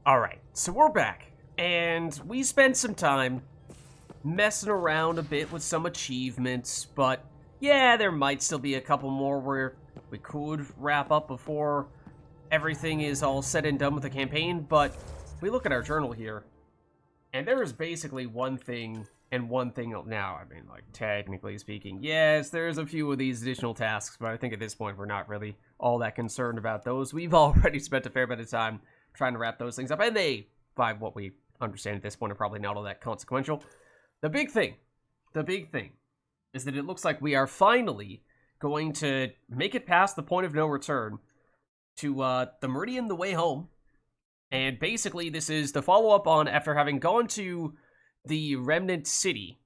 Alright, so we're back, and we spent some time messing around a bit with some achievements, but yeah, there might still be a couple more where we could wrap up before everything is all said and done with the campaign, but we look at our journal here, and there is basically one thing and one thing now. I mean, like, technically speaking, yes, there's a few of these additional tasks, but I think at this point we're not really all that concerned about those. We've already spent a fair bit of time trying to wrap those things up, and they, by what we understand at this point, are probably not all that consequential. The big thing is that it looks like we are finally going to make it past the point of no return to the Meridian, the way home. And basically, this is the follow-up on after having gone to the Remnant City.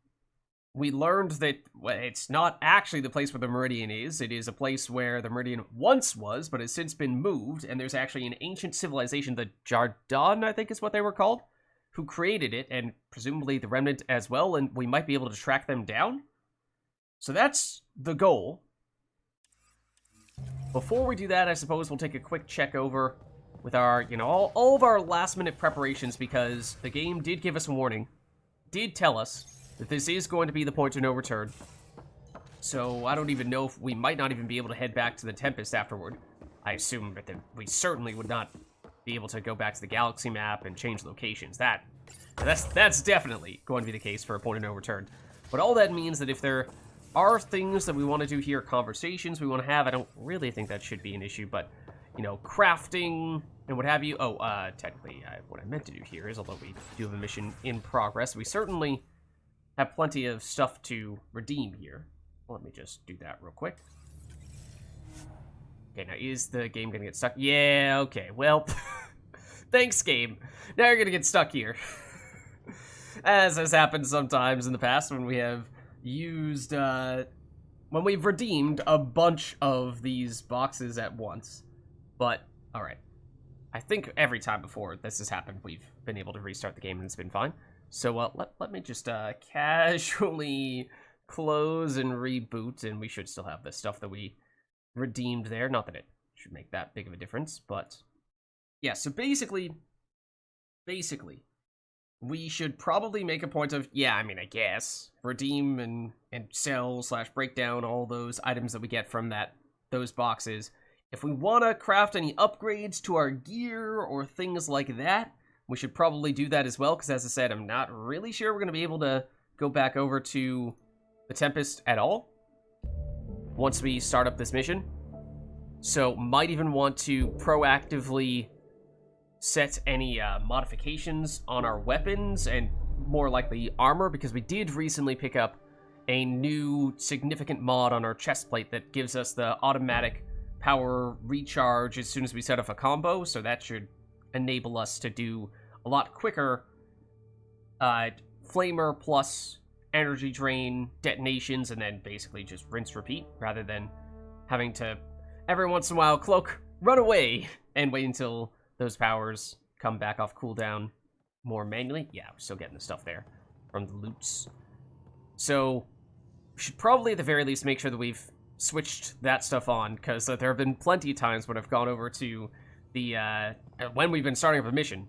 We learned that it's not actually the place where the Meridian is. It is a place where the Meridian once was, but has since been moved, and there's actually an ancient civilization, the Jardon, I think is what they were called, who created it, and presumably the Remnant as well, and we might be able to track them down. So that's the goal. Before we do that, I suppose we'll take a quick check over with our, all of our last-minute preparations, because the game did give us a warning, did tell us that this is going to be the point of no return. So I don't even know if we might not even be able to head back to the Tempest afterward. I assume that we certainly would not be able to go back to the galaxy map and change locations. That's definitely going to be the case for a point of no return. But all that means that if there are things that we want to do here, conversations we want to have, I don't really think that should be an issue, but, crafting and what have you. Oh, technically, what I meant to do here is, although we do have a mission in progress, we certainly have plenty of stuff to redeem here. Let me just do that real quick. Okay, now is the game gonna get stuck? Yeah, okay, well, thanks, game. Now you're gonna get stuck here. As has happened sometimes in the past when we have used, when we've redeemed a bunch of these boxes at once. But, alright. I think every time before this has happened, we've been able to restart the game and it's been fine. So let me just casually close and reboot, and we should still have the stuff that we redeemed there. Not that it should make that big of a difference, but yeah, so basically, we should probably make a point of, I guess, redeem and sell / break down all those items that we get from those boxes. If we want to craft any upgrades to our gear or things like that, we should probably do that as well, because as I said, I'm not really sure we're going to be able to go back over to the Tempest at all once we start up this mission. So might even want to proactively set any modifications on our weapons and more likely armor, because we did recently pick up a new significant mod on our chest plate that gives us the automatic power recharge as soon as we set off a combo, so that should enable us to do a lot quicker flamer plus energy drain detonations, and then basically just rinse repeat, rather than having to every once in a while cloak, run away, and wait until those powers come back off cooldown more manually. Yeah, we're still getting the stuff there from the loots. So we should probably at the very least make sure that we've switched that stuff on, because there have been plenty of times when I've gone over to the, when we've been starting up a mission,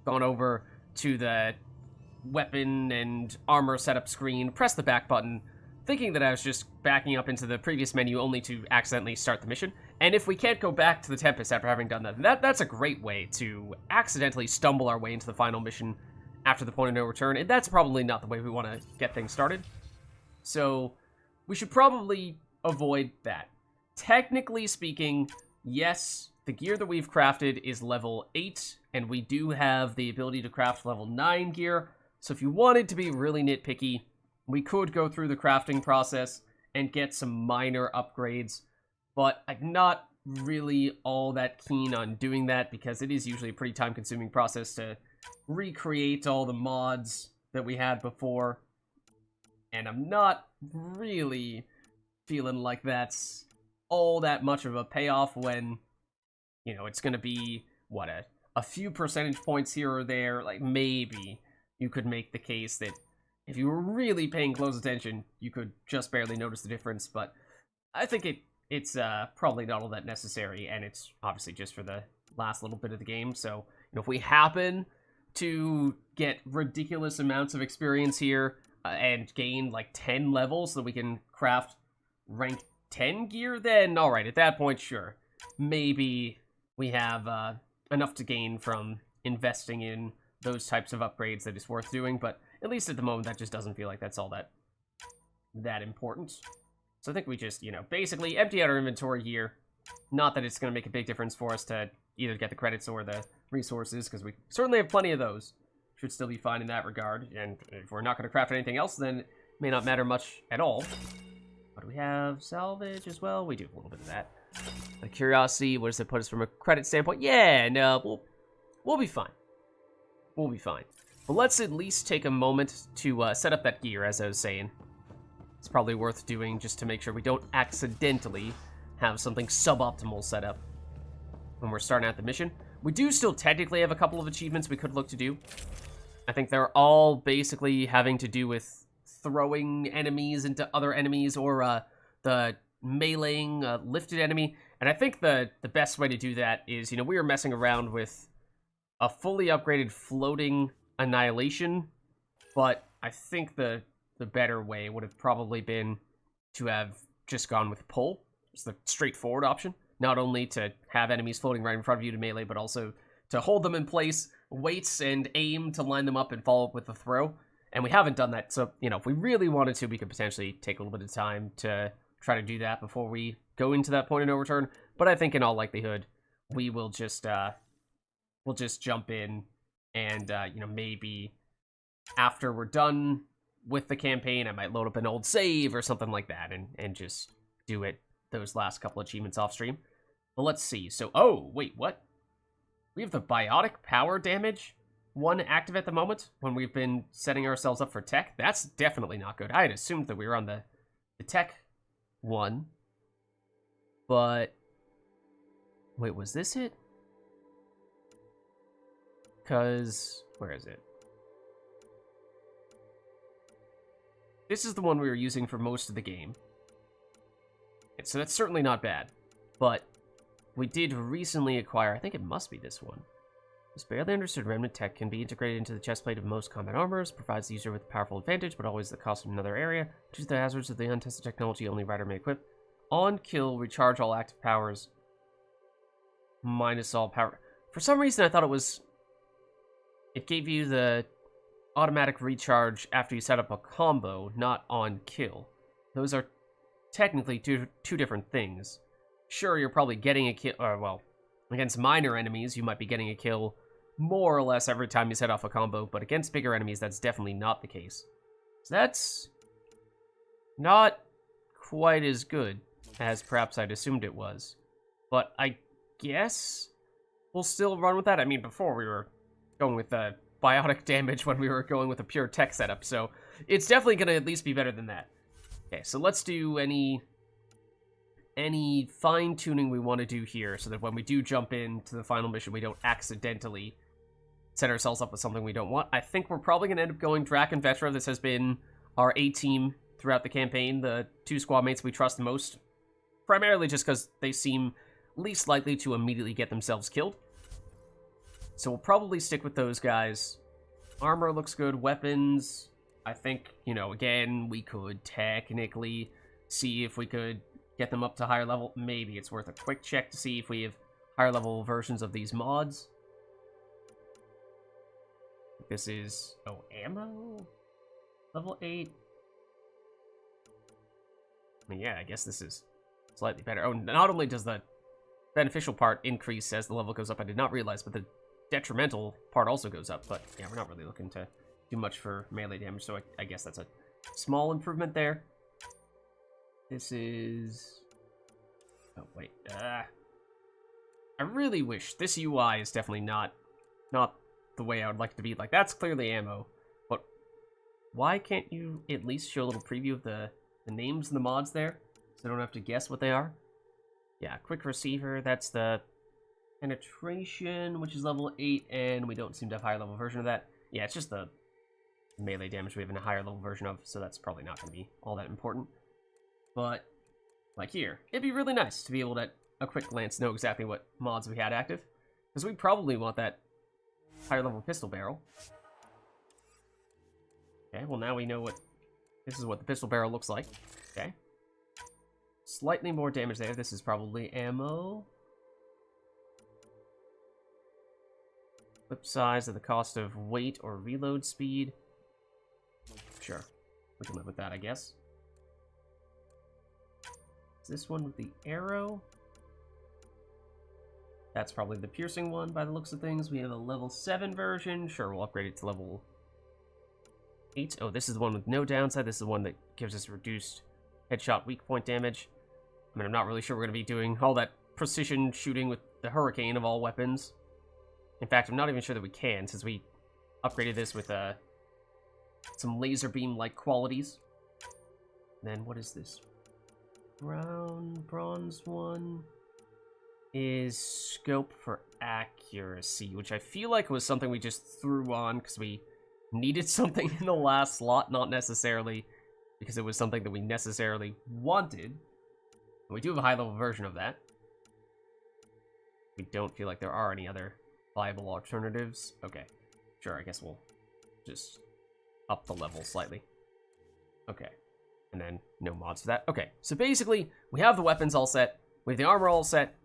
gone over to the weapon and armor setup screen, press the back button, thinking that I was just backing up into the previous menu only to accidentally start the mission. And if we can't go back to the Tempest after having done that, that's a great way to accidentally stumble our way into the final mission after the point of no return, and that's probably not the way we want to get things started. So we should probably avoid that. Technically speaking, yes, the gear that we've crafted is level 8, and we do have the ability to craft level 9 gear, so if you wanted to be really nitpicky, we could go through the crafting process and get some minor upgrades, but I'm not really all that keen on doing that, because it is usually a pretty time-consuming process to recreate all the mods that we had before, and I'm not really feeling like that's all that much of a payoff when, it's going to be, what, a few percentage points here or there. Like, maybe you could make the case that if you were really paying close attention, you could just barely notice the difference, but I think it's probably not all that necessary, and it's obviously just for the last little bit of the game, so, And if we happen to get ridiculous amounts of experience here and gain like 10 levels so that we can craft rank 10 gear, then alright, at that point, sure. Maybe we have enough to gain from investing in those types of upgrades that is worth doing, but at least at the moment, that just doesn't feel like that's all that important. So I think we just, basically empty out our inventory here. Not that it's going to make a big difference for us to either get the credits or the resources, because we certainly have plenty of those. Should still be fine in that regard, and if we're not going to craft anything else, then it may not matter much at all. What do we have? Salvage as well? We do a little bit of that. A curiosity, what does it put us from a credit standpoint? Yeah, no, we'll be fine. We'll be fine. But let's at least take a moment to set up that gear, as I was saying. It's probably worth doing just to make sure we don't accidentally have something suboptimal set up when we're starting out the mission. We do still technically have a couple of achievements we could look to do. I think they're all basically having to do with throwing enemies into other enemies or the meleeing a lifted enemy. And I think the best way to do that is, we were messing around with a fully upgraded floating annihilation, but I think the better way would have probably been to have just gone with pull. It's the straightforward option. Not only to have enemies floating right in front of you to melee, but also to hold them in place, wait and aim to line them up and follow up with the throw. And we haven't done that, so, if we really wanted to, we could potentially take a little bit of time to try to do that before we go into that point of no return. But I think in all likelihood, we will just, we'll just jump in and, maybe after we're done with the campaign, I might load up an old save or something like that and just do it, those last couple achievements off stream. But let's see. So, oh, wait, what? We have the biotic power damage one active at the moment when we've been setting ourselves up for tech. That's definitely not good. I had assumed that we were on the tech one. But, wait, was this it? Because, where is it? This is the one we were using for most of the game. So that's certainly not bad. But we did recently acquire, I think it must be this one. This barely understood remnant tech can be integrated into the chestplate of most combat armors, provides the user with a powerful advantage, but always at the cost of another area. Due to the hazards of the untested technology only Ryder may equip. On kill, recharge all active powers. Minus all power. For some reason, I thought it gave you the automatic recharge after you set up a combo, not on kill. Those are technically two different things. Sure, you're probably getting a kill, or well, against minor enemies, you might be getting a kill more or less every time you set off a combo, but against bigger enemies, that's definitely not the case. So that's not quite as good as perhaps I'd assumed it was. But I guess we'll still run with that. I mean, before we were going with the biotic damage when we were going with a pure tech setup, so it's definitely going to at least be better than that. Okay, so let's do any fine-tuning we want to do here so that when we do jump into the final mission, we don't accidentally set ourselves up with something we don't want. I think we're probably going to end up going Drac and Vetra. This has been our A-team throughout the campaign, the two squad mates we trust the most, primarily just because they seem least likely to immediately get themselves killed. So we'll probably stick with those guys. Armor looks good. Weapons, I think, again, we could technically see if we could get them up to higher level. Maybe it's worth a quick check to see if we have higher level versions of these mods. This is, ammo? Level 8? I mean, yeah, I guess this is slightly better. Oh, not only does the beneficial part increase as the level goes up, I did not realize, but the detrimental part also goes up. But yeah, we're not really looking to do much for melee damage, so I guess that's a small improvement there. This is... Oh, wait. I really wish... This UI is definitely not the way I would like it to be. Like, that's clearly ammo. But why can't you at least show a little preview of the names and the mods there? So I don't have to guess what they are? Yeah, quick receiver. That's the penetration, which is level 8, and we don't seem to have a higher level version of that. Yeah, it's just the melee damage we have in a higher level version of, so that's probably not going to be all that important. But, like here, it'd be really nice to be able to, at a quick glance, know exactly what mods we had active. Because we probably want that higher level pistol barrel. Okay, well now we know what... This is what the pistol barrel looks like. Okay. Slightly more damage there. This is probably ammo. Flip size at the cost of weight or reload speed. Sure. We can live with that, I guess. Is this one with the arrow? That's probably the piercing one by the looks of things. We have a level 7 version. Sure, we'll upgrade it to level 8. Oh, this is the one with no downside. This is the one that gives us reduced headshot weak point damage. I mean, I'm not really sure we're going to be doing all that precision shooting with the Hurricane of all weapons. In fact, I'm not even sure that we can, since we upgraded this with some laser beam-like qualities. And then, what is this? Bronze one is scope for accuracy, which I feel like was something we just threw on because we needed something in the last slot, not necessarily because it was something that we necessarily wanted. We do have a high-level version of that. We don't feel like there are any other viable alternatives. Okay, sure, I guess we'll just up the level slightly. Okay, and then no mods for that. Okay, so basically, we have the weapons all set, we have the armor all set,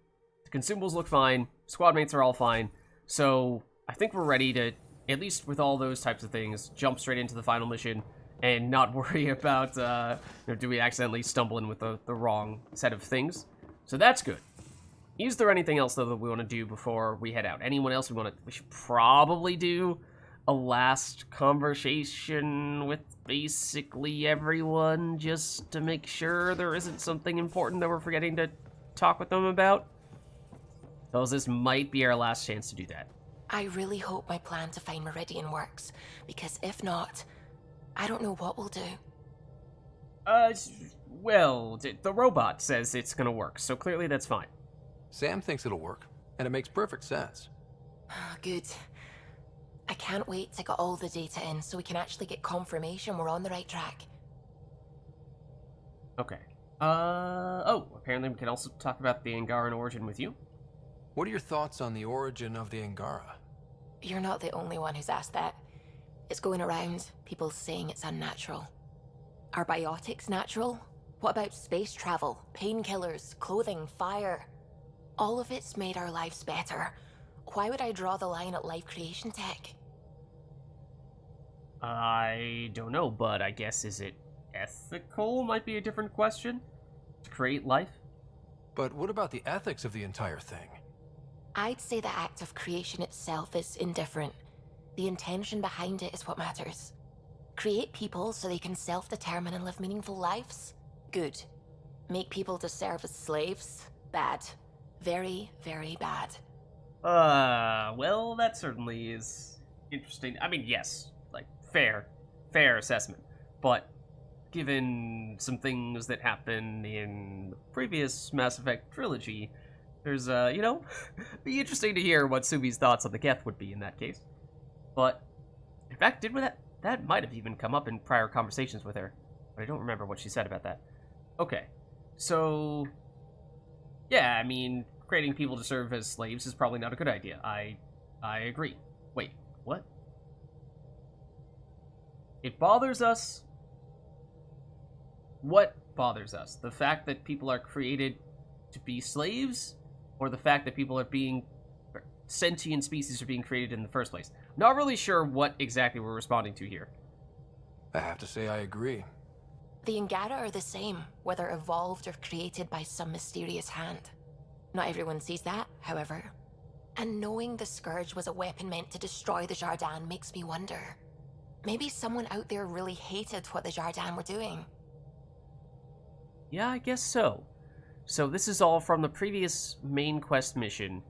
the consumables look fine, squad mates are all fine, so I think we're ready to, at least with all those types of things, jump straight into the final mission and not worry about, do we accidentally stumble in with the wrong set of things. So that's good. Is there anything else, though, that we want to do before we head out? Anyone else we should probably do a last conversation with basically everyone, just to make sure there isn't something important that we're forgetting to talk with them about? Because this might be our last chance to do that. I really hope my plan to find Meridian works, because if not, I don't know what we'll do. Well, the robot says it's gonna work, so clearly that's fine. Sam thinks it'll work, and it makes perfect sense. Good. I can't wait to get all the data in so we can actually get confirmation we're on the right track. Okay. Oh, apparently we can also talk about the Angaran origin with you. What are your thoughts on the origin of the Angara? You're not the only one who's asked that. It's going around, people saying it's unnatural. Are biotics natural? What about space travel, painkillers, clothing, fire? All of it's made our lives better. Why would I draw the line at life creation tech? I don't know, but I guess is it ethical might be a different question? To create life? But what about the ethics of the entire thing? I'd say the act of creation itself is indifferent. The intention behind it is what matters. Create people so they can self-determine and live meaningful lives? Good. Make people to serve as slaves? Bad. Very, very bad. Well, that certainly is interesting. I mean, yes, like, fair assessment. But given some things that happen in the previous Mass Effect trilogy, there's, be interesting to hear what Subi's thoughts on the Geth would be in that case. But, in fact, that might have even come up in prior conversations with her, but I don't remember what she said about that. Okay, so, yeah, I mean, creating people to serve as slaves is probably not a good idea. I agree. Wait, what? It bothers us? What bothers us? The fact that people are created to be slaves? Or the fact that sentient species are being created in the first place? Not really sure what exactly we're responding to here. I have to say I agree. The Angara are the same, whether evolved or created by some mysterious hand. Not everyone sees that, however. And knowing the Scourge was a weapon meant to destroy the Jardin makes me wonder. Maybe someone out there really hated what the Jardin were doing. Yeah, I guess so. So this is all from the previous main quest mission.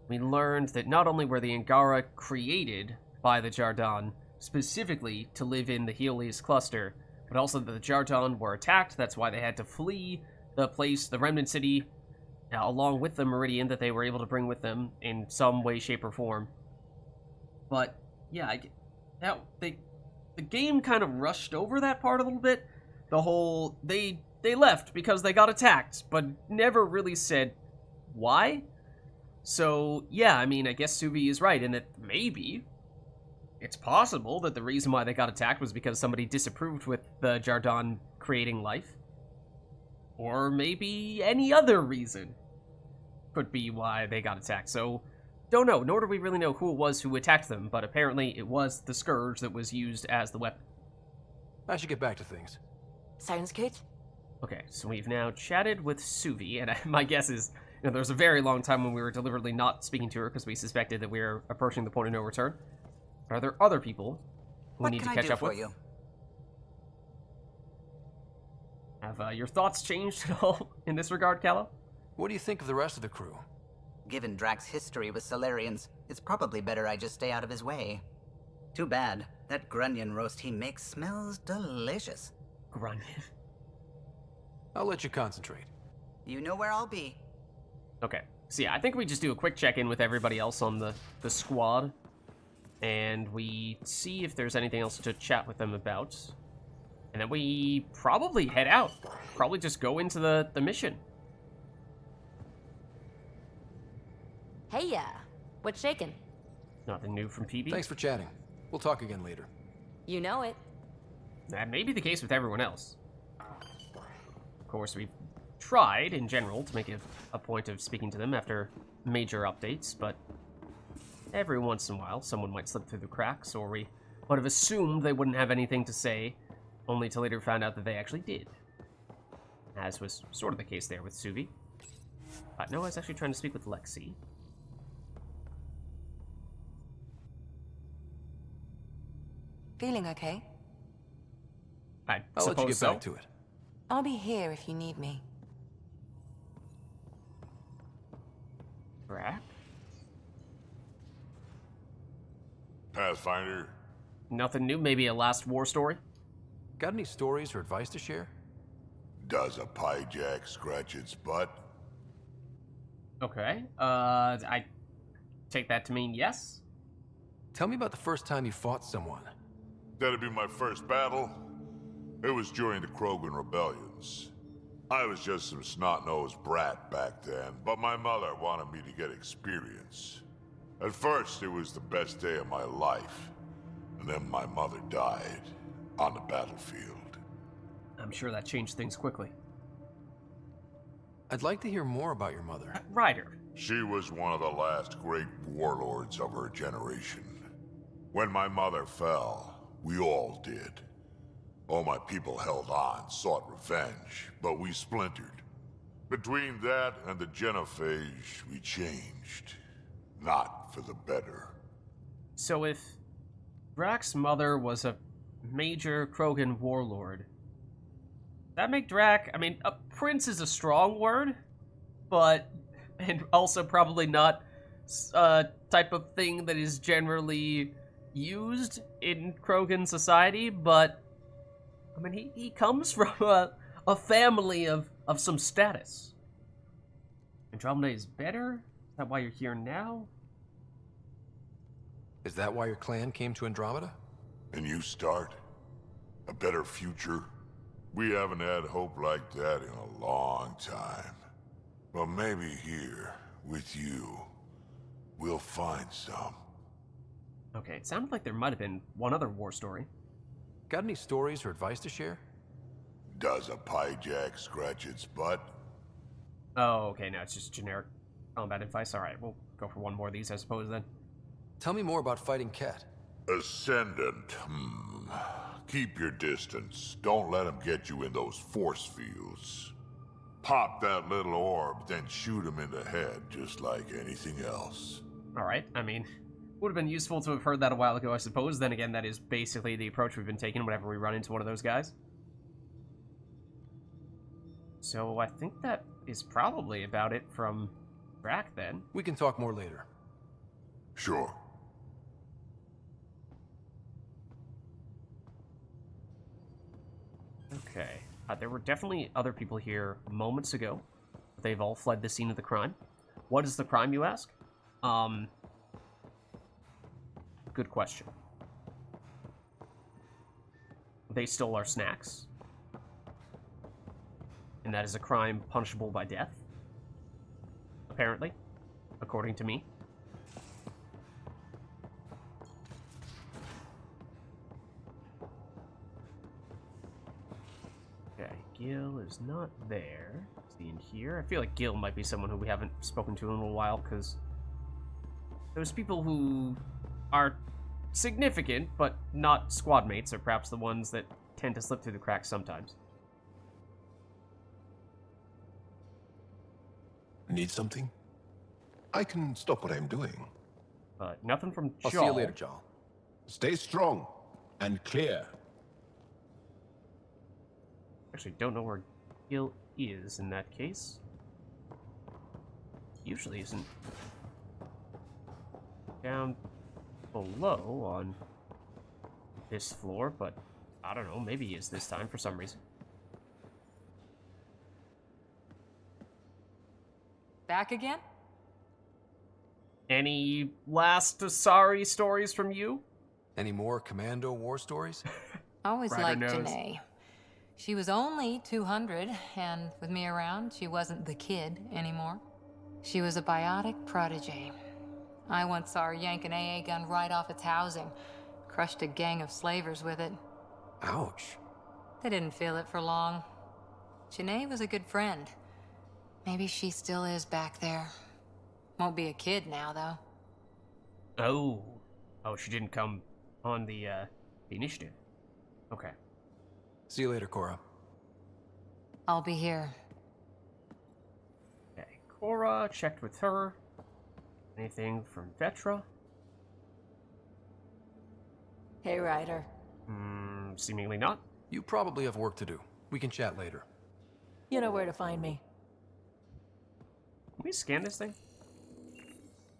We learned that not only were the Angara created by the Jardin specifically to live in the Helios cluster, but also that the Jardin were attacked. That's why they had to flee the place, the Remnant City, along with the Meridian that they were able to bring with them in some way, shape, or form. But yeah, the game kind of rushed over that part a little bit. The whole they left because they got attacked, but never really said why. So, yeah, I mean, I guess Subi is right in that maybe it's possible that the reason why they got attacked was because somebody disapproved with the Jardin creating life. Or maybe any other reason could be why they got attacked. So, don't know, nor do we really know who it was who attacked them, but apparently it was the Scourge that was used as the weapon. I should get back to things. Sounds good. Okay, so we've now chatted with Suvi, and my guess is, there was a very long time when we were deliberately not speaking to her because we suspected that we were approaching the point of no return. Are there other people who we need to catch up with? You? Have your thoughts changed at all in this regard, Callow? What do you think of the rest of the crew? Given Drax's history with Solarians, it's probably better I just stay out of his way. Too bad. That grunion roast he makes smells delicious. Grunion. I'll let you concentrate. You know where I'll be. Okay, so yeah, I think we just do a quick check-in with everybody else on the squad, and we see if there's anything else to chat with them about. And then we probably head out. Probably just go into the mission. Hey, what's shaking? Nothing new from PB. Thanks for chatting. We'll talk again later. You know it. That may be the case with everyone else. Of course, we've tried, in general, to make it a point of speaking to them after major updates, but every once in a while, someone might slip through the cracks, or we would have assumed they wouldn't have anything to say, only to later find out that they actually did. As was sort of the case there with Suvi. No, I was actually trying to speak with Lexi. Feeling okay? I I'll let you get so. back to it. I'll be here if you need me. Brack? Pathfinder? Nothing new, maybe a last war story? Got any stories or advice to share? Does a pyjack scratch its butt? Okay, I take that to mean yes? Tell me about the first time you fought someone. That'd be my first battle. It was during the Krogan rebellions. I was just some snot-nosed brat back then, but my mother wanted me to get experience. At first, it was the best day of my life. And then my mother died on the battlefield. I'm sure that changed things quickly. I'd like to hear more about your mother. Ryder. She was one of the last great warlords of her generation. When my mother fell, we all did. All my people held on, sought revenge, but we splintered. Between that and the Genophage, we changed. Not for the better. So if Drax's mother was a major Krogan warlord, that make Drac, I mean, a prince is a strong word, but, and also probably not a type of thing that is generally used in Krogan society, but, I mean, he comes from a family of some status. Andromeda is better? Is that why you're here now? Is that why your clan came to Andromeda? A new start? A better future? We haven't had hope like that in a long time. But maybe here, with you, we'll find some. Okay, it sounded like there might have been one other war story. Got any stories or advice to share? Does a pyjack scratch its butt? Oh, okay, now it's just generic combat advice. Alright, we'll go for one more of these, I suppose, then. Tell me more about fighting Ket. Ascendant, Keep your distance. Don't let him get you in those force fields. Pop that little orb, then shoot him in the head, just like anything else. Alright, I mean, would have been useful to have heard that a while ago, I suppose. Then again, that is basically the approach we've been taking whenever we run into one of those guys. So I think that is probably about it from Brack, then. We can talk more later. Sure. Okay. There were definitely other people here moments ago. They've all fled the scene of the crime. What is the crime, you ask? Good question. They stole our snacks. And that is a crime punishable by death. Apparently. according to me. Okay, Gil is not there. Is he in here? I feel like Gil might be someone who we haven't spoken to in a little while, because those people who are significant, but not squad mates, are perhaps the ones that tend to slip through the cracks sometimes. Need something? I can stop what I'm doing. Nothing from Jaw. I'll see you later, Jaw. Stay strong and clear. Actually, don't know where Gil is in that case. Usually isn't down below on this floor, but I don't know, maybe he is this time for some reason. Back again? Any last sorry stories from you? Any more Commando war stories? Always Ryder liked knows. Janae. She was only 200, and with me around, she wasn't the kid anymore. She was a biotic protege. I once saw her yank an AA gun right off its housing, crushed a gang of slavers with it. Ouch. They didn't feel it for long. Janae was a good friend. Maybe she still is back there. Won't be a kid now, though. Oh, she didn't come on the initiative. Okay. See you later, Cora. I'll be here. Okay, Cora, checked with her. Anything from Vetra? Hey, Ryder. Seemingly not. You probably have work to do. We can chat later. You know where to find me. Can we scan this thing?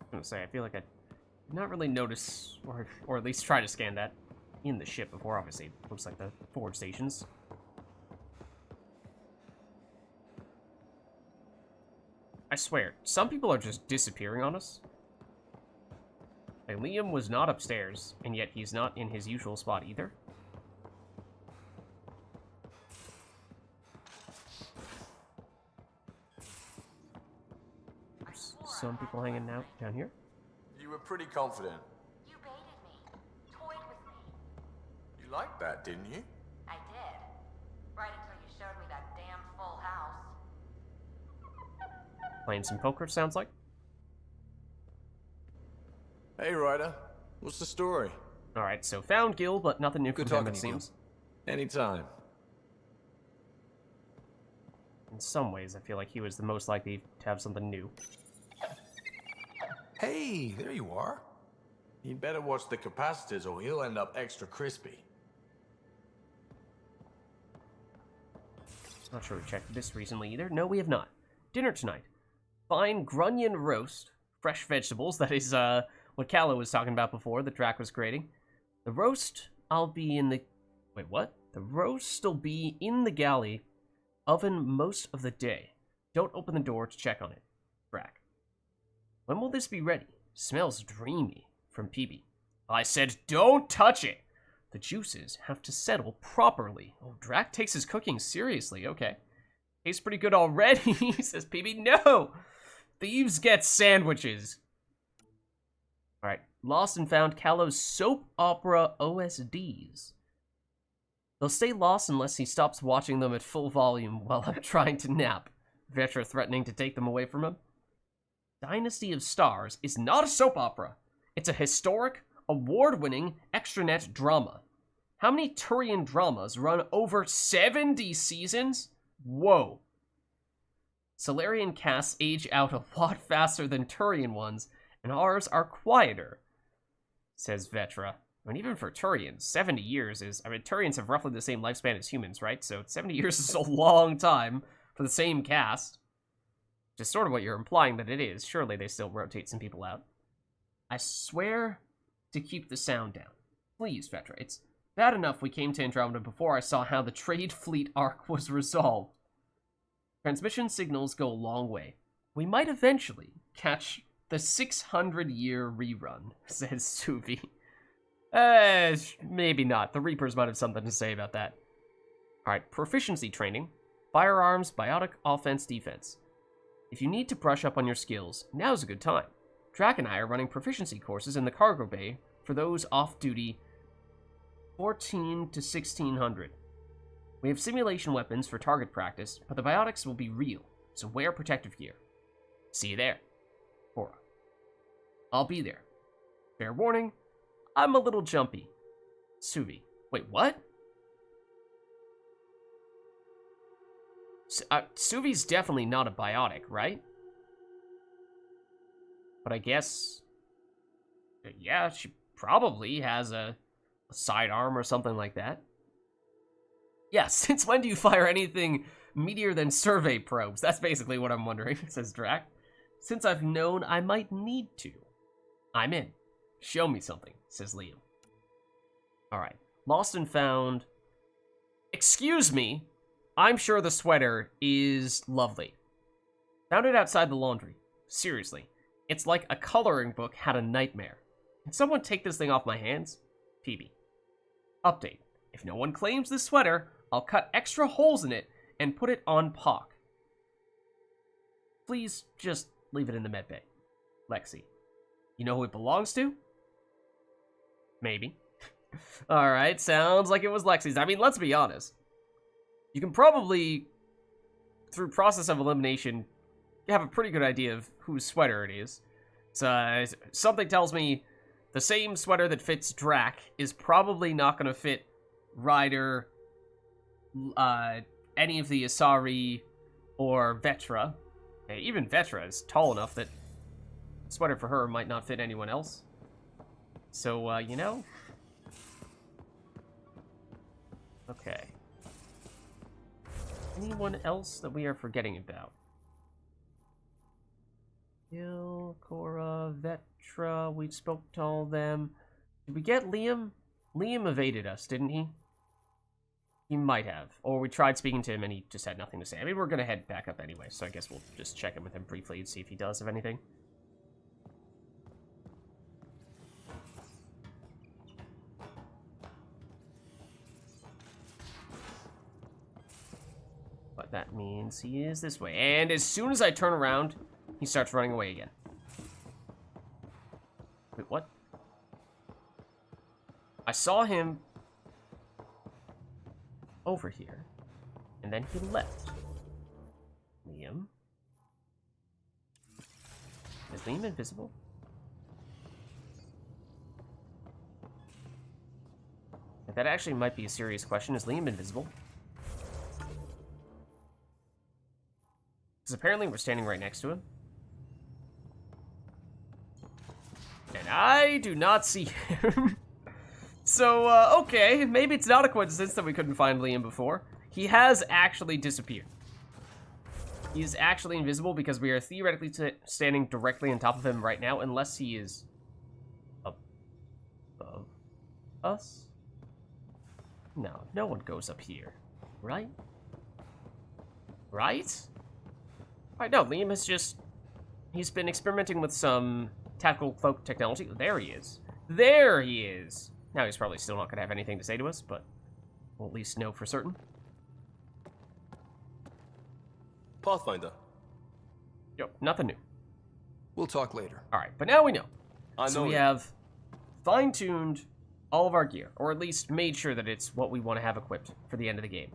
I'm gonna say, I feel like I did not really notice, or at least try to scan that in the ship before. Obviously, it looks like the forward stations. I swear, some people are just disappearing on us. Like, Liam was not upstairs, and yet he's not in his usual spot either. There's some people hanging out down here. You were pretty confident. You baited me. Toyed with me. You liked that, didn't you? I did. Right until you showed me that damn full house. Playing some poker, sounds like. Hey, Ryder. What's the story? Alright, so found Gil, but nothing new Good from him, talking it to you, Gil. seems. Anytime. In some ways, I feel like he was the most likely to have something new. Hey, there you are. You'd better watch the capacitors or he'll end up extra crispy. Not sure we checked this recently either. No, we have not. Dinner tonight. Fine grunion roast. Fresh vegetables. That is what Callow was talking about before, that Drac was creating. The roast, I'll be in the... Wait, what? The roast will be in the galley oven most of the day. Don't open the door to check on it. Drac. When will this be ready? Smells dreamy. From PB. I said don't touch it! The juices have to settle properly. Oh, Drac takes his cooking seriously. Okay. Tastes pretty good already, says PB. No! Thieves get sandwiches. Alright. Lost and found Callow's soap opera OSDs. They'll stay lost unless he stops watching them at full volume while I'm trying to nap. Vetra threatening to take them away from him. Dynasty of Stars is not a soap opera. It's a historic, award-winning extranet drama. How many Turian dramas run over 70 seasons? Whoa. Solarian casts age out a lot faster than Turian ones, and ours are quieter, says Vetra. I mean, even for Turians, 70 years is... I mean, Turians have roughly the same lifespan as humans, right? So 70 years is a long time for the same cast. Which is sort of what you're implying that it is. Surely they still rotate some people out. I swear to keep the sound down. Please, Vetra. It's bad enough we came to Andromeda before I saw how the trade fleet arc was resolved. Transmission signals go a long way. We might eventually catch the 600-year rerun, says Suvi. Maybe not. The Reapers might have something to say about that. Alright, proficiency training. Firearms, biotic, offense, defense. If you need to brush up on your skills, now's a good time. Drac and I are running proficiency courses in the cargo bay for those off-duty 14 to 1600. We have simulation weapons for target practice, but the biotics will be real, so wear protective gear. See you there. Cora. I'll be there. Fair warning, I'm a little jumpy. Suvi. Wait, what? Suvi's definitely not a biotic, right? But I guess... yeah, she probably has a sidearm or something like that. Yeah, since when do you fire anything meatier than survey probes? That's basically what I'm wondering, says Drac. Since I've known I might need to. I'm in. Show me something, says Liam. Alright, lost and found. Excuse me, I'm sure the sweater is lovely. Found it outside the laundry. Seriously, it's like a coloring book had a nightmare. Can someone take this thing off my hands? PB. Update. If no one claims this sweater, I'll cut extra holes in it and put it on Pock. Please just leave it in the medbay. Lexi. You know who it belongs to? Maybe. Alright, sounds like it was Lexi's. I mean, let's be honest. You can probably, through process of elimination, have a pretty good idea of whose sweater it is. So, something tells me the same sweater that fits Drac is probably not going to fit Ryder, any of the Asari, or Vetra. Hey, even Vetra is tall enough that a sweater for her might not fit anyone else. So, you know? Okay. Anyone else that we are forgetting about? Gil, Cora, Vetra, we spoke to all of them. Did we get Liam? Liam evaded us, didn't he? He might have. Or we tried speaking to him and he just had nothing to say. I mean, we're going to head back up anyway, so I guess we'll just check in with him briefly and see if he does have anything. But that means he is this way. And as soon as I turn around, he starts running away again. Wait, what? I saw him over here, and then he left. Liam? Is Liam invisible? That actually might be a serious question. Is Liam invisible? Because apparently we're standing right next to him. And I do not see him. So, okay, maybe it's not a coincidence that we couldn't find Liam before. He has actually disappeared. He is actually invisible because we are theoretically standing directly on top of him right now, unless he is above us? No, no one goes up here, right? Right? Right, no, Liam has just... he's been experimenting with some tactical cloak technology. There he is. There he is! Now he's probably still not going to have anything to say to us, but we'll at least know for certain. Pathfinder. Yep, nothing new. We'll talk later. Alright, but now we know. I know So we have fine-tuned all of our gear, or at least made sure that it's what we want to have equipped for the end of the game.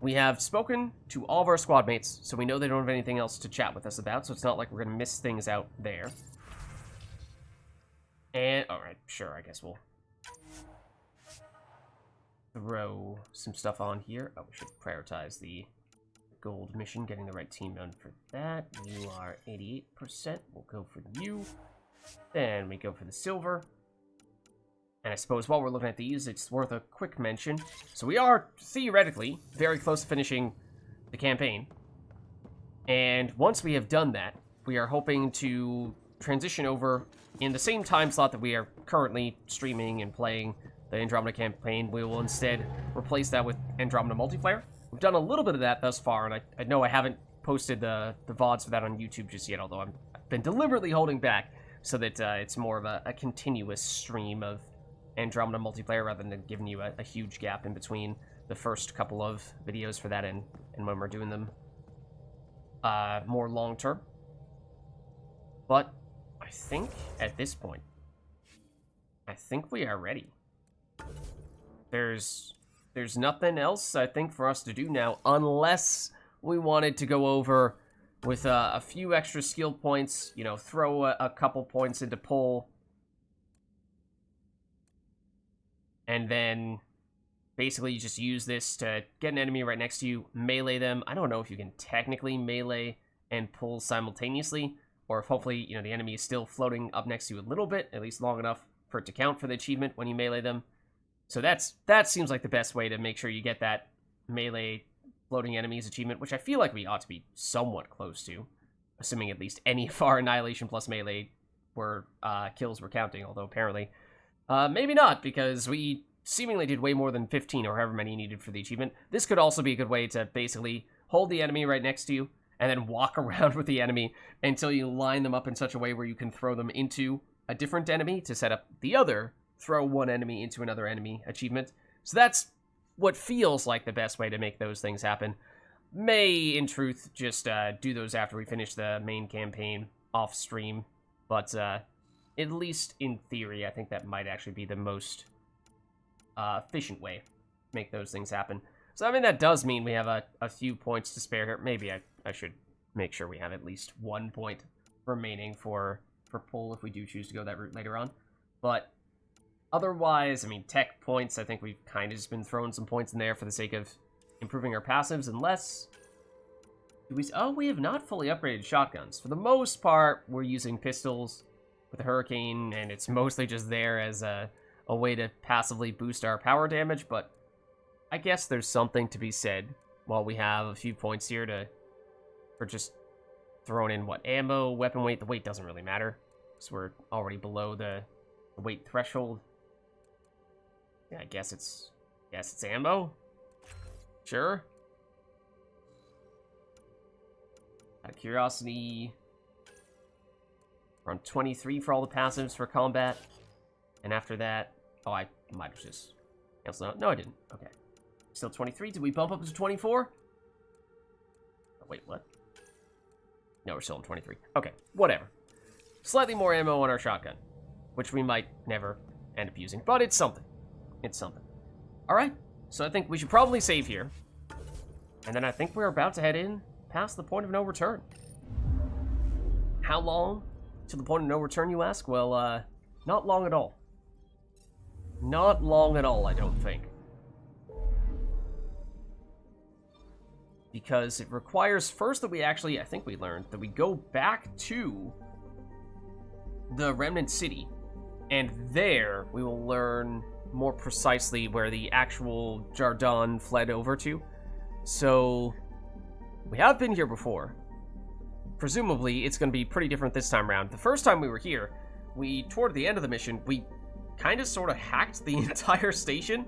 We have spoken to all of our squad mates, so we know they don't have anything else to chat with us about, so it's not like we're going to miss things out there. And, alright, sure, I guess we'll throw some stuff on here. Oh, we should prioritize the gold mission, getting the right team done for that. You are 88%. We'll go for you. Then we go for the silver. And I suppose while we're looking at these, it's worth a quick mention. So we are, theoretically, very close to finishing the campaign. And once we have done that, we are hoping to transition over in the same time slot that we are currently streaming and playing the Andromeda campaign. We will instead replace that with Andromeda multiplayer. We've done a little bit of that thus far, and I know I haven't posted the VODs for that on YouTube just yet, although I've been deliberately holding back so that it's more of a continuous stream of Andromeda multiplayer rather than giving you a huge gap in between the first couple of videos for that and when we're doing them more long-term. But I I think at this point, I think we are ready. There's nothing else, I think, for us to do now, unless we wanted to go over with a few extra skill points, you know, throw a couple points into pull, and then basically you just use this to get an enemy right next to you, melee them. I don't know if you can technically melee and pull simultaneously, or if hopefully, you know, the enemy is still floating up next to you a little bit, at least long enough for it to count for the achievement when you melee them. So that seems like the best way to make sure you get that melee floating enemies achievement, which I feel like we ought to be somewhat close to, assuming at least any of our Annihilation plus melee kills were counting, although apparently maybe not, because we seemingly did way more than 15 or however many you needed for the achievement. This could also be a good way to basically hold the enemy right next to you and then walk around with the enemy until you line them up in such a way where you can throw them into a different enemy to set up the other throw one enemy into another enemy achievement. So that's what feels like the best way to make those things happen. May, in truth, just do those after we finish the main campaign off stream, but at least in theory, I think that might actually be the most efficient way to make those things happen. So, I mean, that does mean we have a few points to spare here. Maybe I should make sure we have at least 1 point remaining for pull if we do choose to go that route later on. But otherwise, I mean, tech points, I think we've kind of just been throwing some points in there for the sake of improving our passives, unless... we have not fully upgraded shotguns. For the most part, we're using pistols with the Hurricane, and it's mostly just there as a way to passively boost our power damage, but I guess there's something to be said while we have a few points here for just throwing in, ammo, weapon weight. The weight doesn't really matter, because we're already below the weight threshold. Yeah, I guess it's ammo. Sure. Out of curiosity, we're on 23 for all the passives for combat, and after that, I might have just canceled out. No, I didn't. Okay, still 23. Did we bump up to 24? Oh, wait, what? No, we're still on 23. Okay, whatever. Slightly more ammo on our shotgun, which we might never end up using, but it's something. It's something. All right, so I think we should probably save here, and then I think we're about to head in past the point of no return. How long to the point of no return, you ask? Well, not long at all. Not long at all, I don't think. Because it requires first that we actually, I think we learned, that we go back to the Remnant City, and there we will learn more precisely where the actual Jardin fled over to. So, we have been here before. Presumably, it's going to be pretty different this time around. The first time we were here, toward the end of the mission, we kind of sort of hacked the entire station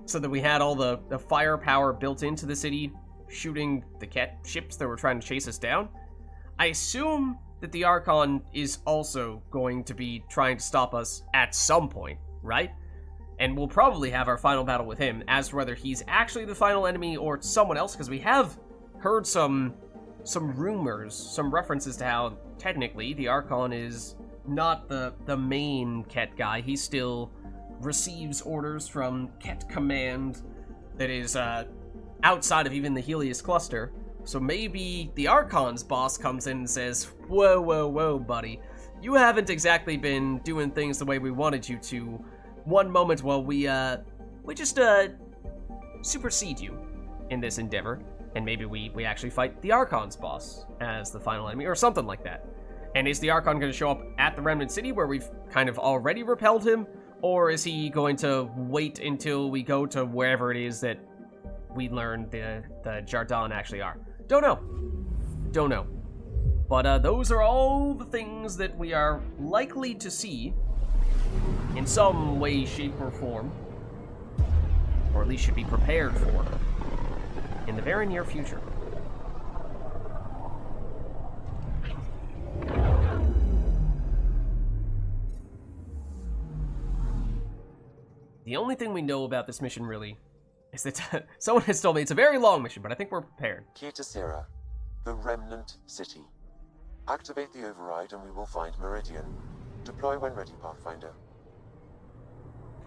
so that we had all the firepower built into the city, shooting the Ket ships that were trying to chase us down. I assume that the Archon is also going to be trying to stop us at some point, right? And we'll probably have our final battle with him. As to whether he's actually the final enemy or someone else, because we have heard some rumors, some references to how technically the Archon is not the main Ket guy. He still receives orders from Ket Command that is outside of even the Helios cluster. So maybe the Archon's boss comes in and says, whoa, whoa, whoa, buddy. You haven't exactly been doing things the way we wanted you to. One moment while we just supersede you in this endeavor. And maybe we actually fight the Archon's boss as the final enemy, or something like that. And is the Archon going to show up at the Remnant City where we've kind of already repelled him? Or is he going to wait until we go to wherever it is that we learn the Jardin actually are? Don't know. But those are all the things that we are likely to see in some way, shape, or form. Or at least should be prepared for in the very near future. The only thing we know about this mission, really, is that someone has told me it's a very long mission, but I think we're prepared. Key to Sierra, the Remnant City. Activate the override and we will find Meridian. Deploy when ready, Pathfinder.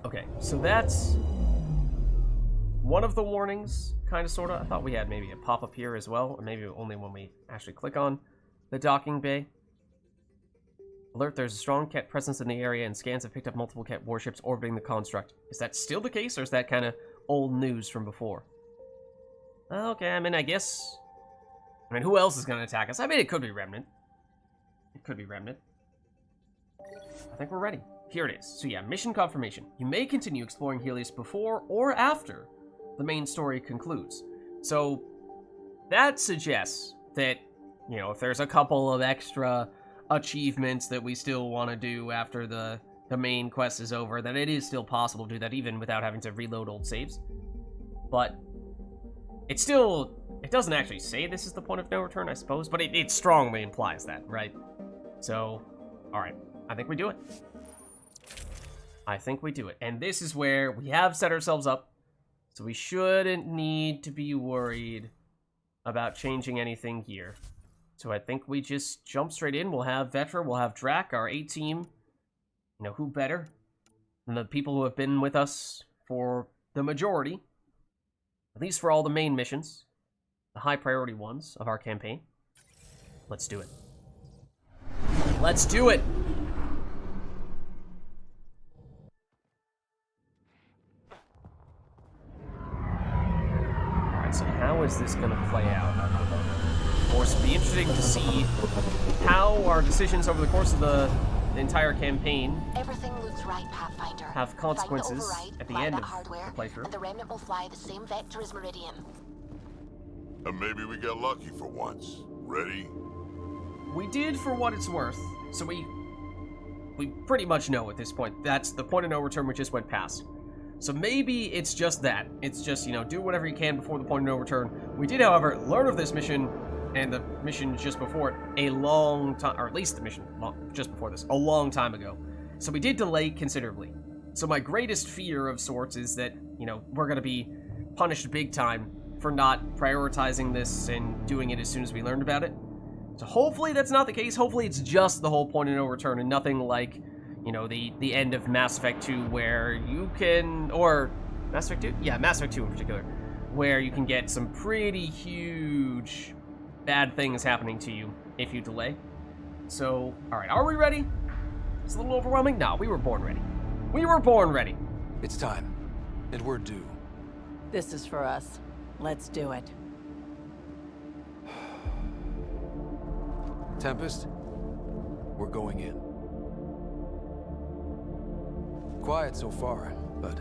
Okay, so that's one of the warnings, kind of, sort of. I thought we had maybe a pop-up here as well, or maybe only when we actually click on the docking bay. Alert, there's a strong Ket presence in the area, and scans have picked up multiple Ket warships orbiting the construct. Is that still the case, or is that kind of old news from before? Okay, I mean, I guess... I mean, who else is going to attack us? I mean, it could be Remnant. It could be Remnant. I think we're ready. Here it is. So yeah, mission confirmation. You may continue exploring Helios before or after the main story concludes. So that suggests that, you know, if there's a couple of extra achievements that we still want to do after the main quest is over, then it is still possible to do that even without having to reload old saves. But it's still... It doesn't actually say this is the point of no return, I suppose, but it strongly implies that, right? So, alright. I think we do it. I think we do it. And this is where we have set ourselves up, so we shouldn't need to be worried about changing anything here. So I think we just jump straight in. We'll have Vetra, we'll have Drac, our A-team. You know, who better than the people who have been with us for the majority, at least for all the main missions, the high priority ones of our campaign. Let's do it. Let's do it! Alright, so how is this going to play out? Of course, it'll be interesting to see how our decisions over the course of the entire campaign Everything looks right, Pathfinder. have consequences at the end of hardware, the playthrough. and the Remnant will fly the same vector as Meridian. And maybe we get lucky for once. Ready? We did for what it's worth, so we pretty much know at this point. That's the point of no return we just went past. So maybe it's just that. It's just, you know, do whatever you can before the point of no return. We did, however, learn of this mission and the mission just before it a long time, or at least the mission just before this, a long time ago. So we did delay considerably. So my greatest fear of sorts is that, you know, we're going to be punished big time for not prioritizing this and doing it as soon as we learned about it. So hopefully that's not the case. Hopefully it's just the whole point of no return and nothing like, you know, the end of Mass Effect 2 where you can, or Mass Effect 2? Yeah, Mass Effect 2 in particular, where you can get some pretty huge bad things happening to you if you delay. So, alright, are we ready? It's a little overwhelming? No, we were born ready. We were born ready. It's time, and we're due. This is for us. Let's do it. Tempest, we're going in. Quiet so far, but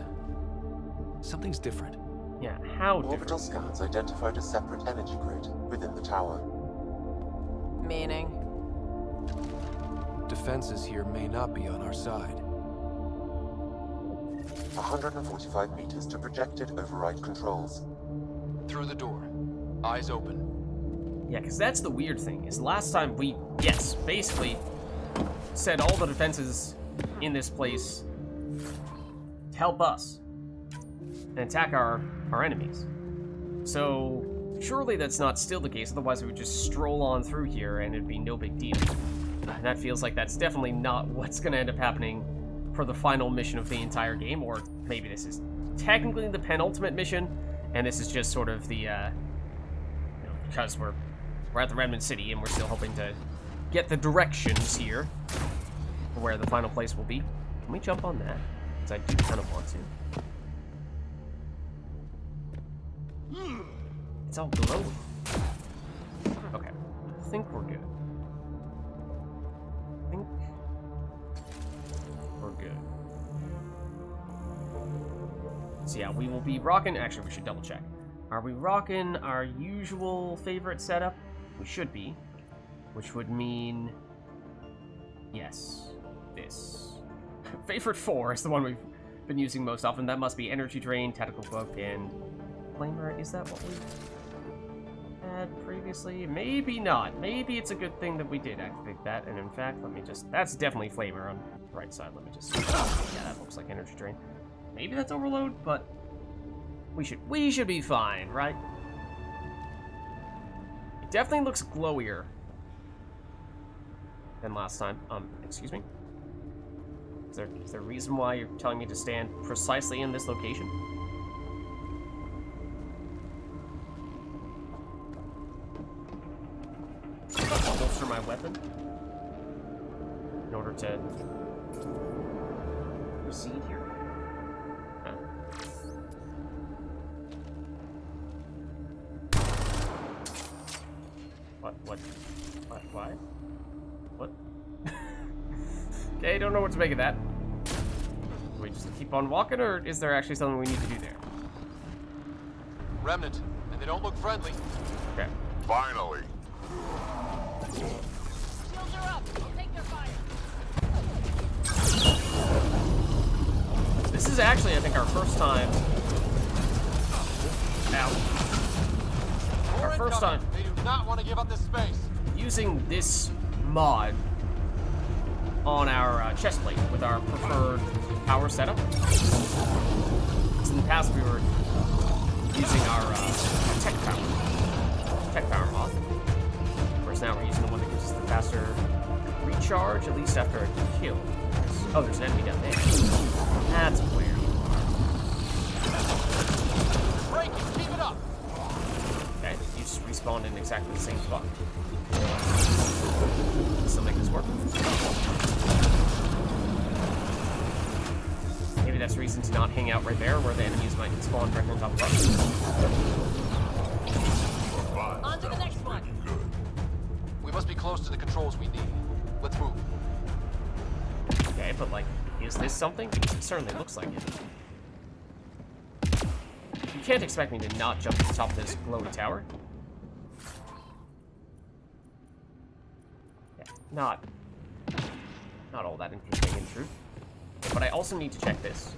something's different. Yeah, how different? Orbital scans identified a separate energy grid within the tower. Meaning? Defenses here may not be on our side. 145 meters to projected override controls. Through the door. Eyes open. Yeah, because that's the weird thing, is last time we, yes, basically set all the defenses in this place to help us and attack our enemies. So, surely that's not still the case, otherwise we would just stroll on through here and it'd be no big deal. And that feels like that's definitely not what's going to end up happening for the final mission of the entire game, or maybe this is technically the penultimate mission, and this is just sort of the, you know, because we're at the Remnant City and we're still hoping to get the directions here for where the final place will be. Can we jump on that? Because I do kind of want to. It's all glowing. Okay, I think we're good. I think we're good. So yeah, we will be rocking, actually we should double check. Are we rocking our usual favorite setup? We should be, which would mean, yes, this. Favorite 4 is the one we've been using most often. That must be Energy Drain, Tactical Cloak, and Flamer. Is that what we had previously? Maybe not. Maybe it's a good thing that we did activate that, and in fact, let me just, that's definitely Flamer on the right side. Let me just, yeah, that looks like Energy Drain. Maybe that's Overload, but we should be fine, right? It definitely looks glowier than last time. Excuse me? Is there a reason why you're telling me to stand precisely in this location? Holster my weapon in order to proceed here. Huh. Why? What? Okay, don't know what to make of that. Do we just keep on walking, or is there actually something we need to do there? Remnant, and they don't look friendly. Okay. Finally. Shields are up. I'll take their fire. This is actually, I think, our first time. Our first time. They do not want to give up this space. Using this mod on our chest plate with our preferred power setup. So in the past we were using our tech power mod. Of course now we're using the one that gives us the faster recharge, at least after a kill. Oh, there's an enemy down there. That's where you are. Breaking, keep it up. Okay, you just respawned in exactly the same spot. Still make this work. Maybe that's reason to not hang out right there where the enemies might spawn right on top of us. On to the next one. We must be close to the controls we need. Let's move. Okay, but like, is this something? Because it certainly looks like it. You can't expect me to not jump to the top of this glowy tower. Yeah, not all that interesting in truth. But I also need to check this.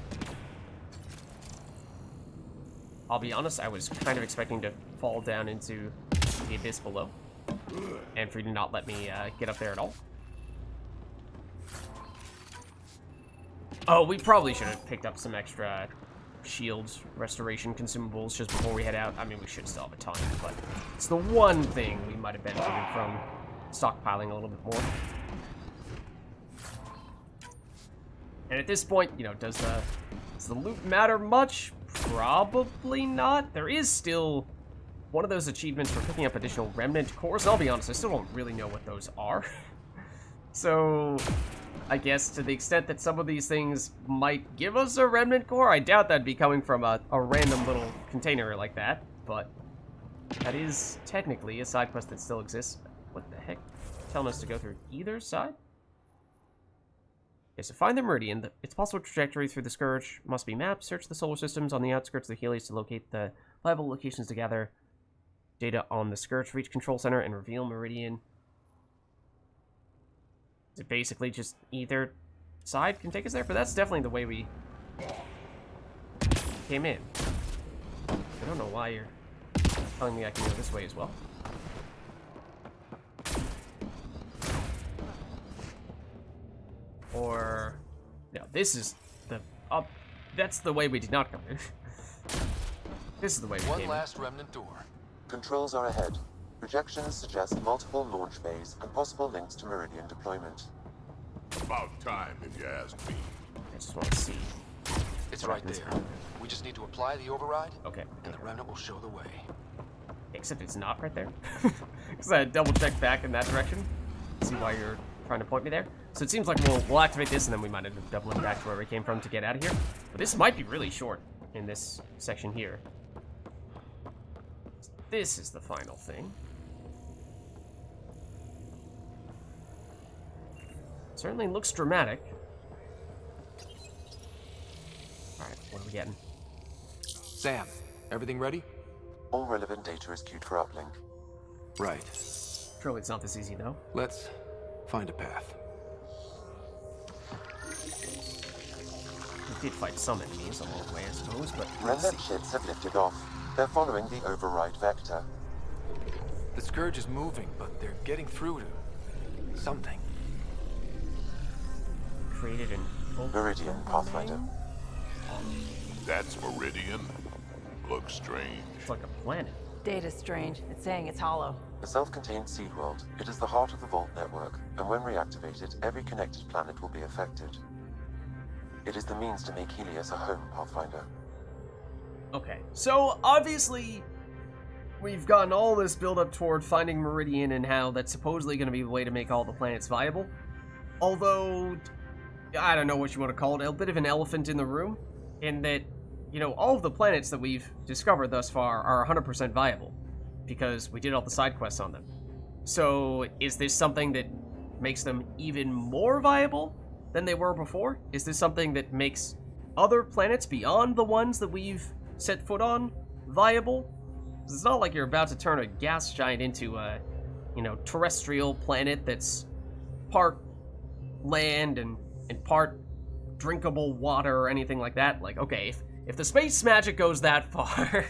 I'll be honest, I was kind of expecting to fall down into the abyss below. And for you to not let me get up there at all. Oh, we probably should have picked up some extra shields, restoration consumables just before we head out. I mean, we should still have a ton, but it's the one thing we might have benefited from stockpiling a little bit more. And at this point, you know, does the loot matter much? Probably not. There is still one of those achievements for picking up additional remnant cores. I'll be honest, I still don't really know what those are. So I guess to the extent that some of these things might give us a remnant core, I doubt that'd be coming from a random little container like that, but that is technically a side quest that still exists. What the heck? Telling us to go through either side? Okay, so find the meridian. Its possible trajectory through the Scourge must be mapped. Search the solar systems on the outskirts of the Helios to locate the viable locations to gather data on the Scourge. Reach Control Center and reveal meridian. Is it basically just either side can take us there? But that's definitely the way we came in. I don't know why you're telling me I can go this way as well. Or, no, this is the up. That's the way we did not come in. This is the way we came in. One last remnant door. Controls are ahead. Projections suggest multiple launch bays and possible links to Meridian deployment. About time, if you ask me. I just want to see. It's right there. We just need to apply the override. Okay. And the remnant will show the way. Except it's not right there. Because I double-checked back in that direction. See why you're trying to point me there. So it seems like we'll activate this, and then we might end up doubling back to where we came from to get out of here. But this might be really short in this section here. This is the final thing. Certainly looks dramatic. Alright, what are we getting? Sam, everything ready? All relevant data is queued for uplink. Right. Surely it's not this easy, though. Let's find a path. We did fight some enemies along the way, I suppose, but Remnant ships have lifted off. They're following the override vector. The Scourge is moving, but they're getting through to something. created an Meridian, Pathfinder. That's Meridian. Looks strange. It's like a planet. Data's strange. It's saying it's hollow. A self-contained seed world. It is the heart of the Vault network, and when reactivated, every connected planet will be affected. It is the means to make Helios a home, Pathfinder. Okay, so obviously we've gotten all this build-up toward finding Meridian and how that's supposedly going to be the way to make all the planets viable. Although, I don't know what you want to call it, a bit of an elephant in the room, in that, you know, all of the planets that we've discovered thus far are 100% viable, because we did all the side quests on them. So, is this something that makes them even more viable than they were before? Is this something that makes other planets beyond the ones that we've set foot on viable? It's not like you're about to turn a gas giant into a, you know, terrestrial planet that's part land and part drinkable water or anything like that. Like, okay, if the space magic goes that far,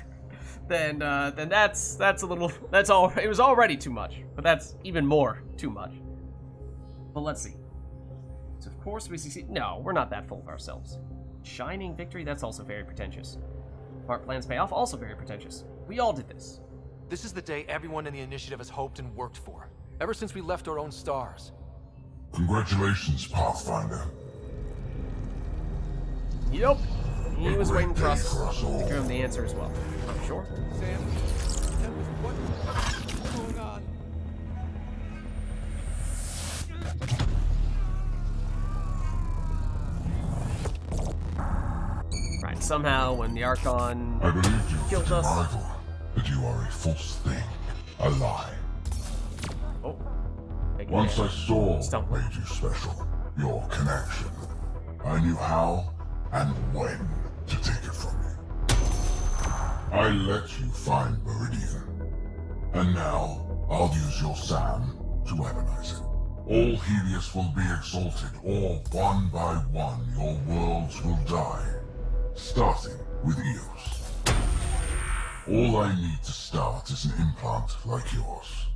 then that's a little, that's all. It was already too much, but that's even more too much. But let's see. So of course we succeed. No, we're not that full of ourselves. Shining victory, that's also very pretentious. Part plans pay off, also very pretentious. We all did this. This is the day everyone in the initiative has hoped and worked for. Ever since we left our own stars. Congratulations, Pathfinder. Yep. He was waiting for us For us to all. give him the answer as well. I'm sure. Sam, what's going on? Right, somehow when the Archon I believed you killed for us. survival, but you are a false thing, a lie. Oh. Big Once man. I saw Stump. what made you special, your connection. I knew how and when to take it from you. I let you find Meridian. And now, I'll use your Sam to weaponize it. All Helios will be exalted, or one by one your worlds will die. Starting with Eos. All I need to start is an implant like yours.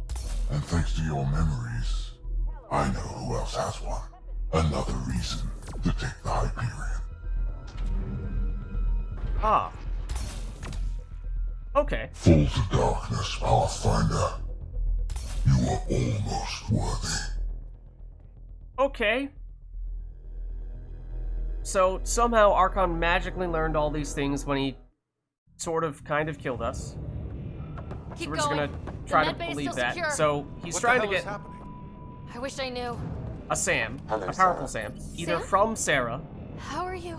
And thanks to your memories, I know who else has one. Another reason to take the Hyperion. Ah. Okay. Fall to darkness, Pathfinder. You are almost worthy. Okay. So somehow Archon magically learned all these things when he sort of kind of killed us. Keep So we're just going. gonna try The to medbay's believe still that. secure. So he's What trying the to hell is get happening? I wish I knew. a Sam, Hello, a powerful Sarah. Sam, either Sam? from Sarah, How are you?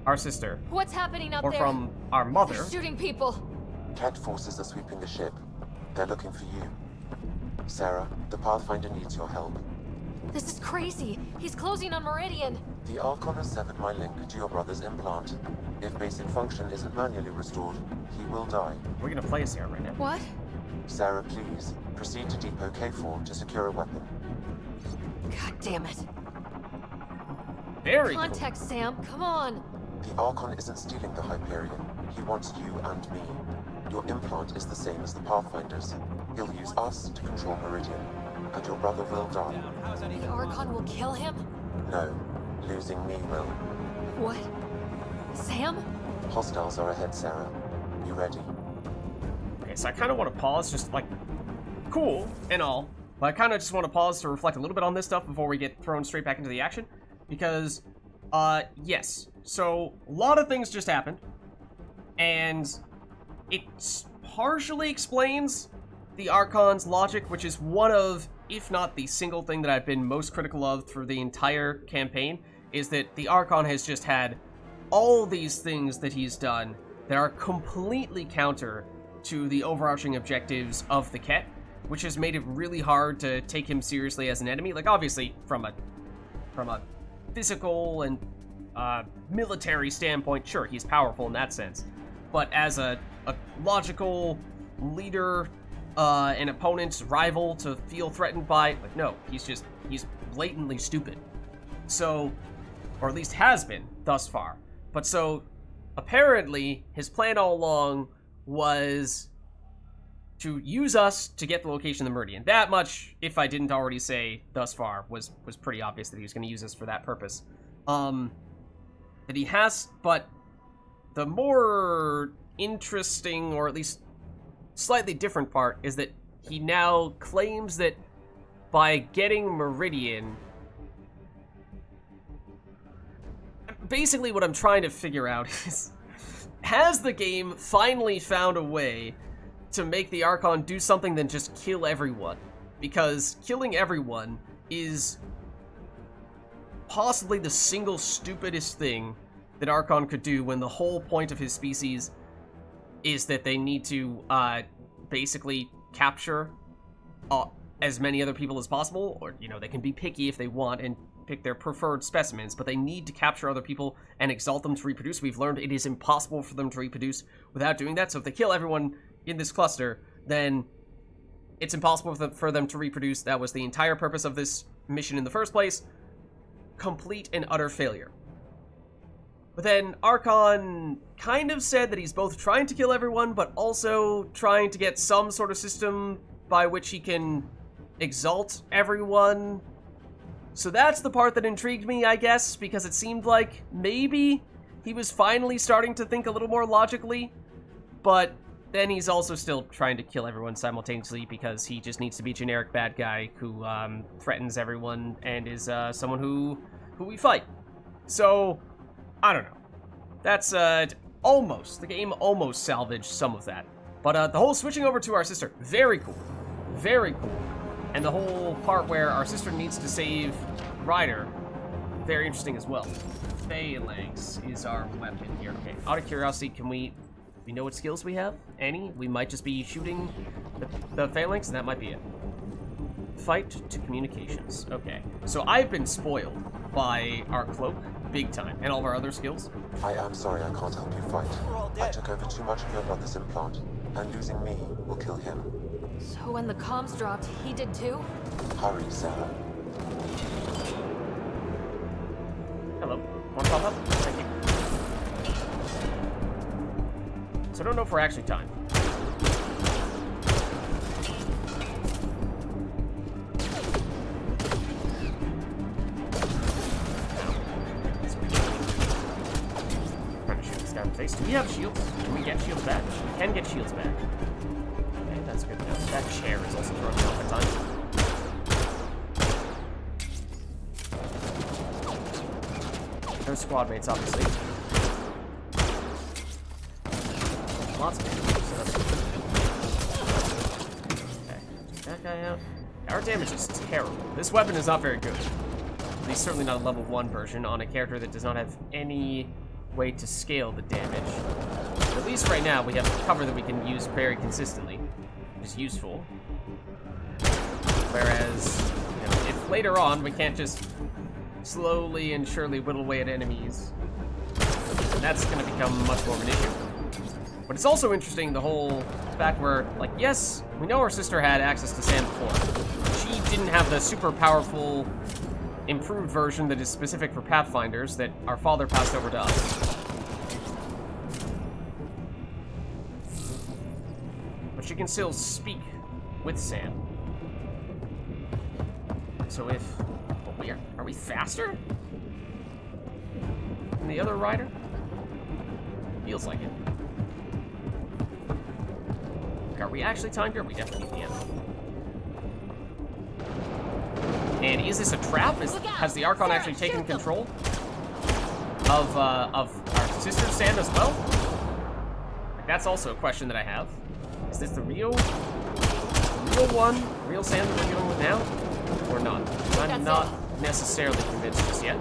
our sister, What's happening up or there? from our mother. They're shooting people. Cat forces are sweeping the ship. They're looking for you. Sarah, the Pathfinder needs your help. This is crazy. He's closing on Meridian. The Archon has severed my link to your brother's implant. If basic function isn't manually restored, he will die. We're gonna play Sarah right now. What? Sarah, please, proceed to Depot K4 to secure a weapon. God damn it. Very cool. Contact Sam. Come on. The Archon isn't stealing the Hyperion. He wants you and me. Your implant is the same as the Pathfinder's. He'll use us to control Meridian, and your brother will die. The Archon will kill him? No, losing me will. What? Sam? Hostiles are ahead, Sarah. You ready? Okay, so I kind of want to pause, just like, cool and all, but I kind of just want to pause to reflect a little bit on this stuff before we get thrown straight back into the action, because, yes, so a lot of things just happened, and it partially explains the Archon's logic, which is one of, if not the single thing that I've been most critical of through the entire campaign, is that the Archon has just had all these things that he's done that are completely counter to the overarching objectives of the Ket, which has made it really hard to take him seriously as an enemy. Like, obviously, from a physical and military standpoint, sure, he's powerful in that sense. But as a logical leader, an opponent's rival to feel threatened by, like, no, he's blatantly stupid. So, or at least has been thus far. But so, apparently, his plan all along was to use us to get the location of the Meridian. That much, if I didn't already say thus far, was pretty obvious that he was going to use us for that purpose. That he has, but the more interesting, or at least slightly different part is that he now claims that by getting Meridian... Basically what I'm trying to figure out is, has the game finally found a way to make the Archon do something than just kill everyone? Because killing everyone is possibly the single stupidest thing that Archon could do when the whole point of his species is that they need to basically capture as many other people as possible, or, you know, they can be picky if they want and pick their preferred specimens, but they need to capture other people and exalt them to reproduce. We've learned it is impossible for them to reproduce without doing that, so if they kill everyone in this cluster, then it's impossible for them to reproduce. That was the entire purpose of this mission in the first place. Complete and utter failure. But then Archon kind of said that he's both trying to kill everyone, but also trying to get some sort of system by which he can exalt everyone. So that's the part that intrigued me, I guess, because it seemed like maybe he was finally starting to think a little more logically, but then he's also still trying to kill everyone simultaneously because he just needs to be a generic bad guy who threatens everyone and is someone who we fight. So, I don't know. That's the game almost salvaged some of that. But the whole switching over to our sister, very cool. Very cool. And the whole part where our sister needs to save Ryder, very interesting as well. Phalanx is our weapon here. Okay, out of curiosity, can we know what skills we have? Any? We might just be shooting the Phalanx, and that might be it. Fight to communications. Okay, so I've been spoiled by our cloak, big time, and all of our other skills. I am sorry I can't help you fight. I took over too much of your brother's implant, and losing me will kill him. So when the comms dropped, he did too? Hurry, Sarah. Hello. Want to pop up? Thank you. So I don't know if we're actually timed. Trying to shoot this guy in the face. Do we have shields? Can we get shields back? We can get shields back. Okay, that's good enough. That chair is also throwing me off at times. No squad mates, obviously. Lots of damage, so that's good. Okay, take that guy out. Our damage is terrible. This weapon is not very good. At least certainly not a level 1 version on a character that does not have any way to scale the damage. But at least right now we have cover that we can use very consistently, which is useful. Whereas, you know, if later on we can't just slowly and surely whittle away at enemies, that's going to become much more of an issue. But it's also interesting, the whole fact where, like, yes, we know our sister had access to Sam before. She didn't have the super powerful, improved version that is specific for Pathfinders that our father passed over to us. But she can still speak with Sam. So if... Are we faster than the other Ryder? Feels like it. Are we actually timed here? We definitely need the end. And is this a trap? Has the Archon actually taken control of our sister Sam as well? Like, that's also a question that I have. Is this the real Sam that we're dealing with now? Or not? I'm not necessarily convinced just yet.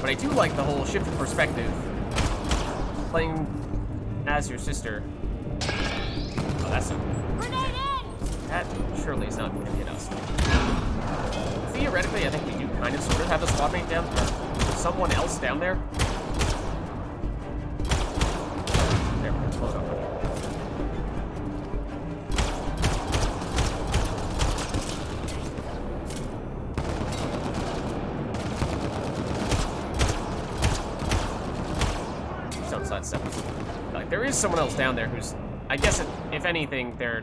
But I do like the whole shift of perspective. Playing as your sister. Oh, that's so that surely is not going to hit us. Theoretically, I think we do kind of sort of have a squad mate down. Someone else down there. There we go. Close up. Like, there is someone else down there who's, I guess, if anything, they're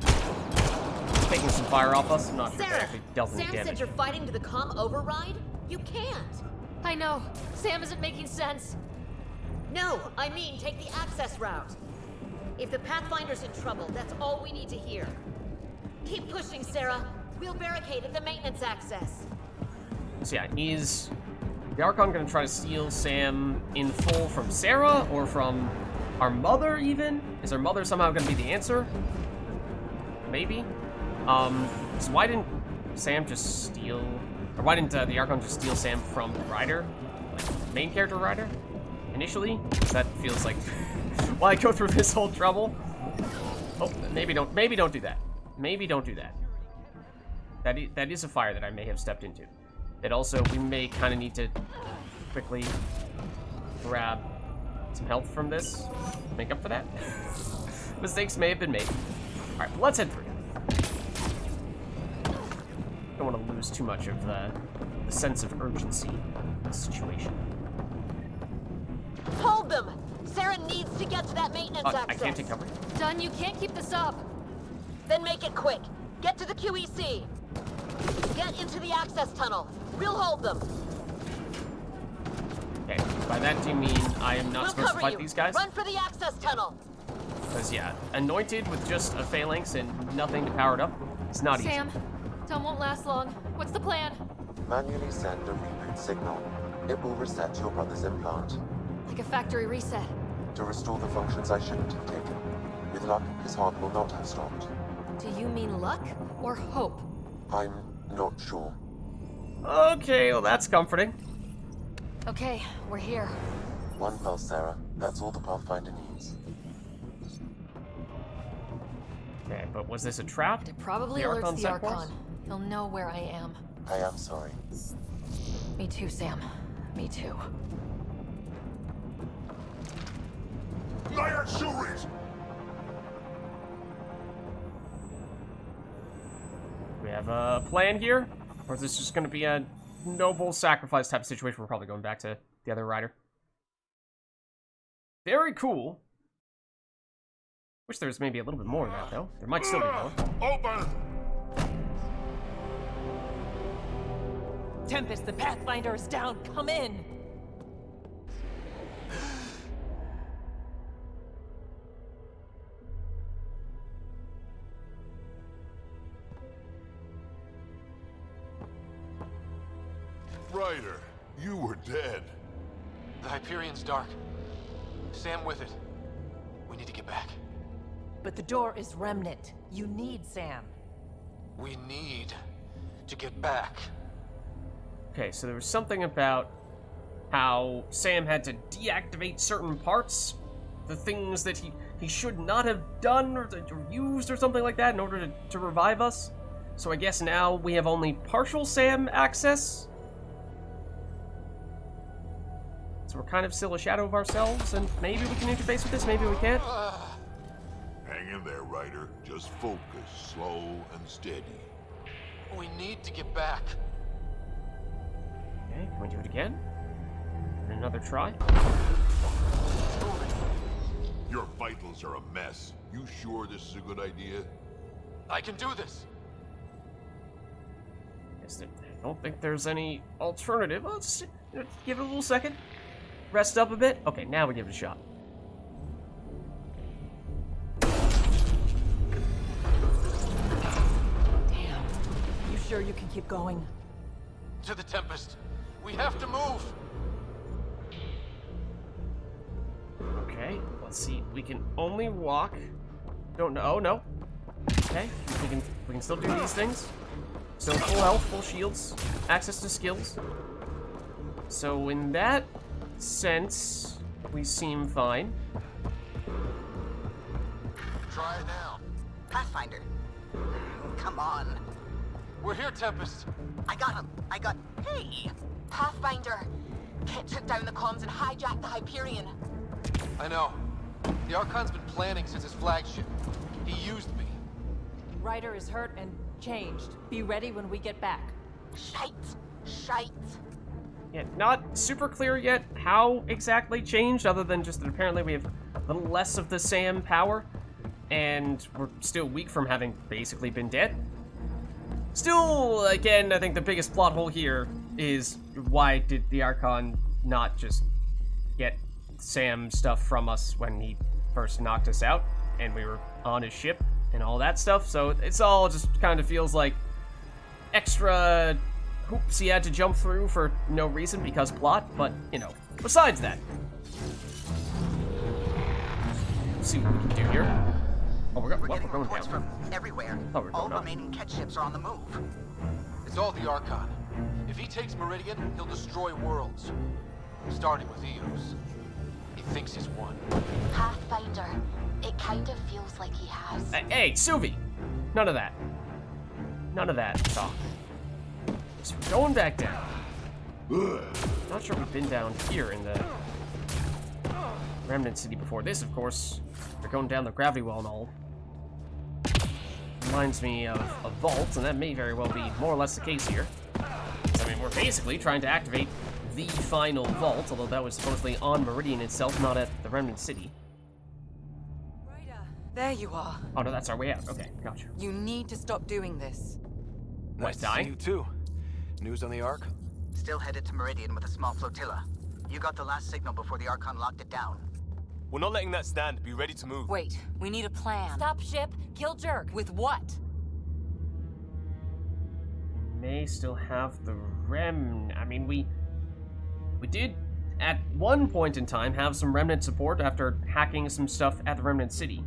taking some fire off us. I'm not sure if they actually dealt any damage. Sam said you're fighting to the comm override? You can't. I know. Sam isn't making sense. No, I mean take the access route. If the Pathfinder's in trouble, that's all we need to hear. Keep pushing, Sarah. We'll barricade at the maintenance access. So yeah, is the Archon gonna try to steal Sam in full from Sarah, or from our mother even? Is our mother somehow gonna be the answer? Maybe? So why didn't Sam just steal, or why didn't the Archon just steal Sam from Ryder? Like, main character Ryder? Initially? That feels like, why go through this whole trouble? Oh, maybe don't do that. Maybe don't do that. That is a fire that I may have stepped into. That also, we may kind of need to quickly grab some health from this. Make up for that. Mistakes may have been made. Alright, well, let's head through. Don't want to lose too much of the sense of urgency in this situation. Hold them! Sarah needs to get to that maintenance access. I can't take cover. Done, you can't keep this up. Then make it quick. Get to the QEC. Get into the access tunnel. We'll hold them. Okay, by that do you mean I am not supposed to fight these guys? Run for the access tunnel. Because yeah, anointed with just a phalanx and nothing to power it up, it's not easy. Sam, Tom won't last long. What's the plan? Manually send a reboot signal. It will reset your brother's implant. Like a factory reset. To restore the functions I shouldn't have taken. With luck, his heart will not have stopped. Do you mean luck or hope? I'm not sure. Okay, well that's comforting. Okay, we're here. One pulse, Sarah. That's all the Pathfinder needs. Okay, but was this a trap? It probably The alerts Archon the sent for us? Archon. He'll know where I am. I am sorry. Me too, Sam. Me too. Liar shooters! We have a plan here? Or is this just going to be a noble sacrifice type of situation? We're probably going back to the other Ryder. Very cool. Wish there was maybe a little bit more of that, though. There might still be more. Open! Tempest, the Pathfinder is down. Come in. Ryder, you were dead. The Hyperion's dark. Sam with it. We need to get back. But the door is remnant. You need Sam. We need to get back. Okay, so there was something about how Sam had to deactivate certain parts, the things that he should not have done or used or something like that in order to revive us. So I guess now we have only partial Sam access. So we're kind of still a shadow of ourselves, and maybe we can interface with this, maybe we can't. Hang in there, Ryder. Just focus, slow and steady. We need to get back. Okay, can we do it again? And another try? Your vitals are a mess. You sure this is a good idea? I can do this. I don't think there's any alternative. Let's give it a little second. Rest up a bit. Okay, now we give it a shot. Damn. You sure you can keep going? To the Tempest. We have to move. Okay, let's see. We can only walk. Don't know. Oh no. Okay, we can still do these things. Still full health, full shields, access to skills. So in that sense, we seem fine. Try it now. Pathfinder. Come on. We're here, Tempest. I got him. Hey! Pathfinder! Kit took down the comms and hijacked the Hyperion. I know. The Archon's been planning since his flagship. He used me. Ryder is hurt and changed. Be ready when we get back. Shite. Yeah, not super clear yet how exactly changed, other than just that apparently we have a little less of the Sam power, and we're still weak from having basically been dead. Still, again, I think the biggest plot hole here is why did the Archon not just get Sam stuff from us when he first knocked us out? and we were on his ship and all that stuff, so it's all just kind of feels like extra hoops he had to jump through for no reason because plot, but, you know, besides that. Let's see what we can do here. Oh, we're going reports down. from everywhere. Oh, we're All going up. remaining catch ships are on the move. It's all the Archon. If he takes Meridian, he'll destroy worlds. Starting with Eos. He thinks he's won. Pathfinder. It kind of feels like he has. Hey, Suvi! None of that. None of that talk. So we're going back down. Not sure we've been down here in the Remnant City before this, of course. We're going down the gravity well and all. Reminds me of a vault, and that may very well be more or less the case here. I mean, we're basically trying to activate the final vault, although that was supposedly on Meridian itself, not at the Remnant City. Ryder, there you are. Oh no, that's our way out. Okay, gotcha. You need to stop doing this. Nice to dying? see you too. News on the Ark? Still headed to Meridian with a small flotilla. You got the last signal before the Archon locked it down. We're not letting that stand. Be ready to move. Wait, we need a plan. Stop ship, kill Jerk. With what? May still have the I mean, we did at one point in time have some Remnant support after hacking some stuff at the Remnant City.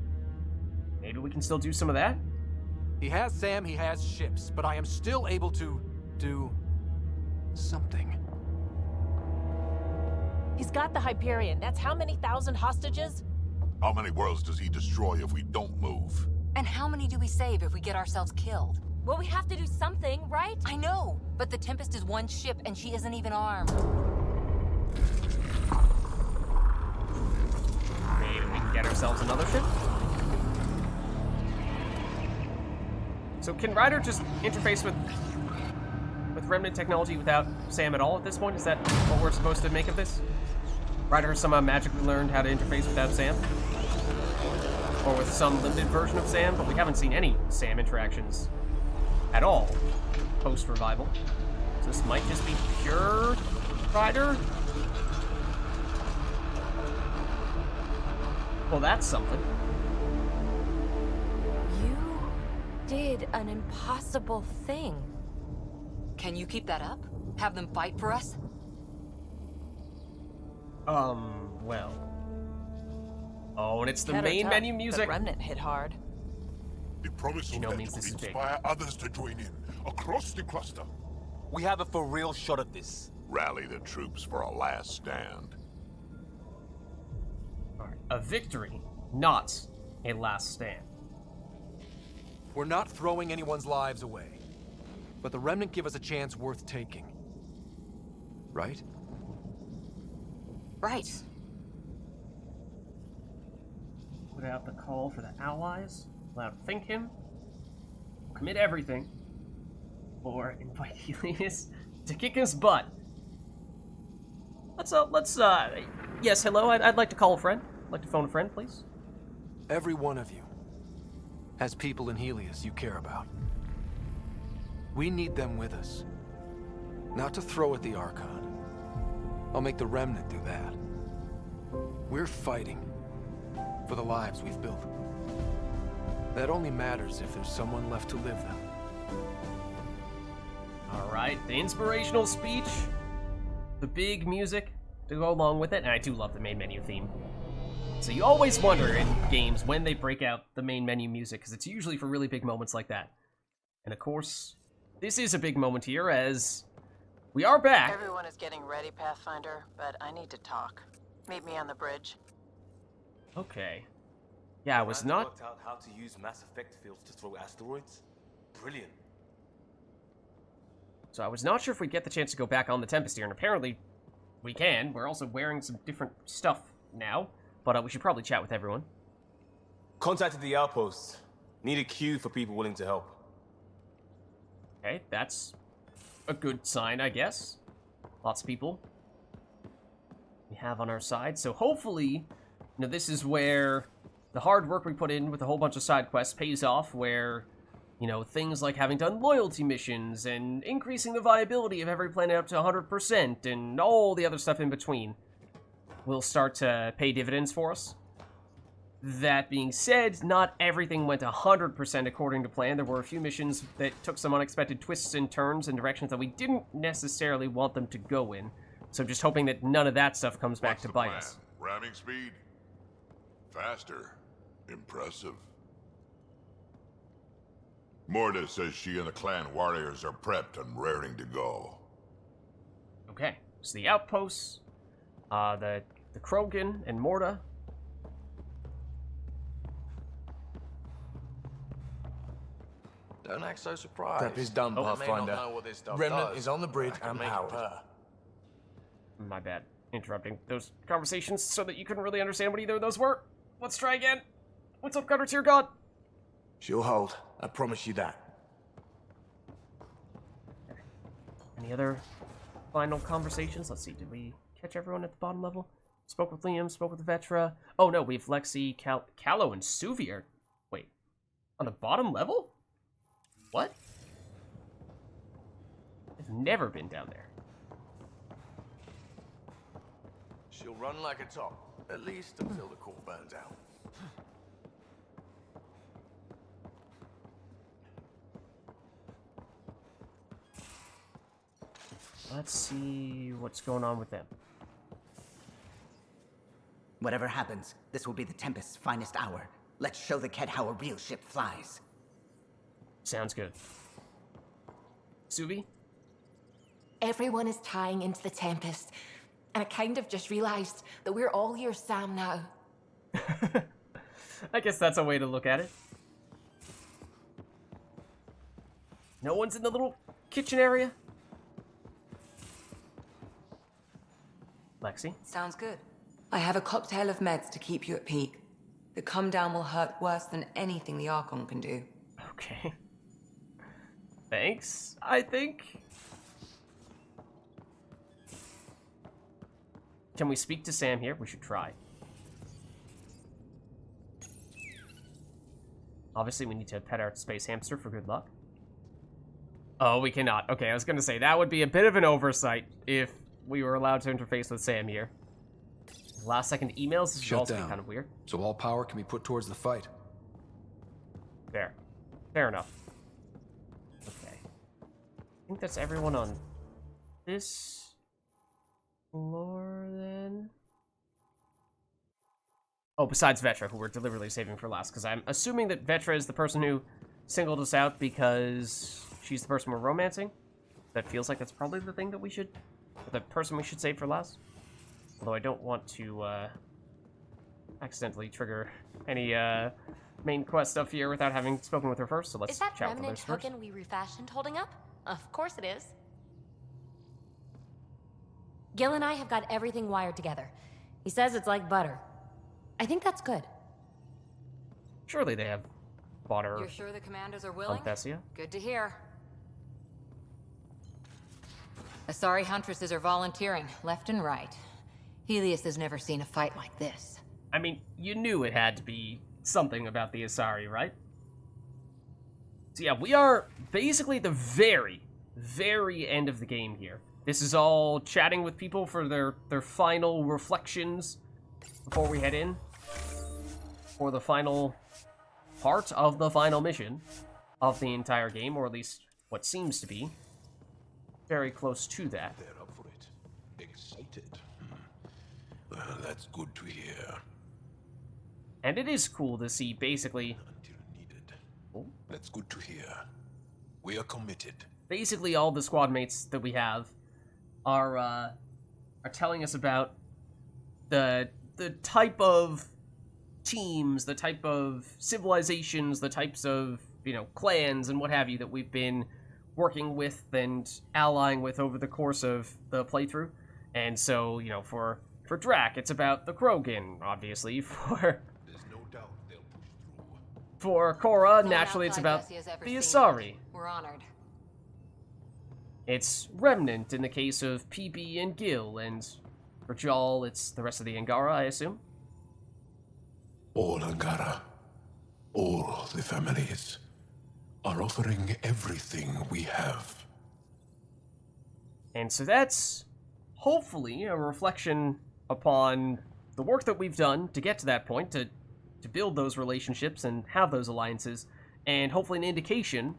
Maybe we can still do some of that? He has Sam, he has ships, but I am still able to do something. He's got the Hyperion. That's how many thousand hostages? How many worlds does he destroy if we don't move? And how many do we save if we get ourselves killed? Well, we have to do something, right? I know, but the Tempest is one ship and she isn't even armed. Maybe we can get ourselves another ship? So can Ryder just interface with Remnant technology without Sam at all at this point? Is that what we're supposed to make of this? Ryder somehow magically learned how to interface without Sam? Or with some limited version of Sam, but we haven't seen any Sam interactions at all post-revival. So this might just be pure Ryder? Well, that's something. You did an impossible thing. Can you keep that up? Have them fight for us? Well. Oh, and it's the Better main tough, menu but music. Remnant hit hard. The promise You of know that means could this is big. inspire others to join in across the cluster. We have a for real shot at this. Rally the troops for a last stand. Alright, a victory, not a last stand. We're not throwing anyone's lives away, but the Remnant give us a chance worth taking. Right? Right. Put out the call for the allies, allow to think him, commit everything, or invite Helios to kick his butt. Yes, hello, I'd like to call a friend. I'd like to phone a friend, please. Every one of you has people in Helios you care about. We need them with us. Not to throw at the Archon. I'll make the Remnant do that. We're fighting for the lives we've built. That only matters if there's someone left to live them. Alright, the inspirational speech, the big music to go along with it, and I do love the main menu theme. So you always wonder in games when they break out the main menu music, because it's usually for really big moments like that. And of course, this is a big moment here, as we are back. Everyone is getting ready, Pathfinder, but I need to talk. Meet me on the bridge. Okay. Yeah, I was not... worked out how to use Mass Effect fields to throw asteroids? Brilliant. So I was not sure if we'd get the chance to go back on the Tempest here, and apparently we can. We're also wearing some different stuff now, but we should probably chat with everyone. Contacted the outposts. Need a queue for people willing to help. Okay, that's a good sign, I guess. Lots of people we have on our side, so hopefully, you know, this is where the hard work we put in with a whole bunch of side quests pays off, where, you know, things like having done loyalty missions and increasing the viability of every planet up to 100% and all the other stuff in between will start to pay dividends for us. That being said, not everything went 100% according to plan. There were a few missions that took some unexpected twists and turns in directions that we didn't necessarily want them to go in. So I'm just hoping that none of that stuff comes back to bite us. Ramming speed? Faster. Impressive. Morda says she and the clan warriors are prepped and raring to go. Okay, so the outposts, the Krogan and Morda. Don't act so surprised. Prep is done, Pathfinder. Remnant is on the bridge and powered. My bad. Interrupting those conversations so that you couldn't really understand what either of those were. Let's try again. What's up, Gunner Tier God? She'll hold. I promise you that. Any other final conversations? Let's see. Did we catch everyone at the bottom level? Spoke with Liam, spoke with Vetra. Oh no, we have Lexi, Callow, and Suvier. Wait. On the bottom level? What? I've never been down there. She'll run like a top, at least until the core burns out. Let's see what's going on with them. Whatever happens, this will be the Tempest's finest hour. Let's show the Ked how a real ship flies. Sounds good. Suvi? Everyone is tying into the Tempest, and I kind of just realized that we're all your Sam now. I guess that's a way to look at it. No one's in the little kitchen area? Lexi? Sounds good. I have a cocktail of meds to keep you at peak. The come down will hurt worse than anything the Archon can do. Okay. Thanks, I think. Can we speak to Sam here? We should try. Obviously, we need to pet our space hamster for good luck. Oh, we cannot. Okay, I was gonna say, that would be a bit of an oversight if we were allowed to interface with Sam here. Last second emails is also kind of weird. So all power can be put towards the fight. Fair. Fair enough. Okay. I think that's everyone on this floor, then. Oh, besides Vetra, who we're deliberately saving for last, because I'm assuming that Vetra is the person who singled us out because she's the person we're romancing. That feels like that's probably the thing that we should... the person we should save for last. Although I don't want to accidentally trigger any main quest stuff here without having spoken with her first, so let's Is that chat with remnant her first. token we refashioned holding up? Of course it is. Gil and I have got everything wired together. He says it's like butter. I think that's good. Surely they have butter. You're sure the commanders are willing? On Thessia? Good to hear. Asari huntresses are volunteering, left and right. Helios has never seen a fight like this. I mean, you knew it had to be something about the Asari, right? So yeah, we are basically at the very, very end of the game here. This is all chatting with people for their final reflections before we head in for the final part of the final mission of the entire game, or at least what seems to be very close to that. They're up for it. Excited. Well, that's good to hear. And it is cool to see basically... Until needed. Oh, that's good to hear. We are committed. Basically all the squad mates that we have are telling us about the type of teams, the type of civilizations, the types of, you know, clans and what have you that we've been working with and allying with over the course of the playthrough. And so, you know, for Drac, it's about the Krogan, obviously. For there's no doubt they'll push through. For Korra, naturally it's about the Asari. We're honored. It's Remnant in the case of PB and Gil, and for Jal, it's the rest of the Angara, I assume. All Angara, all the families, are offering everything we have. And so that's hopefully a reflection upon the work that we've done to get to that point, to to build those relationships and have those alliances, and hopefully an indication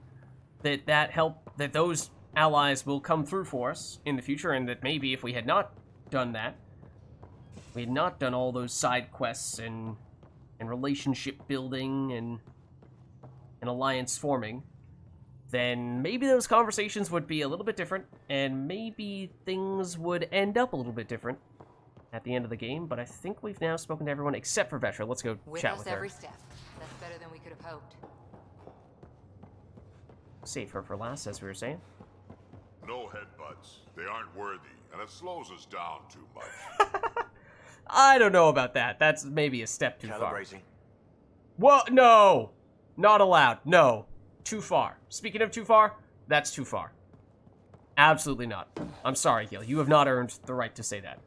that that those allies will come through for us in the future, and that maybe if we had not done that, we had not done all those side quests and relationship building and alliance forming, then maybe those conversations would be a little bit different, and maybe things would end up a little bit different at the end of the game. But I think we've now spoken to everyone except for Vetra. Let's go chat with her. Every step. That's better than we could have hoped. Save her for last, as we were saying. No headbutts. They aren't worthy, and it slows us down too much. I don't know about that. That's maybe a step too far. Calibrating. Whoa, no! Not allowed. No. Too far. Speaking of too far, that's too far. Absolutely not. I'm sorry, Gil. You have not earned the right to say that.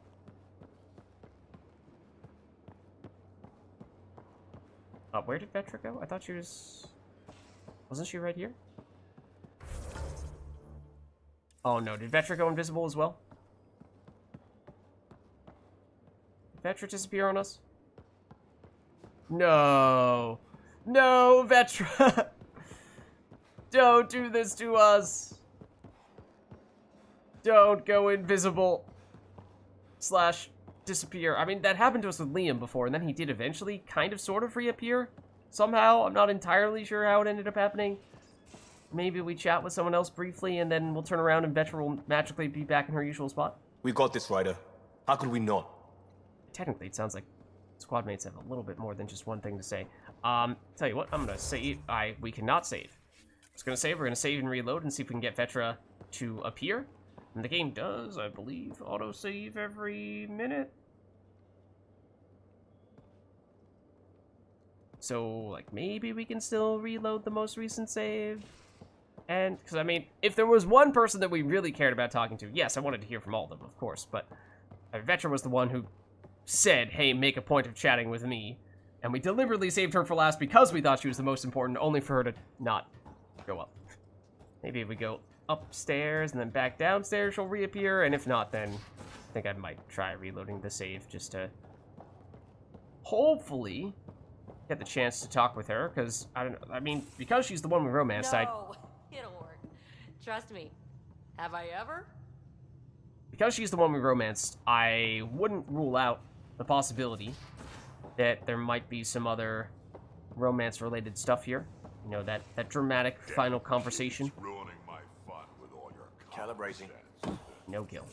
Where did Vetra go? I thought she was... Wasn't she right here? Oh no, did Vetra go invisible as well? Did Vetra disappear on us? No. No, Vetra! Don't do this to us! Don't go invisible. / disappear. I mean, that happened to us with Liam before, and then he did eventually kind of sort of reappear. Somehow. I'm not entirely sure how it ended up happening. Maybe we chat with someone else briefly, and then we'll turn around and Vetra will magically be back in her usual spot. We've got this, Ryder. How could we not? Technically, it sounds like squad mates have a little bit more than just one thing to say. Tell you what, I'm gonna save. We cannot save. I was gonna save. We're gonna save and reload and see if we can get Vetra to appear. And the game does, I believe, autosave every minute. So, like, maybe we can still reload the most recent save. And, because, I mean, if there was one person that we really cared about talking to, yes, I wanted to hear from all of them, of course, but Vetra was the one who said, hey, make a point of chatting with me. And we deliberately saved her for last because we thought she was the most important, only for her to not go up. Maybe if we go upstairs and then back downstairs, she'll reappear, and if not, then I think I might try reloading the save just to hopefully get the chance to talk with her, because I don't know, I mean, because she's the one we romanced, No, it'll work. Trust me. Have I ever? Because she's the one we romanced, I wouldn't rule out the possibility that there might be some other romance-related stuff here. You know, that dramatic final conversation. Ruining my fun with all your calibrating. No Gil.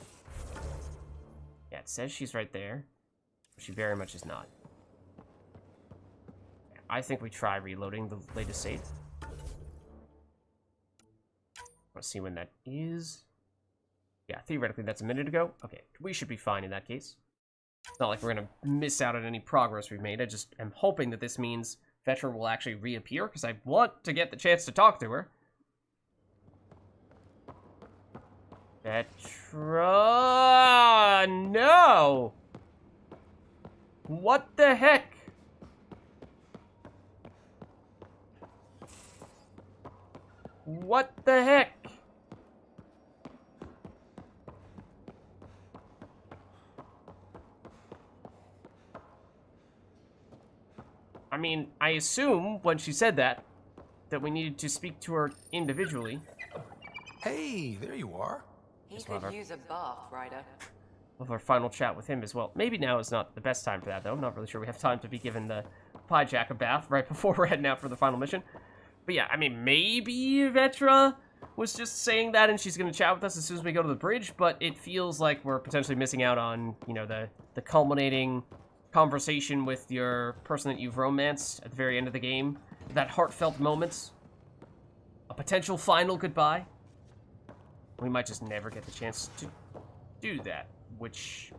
Yeah, it says she's right there. She very much is not. I think we try reloading the latest save. Let's see when that is. Yeah, theoretically that's a minute ago. Okay, we should be fine in that case. It's not like we're gonna miss out on any progress we've made. I just am hoping that this means Vetra will actually reappear, because I want to get the chance to talk to her. Vetra... No! What the heck? What the heck? I mean, I assume when she said that we needed to speak to her individually. Hey, there you are. He could use a bath, Ryder. We'll have our final chat with him as well. Maybe now is not the best time for that, though. I'm not really sure we have time to be giving the Pie Jack a bath right before we're heading out for the final mission. But yeah, I mean, maybe Vetra was just saying that and she's going to chat with us as soon as we go to the bridge, but it feels like we're potentially missing out on, you know, the culminating conversation with your person that you've romanced at the very end of the game. That heartfelt moment. A potential final goodbye. We might just never get the chance to do that, which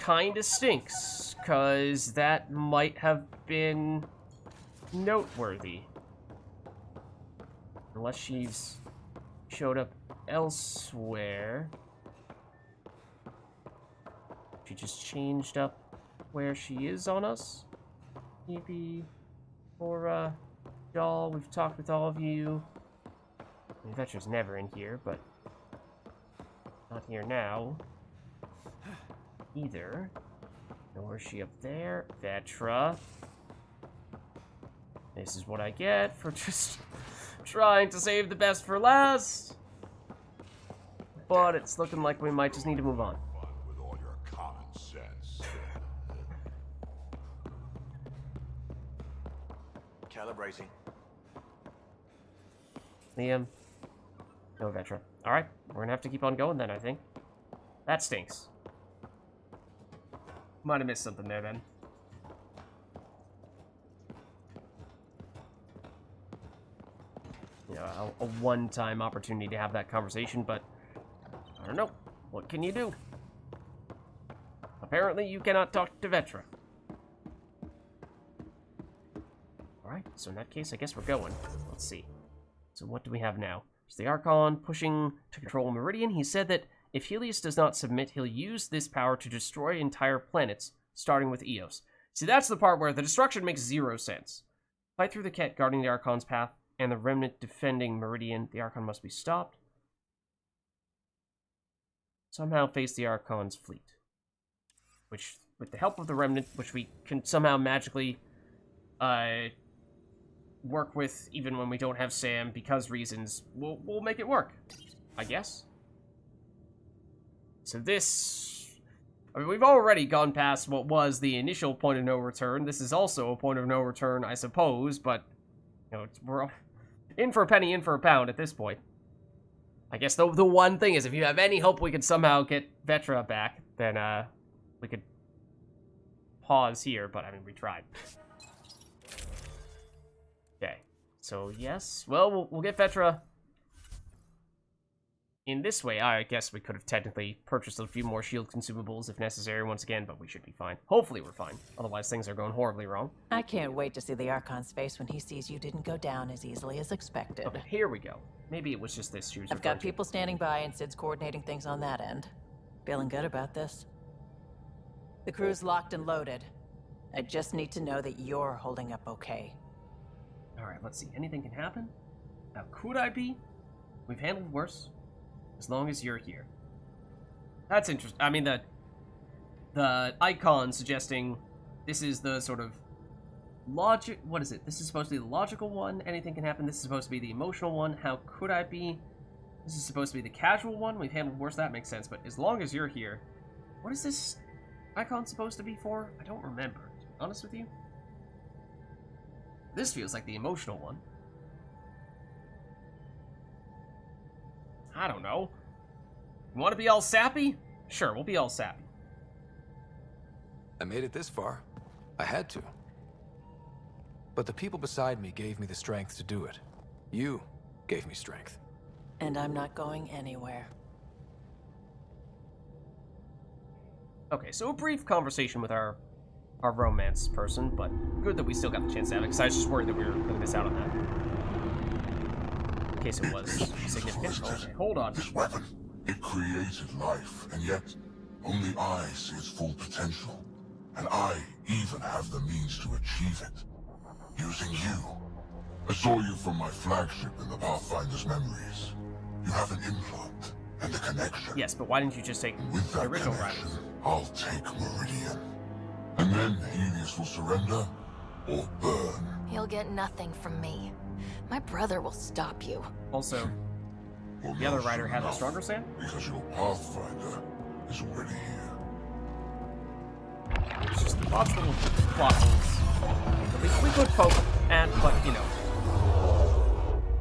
kinda stinks, cause that might have been noteworthy. Unless she's showed up elsewhere. She just changed up where she is on us. Maybe for doll, we've talked with all of you. I mean, Vetra's never in here, but not here now either. Or is she up there? Vetra. This is what I get for just trying to save the best for last. But it's looking like we might just need to move on. With all your common sense. Calibrating. Liam. No Vetra. Alright, we're gonna have to keep on going then, I think. That stinks. Might have missed something there then. You know, a one-time opportunity to have that conversation, but I don't know. What can you do? Apparently, you cannot talk to Vetra. Alright, so in that case, I guess we're going. Let's see. So what do we have now? It's the Archon pushing to control Meridian. He said that if Helios does not submit, he'll use this power to destroy entire planets, starting with Eos. See, that's the part where the destruction makes zero sense. Fight through the Ket guarding the Archon's path, and the Remnant defending Meridian. The Archon must be stopped. Somehow face the Archon's fleet. Which, with the help of the Remnant, which we can somehow magically work with even when we don't have Sam, because reasons, we'll make it work, I guess. So this, I mean, we've already gone past what was the initial point of no return. This is also a point of no return, I suppose, but, you know, we're in for a penny, in for a pound at this point. I guess the one thing is, if you have any hope we could somehow get Vetra back, then, we could pause here, but, I mean, we tried. Okay, so, yes, well, we'll get Vetra in this way. I guess we could have technically purchased a few more shield consumables if necessary once again, but we should be fine. Hopefully we're fine. Otherwise things are going horribly wrong. I can't wait to see the Archon's face when he sees you didn't go down as easily as expected. Okay, here we go. Maybe it was just this she was I've got people standing by and Sid's coordinating things on that end. Feeling good about this. The crew's locked and loaded. I just need to know that you're holding up okay. Alright, let's see. Anything can happen? How could I be? We've handled worse. As long as you're here. That's interesting. I mean, the icon suggesting this is the sort of logic. What is it? This is supposed to be the logical one. Anything can happen. This is supposed to be the emotional one. How could I be? This is supposed to be the casual one. We've handled worse. That makes sense. But as long as you're here, what is this icon supposed to be for? I don't remember. To be honest with you, this feels like the emotional one. I don't know. You want to be all sappy? Sure, we'll be all sappy. I made it this far. I had to. But the people beside me gave me the strength to do it. You gave me strength. And I'm not going anywhere. Okay, so a brief conversation with our romance person, but good that we still got the chance to have it, because I was just worried that we were going to miss out on that. In case it was significant. Okay, hold on. This weapon, it created life, and yet only I see its full potential. And I even have the means to achieve it. Using you. I saw you from my flagship in the Pathfinder's memories. You have an implant and a connection. Yes, but why didn't you just take the original Riders? I'll take Meridian. And then Helios will surrender or burn. He'll get nothing from me. My brother will stop you. Also, Well, the other no, rider soon had a enough, stronger Sam? Because your Pathfinder is already here. It's just lots of little plot holes that we could poke at, but, you know,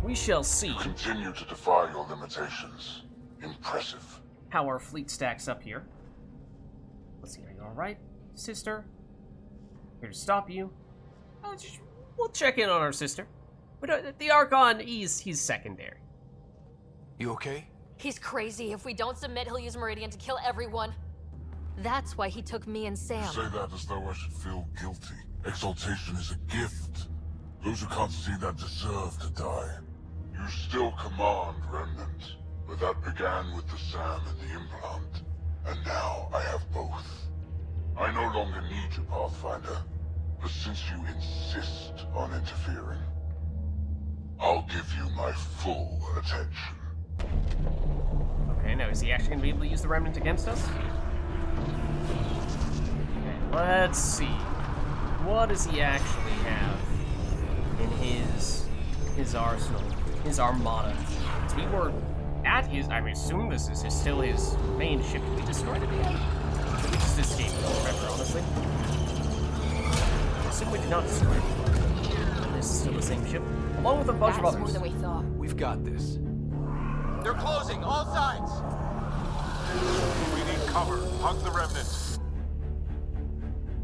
we shall see. You continue to defy your limitations. Impressive. How our fleet stacks up here. Let's see, are you alright, sister? Here to stop you. We'll check in on our sister. But the Archon, he's secondary. You okay? He's crazy. If we don't submit, he'll use Meridian to kill everyone. That's why he took me and Sam. You say that as though I should feel guilty. Exaltation is a gift. Those who can't see that deserve to die. You still command, Remnant. But that began with the Sam and the implant. And now I have both. I no longer need you, Pathfinder. But since you insist on interfering, I'll give you my full attention. Okay, now is he actually going to be able to use the Remnant against us? Okay. Let's see. What does he actually have in his arsenal, his armada? So we were at his. I assume this is still his main ship. Did we destroy it again? Did we just escape? Remember, honestly. I assume we did not destroy it. This is still the same ship, along with a bunch of others. More than we thought. We've got this. They're closing, all sides! We need cover. Hug the remnant.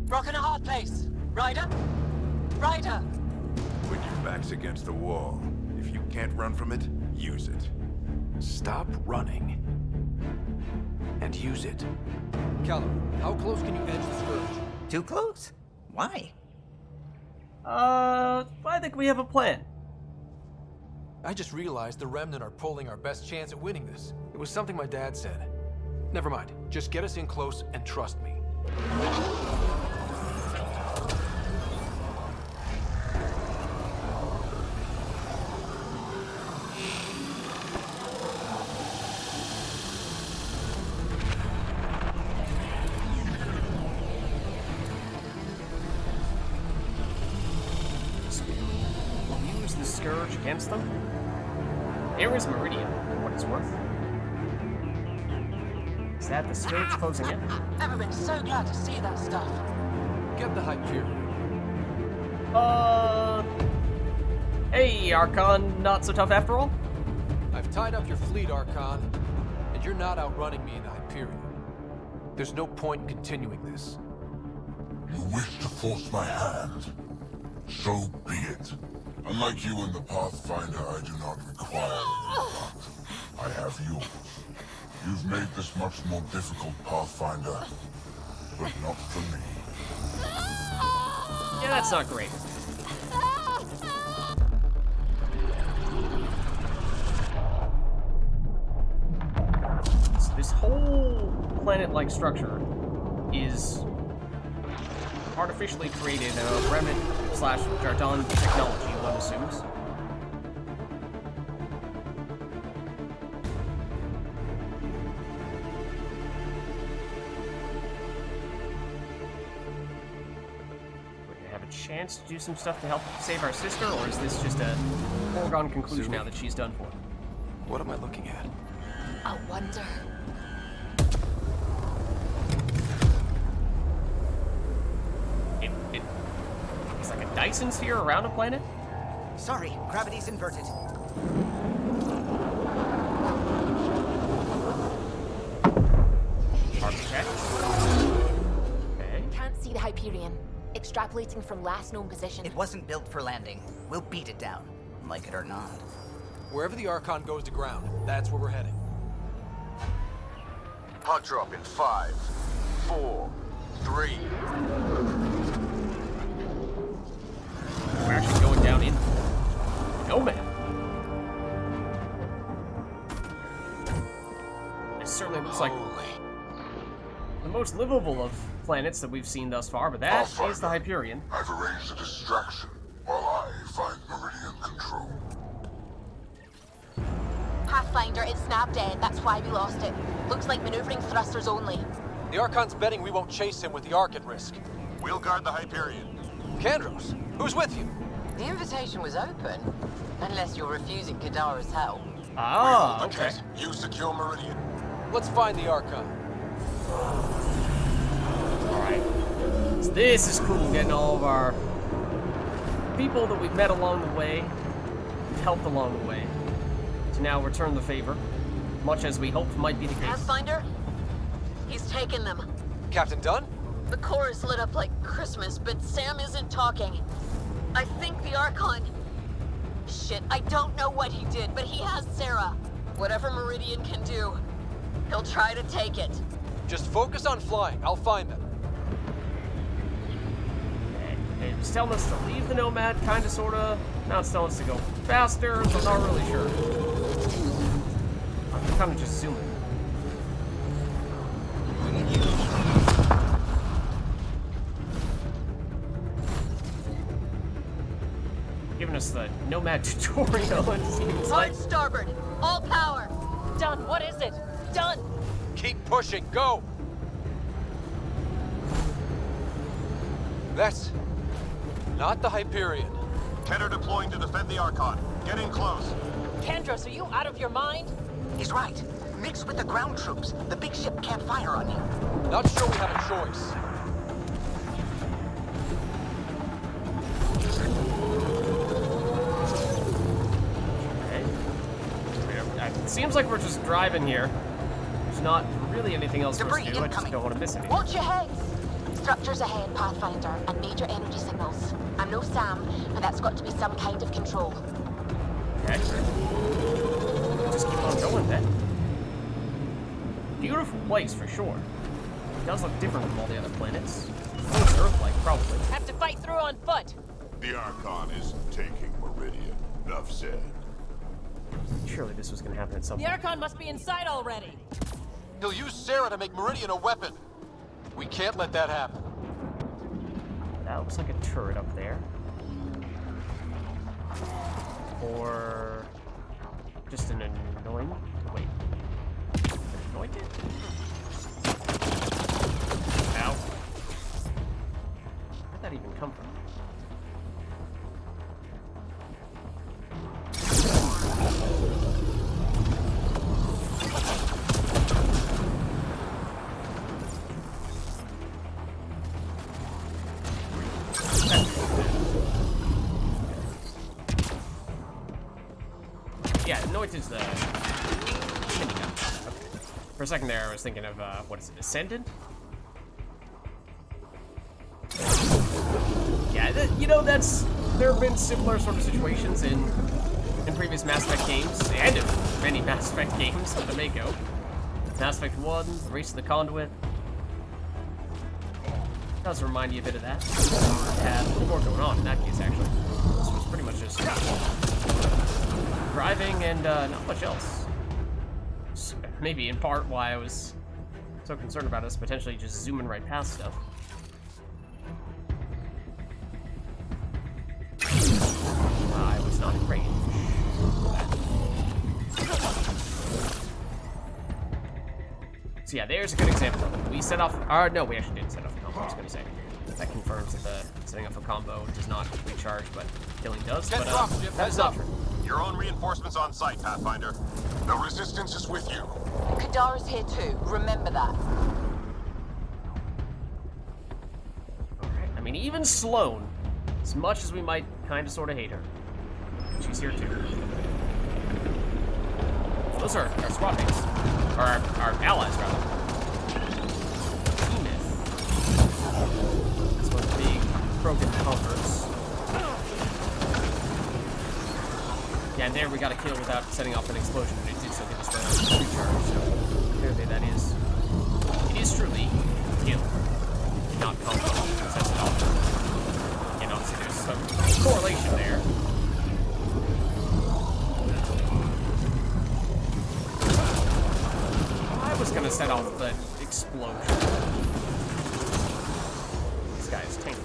Rock in a hard place. Ryder? Ryder! When your back's against the wall, if you can't run from it, use it. Stop running. And use it. Callum, how close can you edge the Scourge? Too close? Why? I think we have a plan. I just realized the Remnant are pulling our best chance at winning this. It was something my dad said. Never mind. Just get us in close and trust me. We'll use the Scourge against them. There is Meridian, for what it's worth. Is that the Scourge closing in? Everyone's so glad to see that stuff. Get the Hyperion. Hey, Archon, not so tough after all? I've tied up your fleet, Archon, and you're not outrunning me in the Hyperion. There's no point in continuing this. You wish to force my hand? So be it. Unlike you and the Pathfinder, I do not require it. I have you. You've made this much more difficult, Pathfinder, but not for me. Yeah, that's not great. So this whole planet-like structure is artificially created remnant / Jardin technology, one assumes. Chance to do some stuff to help save our sister, or is this just a foregone conclusion now that she's done for? What am I looking at? I wonder. It's like a Dyson sphere around a planet? Sorry, gravity's inverted. Architect. Okay. Can't see the Hyperion. Extrapolating from last known position. It wasn't built for landing. We'll beat it down, like it or not. Wherever the Archon goes to ground, that's where we're heading. Hot drop in 5, 4, 3. We're actually going down in Nomad. This certainly looks like the most livable of planets that we've seen thus far, but that is the Hyperion. I've arranged a distraction while I find Meridian control. Pathfinder, it snapped dead. That's why we lost it. Looks like maneuvering thrusters only. The Archon's betting we won't chase him with the Ark at risk. We'll guard the Hyperion. Kandros, who's with you? The invitation was open, unless you're refusing Kadara's help. Ah, okay. You secure Meridian. Let's find the Archon. Alright. So this is cool, getting all of our people that we've met along the way, we've helped along the way, to now return the favor, much as we hoped might be the case. Pathfinder? He's taken them. Captain Dunn? The core is lit up like Christmas, but Sam isn't talking. I think the Archon... Shit, I don't know what he did, but he has Sarah. Whatever Meridian can do, he'll try to take it. Just focus on flying. I'll find them. It was telling us to leave the Nomad, kinda, sorta. Now it's telling us to go faster, so I'm not really sure. I'm kinda just zooming. Giving us the Nomad tutorial, it seems like. On starboard, all power. Done. What is it? Done. Keep pushing. Go. That's not the Hyperion. Kenner deploying to defend the Archon. Get in close. Kendros, are you out of your mind? He's right. Mix with the ground troops. The big ship can't fire on you. Not sure we have a choice. It seems like we're just driving here. There's not really anything else for us to do. I just don't want to miss anything. Watch your heads! Structures ahead, Pathfinder, and major energy signals. I'm no Sam, but that's got to be some kind of control. Okay. Just keep on going then. Beautiful place for sure. It does look different from all the other planets. It's Earth-like, probably. Have to fight through on foot. The Archon isn't taking Meridian. Enough said. Surely this was gonna happen at some The point. Archon must be inside already. He'll use Sarah to make Meridian a weapon. We can't let that happen. That looks like a turret up there. Or just an annoying. Wait. Anointed? Ow. Where'd that even come from? Yeah, Anointed's the minigun. Okay. For a second there, I was thinking of, what is it, Ascendant? Yeah, you know, there have been similar sort of situations in previous Mass Effect games, and in many Mass Effect games on the Mako. Mass Effect 1, Race to the Conduit. Does remind you a bit of that. Had a little more going on in that case, actually. This was pretty much just driving and not much else. So maybe in part why I was so concerned about us potentially just zooming right past stuff. I was not in range. So yeah, there's a good example. We set off, no, we actually didn't set off a combo, I was gonna say. That confirms that the setting off a combo does not recharge, but killing does. Get But dropped, Jim. that's Heads not up. true. Your own reinforcements on site, Pathfinder. The Resistance is with you. Kadara's here too. Remember that. Alright, I mean, even Sloane, as much as we might kind of sort of hate her, she's here too. Those are our squad mates. Or our allies, rather. Emith. That's one of the big broken converts. Yeah, and there we got a kill without setting off an explosion, and it did so give us the recharge, so clearly that is... It is truly kill, not combo, because that's it all. And obviously there's some correlation there. I was gonna set off the explosion. This guy is tanked.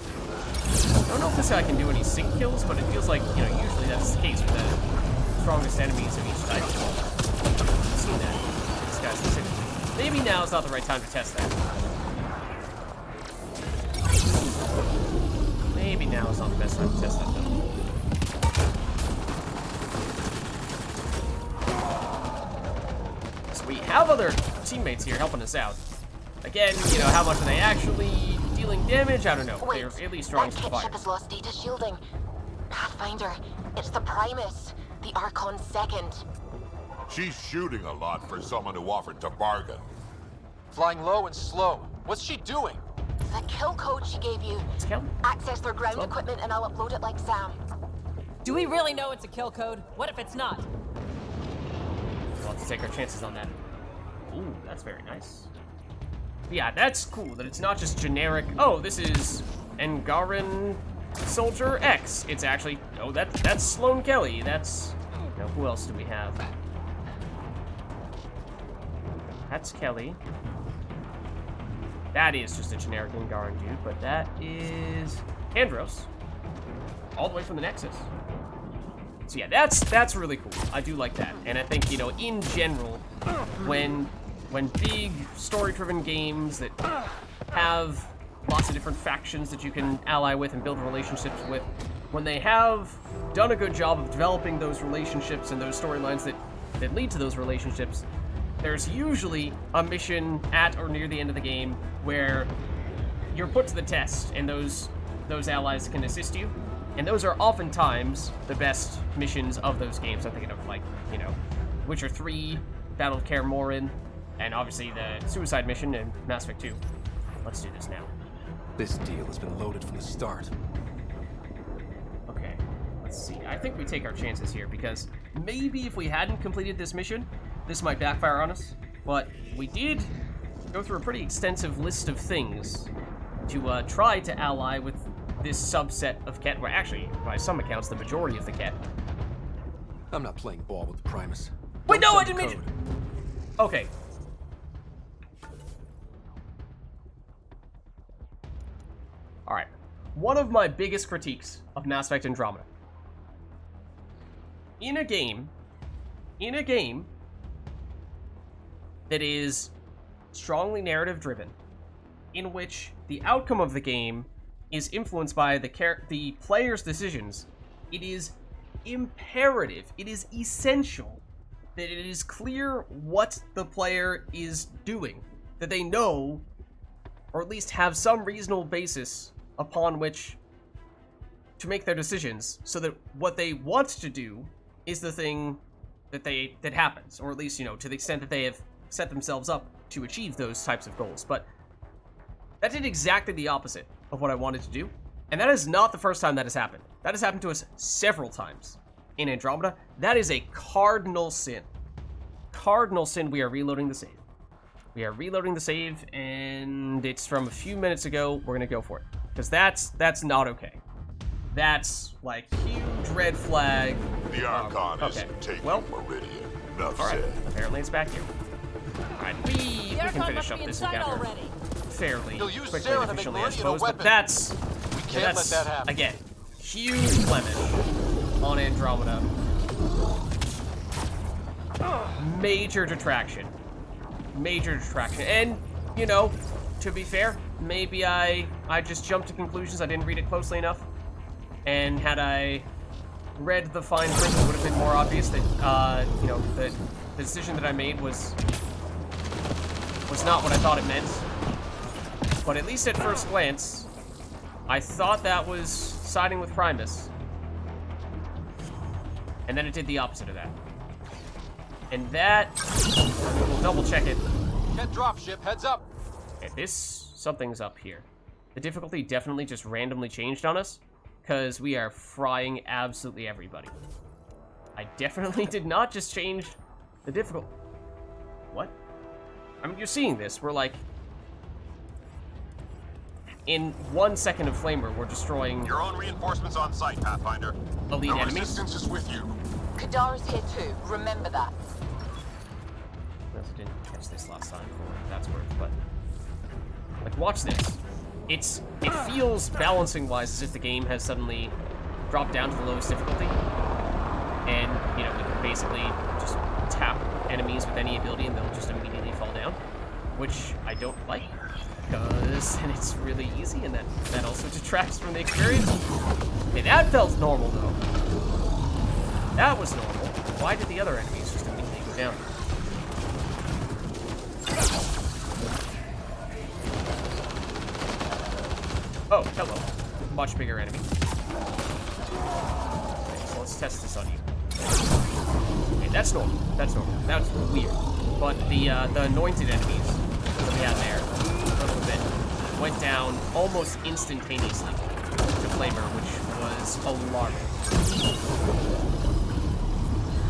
I don't know if this guy can do any sync kills, but it feels like, you know, usually that's the case with the strongest enemies of each type. I've seen that. This guy's a synergy. Maybe now is not the right time to test that. Maybe now is not the best time to test that, though. So we have other teammates here helping us out. Again, you know, how much are they actually dealing damage? I don't know. Wait, They're at least strong that to kit fire. ship has lost data shielding. Pathfinder, it's the Primus, the Archon's second. She's shooting a lot for someone who offered to bargain. Flying low and slow. What's she doing? The kill code she gave you. Access their ground equipment and I'll upload it like Sam. Do we really know it's a kill code? What if it's not? We'll have to take our chances on that. Ooh, that's very nice. Yeah, that's cool that it's not just generic, oh, this is Angaran Soldier X. It's actually, oh, that's Sloane Kelly. That's, you know, who else do we have? That's Kelly. That is just a generic Angaran dude, but that is Andros. All the way from the Nexus. So yeah, that's really cool. I do like that. And I think, you know, in general, when big story-driven games that have lots of different factions that you can ally with and build relationships with. When they have done a good job of developing those relationships and those storylines that lead to those relationships, there's usually a mission at or near the end of the game where you're put to the test, and those allies can assist you. And those are oftentimes the best missions of those games. I'm thinking of, like, you know, Witcher 3, Battle of Kaer Morhen, and obviously the Suicide Mission in Mass Effect 2. Let's do this now. This deal has been loaded from the start. Okay, let's see. I think we take our chances here, because maybe if we hadn't completed this mission, this might backfire on us. But we did go through a pretty extensive list of things to try to ally with this subset of Ket, well, actually, by some accounts, the majority of the Ket. I'm not playing ball with the Primus. Wait, Don't no, I send didn't the mean code. to. Okay. Alright. One of my biggest critiques of Mass Effect Andromeda. In a game that is strongly narrative driven, in which the outcome of the game is influenced by the player's decisions, it is imperative, it is essential that it is clear what the player is doing, that they know, or at least have some reasonable basis upon which to make their decisions, so that what they want to do is the thing that happens, or at least, you know, to the extent that they have set themselves up to achieve those types of goals. But that did exactly the opposite of what I wanted to do, and that is not the first time that has happened. That has happened to us several times in Andromeda. That is a cardinal sin. Cardinal sin. We are reloading the save. We are reloading the save, and it's from a few minutes ago. We're gonna go for it, because that's not okay. That's like huge red flag. The Archon is taking Meridian. Enough said. Apparently it's back here. Alright, we can finish up this encounter fairly quickly and efficiently, I suppose, but that's Can't let that happen. Again, huge blemish on Andromeda. Major detraction. Major detraction. And, you know, to be fair, maybe I just jumped to conclusions. I didn't read it closely enough. And had I read the fine print, it would have been more obvious that, you know, the decision that I made was not what I thought it meant. But at least at first glance, I thought that was siding with Primus. And then it did the opposite of that. And that, we'll double check it. Get dropship, heads up. Okay, something's up here. The difficulty definitely just randomly changed on us, because we are frying absolutely everybody. I definitely did not just change the difficulty. What? I mean, you're seeing this. We're like, in 1 second of Flamer, we're destroying your own reinforcements on site, Pathfinder. Elite enemies. Resistance is with you. Kadar's here too. Remember that. I also didn't catch this last time for what that's worth, but like, watch this. It feels balancing-wise as if the game has suddenly dropped down to the lowest difficulty, and you know, we can basically just tap enemies with any ability and they'll just immediately fall down, which I don't like, because then it's really easy, and that also detracts from the experience. Okay, that felt normal though. That was normal. Why did the other enemies just immediately go down? Oh, hello. Much bigger enemy. Okay, so let's test this on you. Okay, that's normal. That's normal. That's weird. But the anointed enemies that we had there, a little bit, went down almost instantaneously to Flamer, which was alarming.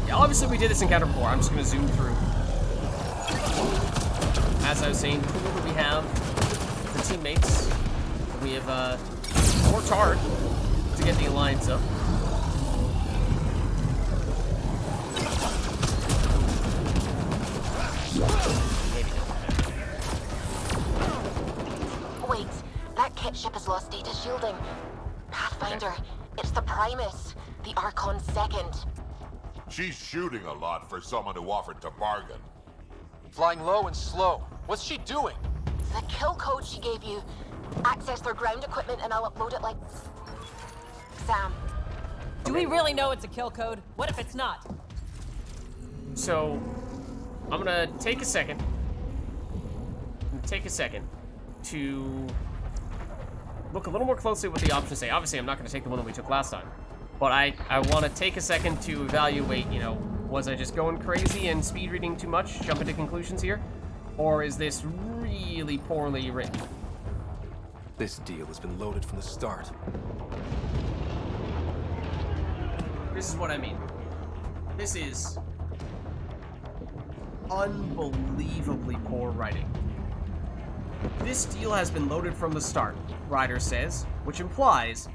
Yeah, obviously we did this encounter before. I'm just going to zoom through. As I was saying, cool that we have the teammates. We have worked hard to get the alliance up. Maybe not. Wait, that kit ship has lost data shielding. Pathfinder, it's the Primus, the Archon's second. She's shooting a lot for someone who offered to bargain. Flying low and slow. What's she doing? The kill code she gave you. Access their ground equipment and I'll upload it like... Sam. Do we really know it's a kill code? What if it's not? So, I'm gonna take a second. To look a little more closely at what the options say. Obviously, I'm not gonna take the one that we took last time. But I want to take a second to evaluate, you know, was I just going crazy and speed reading too much, jumping to conclusions here? Or is this really poorly written? This deal has been loaded from the start. This is what I mean. This is unbelievably poor writing. This deal has been loaded from the start, Ryder says, which implies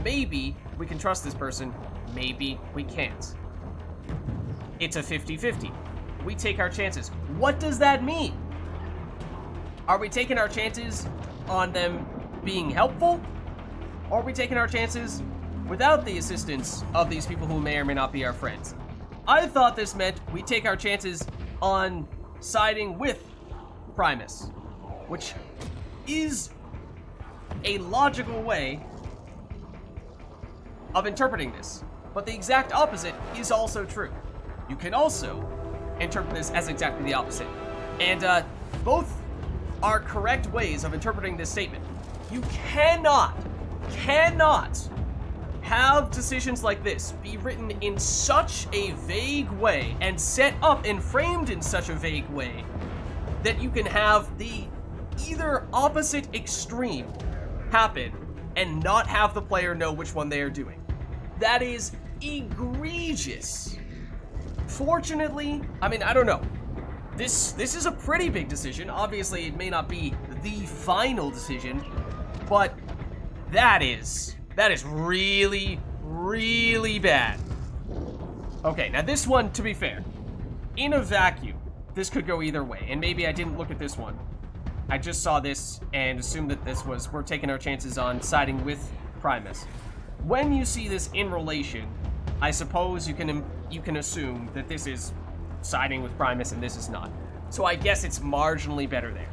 maybe we can trust this person, maybe we can't. It's a 50-50. We take our chances. What does that mean? Are we taking our chances on them being helpful? Or are we taking our chances without the assistance of these people who may or may not be our friends? I thought this meant we take our chances on siding with Primus, which is a logical way of interpreting this, but the exact opposite is also true. You can also interpret this as exactly the opposite. And both are correct ways of interpreting this statement. You cannot have decisions like this be written in such a vague way and set up and framed in such a vague way that you can have the either opposite extreme happen and not have the player know which one they are doing. That is egregious. Fortunately, I mean, I don't know. This is a pretty big decision. Obviously, it may not be the final decision, but that is really, really bad. Okay, now this one, to be fair, in a vacuum, this could go either way, and maybe I didn't look at this one. I just saw this and assumed that this was, we're taking our chances on siding with Primus. When you see this in relation, I suppose you can assume that this is siding with Primus and this is not. So I guess it's marginally better there.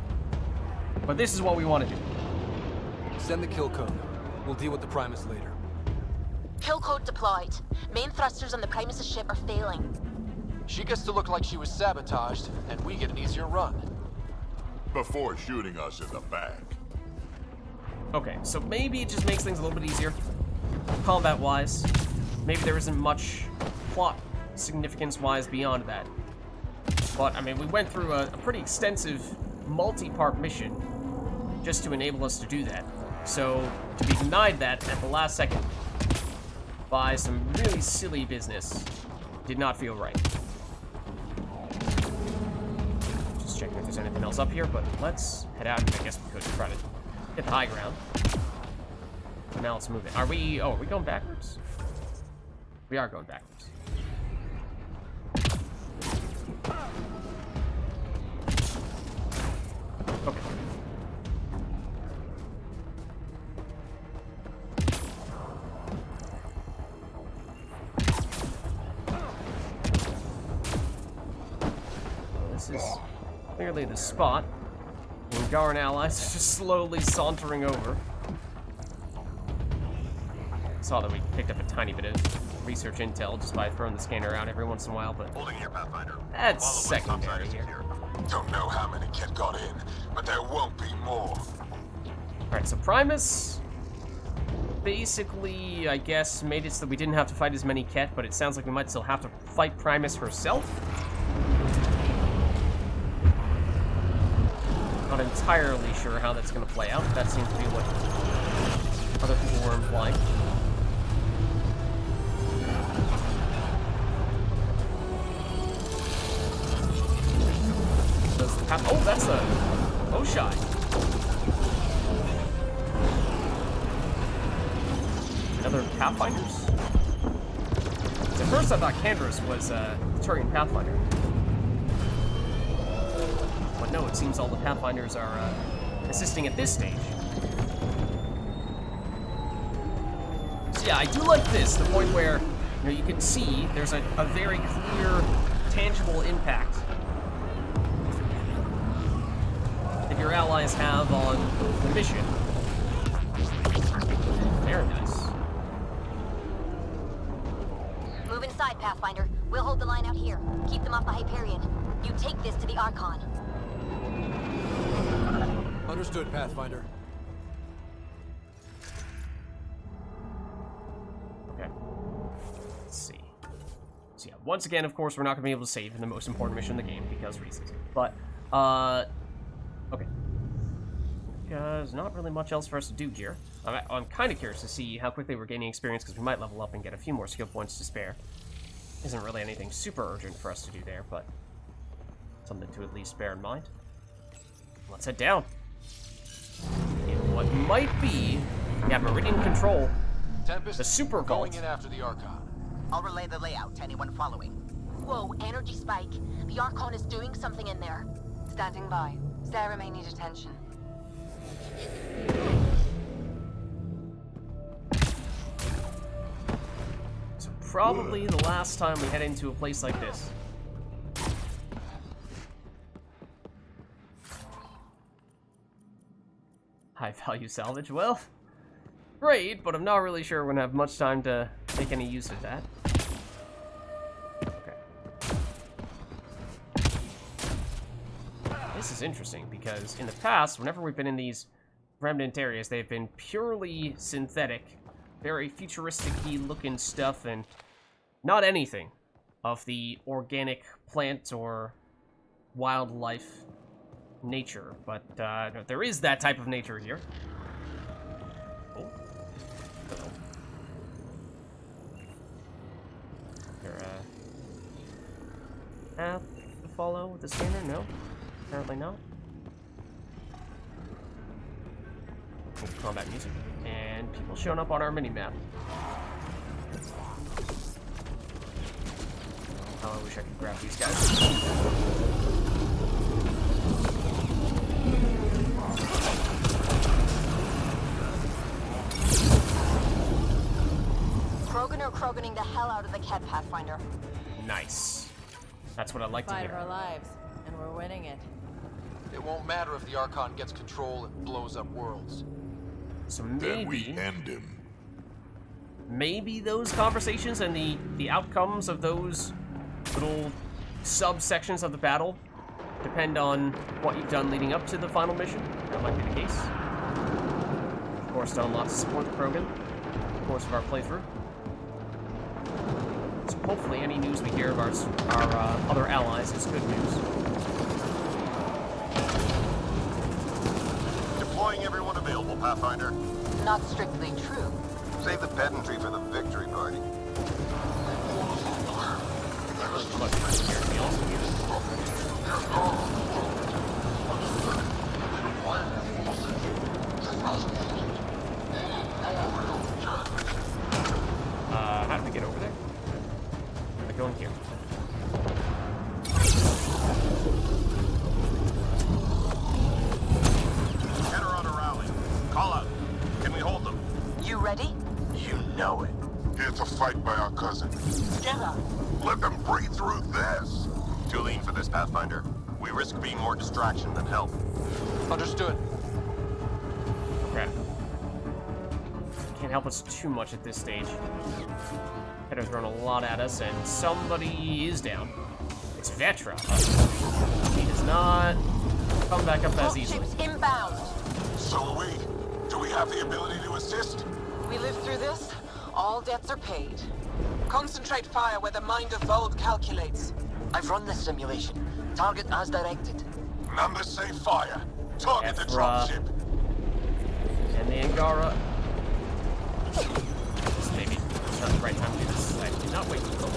But this is what we want to do. Send the kill code. We'll deal with the Primus later. Kill code deployed. Main thrusters on the Primus' ship are failing. She gets to look like she was sabotaged, and we get an easier run. Before shooting us in the back. Okay, so maybe it just makes things a little bit easier, combat-wise. Maybe there isn't much plot significance-wise beyond that. But, I mean, we went through a pretty extensive multi-part mission just to enable us to do that. So, to be denied that at the last second by some really silly business did not feel right. Just checking if there's anything else up here, but let's head out. I guess we could try to hit the high ground. Now let's move it. Are we going backwards? We are going backwards. Okay. This is clearly the spot. And Gar allies are just slowly sauntering over. Saw that we picked up a tiny bit of research intel just by throwing the scanner around every once in a while, but holding here, Pathfinder. That's secondary here. Don't know how many Kett got in, but there won't be more. Alright, so Primus basically, I guess, made it so that we didn't have to fight as many Kett, but it sounds like we might still have to fight Primus herself. Not entirely sure how that's going to play out. That seems to be what other people were implying. Oh, that's a Oshai. Another Pathfinders? At first I thought Kandros was the Turian Pathfinder. But no, it seems all the Pathfinders are assisting at this stage. So yeah, I do like this, the point where you can see there's a very clear, tangible impact that your allies have on the mission. Very nice. Move inside, Pathfinder. We'll hold the line out here. Keep them off the Hyperion. You take this to the Archon. Understood, Pathfinder. Okay. Let's see. So yeah, once again, of course, we're not going to be able to save in the most important mission in the game because reasons. But, okay. Because not really much else for us to do here. I'm kind of curious to see how quickly we're gaining experience because we might level up and get a few more skill points to spare. Isn't really anything super urgent for us to do there, but something to at least bear in mind. Let's head down. In what might be, yeah, Meridian Control, Tempest, the Super Vault. going in after the Archon. I'll relay the layout to anyone following. Whoa, energy spike. The Archon is doing something in there. Standing by. Sarah may need attention. So probably the last time we head into a place like this. High value salvage. Well, great, but I'm not really sure we're gonna have much time to make any use of that. Okay. This is interesting because in the past, whenever we've been in these remnant areas, they've been purely synthetic, very futuristic-y looking stuff, and not anything of the organic plant or wildlife nature, but there is that type of nature here. Oh. Uh-oh. There a path to follow with the scanner? No, apparently not. Oh, combat music and people showing up on our mini-map. Oh, I wish I could grab these guys. Krogan are Kroganing the hell out of the Ket, Pathfinder. Nice. That's what I'd like to Fight hear. our lives, and we're winning it. It won't matter if the Archon gets control and blows up worlds. So Then we maybe, end him. maybe those conversations and the outcomes of those little subsections of the battle depend on what you've done leading up to the final mission. That might be the case. Of course, done lots to support the Krogan in the course of our playthrough. So hopefully any news we hear of our other allies is good news. Deploying everyone available, Pathfinder. Not strictly true. Save the pedantry for the victory party. How do we get over there? I go in here. Enter on a rally. Call out. Can we hold them? You ready? You know it. Here to fight by our cousin. Get up. Let them breathe through this. Too lean for this, Pathfinder. We risk being more distraction than help. Understood. Crap. Can't help us too much at this stage. Header's run a lot at us, and somebody is down. It's Vetra. He does not come back up as easily. Ships inbound. So are we. Do we have the ability to assist? We live through this. All debts are paid. Concentrate fire where the mind of Vold calculates. I've run this simulation. Target as directed. Numbers say fire. Target the dropship. And the Angara. Maybe it's not the right time to do this. I did not wait for the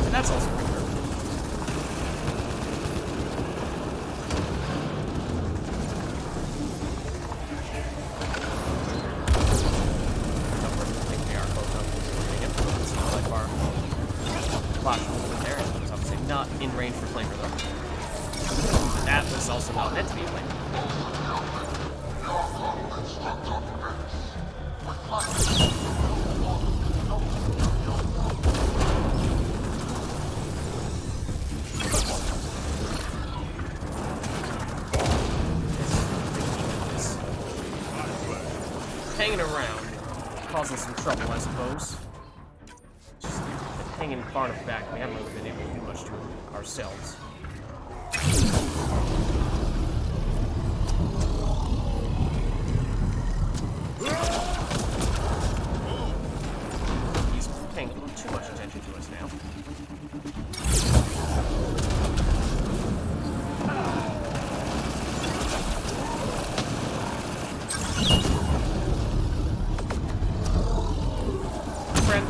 And that's also pretty hurt. I think they are close enough. It's not like far. Flash a little bit there. It's obviously not in range for flamer though. That was also not meant to be a flamer. hanging around, causing some trouble, I suppose. Just hanging far enough back, we haven't really been able to do much to it ourselves. He's paying a little too much attention to us now. Friend.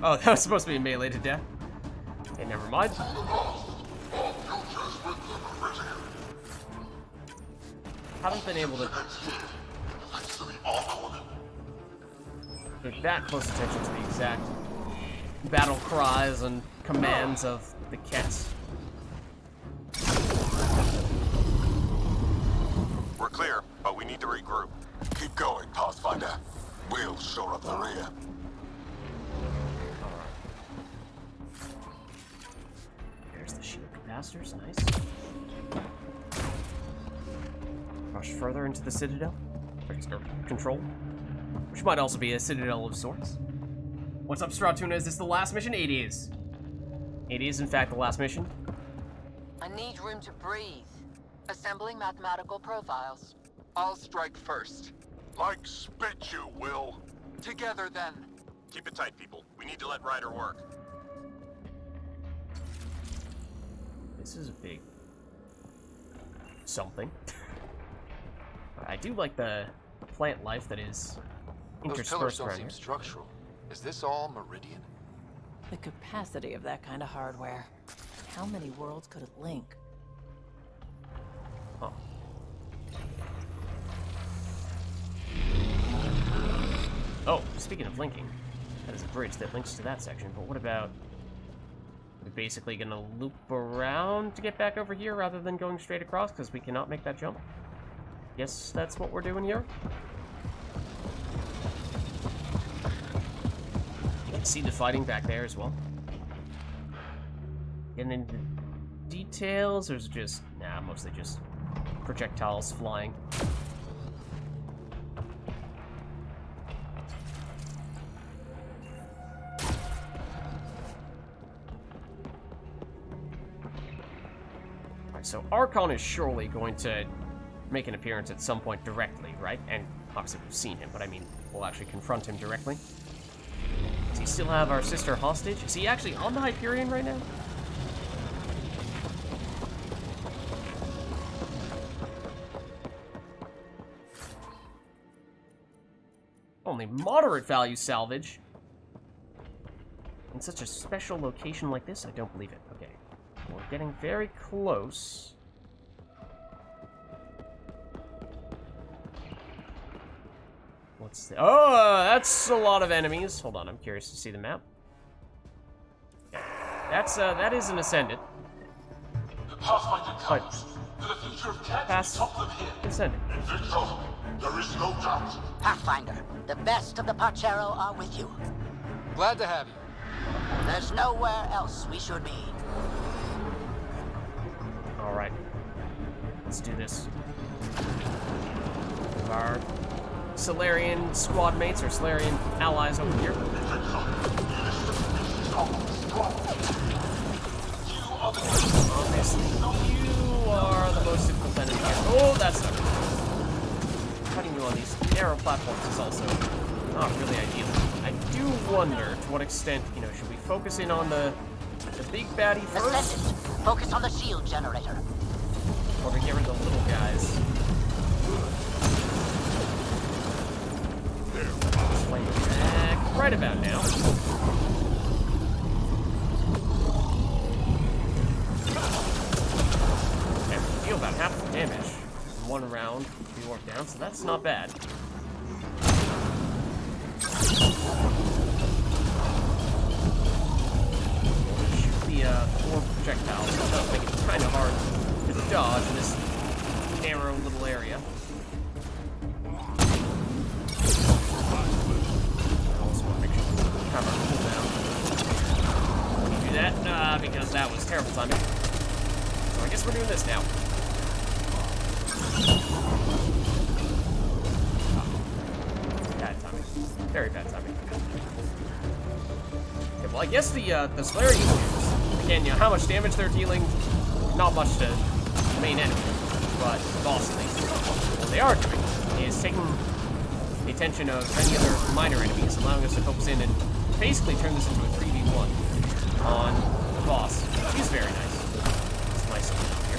Oh, that was supposed to be melee to death. Okay, never mind. Haven't been able to pay that close attention to the exact battle cries and commands of the cats. We're clear, but we need to regroup. Keep going, Pathfinder. We'll shore up the rear. There's the shield capacitors, nice. Rush further into the Citadel, or Control, which might also be a Citadel of sorts. What's up, Straw Tuna? Is this the last mission? It is. It is, in fact, the last mission. I need room to breathe. Assembling mathematical profiles. I'll strike first. Like spit, you will. Together, then. Keep it tight, people. We need to let Ryder work. This is a big something. I do like the plant life that is Those pillars interspersed don't around seem here. structural. Is this all Meridian? The capacity of that kind of hardware. How many worlds could it link? Huh. Oh, speaking of linking, that is a bridge that links to that section, but what about... We're basically gonna loop around to get back over here rather than going straight across because we cannot make that jump? Yes, that's what we're doing here. You can see the fighting back there as well. Getting into details, or is it just... Nah, mostly just projectiles flying. Alright, so Archon is surely going to make an appearance at some point directly, right? And obviously we've seen him, but I mean, we'll actually confront him directly. Does he still have our sister hostage? Is he actually on the Hyperion right now? Only moderate value salvage. In such a special location like this, I don't believe it. Okay. We're getting very close. What's the... Oh, that's a lot of enemies. Hold on, I'm curious to see the map. That's, that is an Ascendant. The Pathfinder comes. For the future of cats, stop them here. Ascendant. Victor, there is no doubt. Pathfinder, the best of the Pachero are with you. Glad to have you. There's nowhere else we should be. Alright. Let's do this. Our Solarian squad mates, or Solarian allies over here. Obviously, you are the most difficult enemy here. Oh, that's not good. Cutting you on these narrow platforms is also not really ideal. I do wonder to what extent, you know, should we focus in on the big baddie first? Ascendant, focus on the shield generator. Or to get rid of the little guys? Play back right about now. Okay, we deal about half the damage in one round. We work down, so that's not bad. Shoot the four projectiles, so that'll make it kind of hard to dodge in this narrow little area. Have our cooldown. Can you do that? Because that was terrible timing. So I guess we're doing this now. guess the Solarian cubes, again, how much damage they're dealing, not much to the main enemy, but the boss at least. What they are doing is taking the attention of any other minor enemies, allowing us to focus in and basically turn this into a 3v1 on the boss, which is very nice. It's nice to get here.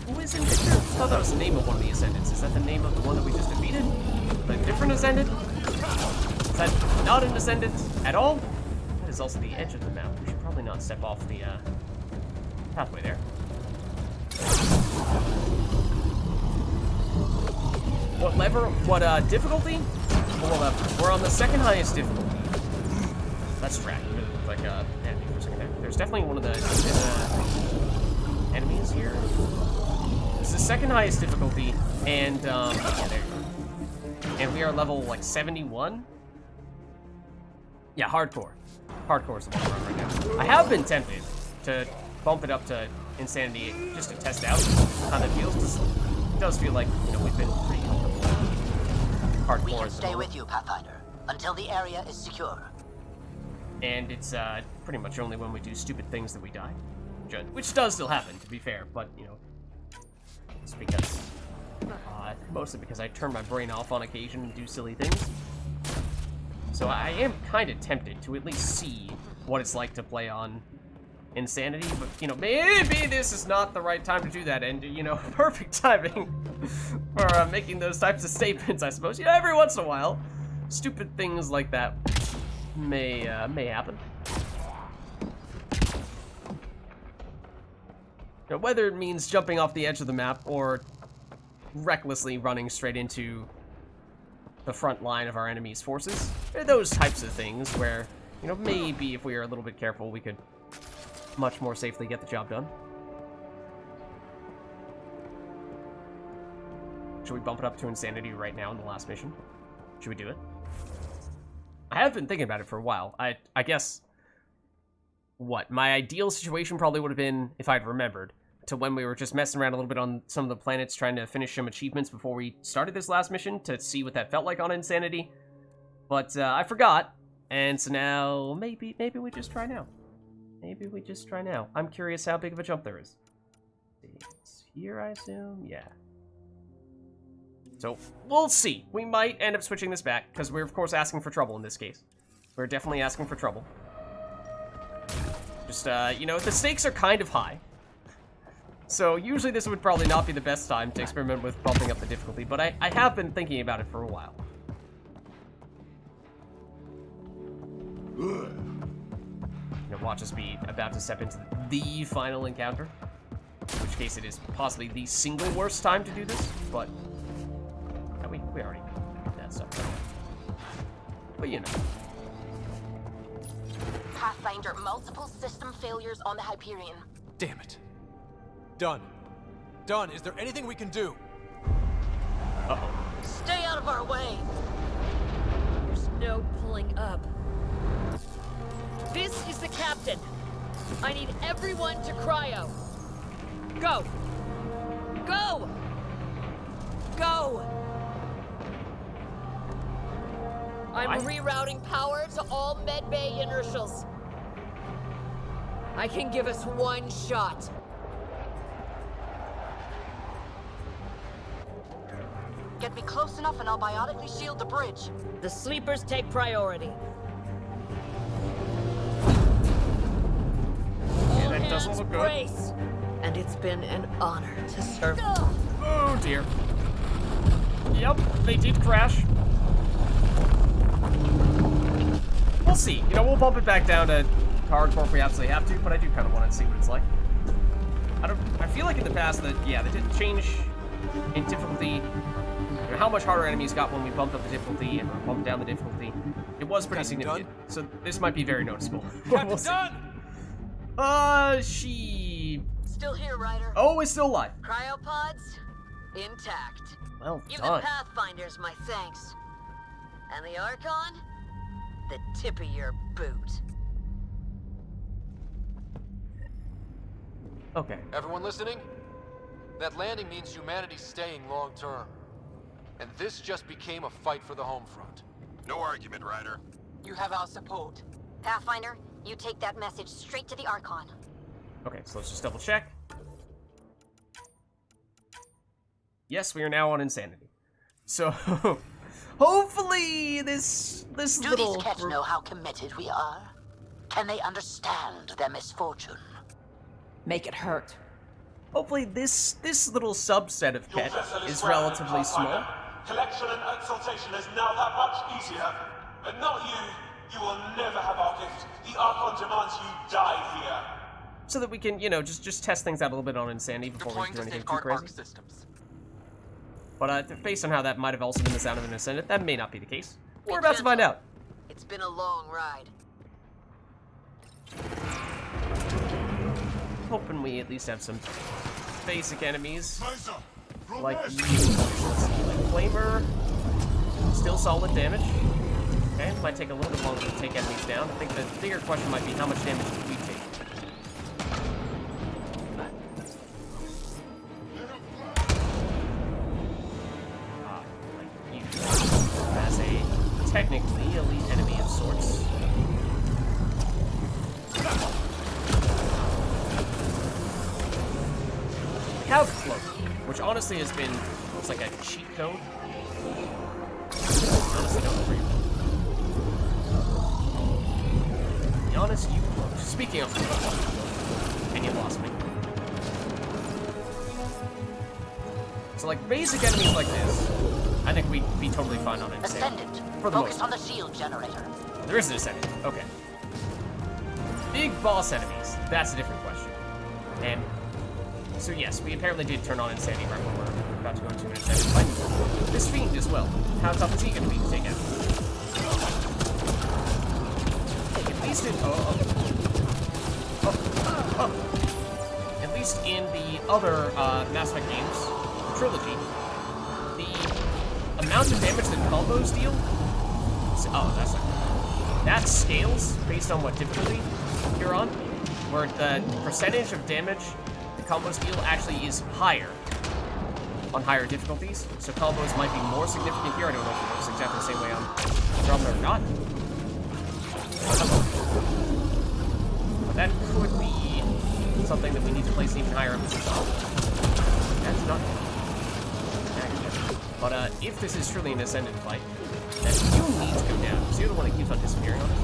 Who is Invictor? I thought that was the name of one of the Ascendants. Is that the name of the one that we just defeated? A different Ascendant? Is that not an Ascendant at all? That is also the edge of the map. We should probably not step off the pathway there. What lever? What difficulty? What lever? We're on the second highest difficulty. That's track. It really looked like an enemy for a second there. There's definitely one of the enemies here. This is the second highest difficulty, and yeah, there you go. And we are level like 71. Yeah, hardcore. Hardcore is the one we're on right now. I have been tempted to bump it up to insanity just to test out how that feels, because it does feel like, you know, we've been pretty comfortable. Hardcore. We can stay with you, Pathfinder, until the area is secure. And it's pretty much only when we do stupid things that we die, which does still happen, to be fair. But you know, it's because mostly because I turn my brain off on occasion and do silly things. So I am kind of tempted to at least see what it's like to play on Insanity, but you know, maybe this is not the right time to do that, and you know, perfect timing for making those types of statements, I suppose. You know, every once in a while, stupid things like that may happen. Now, whether it means jumping off the edge of the map or recklessly running straight into the front line of our enemy's forces, those types of things where, you know, maybe if we are a little bit careful, we could much more safely get the job done. Should we bump it up to Insanity right now in the last mission? Should we do it? I have been thinking about it for a while. I guess, what, my ideal situation probably would have been, if I'd remembered, to when we were just messing around a little bit on some of the planets trying to finish some achievements before we started this last mission to see what that felt like on Insanity. But I forgot, and so now maybe we just try now. Maybe we just try now. I'm curious how big of a jump there is. It's here, I assume? Yeah. So, we'll see. We might end up switching this back, because we're, of course, asking for trouble in this case. We're definitely asking for trouble. Just, you know, the stakes are kind of high. So, usually this would probably not be the best time to experiment with bumping up the difficulty, but I have been thinking about it for a while. You know, watch us be about to step into the final encounter. In which case it is possibly the single worst time to do this, but we already know that stuff. But you know. Pathfinder, multiple system failures on the Hyperion. Damn it. Done. Done. Is there anything we can do? Uh-oh. Stay out of our way. There's no pulling up. This is the captain. I need everyone to cryo. Go. Go. Go. I'm rerouting power to all medbay inertials. I can give us one shot. Get me close enough and I'll biotically shield the bridge. The sleepers take priority. Yeah, that doesn't look good. Brace. And it's been an honor to serve. Oh dear. Yep, they did crash. We'll see. You know, we'll bump it back down to hardcore if we absolutely have to, but I do kind of want to see what it's like. I feel like in the past that, yeah, they did change in difficulty. You know, how much harder enemies got when we bumped up the difficulty and bumped down the difficulty. It was pretty significant. So this might be very noticeable. We'll see. She... Still here, Ryder. Oh, it's still alive. Cryopods? Intact. Well Give done. the Pathfinders my thanks. And the Archon? The tip of your boot. Okay. Everyone listening? That landing means humanity's staying long term. And this just became a fight for the home front. No argument, Ryder. You have our support. Pathfinder, you take that message straight to the Archon. Okay, so let's just double check. Yes, we are now on insanity. So, hopefully this Do little... these cats know how committed we are? Can they understand their misfortune? Make it hurt. Hopefully this little subset of pet is relatively small. Collection and exaltation is now that much easier. But not you. You will never have our gift. The Archon demands you die here. So that we can, you know, just test things out a little bit on insanity before we do anything too crazy. But based on how that might have also been the sound of an ascendant, that may not be the case. We're about to find out. It's been a long ride. Hoping we at least have some basic enemies. Like you. Flamer. Still solid damage. Okay, might take a little bit longer to take enemies down. I think the bigger question might be how much damage do we take? Like you. As a technically elite enemy of sorts. Have Cloak, which honestly has been, looks like a cheat code. Honestly, don't agree. Be honest, you close. Speaking of close, and you lost me. So, like, basic enemies like this, I think we'd be totally fine on it. Ascendant. For the Focus most on the shield generator. There is an ascendant. Okay. Big boss enemies. That's a different question. And so yes, we apparently did turn on insanity right when we're about to go into an ascendant fight. This fiend as well. How tough is he going to be to take out? At least in at least in the other Mass Effect games, the trilogy, the amount of damage that combos deal. That's not. That scales based on what difficulty you're on, where the percentage of damage the combos deal actually is higher on higher difficulties. So combos might be more significant here. I don't know if it works exactly the same way on Andromeda or not. But that could be something that we need to place an even higher emphasis on. That's not accurate. But if this is truly an ascendant fight, then you need to go down, because you're the one that keeps on disappearing on it.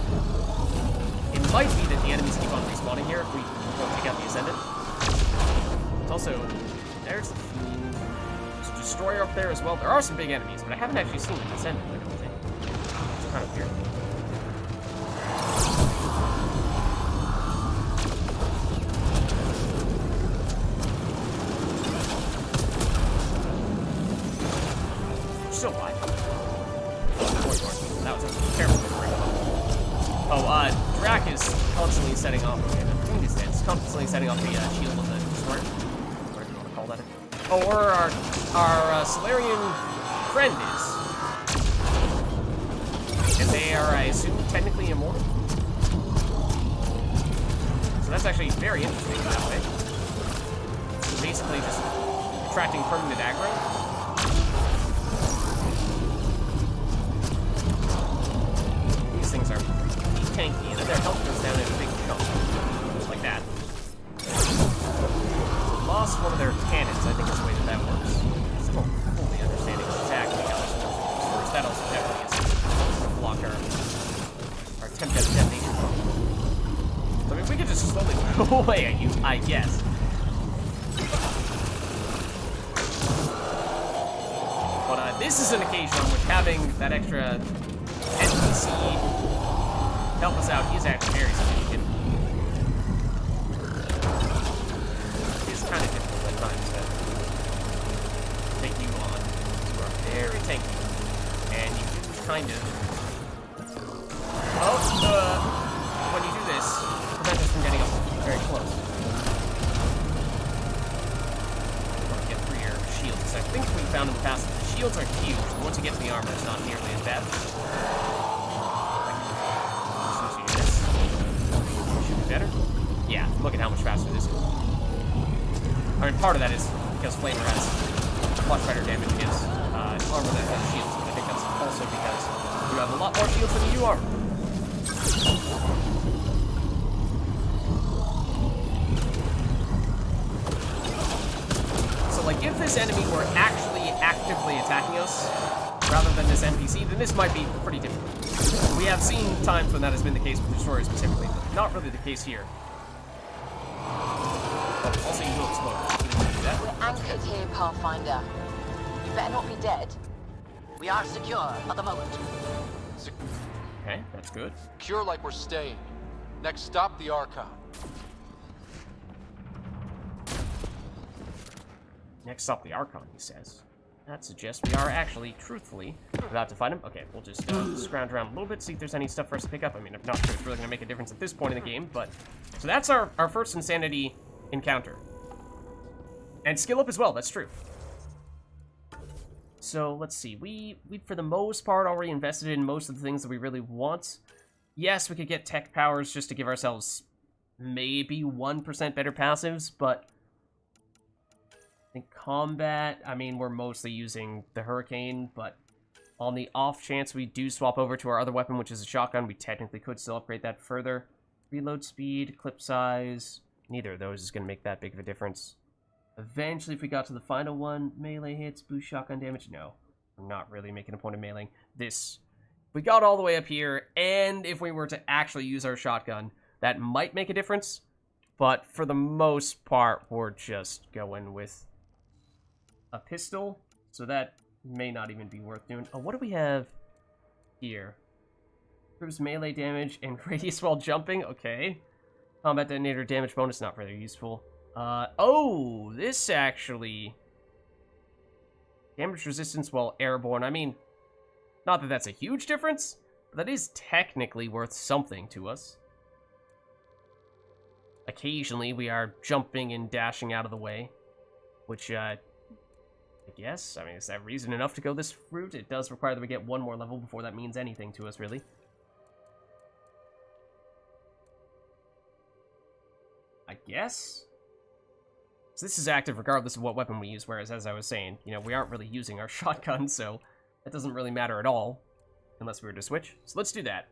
It might be that the enemies keep on respawning here if we don't take out the ascendant. It's also, there's the fiend. There's a destroyer up there as well. There are some big enemies, but I haven't actually seen an ascendant, I don't think. It's kind of weird. Still alive. That was a terrible break. Oh, Drac is constantly setting off. Okay, the fiend is dead. It's constantly setting off the shield of the destroyer. Whatever you want to call that. Oh, or our Solarian friend is. And they are, I assume, technically immortal. So that's actually very interesting in that way. It's basically just attracting permanent aggro. Things are tanky, and then their health goes down in a big chunk. Just like that. So lost one of their cannons, I think is the way that works. Still fully understanding exactly how this works. Of course, that also definitely is going to block our attempt at detonation. So I mean, we could just slowly go away at you, I guess. But this is an occasion on which having that extra NPC help us out is actually very significant. It's kind of difficult at times to take you on. You are very tanky. And you do kind of... when you do this, prevent us from getting up very close. You want to get through your shields. I think we found in the past that the shields are huge, but once you get to the armor, it's not nearly as bad. Better? Yeah, look at how much faster this is. I mean, part of that is because Flamer has much better damage against armor that has shields, but I think that's also because you have a lot more shields than you do armor. So, like, if this enemy were actually actively attacking us, rather than this NPC, then this might be pretty difficult. We have seen times when that has been the case with Destroyers specifically, but not really the case here. Oh, also, you will explode. We're anchored here, Pathfinder. You better not be dead. We are secure at the moment. Okay, that's good. Secure like we're staying. Next stop, the Archon. Next up, the Archon, he says. That suggests we are actually, truthfully, about to find him. Okay, we'll just scrounge around a little bit, see if there's any stuff for us to pick up. I mean, I'm not sure it's really going to make a difference at this point in the game, but... So that's our first Insanity encounter. And skill up as well, that's true. So, let's see. We for the most part, already invested in most of the things that we really want. Yes, we could get tech powers just to give ourselves maybe 1% better passives, but... In combat, I mean, we're mostly using the Hurricane, but on the off chance we do swap over to our other weapon, which is a shotgun, we technically could still upgrade that further. Reload speed, clip size, neither of those is going to make that big of a difference. Eventually, if we got to the final one, melee hits, boost shotgun damage, no. We're not really making a point of meleeing. This, if we got all the way up here, and if we were to actually use our shotgun, that might make a difference, but for the most part, we're just going with a pistol, so that may not even be worth doing. Oh, what do we have here? Improves melee damage and radius while jumping. Okay. Combat detonator damage bonus, not very useful. Oh, this actually... Damage resistance while airborne. I mean, not that that's a huge difference, but that is technically worth something to us. Occasionally, we are jumping and dashing out of the way, which, I guess. I mean, is that reason enough to go this route? It does require that we get one more level before that means anything to us, really. I guess? So this is active regardless of what weapon we use, whereas, as I was saying, you know, we aren't really using our shotgun, so that doesn't really matter at all, unless we were to switch. So let's do that.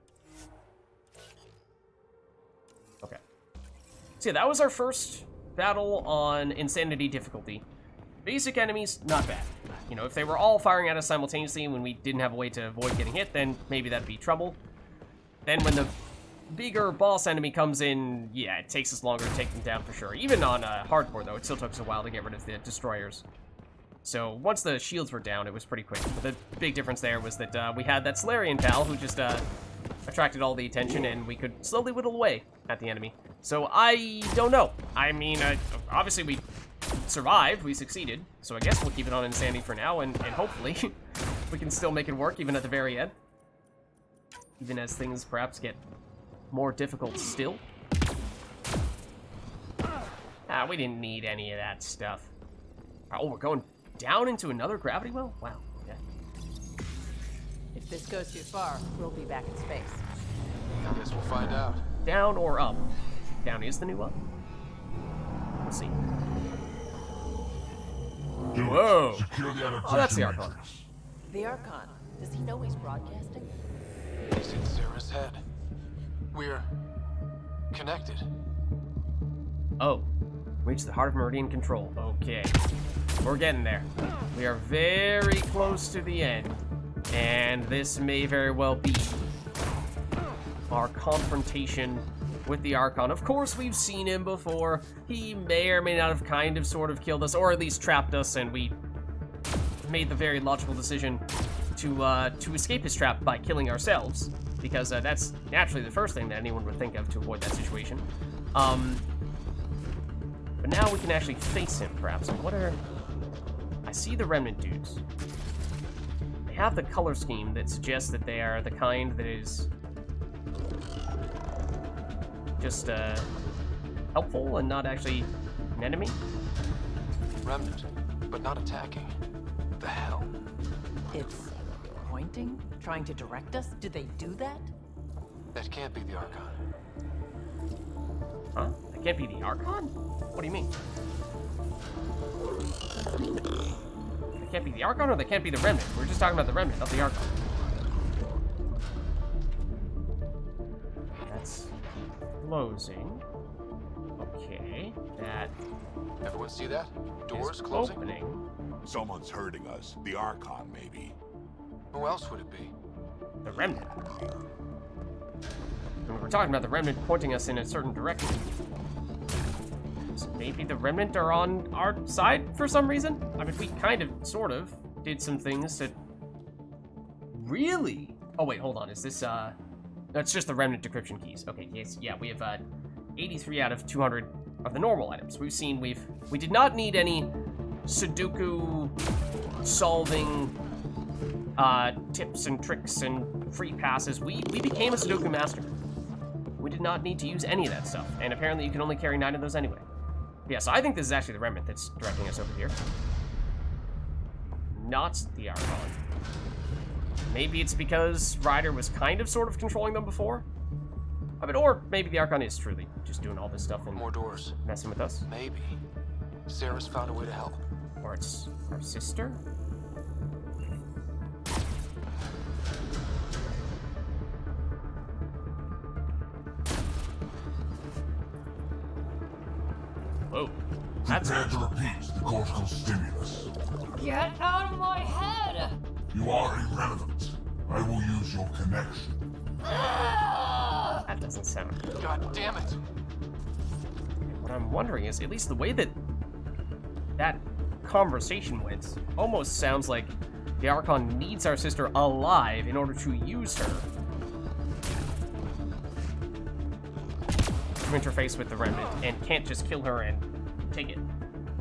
Okay. So yeah, that was our first battle on Insanity difficulty. Basic enemies, not bad. You know, if they were all firing at us simultaneously when we didn't have a way to avoid getting hit, then maybe that'd be trouble. Then when the bigger boss enemy comes in, yeah, it takes us longer to take them down for sure. Even on hardcore, though, it still took us a while to get rid of the destroyers. So once the shields were down, it was pretty quick. But the big difference there was that we had that Solarian pal who just attracted all the attention, and we could slowly whittle away at the enemy. So I don't know. I mean, obviously we survived, we succeeded, so I guess we'll keep it on Insanity for now, and hopefully we can still make it work even at the very end. Even as things perhaps get more difficult still. Ah, we didn't need any of that stuff. Oh, we're going down into another gravity well? Wow, okay. If this goes too far, we'll be back in space. I guess we'll find out. Down or up? Down is the new up. Let's see. Whoa! Oh, that's the Archon. The Archon. Does he know he's broadcasting? He's in Sarah's head. We're connected. Oh. Reach the heart of Meridian control. Okay. We're getting there. We are very close to the end. And this may very well be our confrontation with the Archon. Of course, we've seen him before. He may or may not have kind of sort of killed us, or at least trapped us, and we made the very logical decision to escape his trap by killing ourselves, because that's naturally the first thing that anyone would think of to avoid that situation. But now we can actually face him, perhaps. What are... I see the Remnant dudes. They have the color scheme that suggests that they are the kind that is just helpful and not actually an enemy. Remnant, but not attacking. The hell? It's pointing? Trying to direct us? Did they do that? That can't be the Archon. Huh? I Can't be the Archon? What do you mean? They can't be the Archon, or they can't be the Remnant? We're just talking about the Remnant, not the Archon. That's closing. Okay, that... Everyone see that? Doors is closing? Opening. Someone's hurting us. The Archon, maybe. Who else would it be? The Remnant. And we're talking about the Remnant pointing us in a certain direction. So maybe the Remnant are on our side for some reason? I mean, we kind of, sort of, did some things that... Really? Oh, wait, hold on. Is this, That's just the Remnant decryption keys. Okay, yes, yeah, we have, 83 out of 200 of the normal items. We did not need any Sudoku solving, tips and tricks and free passes. We became a Sudoku master. We did not need to use any of that stuff. And apparently you can only carry 9 of those anyway. Yeah, so I think this is actually the Remnant that's directing us over here. Not the Archon. Maybe it's because Ryder was kind of sort of controlling them before? I mean, or maybe the Archon is truly just doing all this stuff and more doors. Messing with us. Maybe. Sarah's found a way to help. Or it's our sister? Whoa. That's Prepare to repeat the cortical stimulus. Get out of my head! You are irrelevant. I will use your connection. That doesn't sound good. God damn it! What I'm wondering is, at least the way that conversation went, almost sounds like the Archon needs our sister alive in order to use her to interface with the Remnant, and can't just kill her and take it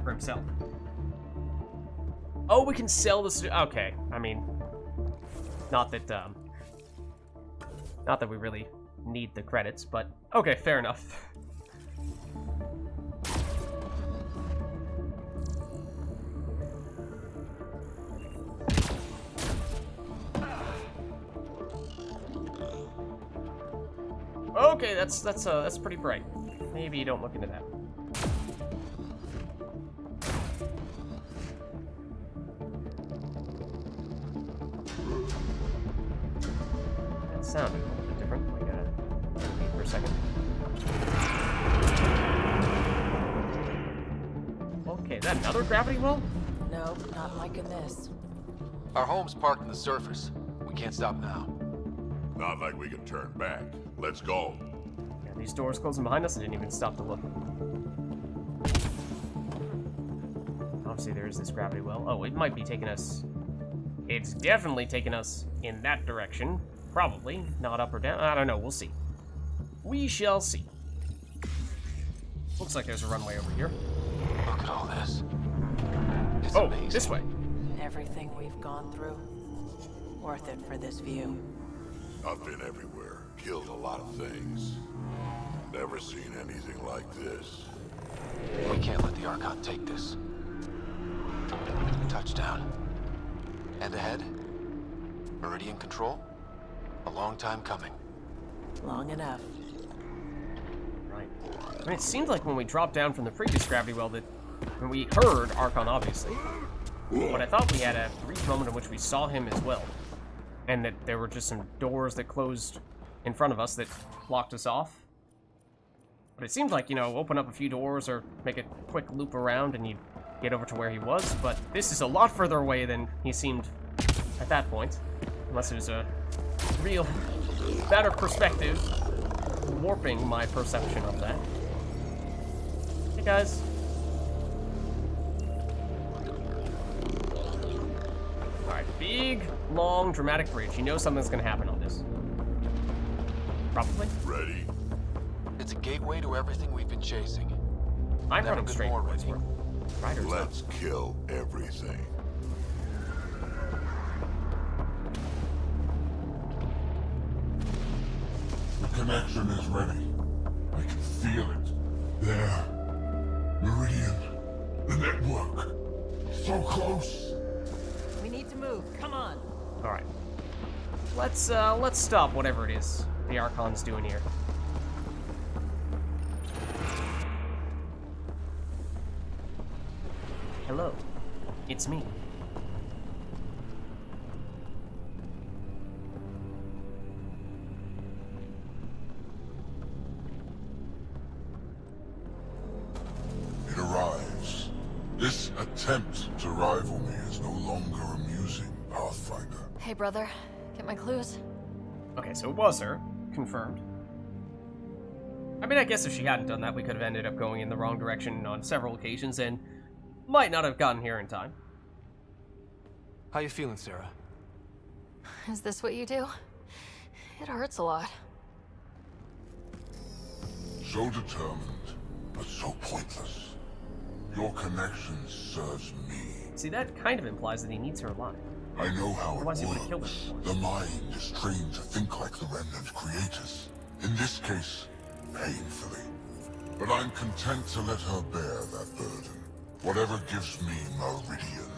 for himself. Oh, we can sell this. Okay, I mean, not that we really need the credits, but okay, fair enough. Okay, that's pretty bright. Maybe you don't look into that. That sounded a little bit different, like wait for a second. Okay, is that another gravity well? Nope, not liking this. Our home's parked on the surface. We can't stop now. Not like we can turn back. Let's go. Yeah, these doors closing behind us, I didn't even stop to look. Obviously, there is this gravity well. Oh, it might be taking us... It's definitely taking us in that direction. Probably. Not up or down. I don't know. We'll see. We shall see. Looks like there's a runway over here. Look at all this. It's oh, amazing. This way. Everything we've gone through. Worth it for this view. I've been everywhere. Killed a lot of things. Never seen anything like this. We can't let the Archon take this. Touchdown. And ahead? Meridian control? A long time coming. Long enough. Right. I mean, it seemed like when we dropped down from the previous gravity well that when we heard Archon, obviously, but I thought we had a brief moment in which we saw him as well. And that there were just some doors that closed in front of us that blocked us off. But it seemed like, you know, open up a few doors or make a quick loop around and you'd get over to where he was. But this is a lot further away than he seemed at that point. Unless it was a real better perspective warping my perception of that. Hey, guys. Alright, big, long, dramatic bridge. You know something's gonna happen on this. Probably. Ready? It's a gateway to everything we've been chasing. I'm running straight towards where Ryder's up. Let's kill everything. The connection is ready. I can feel it. There. Meridian. The network. So close. We need to move. Come on. All right. Let's stop whatever it is the Archon's doing here. Hello. It's me. It arrives. This attempt to rival me is no longer amusing, Pathfinder. Hey, brother. Get my clues? Okay, so it was her. Confirmed. I mean, I guess if she hadn't done that, we could have ended up going in the wrong direction on several occasions and might not have gotten here in time. How you feeling, Sarah? Is this what you do? It hurts a lot. So determined, but so pointless. Your connection serves me. See, that kind of implies that he needs her alive. I know how Otherwise it he would have killed works. her. The mind is trained to think like the Remnant creators. In this case, painfully. But I'm content to let her bear that burden. Whatever gives me Meridian,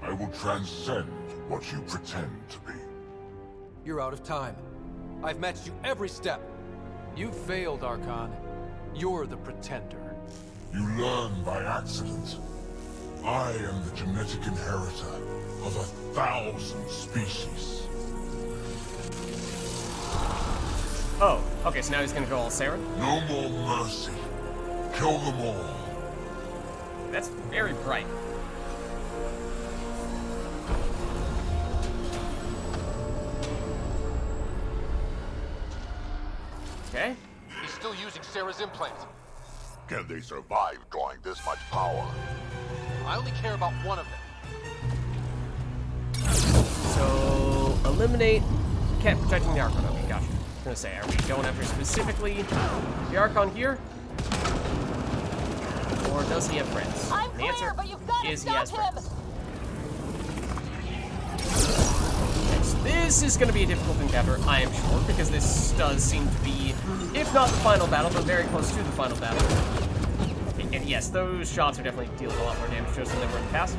I will transcend what you pretend to be. You're out of time. I've matched you every step. You failed, Archon. You're the pretender. You learn by accident. I am the genetic inheritor of 1,000 species. Oh, okay, so now he's gonna go all Sarah? No more mercy. Kill them all. That's very bright. Okay. He's still using Sarah's implant. Can they survive drawing this much power? I only care about one of them. So, eliminate... Kept protecting the Archon. Okay, gotcha. I was gonna say, are we going after specifically the Archon here? Or does he have friends? I'm the clear, answer but you've got to is he stop has him. friends. Okay, so this is gonna be a difficult encounter, I am sure, because this does seem to be, if not the final battle, but very close to the final battle. Okay, and yes, those shots are definitely dealing a lot more damage to us than they were in the past.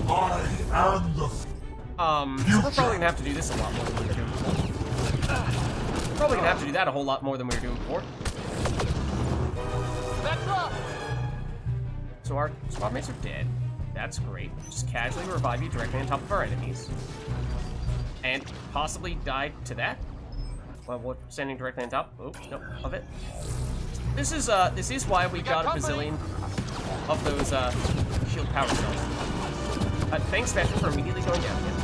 I am the... So we're probably gonna have to do this a lot more than we were doing before. Probably gonna have to do that a whole lot more than we were doing before. So our squad mates are dead. That's great. Just casually revive you directly on top of our enemies. And possibly die to that. Well, we're standing directly on top. Oh, no, of it. This is why we got a bazillion of those shield power cells. Thanks, Special, for immediately going down again.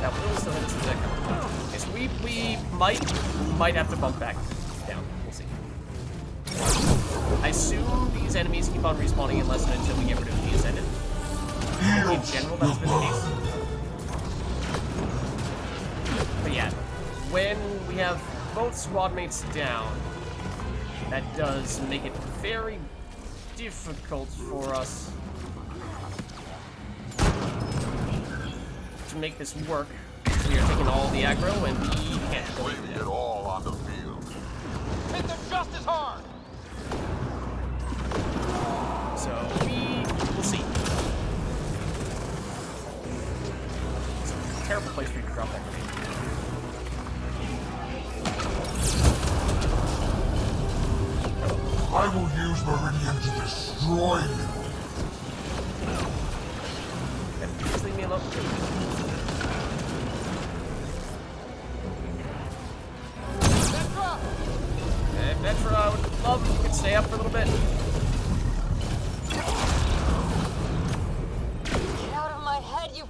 That will still hit us with that cover. Okay, so we might have to bump back down. We'll see. I assume these enemies keep on respawning unless and until we get rid of the Ascendant. In general, that's been the case. But yeah, when we have both squad mates down, that does make it very difficult for us to make this work. We are taking all the aggro and we can't go Leaving it all on the field. Hit them just as hard! So we'll see. It's a terrible place for you to drop that grenade. I will use Meridian to destroy you. Please leave me alone. Vetra, I would love if you could stay up for a little bit. Get out of my head, you...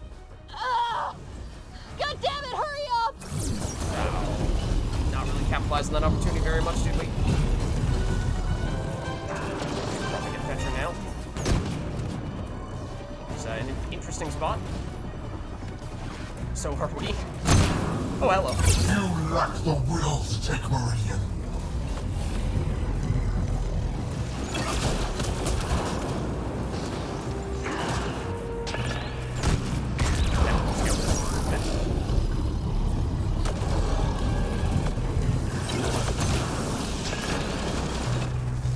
Ah! God damn it, hurry up! Not really capitalizing on that opportunity very much, did we? Probably get Vetra now. It's an interesting spot. So are we. Oh, hello. You lack the will to take Meridian.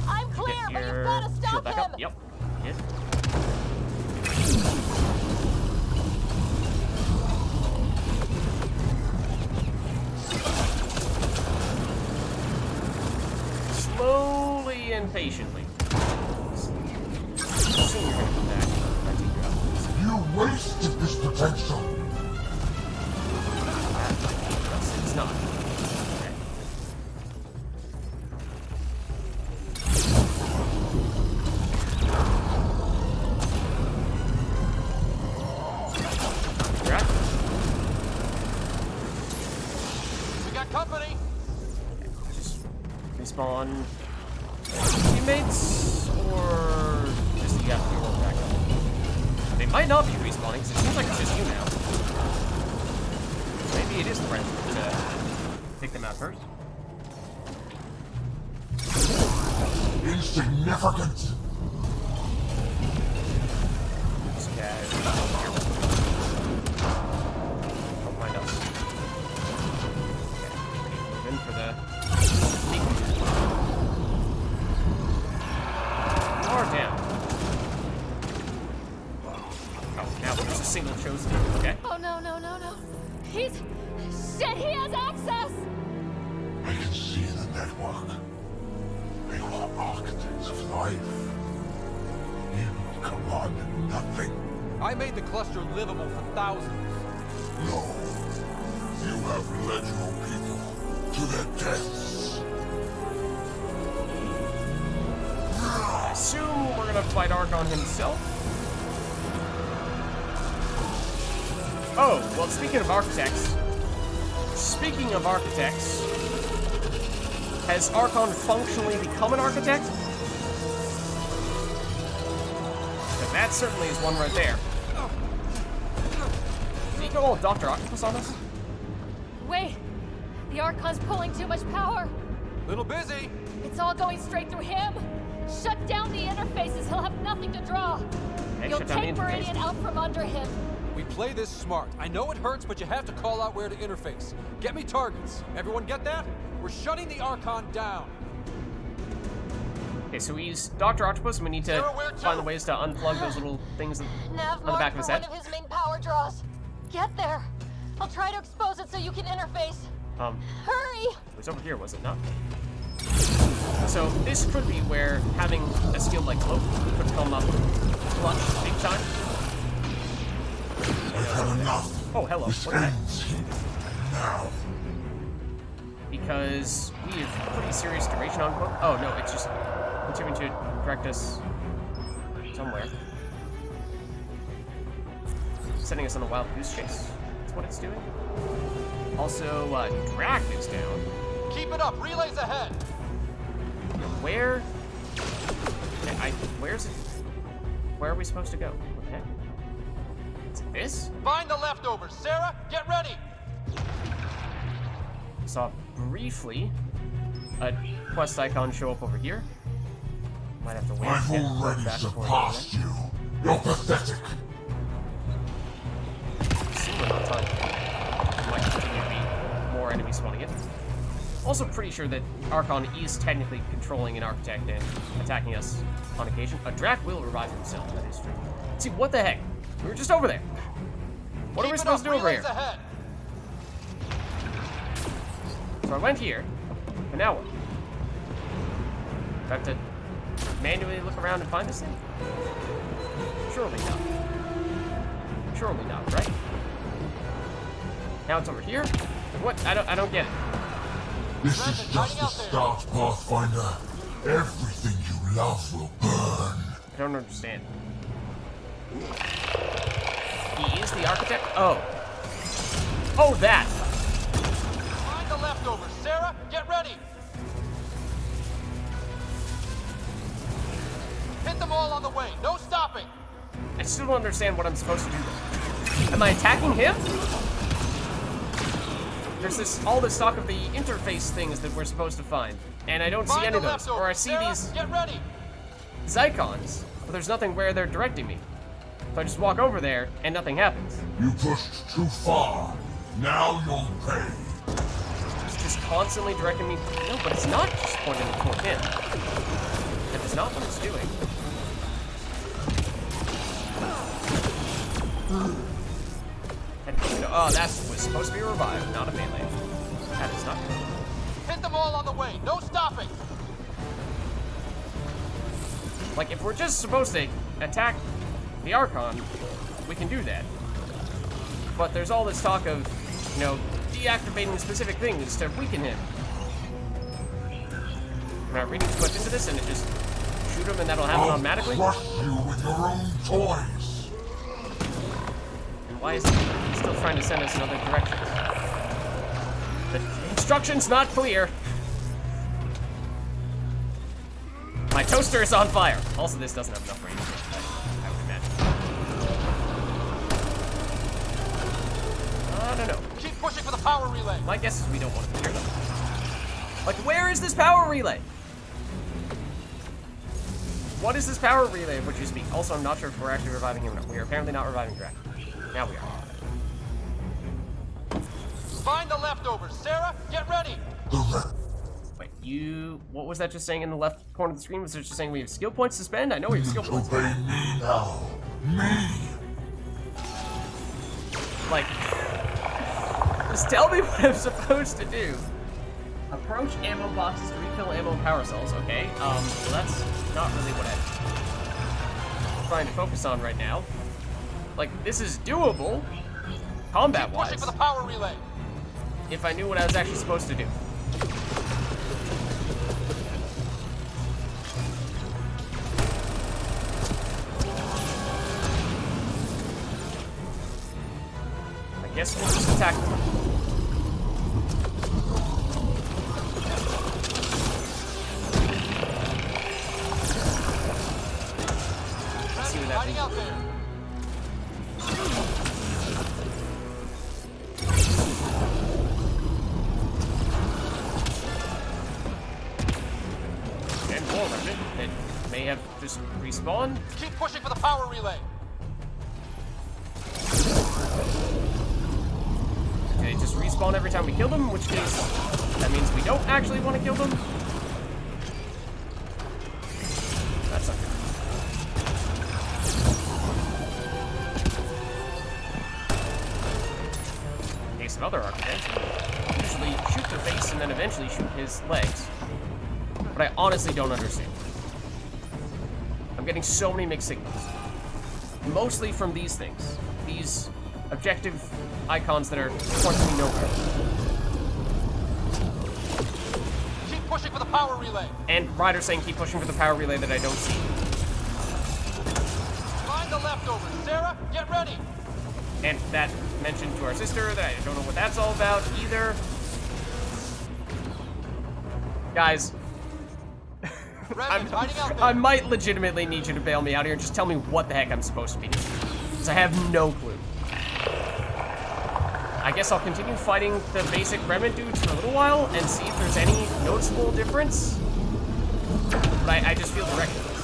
I'm clear, but you've got to stop him! Yep. Hit. Slowly and patiently. assume you're gonna come back for my teacher updates. You wasted this potential. It's not. Okay. Correct. We got company. Okay, just respawn teammates, or just you have to roll back up. They might not be respawning, because it seems like it's just you now. Maybe it is the right move to take them out first. Insignificant. This guy don't mind us. Okay, move in for the sneak. Oh, damn. Oh, now there's a single chosen. Okay. Oh, no. He's... Shit, he has access! I can see the network. They are architects of life. You command nothing. I made the cluster livable for thousands. No. You have led your people to their deaths. I assume we're gonna fight Archon himself. Oh, well, speaking of architects, has Archon functionally become an architect? Because that certainly is one right there. Did he go all Dr. Octopus on us? Wait, the Archon's pulling too much power. Little busy. It's all going straight through him. Shut down the interfaces, he'll have nothing to draw. Okay, You'll shut down the take Meridian out from under him. We play this smart. I know it hurts, but you have to call out where to interface. Get me targets. Everyone get that? We're shutting the Archon down. Okay, so he's Dr. Octopus, and we need to find the ways to unplug those little things on the back of his head. One of his main power draws. Get there. I'll try to expose it so you can interface. Hurry! It was over here, was it not? So this could be where having a skill like Cloak could come up clutch big time. I've had enough. Oh, hello. This What the heck? ends here. Now. Because we have pretty serious duration on Cloak. Oh, no, it's just continuing to direct us somewhere. Sending us on a wild goose chase. That's what it's doing. Also, Drac is down. Keep it up. Relays ahead. Where? Where's it? Where are we supposed to go? What the heck? Is it this? Find the leftovers. Sarah, get ready. Saw briefly a quest icon show up over here. Might have to wait. I've already surpassed you. You're pathetic. We're not time. Might continue to be more enemies spawning it. Also pretty sure that Archon is technically controlling an architect and attacking us on occasion. A Drac will revive himself, that is true. See, what the heck? We were just over there. What are we supposed to do over here? Ahead. So I went here, but now what? Do I have to manually look around and find this thing? Surely not. Surely not, right? Now it's over here? What? I don't get it. This is just the start, Pathfinder. Everything you love will burn. I don't understand. He is the architect? Oh. Oh, that! Find the leftovers. Sarah, get ready. Hit them all on the way. No stopping. I still don't understand what I'm supposed to do. Am I attacking him? There's all this talk of the interface things that we're supposed to find, and I don't see any of those. Or I see these Zycons, but there's nothing where they're directing me. So I just walk over there, and nothing happens. You pushed too far. Now you'll pay. It's just constantly directing me. No, but it's not just pointing toward him. That is not what it's doing. Oh, that was supposed to be a revive, not a melee. That is not good. Hit them all on the way. No stopping. Like, if we're just supposed to attack the Archon, we can do that. But there's all this talk of, you know, deactivating specific things to weaken him. I'm not reading too much into this, and it just shoot him and that'll happen automatically? Crush you with your own toys. And why is he still trying to send us in other directions? The instruction's not clear. My toaster is on fire. Also, this doesn't have enough range, I would imagine. I don't know. Keep pushing for the power relay. My guess is we don't want to clear them. Like, where is this power relay? What is this power relay of which you speak? Also, I'm not sure if we're actually reviving him or not. We are apparently not reviving Drac. Now we are. Find the leftovers. Sarah, get ready. Wait, you... What was that just saying in the left corner of the screen? Was it just saying we have skill points to spend? I know we have skill points. Obey me now. Me. Like... Just tell me what I'm supposed to do. Approach ammo boxes to refill ammo and power cells. Okay, well that's not really what I'm trying to focus on right now. Like, this is doable, combat-wise. Pushing for the power relay. If I knew what I was actually supposed to do. I guess we'll just attack them. Let's see what that means. And more of it. It may have just respawned. Keep pushing for the power relay. Did it just respawn every time we kill them? In which case, that means we don't actually want to kill them? That's not good. In case of other architects, usually shoot their face and then eventually shoot his legs. But I honestly don't understand. I'm getting so many mixed signals. Mostly from these things. These objective icons that are pointing me nowhere. Keep pushing for the power relay. And Ryder saying keep pushing for the power relay that I don't see. Find the leftovers. Sarah, get ready. And that mentioned to our sister that I don't know what that's all about either. Guys, I might legitimately need you to bail me out here and just tell me what the heck I'm supposed to be doing. Because I have no clue. I guess I'll continue fighting the basic Remnant dudes for a little while and see if there's any noticeable difference. But I just feel directionless.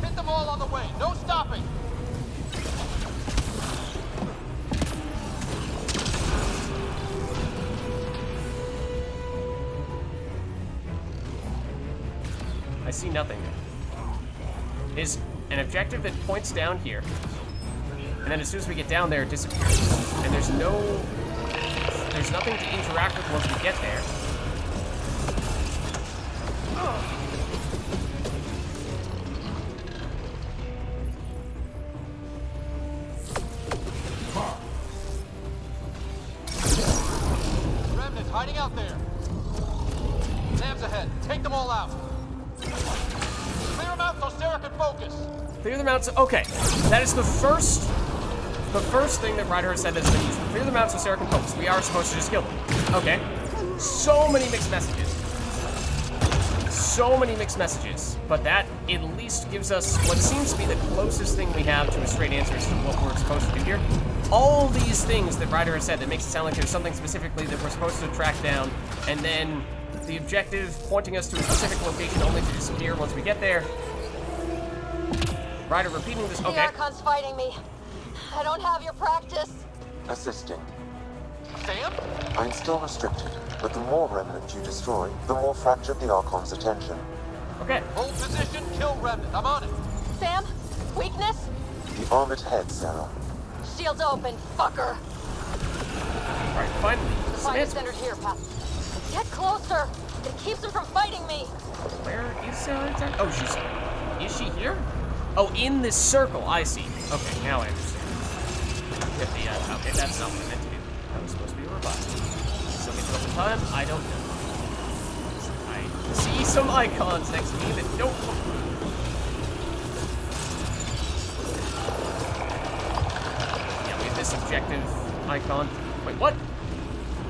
Hit them all on the way. No stopping. I see nothing. Is an objective that points down here, and then as soon as we get down there, it disappears. And there's nothing to interact with once we get there. Remnants hiding out there. Sam's ahead. Take them all out. Clear them out so Sarah can focus. Clear them out so... Okay, that is the first thing that Ryder has said that's been used. Clear them out so Sarah can focus. We are supposed to just kill them. Okay. So many mixed messages. So many mixed messages. But that at least gives us what seems to be the closest thing we have to a straight answer as to what we're supposed to do here. All these things that Ryder has said that makes it sound like there's something specifically that we're supposed to track down, and then the objective pointing us to a specific location only to disappear once we get there. Ryder repeating this. Okay. The Archon's fighting me. I don't have your practice. Assisting. Sam? I'm still restricted, but the more Remnant you destroy, the more fractured the Archon's attention. Okay. Hold position, kill Remnant. I'm on it. Sam? Weakness? The armored head, Sarah. Shields open, fucker. Alright, finally. some find a answers. standard here, Pat. Get closer. It keeps him from fighting me. Where is Sarah exactly? Oh, is she here? Oh, in this circle. I see. Okay, now I understand. Get the, okay, that's not what I meant to do. That was supposed to be a revive. So we took the time? I don't know. I see some icons next to me that don't look. Yeah, we have this objective icon. Wait, what?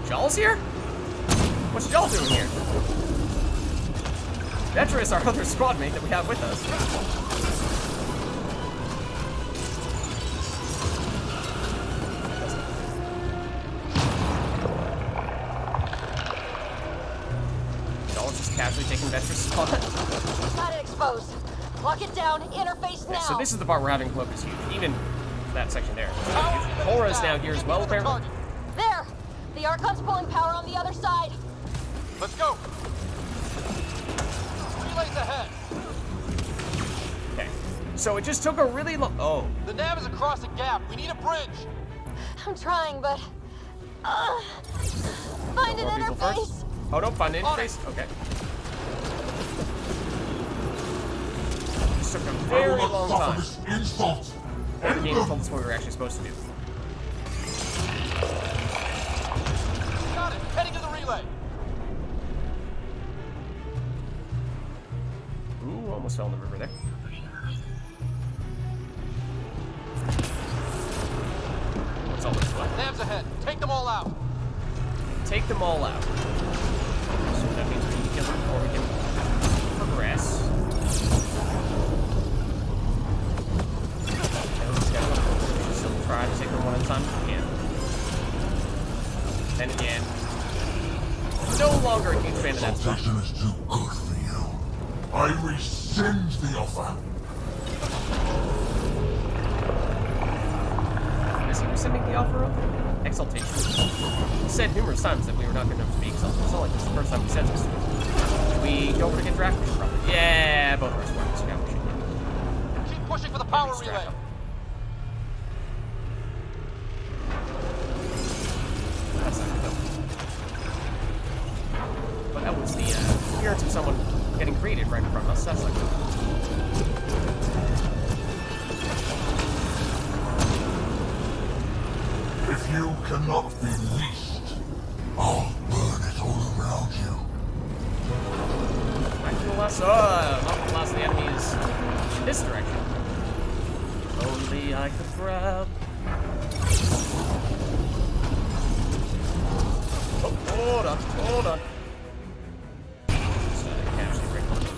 Jaw's here? What's Jaw doing here? Vetra is our other squad mate that we have with us. Jaw's just casually taking Vetra's spot. Got it exposed. Lock it down. Interface now. So this is the part where having cloak is huge. Even that section there. Hora's now here as well, apparently. There. The Archon's pulling power on the other side. Let's go. Relays ahead. Okay. So it just took a really long. Oh. The nav is across the gap. We need a bridge. I'm trying, but find an interface. First. Oh, don't find an interface. Okay. This took a very long time. The game told us what we were actually supposed to do. Got it. Heading to the relay. Ooh, almost fell in the river there. What's all this for? Nav's ahead. Take them all out. Take them all out. So that means we need to kill them before we can progress. Still try to take them one at a time if we can. Then again, no longer a huge fan of that stuff. Protection is too good for you. I rescind the offer. Is he rescinding the offer of exaltation? He said numerous times that we were not good enough to be exalted. It's not like this is the first time he said this to us. Should we go over to get drafted? Probably. Yeah, both of our squadrons. Yeah, we should. Keep pushing for the power relay. That's not good. But that was the appearance of someone getting created right in front of us. That's not good. If you cannot be leashed, I'll burn it all around you. Not the last of the enemies in this direction. Only I could grab. Oh, hold on.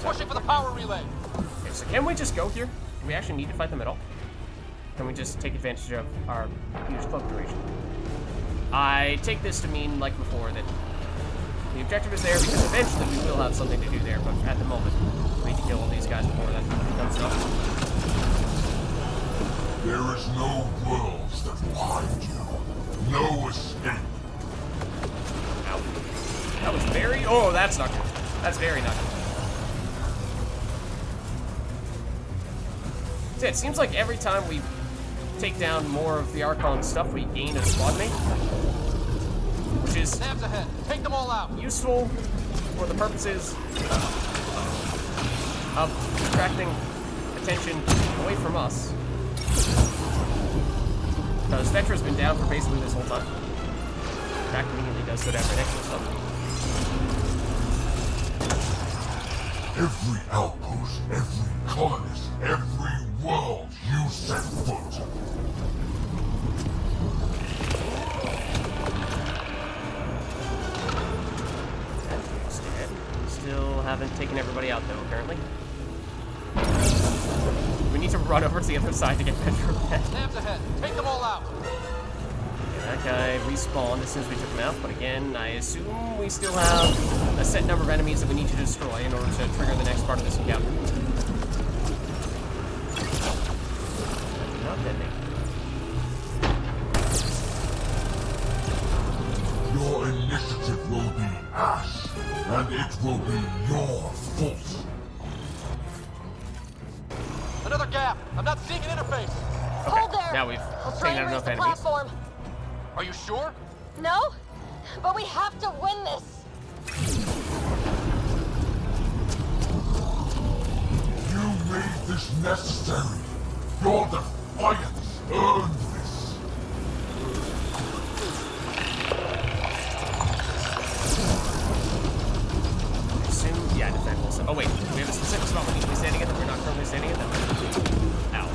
Pushing for the power relay. Okay, so can we just go here? Do we actually need to fight them at all? Can we just take advantage of our huge cloak duration? I take this to mean, like before, that the objective is there because eventually we will have something to do there, but at the moment, we need to kill all these guys before that comes up. There is no worlds that will hide you. No escape. Ow. That was very... Oh, that's not good. That's very not good. See, it seems like every time we take down more of the Archon stuff, we gain a squad mate. Which is Nav's ahead. Take them all out. Useful for the purposes of attracting attention away from us. Because Vetra's been down for basically this whole time. In fact, immediately does go down right next to us. Every outpost, every colonist, every world you set foot. Still haven't taken everybody out though, apparently. We need to run over to the other side to get Vetra back. Nav's ahead. Take them all out. That guy respawned as soon as we took him out, but again, I assume we still have a set number of enemies that we need to destroy in order to trigger the next part of this encounter. Not detonate. Your initiative will be ash, and it will be your fault. Another gap. I'm not seeing an interface. Okay, Hold there. now we've I'll try taken out and raise enough the enemies. platform. Are you sure? No? but we have to win this. You made this necessary. Your defiance earned this. I assume, yeah, defend also. Oh wait, we have a specific spot we need to be standing in that we're not currently standing in. Ow.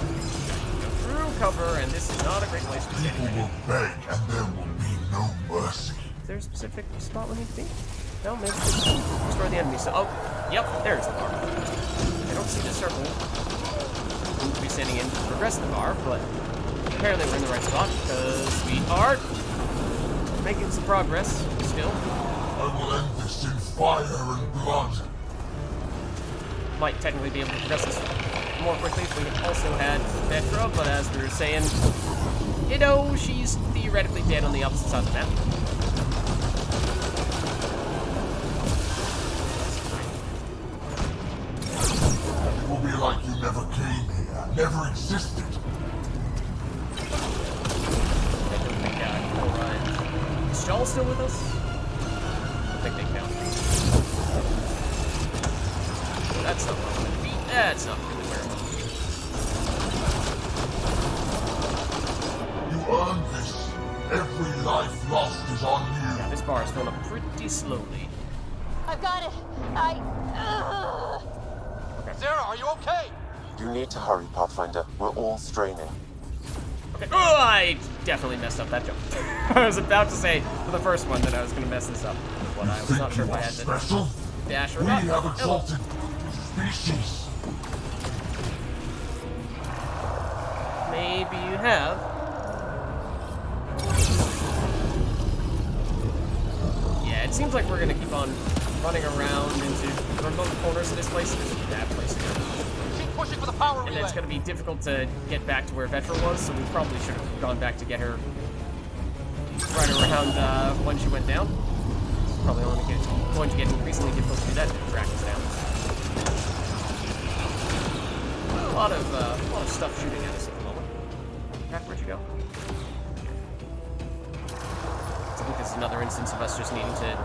Go through cover, and this is not a great place to be standing. People will beg, and there will be no mercy. Is there a specific spot we need to be? No, maybe destroy the enemy. So, oh, yep, there's the bar. I don't see the circle. We need to be standing in to progress the bar, but apparently we're in the right spot because we are making some progress still. I will end this in fire and blood. Might technically be able to progress this more quickly if we also had Vetra, but as we were saying, you know, she's theoretically dead on the opposite side of the map. It will be like you never came here, never existed. I don't think Cora and is Joel still with us? I think they count. That's not what I'm gonna beat. That's not really where I'm gonna be. You earned this. Every life lost is on you. Yeah, this bar is filling up pretty slowly. I've got it. Okay. Sarah, are you okay? You need to hurry, Pathfinder. We're all straining. Okay. Oh, I definitely messed up that jump. I was about to say for the first one that I was going to mess this up, but I was not sure if I had to dash or not. We have exalted species. Maybe you have. Yeah, it seems like we're going to keep on running around into remote corners of this place. This is a bad place to go. Keep pushing for the power relay. And it's going to be difficult to get back to where Vetra was, so we probably should have gone back to get her right around when she went down. It's probably only going to get increasingly difficult to do that if Drax is down. A lot of stuff shooting at us at the moment. Drax, where'd you go? I think this is another instance of us just needing to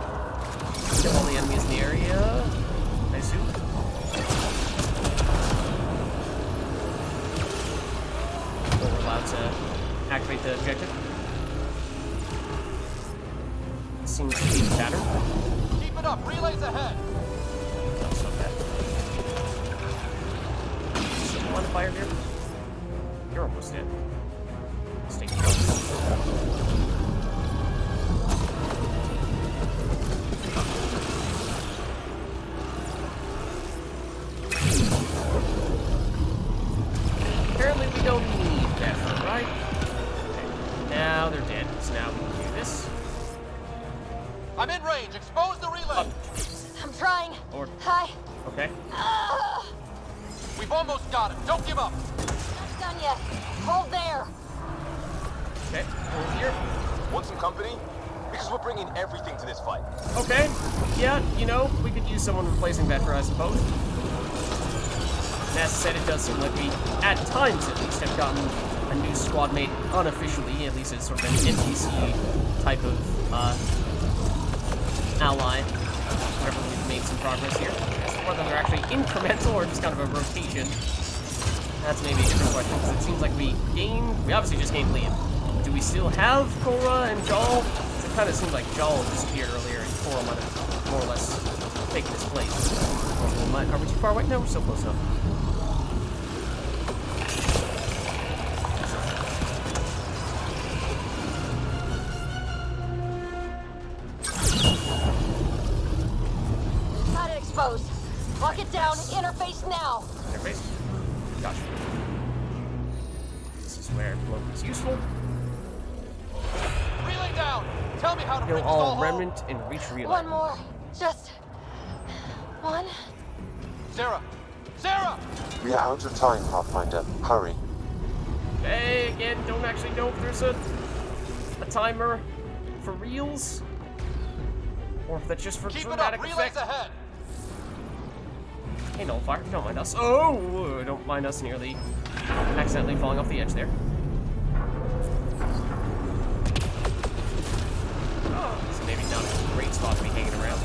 kill all the enemies in the area, I assume. Or we're allowed to activate the objective. Seems to be the pattern. Keep it up, relays ahead. That's not bad. Still on fire here? You're almost dead. Let's take it. Apparently we don't need that, right? Okay. Now they're dead, so now we can do this. I'm in range. Expose the relay. I'm trying. Or Hi. okay. We've almost got it. Don't give up. Not done yet. Hold there. Okay. Hold here. Want some company? Because we're bringing everything to this fight. Okay. Yeah, you know, we could use someone replacing Vetra, I suppose. And as I said, it does seem like we, at times at least, have gotten a new squad mate unofficially, at least as sort of an NPC type of ally. Whenever we've made some progress here. As to whether they're actually incremental or just kind of a rotation, that's maybe a different question, because it seems like we obviously just gained Liam. Do we still have Cora and Jal? It kind of seemed like Jal disappeared earlier and Cora might have more or less taken his place. Are we too far away? No, we're still close enough. Got it exposed. Lock it down. Interface now. Interface? Gotcha. This is where cloak is useful. Relay down. Tell me how to Kill bring this all all home. remnant and reach relay. One more. Just one. Sarah! Sarah! We are out of time, Pathfinder. Hurry. Okay, again, don't actually know if there's a timer for reals. Or if that's just for Keep it up. dramatic Relays effect. ahead. Hey, Nullfire, don't mind us. Oh, don't mind us nearly accidentally falling off the edge there. Oh, maybe not a great spot to be hanging around.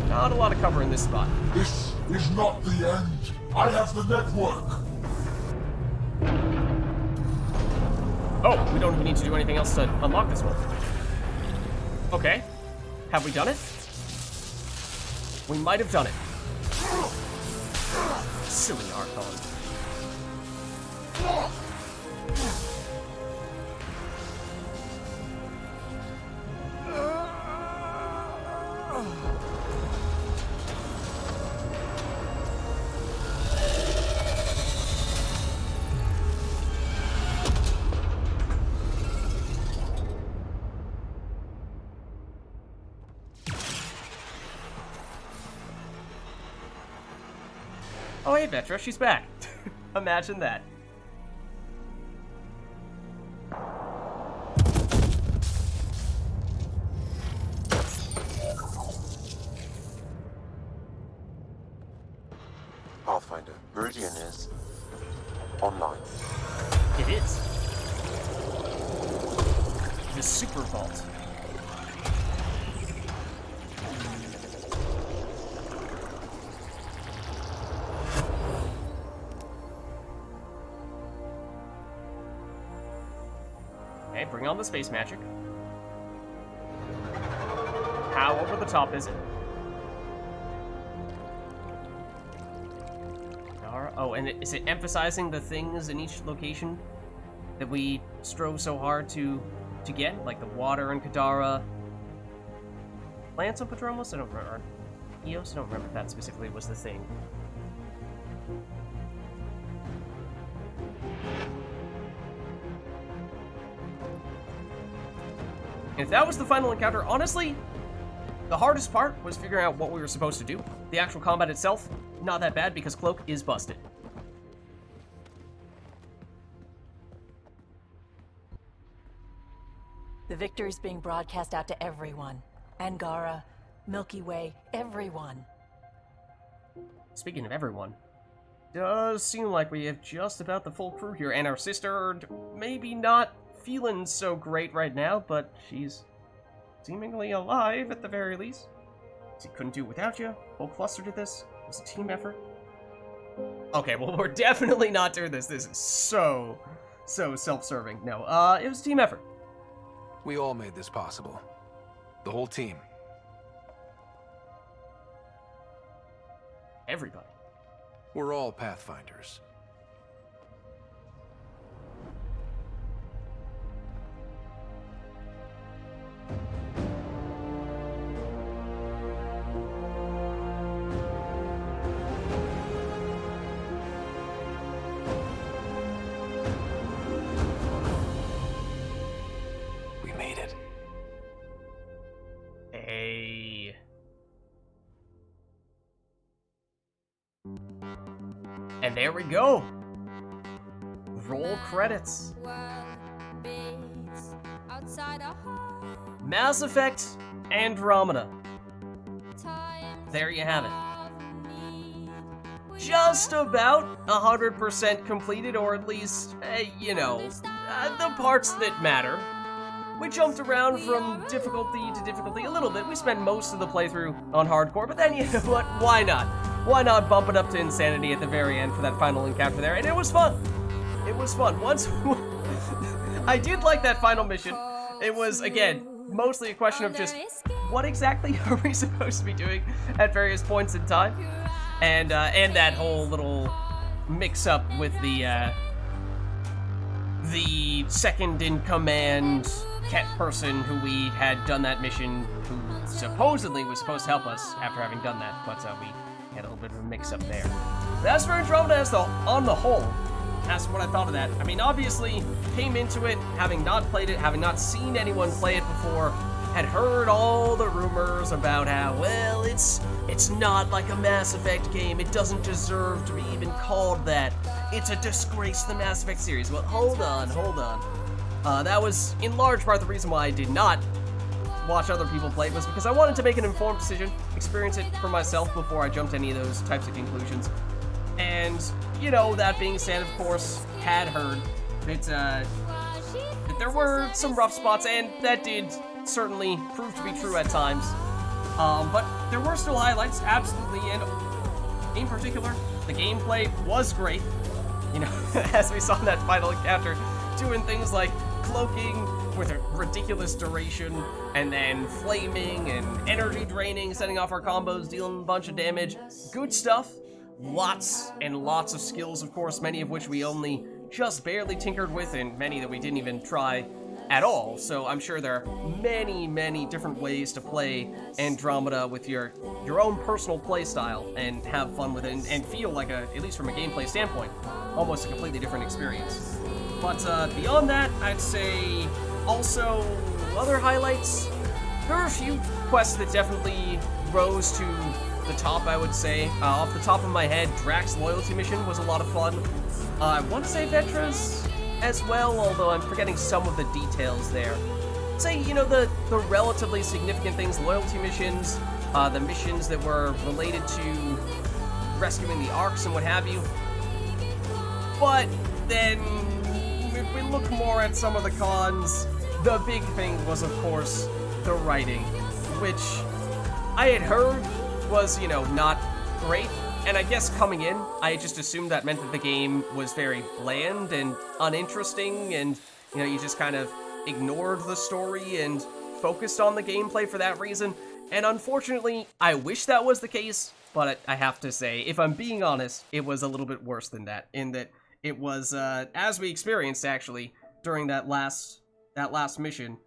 Not a lot of cover in this spot. This is not the end. I have the network. Oh, we don't need to do anything else to unlock this one. Okay. Have we done it? We might have done it. Silly Archon. Oh, hey, Vetra, she's back. Imagine that. Pathfinder, Meridian is online. It is. The Super Vault. Okay, bring on the space magic. How over the top is it? Oh, and is it emphasizing the things in each location that we strove so hard to get? Like the water in Kadara? Plants on Padromos? I don't remember. Eos? I don't remember if that specifically was the thing. If that was the final encounter, honestly, the hardest part was figuring out what we were supposed to do. The actual combat itself, not that bad because Cloak is busted. The victory's being broadcast out to everyone. Angara, Milky Way, everyone. Speaking of everyone, does seem like we have just about the full crew here, and our sister maybe not feeling so great right now, but she's seemingly alive at the very least. She couldn't do it without you. Whole cluster did this. It was a team effort. Okay, well, we're definitely not doing this. This is so self-serving. No, it was a team effort. We all made this possible. The whole team. Everybody. We're all Pathfinders. We made it. Hey. And there we go. Roll credits. Mass Effect Andromeda. There you have it. Just about 100% completed, or at least, you know, the parts that matter. We jumped around from difficulty to difficulty a little bit. We spent most of the playthrough on hardcore, but then, you know what, why not? Why not bump it up to insanity at the very end for that final encounter there? And it was fun. It was fun. Once I did like that final mission. It was, again, mostly a question of just what exactly are we supposed to be doing at various points in time, and that whole little mix-up with the second in command cat person who we had done that mission, who supposedly was supposed to help us after having done that, but we had a little bit of a mix-up there. That's for Andromeda as on the whole. As for what I thought of that, I mean, obviously, came into it having not played it, having not seen anyone play it before, had heard all the rumors about how, well, it's not like a Mass Effect game, it doesn't deserve to be even called that, it's a disgrace to the Mass Effect series. Well, hold on. That was, in large part, the reason why I did not watch other people play it, was because I wanted to make an informed decision, experience it for myself before I jumped to any of those types of conclusions. And, you know, that being said, of course, had heard that there were some rough spots, and that did certainly prove to be true at times. But there were still highlights, absolutely, and in particular, the gameplay was great. You know, as we saw in that final encounter, doing things like cloaking with a ridiculous duration, and then flaming and energy draining, setting off our combos, dealing a bunch of damage. Good stuff. Lots and lots of skills, of course, many of which we only just barely tinkered with, and many that we didn't even try at all. So I'm sure there are many, many different ways to play Andromeda with your own personal playstyle and have fun with it and feel like, at least from a gameplay standpoint, almost a completely different experience. But beyond that, I'd say also other highlights. There are a few quests that definitely rose to the top, I would say. Off the top of my head, Drax's loyalty mission was a lot of fun. I want to say Vetra's as well, although I'm forgetting some of the details there. Say, you know, the relatively significant things, loyalty missions, the missions that were related to rescuing the Arks and what have you. But then, if we look more at some of the cons, the big thing was, of course, the writing, which I had heard was, you know, not great. And I guess coming in, I just assumed that meant that the game was very bland and uninteresting, and, you know, you just kind of ignored the story and focused on the gameplay for that reason. And unfortunately, I wish that was the case, but I have to say, if I'm being honest, it was a little bit worse than that, in that it was, as we experienced, actually, during that last mission,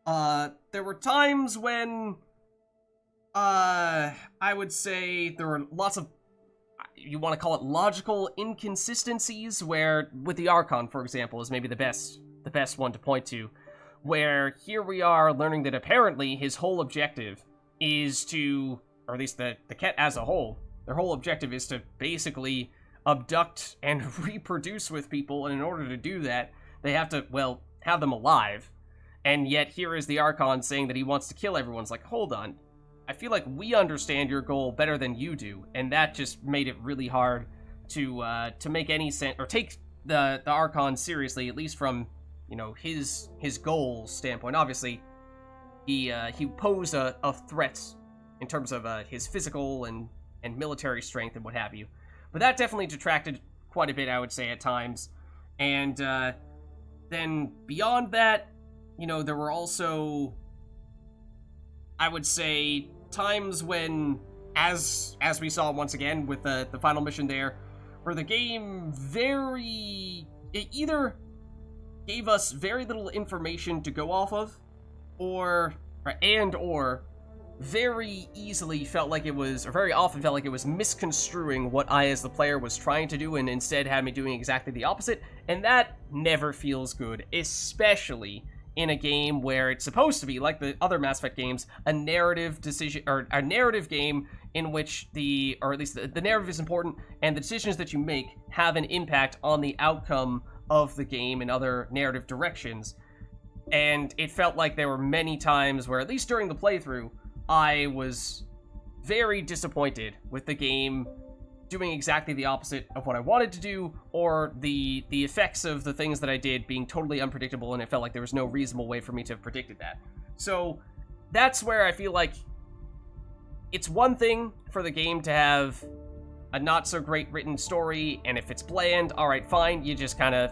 there were times when, I would say there were lots of, you want to call it logical inconsistencies, where, with the Archon, for example, is maybe the best one to point to, where here we are learning that apparently his whole objective is to, or at least the Ket as a whole, their whole objective is to basically abduct and reproduce with people, and in order to do that, they have to, well, have them alive. And yet here is the Archon saying that he wants to kill everyone. It's like, hold on. I feel like we understand your goal better than you do, and that just made it really hard to make any sense, or take the Archon seriously, at least from, you know, his goal standpoint. Obviously, he posed a threat in terms of his physical and military strength and what have you. But that definitely detracted quite a bit, I would say, at times. And then beyond that, you know, there were also, I would say, times when, as we saw once again with the final mission there, where the game it either gave us very little information to go off of, or very easily felt like it was, or very often felt like it was misconstruing what I as the player was trying to do, and instead had me doing exactly the opposite, and that never feels good, especially in a game where it's supposed to be, like the other Mass Effect games, a narrative decision, or a narrative game in which or at least the narrative is important, and the decisions that you make have an impact on the outcome of the game in other narrative directions. And it felt like there were many times where, at least during the playthrough, I was very disappointed with the game doing exactly the opposite of what I wanted to do, or the effects of the things that I did being totally unpredictable, and it felt like there was no reasonable way for me to have predicted that. So that's where I feel like it's one thing for the game to have a not so great written story, and if it's bland, alright, fine, you just kind of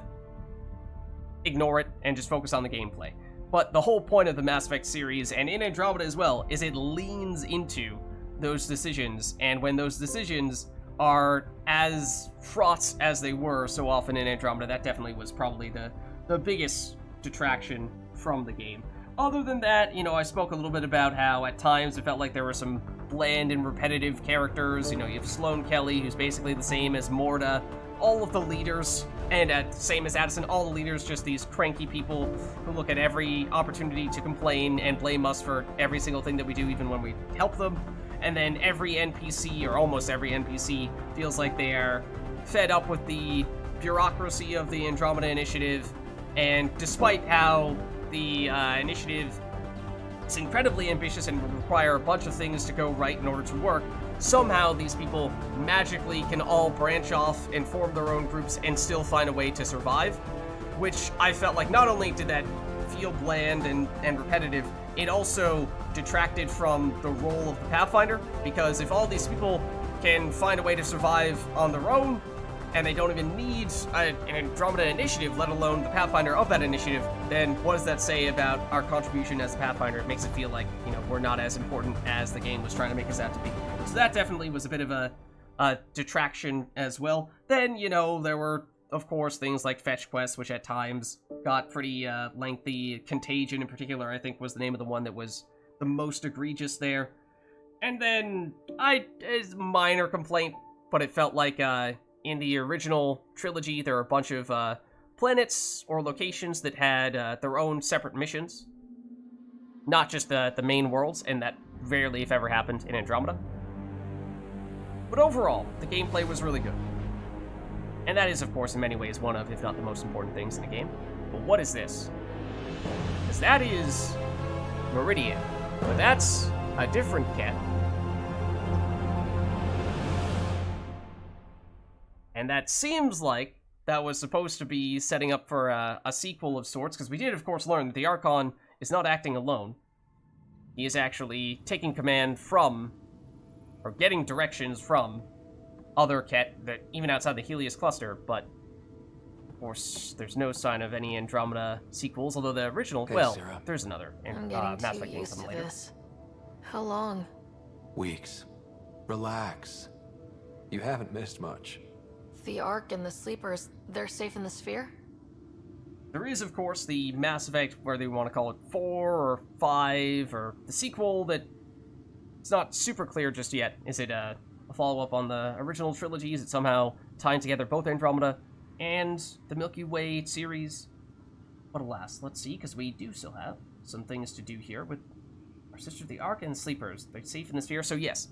ignore it and just focus on the gameplay. But the whole point of the Mass Effect series, and in Andromeda as well, is it leans into those decisions, and when those decisions are as fraught as they were so often in Andromeda, that definitely was probably the biggest detraction from the game. Other than that, you know, I spoke a little bit about how at times it felt like there were some bland and repetitive characters. You know, you have Sloane Kelly, who's basically the same as Morta, all of the leaders, and same as Addison, all the leaders just these cranky people who look at every opportunity to complain and blame us for every single thing that we do, even when we help them. And then every NPC, or almost every NPC, feels like they are fed up with the bureaucracy of the Andromeda Initiative, and despite how the initiative is incredibly ambitious and would require a bunch of things to go right in order to work, somehow these people magically can all branch off and form their own groups and still find a way to survive. which I felt like not only did that feel bland and repetitive, it also detracted from the role of the Pathfinder, because if all these people can find a way to survive on their own, and they don't even need an Andromeda initiative, let alone the Pathfinder of that initiative, then what does that say about our contribution as a Pathfinder? It makes it feel like, you know, we're not as important as the game was trying to make us out to be. So that definitely was a bit of a detraction as well. Then, you know, there were, of course, things like fetch quests, which at times got pretty lengthy. Contagion, in particular, I think was the name of the one that was the most egregious there. And then, it's a minor complaint, but it felt like, in the original trilogy, there were a bunch of planets or locations that had their own separate missions. Not just the main worlds, and that rarely, if ever, happened in Andromeda. But overall, the gameplay was really good. And that is, of course, in many ways one of, if not the most important things in the game. But what is this? Because that is Meridian. But that's a different cat. And that seems like that was supposed to be setting up for a sequel of sorts, because we did, of course, learn that the Archon is not acting alone. He is actually taking command from, or getting directions from, other Ket, that even outside the Helios cluster, but of course, there's no sign of any Andromeda sequels, although the original, Hey, well, Sarah. there's another I'm Mass getting Effect too game used coming to later. this. How long? Weeks. Relax. You haven't missed much. The Ark and the Sleepers, they're safe in the sphere? There is, of course, the Mass Effect, whether you want to call it 4 or 5, or the sequel that it's not super clear just yet. Is it a follow-up on the original trilogy? Is it somehow tying together both Andromeda and the Milky Way series? But alas, let's see, because we do still have some things to do here with our sister, the Ark and Sleepers. They're safe in the sphere, so yes,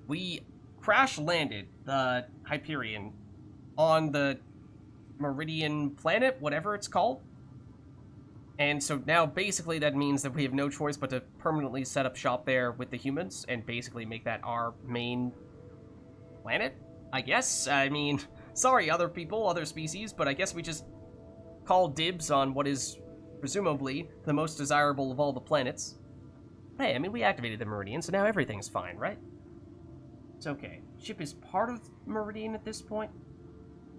we crash-landed the Hyperion on the Meridian planet, whatever it's called. And so now basically that means that we have no choice but to permanently set up shop there with the humans and basically make that our main planet, I guess. I mean, sorry, other people, other species, but I guess we just call dibs on what is presumably the most desirable of all the planets. Hey, I mean, we activated the Meridian, so now everything's fine, right? It's okay. Ship is part of Meridian at this point?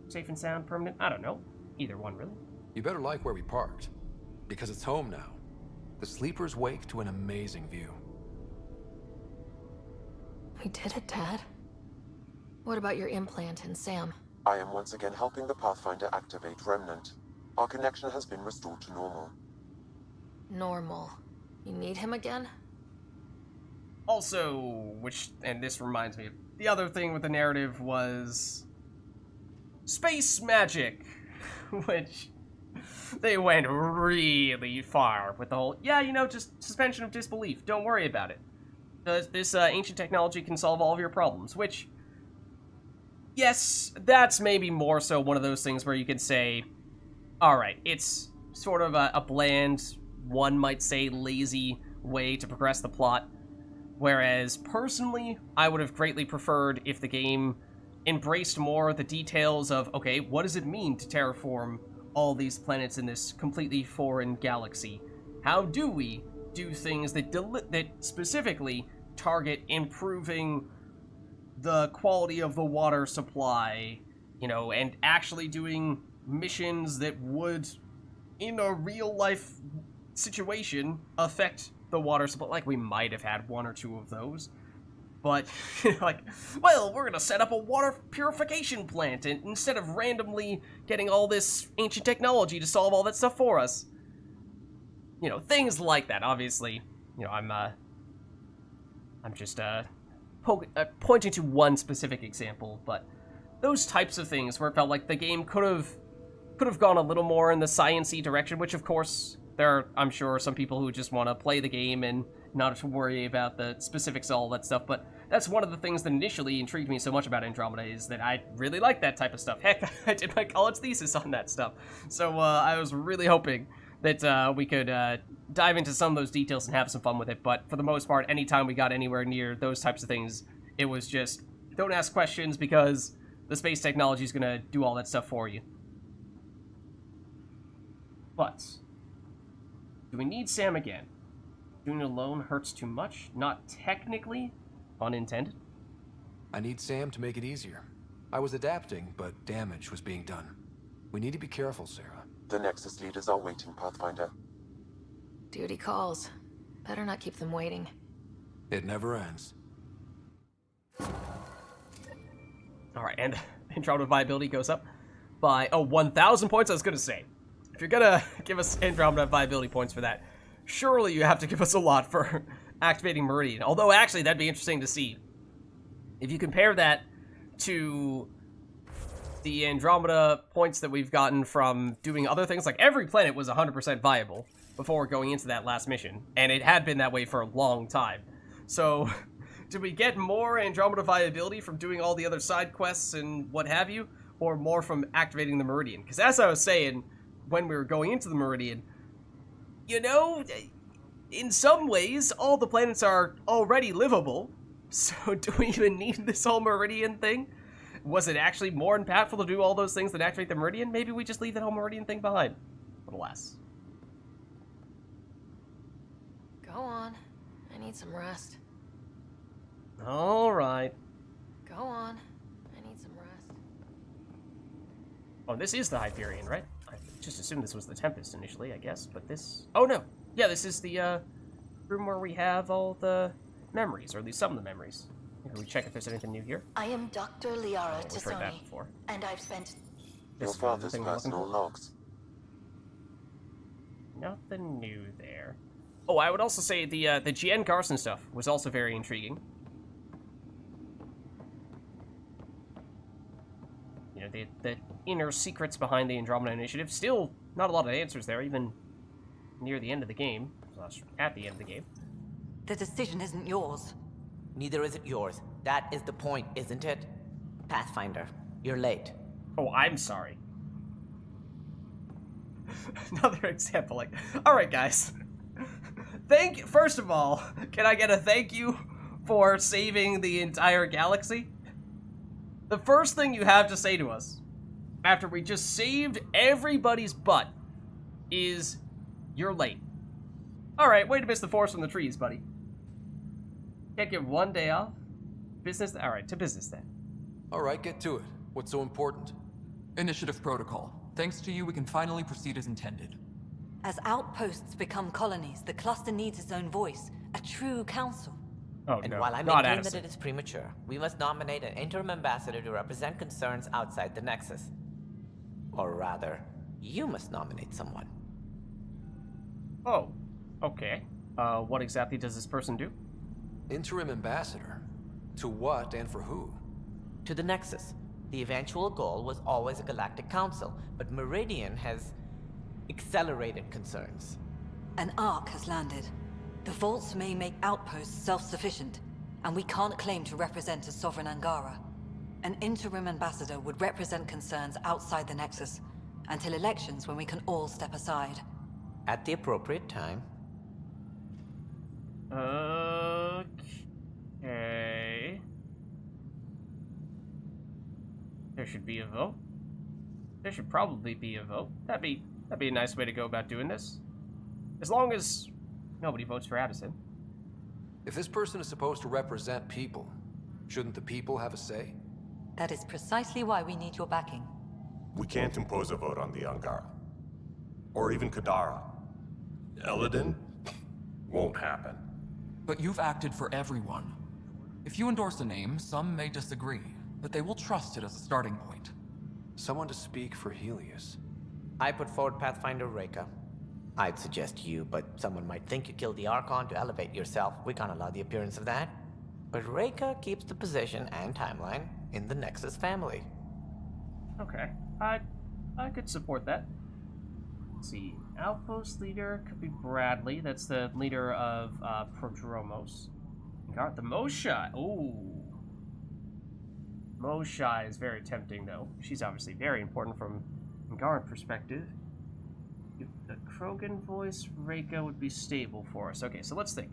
Safe and sound, permanent? I don't know. Either one, really. You better like where we parked, because it's home now. The Sleepers wake to an amazing view. We did it, Dad. What about your implant and Sam? I am once again helping the Pathfinder activate Remnant. Our connection has been restored to normal. Normal. You need him again? Also, and this reminds me, the other thing with the narrative was space magic, which they went really far with the whole, yeah, you know, just suspension of disbelief. Don't worry about it. This ancient technology can solve all of your problems, which, yes, that's maybe more so one of those things where you can say, all right, it's sort of a bland, one might say lazy way to progress the plot. Whereas, personally, I would have greatly preferred if the game embraced more the details of, okay, what does it mean to terraform all these planets in this completely foreign galaxy? How do we do things that specifically target improving the quality of the water supply, you know, and actually doing missions that would, in a real-life situation, affect the water supply? Like, we might have had one or two of those, but, like, well, we're gonna set up a water purification plant and instead of randomly getting all this ancient technology to solve all that stuff for us. You know, things like that. Obviously, you know, I'm just, pointing to one specific example, but those types of things where it felt like the game could have gone a little more in the science-y direction, which, of course, there are, I'm sure, some people who just want to play the game and not to worry about the specifics of all that stuff, but that's one of the things that initially intrigued me so much about Andromeda, is that I really like that type of stuff. Heck, I did my college thesis on that stuff. So I was really hoping that we could dive into some of those details and have some fun with it, but for the most part, anytime we got anywhere near those types of things, it was just, don't ask questions because the space technology is going to do all that stuff for you. But do we need Sam again? Doing it alone hurts too much. Not technically, unintended. I need Sam to make it easier. I was adapting, but damage was being done. We need to be careful, Sarah. The Nexus leaders are waiting, Pathfinder. Duty calls. Better not keep them waiting. It never ends. Alright, and Andromeda viability goes up by, 1,000 points, I was gonna say. If you're gonna give us Andromeda viability points for that, surely you have to give us a lot for activating Meridian. Although, actually, that'd be interesting to see. If you compare that to the Andromeda points that we've gotten from doing other things, like every planet was 100% viable before going into that last mission, and it had been that way for a long time. So, did we get more Andromeda viability from doing all the other side quests and what have you, or more from activating the Meridian? Because as I was saying, when we were going into the Meridian, you know, in some ways, all the planets are already livable, so do we even need this whole Meridian thing? Was it actually more impactful to do all those things than activate the Meridian? Maybe we just leave that whole Meridian thing behind. But alas. Go on. I need some rest. Alright. Go on. I need some rest. Oh, this is the Hyperion, right? I just assumed this was the Tempest initially, I guess, but this... Oh, no. Yeah, this is the, room where we have all the memories, or at least some of the memories. Maybe we check if there's anything new here. I am Dr. Liara We've heard that Tassoni, before. and I've spent... Your father's personal logs. Nothing new there. Oh, I would also say the GN Carson stuff was also very intriguing. You know, the inner secrets behind the Andromeda Initiative. Still not a lot of answers there, even near the end of the game. At the end of the game. The decision isn't yours. Neither is it yours. That is the point, isn't it? Pathfinder, you're late. Oh, I'm sorry. Another example, like, alright guys. First of all, can I get a thank you for saving the entire galaxy? The first thing you have to say to us, after we just saved everybody's butt, is, you're late. Alright, way to miss the forest from the trees, buddy. Can't give one day off? Business? Alright, to business then. Alright, get to it. What's so important? Initiative protocol. Thanks to you, we can finally proceed as intended. As outposts become colonies, the cluster needs its own voice, a true council. Oh, and no, while I not maintain Addison. that it is premature, we must nominate an interim ambassador to represent concerns outside the Nexus. Or rather, you must nominate someone. Oh, okay. What exactly does this person do? Interim ambassador? To what and for who? To the Nexus. The eventual goal was always a galactic council, but Meridian has accelerated concerns. An ark has landed. The vaults may make outposts self-sufficient, and we can't claim to represent a sovereign Angara. An interim ambassador would represent concerns outside the Nexus, until elections when we can all step aside. At the appropriate time. Okay. There should be a vote. There should probably be a vote. That'd be a nice way to go about doing this. As long as nobody votes for Addison. If this person is supposed to represent people, shouldn't the people have a say? That is precisely why we need your backing. We can't impose a vote on the Angara. Or even Kadara. Eladin? Won't happen. But you've acted for everyone. If you endorse a name, some may disagree, but they will trust it as a starting point. Someone to speak for Helios. I put forward Pathfinder Reka. I'd suggest you, but someone might think you killed the Archon to elevate yourself. We can't allow the appearance of that. But Reka keeps the position and timeline in the Nexus family. Okay. I could support that. Let's see. Outpost leader could be Bradley. That's the leader of Prodromos. Got the Mosha. Ooh. Mosha is very tempting, though. She's obviously very important from Angaran perspective. If the Krogan voice, Reka would be stable for us. Okay, so let's think.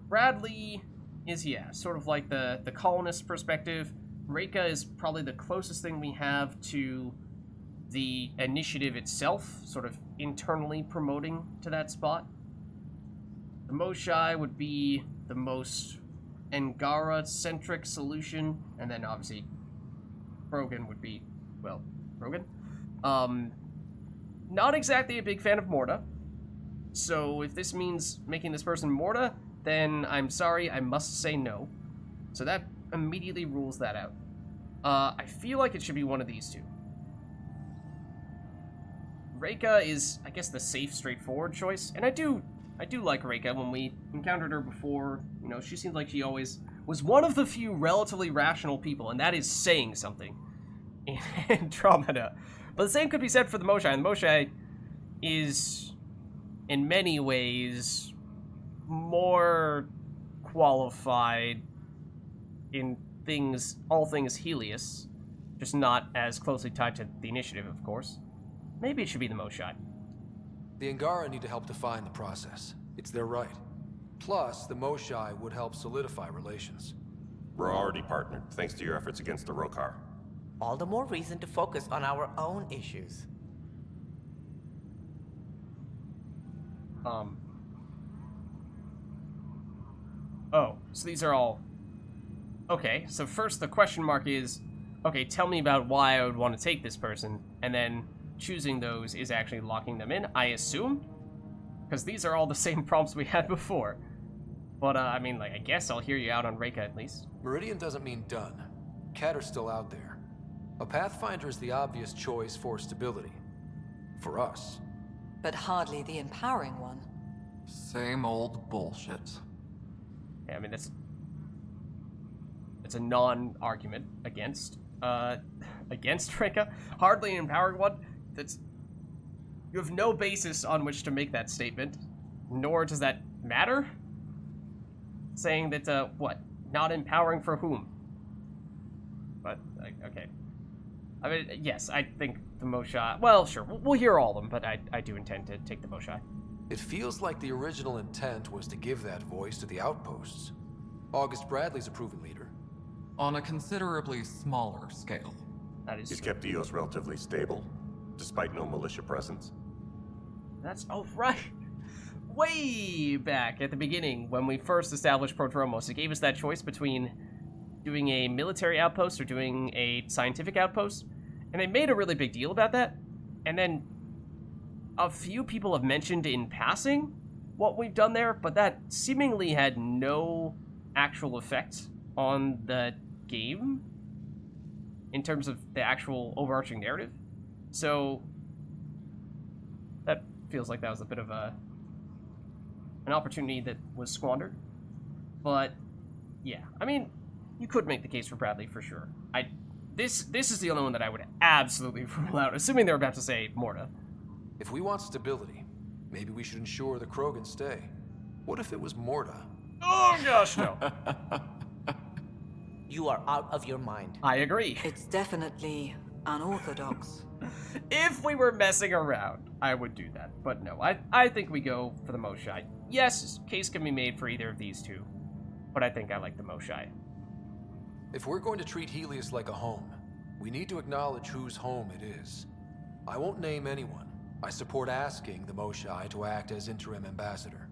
Bradley is, yeah, sort of like the colonist perspective. Reka is probably the closest thing we have to the initiative itself, sort of internally promoting to that spot. The Moshae would be the most Angara-centric solution, and then obviously Krogan would be, well, Krogan? Not exactly a big fan of Morta, so if this means making this person Morta, then I'm sorry, I must say no. So that immediately rules that out. I feel like it should be one of these two. Reika is, I guess, the safe, straightforward choice, and I do like Reika. When we encountered her before, you know, she seemed like she always was one of the few relatively rational people, and that is saying something in Andromeda. But the same could be said for the Moshae, and the Moshae is, in many ways, more qualified in things, all things Helios, just not as closely tied to the initiative, of course. Maybe it should be the Moshae. The Angara need to help define the process. It's their right. Plus, the Moshae would help solidify relations. We're already partnered, thanks to your efforts against the Rokar. All the more reason to focus on our own issues. Oh, so these are all... Okay, so first the question mark is, okay, tell me about why I would want to take this person, and then choosing those is actually locking them in, I assume? Because these are all the same prompts we had before. But, I mean, like, I guess I'll hear you out on Reika at least. Meridian doesn't mean done. Catter's still out there. A Pathfinder is the obvious choice for stability. For us. But hardly the empowering one. Same old bullshit. Yeah, I mean, that's a non-argument against Reika. Hardly an empowering one. You have no basis on which to make that statement, nor does that matter. Saying that, what? Not empowering for whom? But, okay. I mean, yes, I think the Moshae... Well, sure, we'll hear all of them, but I do intend to take the Moshae. It feels like the original intent was to give that voice to the outposts. August Bradley's a proven leader. On a considerably smaller scale. That is He's kept EOS relatively stable, despite no militia presence. That's... Oh, right. Way back at the beginning, when we first established Prodromos, it gave us that choice between doing a military outpost or doing a scientific outpost, and they made a really big deal about that, and then a few people have mentioned in passing what we've done there, but that seemingly had no actual effect on the game in terms of the actual overarching narrative. So that feels like that was a bit of an opportunity that was squandered. But yeah, I mean, you could make the case for Bradley for sure. This is the only one that I would absolutely rule out, assuming they're about to say Morta. If we want stability, maybe we should ensure the Krogan stay. What if it was Morta? Oh gosh, no. You are out of your mind. I agree. It's definitely unorthodox. If we were messing around, I would do that. But no, I think we go for the Moshae. Yes, case can be made for either of these two, but I think I like the Moshae. If we're going to treat Helios like a home, we need to acknowledge whose home it is. I won't name anyone. I support asking the Moshae to act as interim ambassador.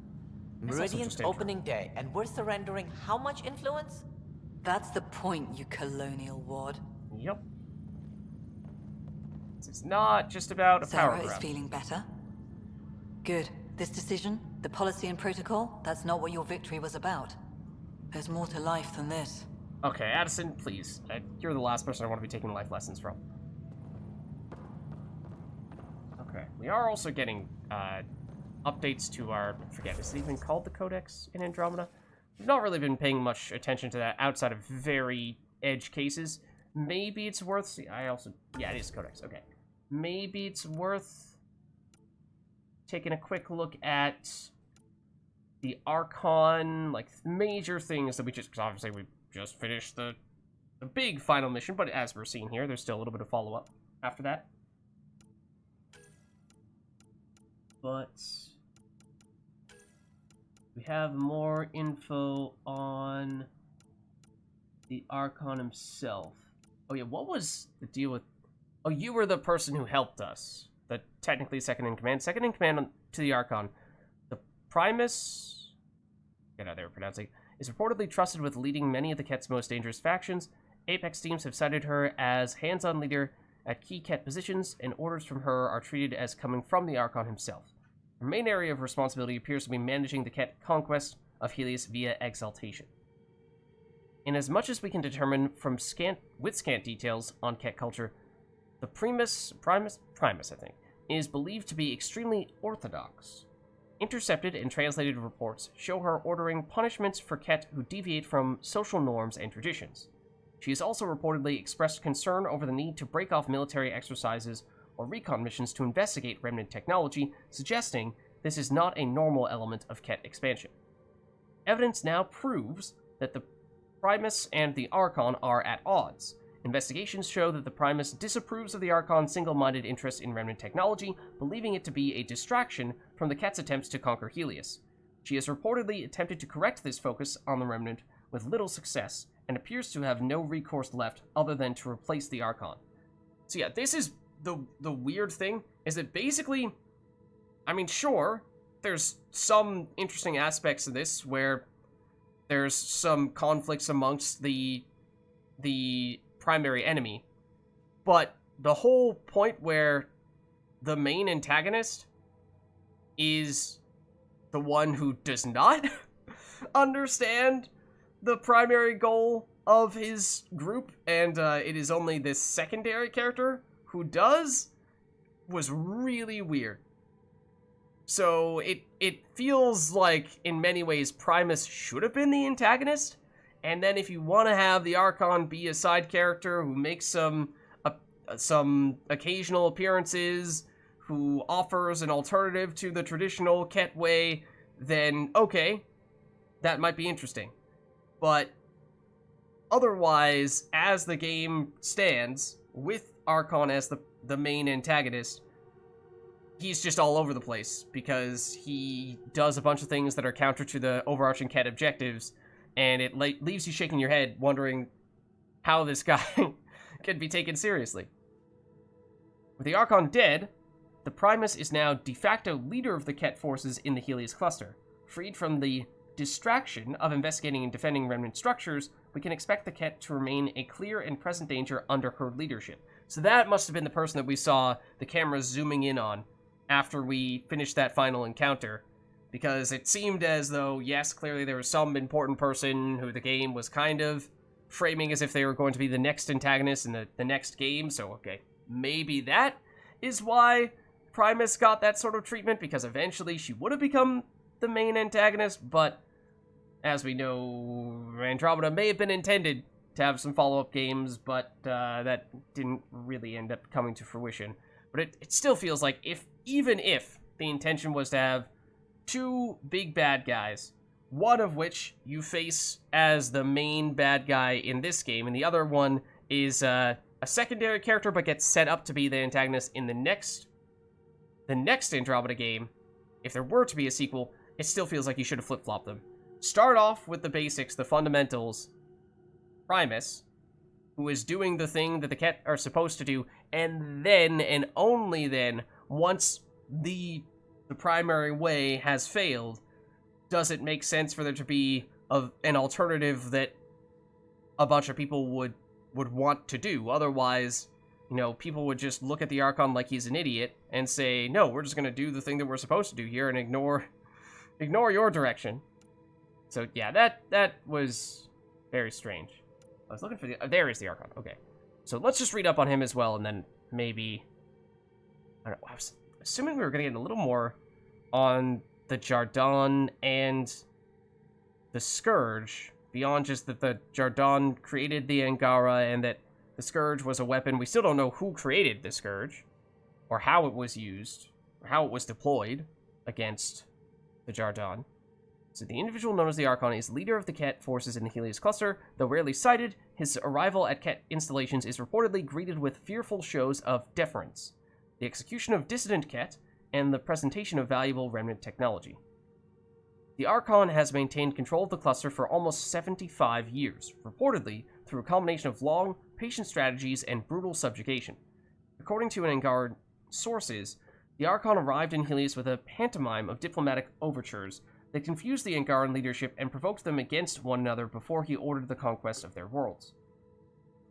Meridian's opening day, and we're surrendering how much influence? That's the point, you colonial ward. Yep. This is not just about a power Sarah is grab. feeling better. Good. This decision, the policy and protocol, that's not what your victory was about. There's more to life than this. Okay, Addison, please. You're the last person I want to be taking life lessons from. Okay, we are also getting updates to our... I forget, is it even called the Codex in Andromeda? We've not really been paying much attention to that outside of very edge cases. Maybe it's worth... Yeah, it is Codex, okay. Maybe it's worth taking a quick look at the Archon, like, major things that we just... Because obviously we just finished the big final mission, but as we're seeing here, there's still a little bit of follow-up after that. But we have more info on the Archon himself. Oh yeah, what was the deal with Oh, you were the person who helped us. The technically second in command. Second in command to the Archon. The Primus... I don't know they were pronouncing. Is reportedly trusted with leading many of the Ket's most dangerous factions. Apex teams have cited her as hands-on leader at key Ket positions, and orders from her are treated as coming from the Archon himself. Her main area of responsibility appears to be managing the Ket conquest of Helios via exaltation. Inasmuch as we can determine from scant details on Ket culture, the Primus, I think, is believed to be extremely orthodox. Intercepted and translated reports show her ordering punishments for Ket who deviate from social norms and traditions. She has also reportedly expressed concern over the need to break off military exercises or recon missions to investigate remnant technology, suggesting this is not a normal element of Ket expansion. Evidence now proves that the Primus and the Archon are at odds. Investigations show that the Primus disapproves of the Archon's single-minded interest in remnant technology, believing it to be a distraction from the Ket's attempts to conquer Helios. She has reportedly attempted to correct this focus on the remnant with little success, and appears to have no recourse left other than to replace the Archon. So yeah, this is the weird thing, is that basically, I mean, sure, there's some interesting aspects of this where there's some conflicts amongst the primary enemy, but the whole point where the main antagonist is the one who does not understand the primary goal of his group, and it is only this secondary character who does, was really weird. So it feels like, in many ways, Primus should have been the antagonist, and then if you want to have the Archon be a side character who makes some occasional appearances, who offers an alternative to the traditional Ket way, then okay, that might be interesting. But otherwise, as the game stands, with Archon as the main antagonist, he's just all over the place, because he does a bunch of things that are counter to the overarching Ket objectives, and it leaves you shaking your head, wondering how this guy can be taken seriously. With the Archon dead, the Primus is now de facto leader of the Ket forces in the Helios cluster. Freed from the distraction of investigating and defending remnant structures, we can expect the Ket to remain a clear and present danger under her leadership. So that must have been the person that we saw the camera zooming in on after we finished that final encounter, because it seemed as though, yes, clearly there was some important person who the game was kind of framing as if they were going to be the next antagonist in the next game, so okay, maybe that is why Primus got that sort of treatment, because eventually she would have become the main antagonist, but as we know, Andromeda may have been intended to have some follow-up games, but that didn't really end up coming to fruition. But it still feels like even if the intention was to have two big bad guys, one of which you face as the main bad guy in this game, and the other one is a secondary character but gets set up to be the antagonist in the next Andromeda game, if there were to be a sequel, it still feels like you should have flip-flopped them. Start off with the basics, the fundamentals, Primus, who is doing the thing that the Ket are supposed to do, and then, and only then, once the primary way has failed, does it make sense for there to be an alternative that a bunch of people would want to do. Otherwise, you know, people would just look at the Archon like he's an idiot and say, no, we're just going to do the thing that we're supposed to do here and ignore your direction. So yeah, that was very strange. I was looking for there is the Archon. Okay. So let's just read up on him as well, and then maybe, I don't know, I was assuming we were going to get a little more on the Jardin and the Scourge, beyond just that the Jardin created the Angara and that the Scourge was a weapon. We still don't know who created the Scourge, or how it was used, or how it was deployed against the Jardin. So the individual known as the Archon is leader of the Ket forces in the Helios cluster. Though rarely cited, his arrival at Ket installations is reportedly greeted with fearful shows of deference, the execution of dissident Ket, and the presentation of valuable remnant technology. The Archon has maintained control of the cluster for almost 75 years, reportedly through a combination of long, patient strategies and brutal subjugation. According to Angara sources, the Archon arrived in Helios with a pantomime of diplomatic overtures that confused the Angaran leadership and provoked them against one another before he ordered the conquest of their worlds.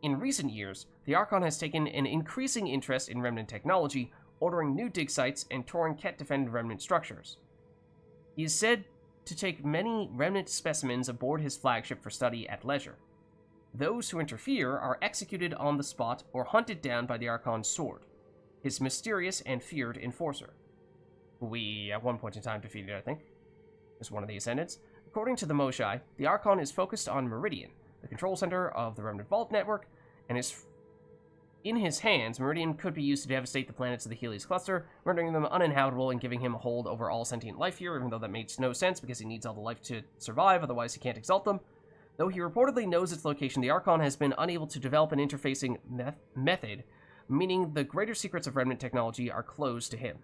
In recent years, the Archon has taken an increasing interest in Remnant technology, ordering new dig sites and touring Ket-defended Remnant structures. He is said to take many Remnant specimens aboard his flagship for study at leisure. Those who interfere are executed on the spot or hunted down by the Archon's sword, his mysterious and feared enforcer, who we at one point in time defeated, I think, as one of the Ascendants. According to the Moshae, the Archon is focused on Meridian, the control center of the Remnant Vault network, and is in his hands. Meridian could be used to devastate the planets of the Helios cluster, rendering them uninhabitable and giving him a hold over all sentient life here, even though that makes no sense because he needs all the life to survive, otherwise he can't exalt them. Though he reportedly knows its location, the Archon has been unable to develop an interfacing method, meaning the greater secrets of Remnant technology are closed to him.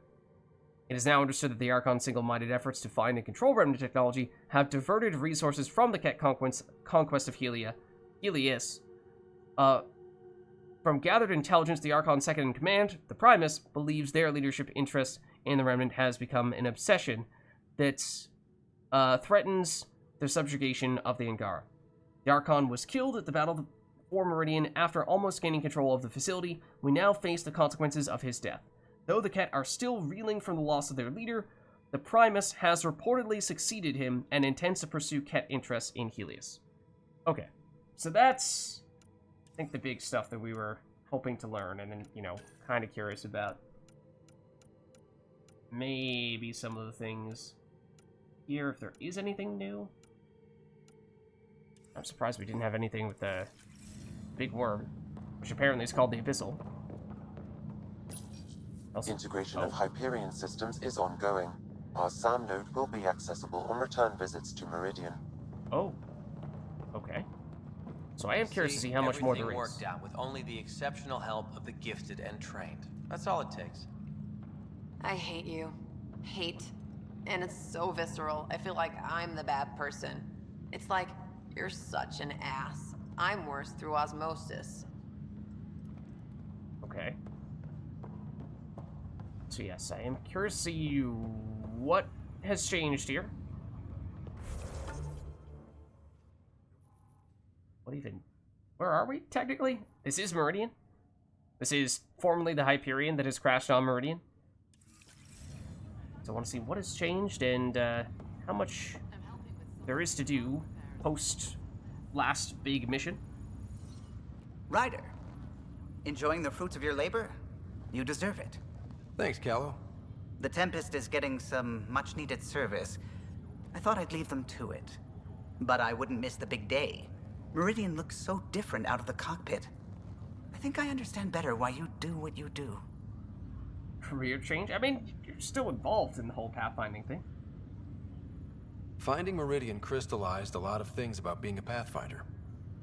It is now understood that the Archon's single-minded efforts to find and control Remnant technology have diverted resources from the Ket conquest of Helios. From gathered intelligence, the Archon's second-in-command, the Primus, believes their leadership interest in the Remnant has become an obsession that threatens the subjugation of the Angara. The Archon was killed at the Battle for Meridian after almost gaining control of the facility. We now face the consequences of his death. Though the Ket are still reeling from the loss of their leader, the Primus has reportedly succeeded him and intends to pursue Ket interests in Helios. Okay, so that's, I think, the big stuff that we were hoping to learn and then, kind of curious about. Maybe some of the things here, if there is anything new. I'm surprised we didn't have anything with the big worm, which apparently is called the Abyssal. Also, Integration of Hyperion systems is ongoing. Our SAM node will be accessible on return visits to Meridian. Oh. Okay. So I am curious to see how much more there is. Everything worked out with only the exceptional help of the gifted and trained. That's all it takes. I hate you. Hate. And it's so visceral. I feel like I'm the bad person. It's like, you're such an ass. I'm worse through osmosis. Okay. So yes, I am curious to see what has changed here. Where are we, technically? This is Meridian. This is formerly the Hyperion that has crashed on Meridian. So I want to see what has changed and how much there is to do post last big mission. Ryder, enjoying the fruits of your labor? You deserve it. Thanks, Callow. The Tempest is getting some much-needed service. I thought I'd leave them to it. But I wouldn't miss the big day. Meridian looks so different out of the cockpit. I think I understand better why you do what you do. Career change? I mean, you're still involved in the whole pathfinding thing. Finding Meridian crystallized a lot of things about being a pathfinder.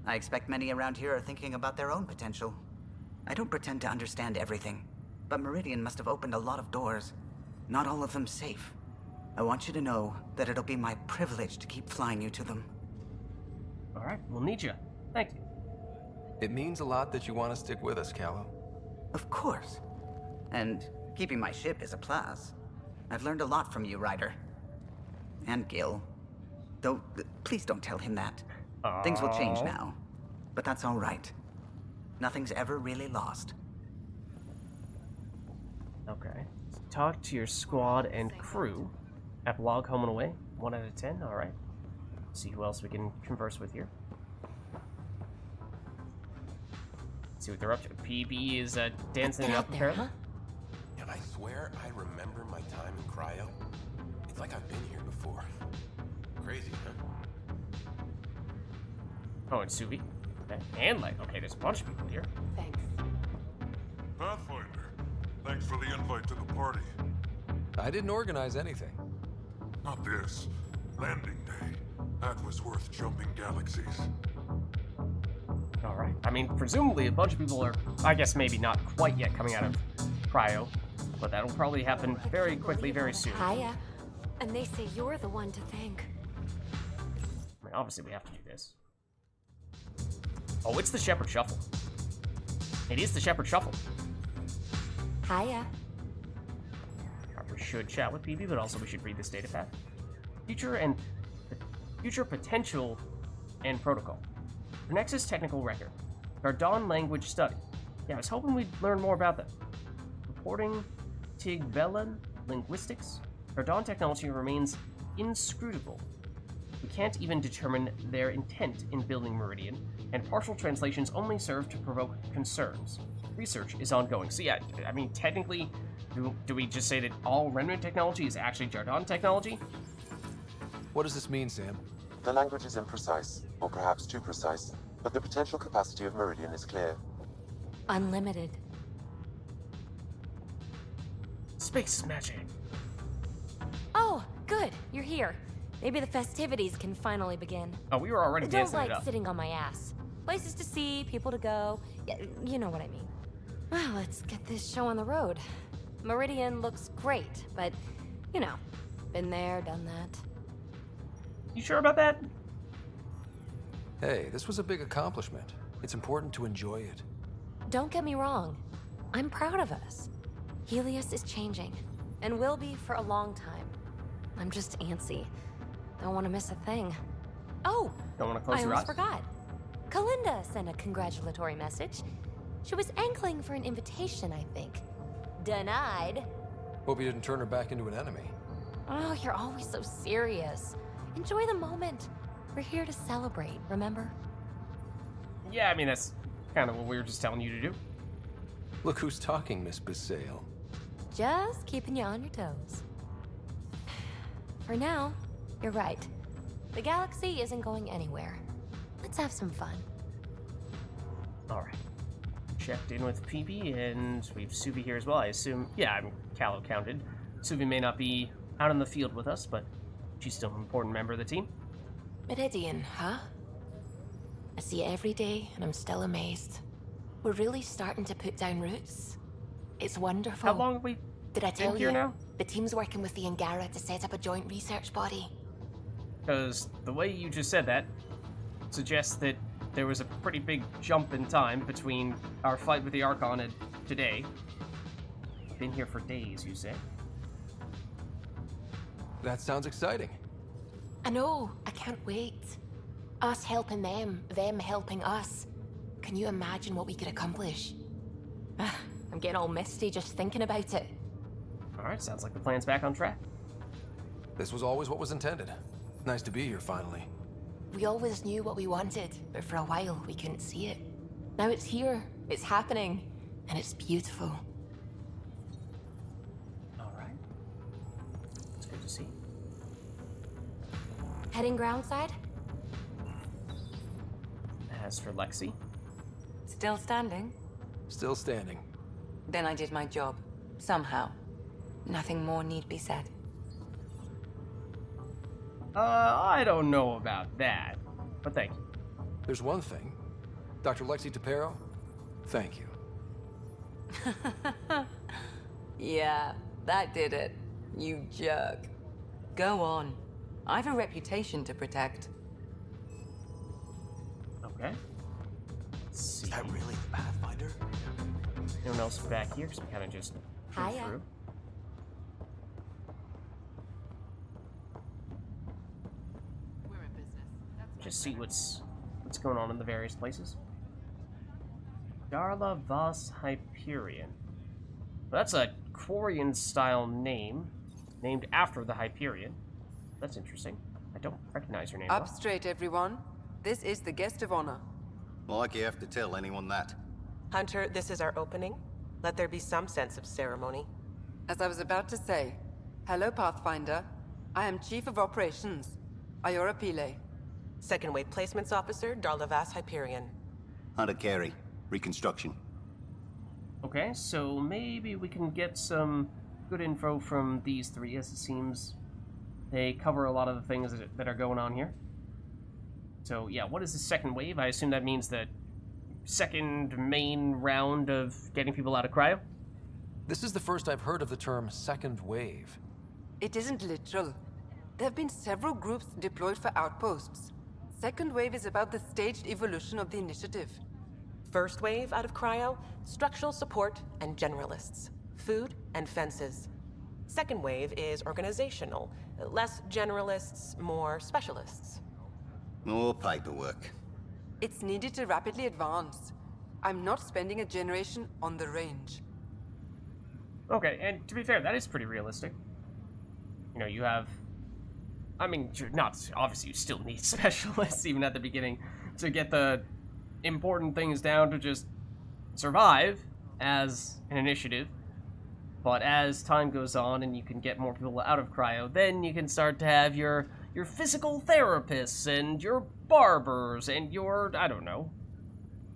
I expect many around here are thinking about their own potential. I don't pretend to understand everything, but Meridian must have opened a lot of doors. Not all of them safe. I want you to know that it'll be my privilege to keep flying you to them. Alright, we'll need you. Thank you. It means a lot that you want to stick with us, Callow. Of course. And keeping my ship is a plus. I've learned a lot from you, Ryder. And Gil. Though, please don't tell him that. Things will change now. But that's all right. Nothing's ever really lost. Okay. Talk to your squad and crew. Epilogue, home and away. 1 out of 10. Alright. See who else we can converse with here. See what they're up to. PB is dancing up apparently. Yeah, I swear I remember my time in cryo. It's like I've been here before. Crazy, huh? Oh, and Suvi. Okay. And like, okay, there's a bunch of people here. Thanks. Pathfinder, thanks for the invite to the party. I didn't organize anything. Not this. Landing day. That was worth jumping galaxies. Alright. I mean, presumably a bunch of people are, I guess maybe not quite yet coming out of cryo, but that'll probably happen very quickly, very soon. Hiya. And they say you're the one to thank. I mean, obviously we have to do this. Oh, it's the Shepherd Shuffle. It is the Shepherd Shuffle. Hiya. We should chat with PB, but also we should read this data path. Future potential and protocol. The Nexus technical record. Gardon language study. Yeah, I was hoping we'd learn more about that. Reporting Tigbelan linguistics. Gardon technology remains inscrutable. We can't even determine their intent in building Meridian, and partial translations only serve to provoke concerns. Research is ongoing. So yeah, I mean, technically, do we just say that all Remnant technology is actually Gardon technology? What does this mean, Sam? The language is imprecise, or perhaps too precise, but the potential capacity of Meridian is clear. Unlimited. Space magic. Oh, good. You're here. Maybe the festivities can finally begin. Oh, we were already I dancing don't it like up. sitting on my ass. Places to see, people to go. Yeah, you know what I mean. Well, let's get this show on the road. Meridian looks great, but, you know, been there, done that. You sure about that? Hey, this was a big accomplishment. It's important to enjoy it. Don't get me wrong. I'm proud of us. Helios is changing, and will be for a long time. I'm just antsy. Don't want to miss a thing. Oh! Don't want to close I your almost eyes? forgot. Kalinda sent a congratulatory message. She was angling for an invitation, I think. Denied. Hope you didn't turn her back into an enemy. Oh, you're always so serious. Enjoy the moment. We're here to celebrate, remember? Yeah, I mean, that's kind of what we were just telling you to do. Look who's talking, Miss Bissale. Just keeping you on your toes. For now, you're right. The galaxy isn't going anywhere. Let's have some fun. Alright. Checked in with PB, and we have Suvi here as well. I assume, yeah, I'm Callow counted. Suvi may not be out in the field with us, but she's still an important member of the team. Meridian, huh? I see it every day, and I'm still amazed. We're really starting to put down roots. It's wonderful. How long have we Did I tell been here you? now? The team's working with the Angara to set up a joint research body. Because the way you just said that suggests that there was a pretty big jump in time between our fight with the Archon and today. Been here for days, you say? That sounds exciting. I know, I can't wait. Us helping them helping us. Can you imagine what we could accomplish? I'm getting all misty just thinking about it. Alright, sounds like the plan's back on track. This was always what was intended. Nice to be here, finally. We always knew what we wanted, but for a while we couldn't see it. Now it's here, it's happening, and it's beautiful. Alright. It's good to see. Heading groundside? As for Lexi, Still standing? Still standing. Then I did my job. Somehow. Nothing more need be said. I don't know about that, but thank you. There's one thing. Dr. Lexi Tapero, thank you. Yeah, that did it. You jerk. Go on. I've a reputation to protect. Okay. Let's see. Is that really the Pathfinder? Anyone else back here? Because we kind of just went Hiya. through. Just see what's going on in the various places. Darla Vos Hyperion. Well, that's a Quarian-style name, named after the Hyperion. That's interesting. I don't recognize your name. Up straight, everyone. This is the guest of honor. Like you have to tell anyone that. Hunter, this is our opening. Let there be some sense of ceremony. As I was about to say, hello, Pathfinder. I am Chief of Operations, Ayora Pile. Second Wave Placements Officer, Darla Vos Hyperion. Hunter Carey, Reconstruction. Okay, so maybe we can get some good info from these three, as it seems they cover a lot of the things that are going on here. So yeah, what is the second wave? I assume that means the second main round of getting people out of cryo? This is the first I've heard of the term second wave. It isn't literal. There have been several groups deployed for outposts. Second wave is about the staged evolution of the initiative. First wave out of cryo, structural support, and generalists. food and fences. Second wave is organizational. Less generalists, more specialists. More paperwork. It's needed to rapidly advance. I'm not spending a generation on the range. Okay, and to be fair, that is pretty realistic. You know, you have... I mean, you're not... Obviously, you still need specialists, even at the beginning, to get the important things down to just survive as an initiative. But as time goes on and you can get more people out of cryo, then you can start to have your physical therapists and your barbers and your, I don't know,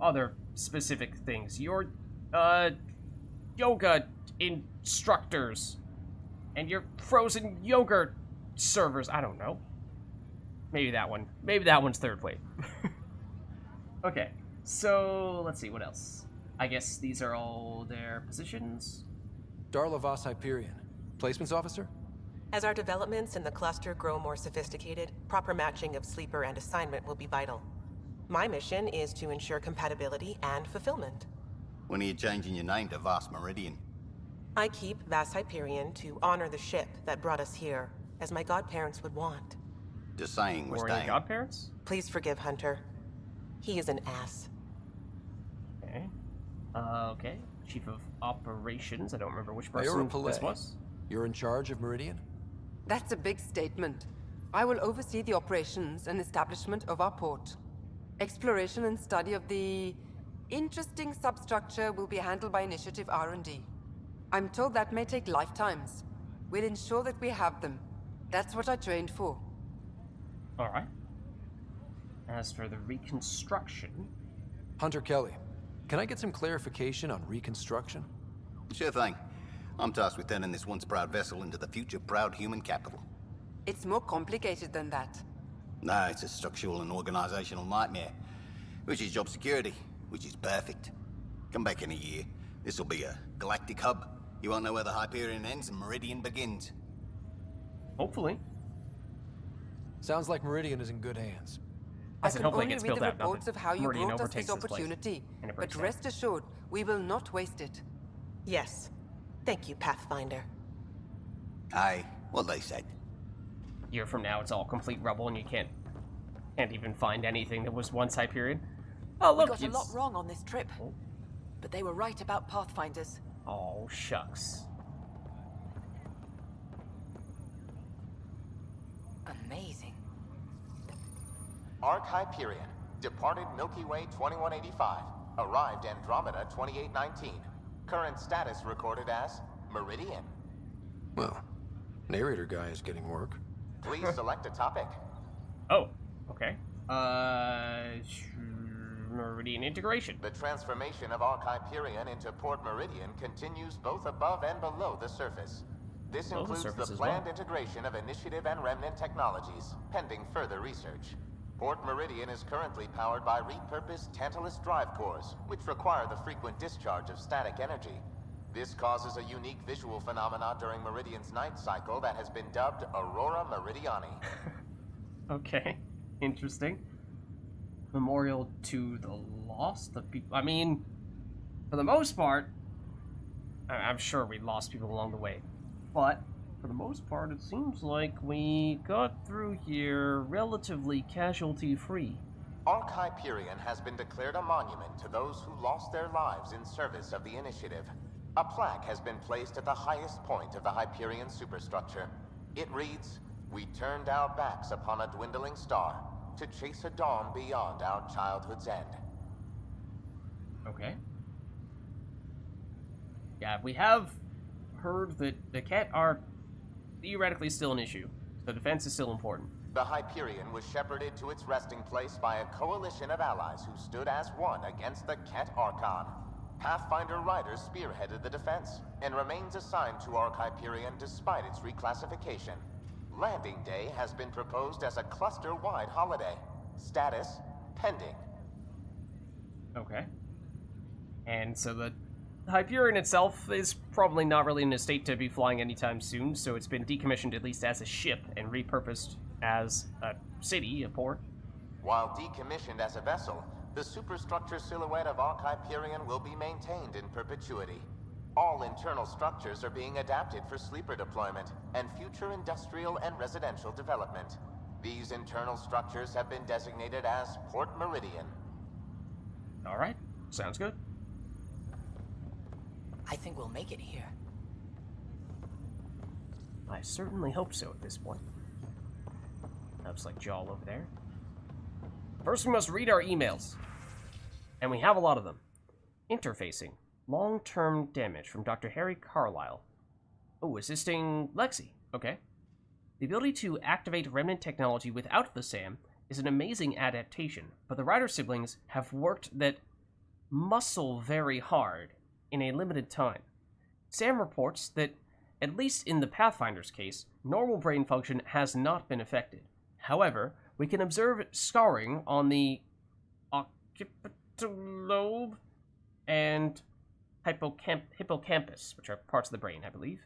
other specific things. Your, yoga instructors and your frozen yogurt servers. I don't know. Maybe that one. Maybe that one's third wave. Okay, so let's see, what else? I guess these are all their positions. Darla Voss Hyperion, placements officer? As our developments in the cluster grow more sophisticated, proper matching of sleeper and assignment will be vital. My mission is to ensure compatibility and fulfillment. When are you changing your name to Vast Meridian? I keep Vass Hyperion to honor the ship that brought us here, as my godparents would want. Just saying we're staying. Your godparents? Please forgive Hunter. He is an ass. Okay. Okay. Chief of Operations. I don't remember which person this was. You're in charge of Meridian? That's a big statement. I will oversee the operations and establishment of our port. Exploration and study of the interesting substructure will be handled by Initiative R&D. I'm told that may take lifetimes. We'll ensure that we have them. That's what I trained for. Alright. As for the reconstruction... Hunter Kelly, can I get some clarification on reconstruction? Sure thing. I'm tasked with turning this once proud vessel into the future proud human capital. It's more complicated than that. No, it's a structural and organizational nightmare. Which is job security, which is perfect. Come back in a year. This'll be a galactic hub. You won't know where the Hyperion ends and Meridian begins. Hopefully. Sounds like Meridian is in good hands. I can only read the reports of how you brought us this opportunity, but rest assured, we will not waste it. Yes. Thank you, Pathfinder. Aye, what they said. A year from now, it's all complete rubble, and you can't even find anything that was once Hyperion. Oh, look, we got a lot wrong on this trip, but they were right about pathfinders. Oh, shucks. Amazing. Arc Hyperion, departed Milky Way 2185, arrived Andromeda 2819. Current status recorded as Meridian. Well, narrator guy is getting work. Please select a topic. Oh, okay. Meridian integration. The transformation of Arc Hyperion into Port Meridian continues both above and below the surface. This includes the planned integration of Initiative and Remnant technologies, pending further research. Port Meridian is currently powered by repurposed Tantalus drive cores, which require the frequent discharge of static energy. This causes a unique visual phenomenon during Meridian's night cycle that has been dubbed Aurora Meridiani. Okay, interesting. Memorial to the lost, the people. I mean, for the most part, I'm sure we lost people along the way, but for the most part, it seems like we got through here relatively casualty-free. Arc Hyperion has been declared a monument to those who lost their lives in service of the Initiative. A plaque has been placed at the highest point of the Hyperion superstructure. It reads, "We turned our backs upon a dwindling star to chase a dawn beyond our childhood's end." Okay. Yeah, we have heard that the Ket are theoretically still an issue, so defense is still important. The Hyperion was shepherded to its resting place by a coalition of allies who stood as one against the Ket Archon. Pathfinder Ryder spearheaded the defense, and remains assigned to Arc Hyperion despite its reclassification. Landing Day has been proposed as a cluster-wide holiday. Status, pending. Okay. And so the Hyperion itself is probably not really in a state to be flying anytime soon, so it's been decommissioned at least as a ship and repurposed as a city, a port. While decommissioned as a vessel, the superstructure silhouette of Arc Hyperion will be maintained in perpetuity. All internal structures are being adapted for sleeper deployment and future industrial and residential development. These internal structures have been designated as Port Meridian. All right, sounds good. I think we'll make it here. I certainly hope so at this point. Looks like Jawl over there. First, we must read our emails. And we have a lot of them. Interfacing. Long-term damage from Dr. Harry Carlyle. Oh, assisting Lexi. Okay. The ability to activate remnant technology without the SAM is an amazing adaptation, but the Ryder siblings have worked that muscle very hard in a limited time. Sam reports that, at least in the Pathfinder's case, normal brain function has not been affected. However, we can observe scarring on the occipital lobe and hippocampus, which are parts of the brain, I believe.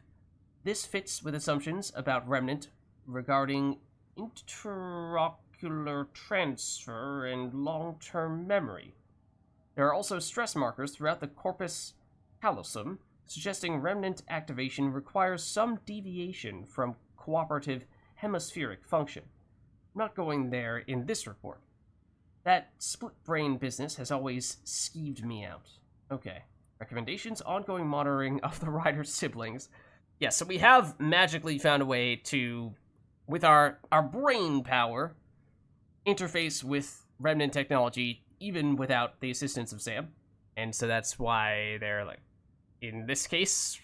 This fits with assumptions about remnant regarding intraocular transfer and long-term memory. There are also stress markers throughout the corpus callosum, suggesting remnant activation requires some deviation from cooperative hemispheric function. I'm not going there in this report. That split brain business has always skeeved me out. Okay. Recommendations, ongoing monitoring of the Ryder siblings. Yeah, so we have magically found a way to, with our brain power, interface with remnant technology, even without the assistance of Sam. And so that's why they're, like, in this case,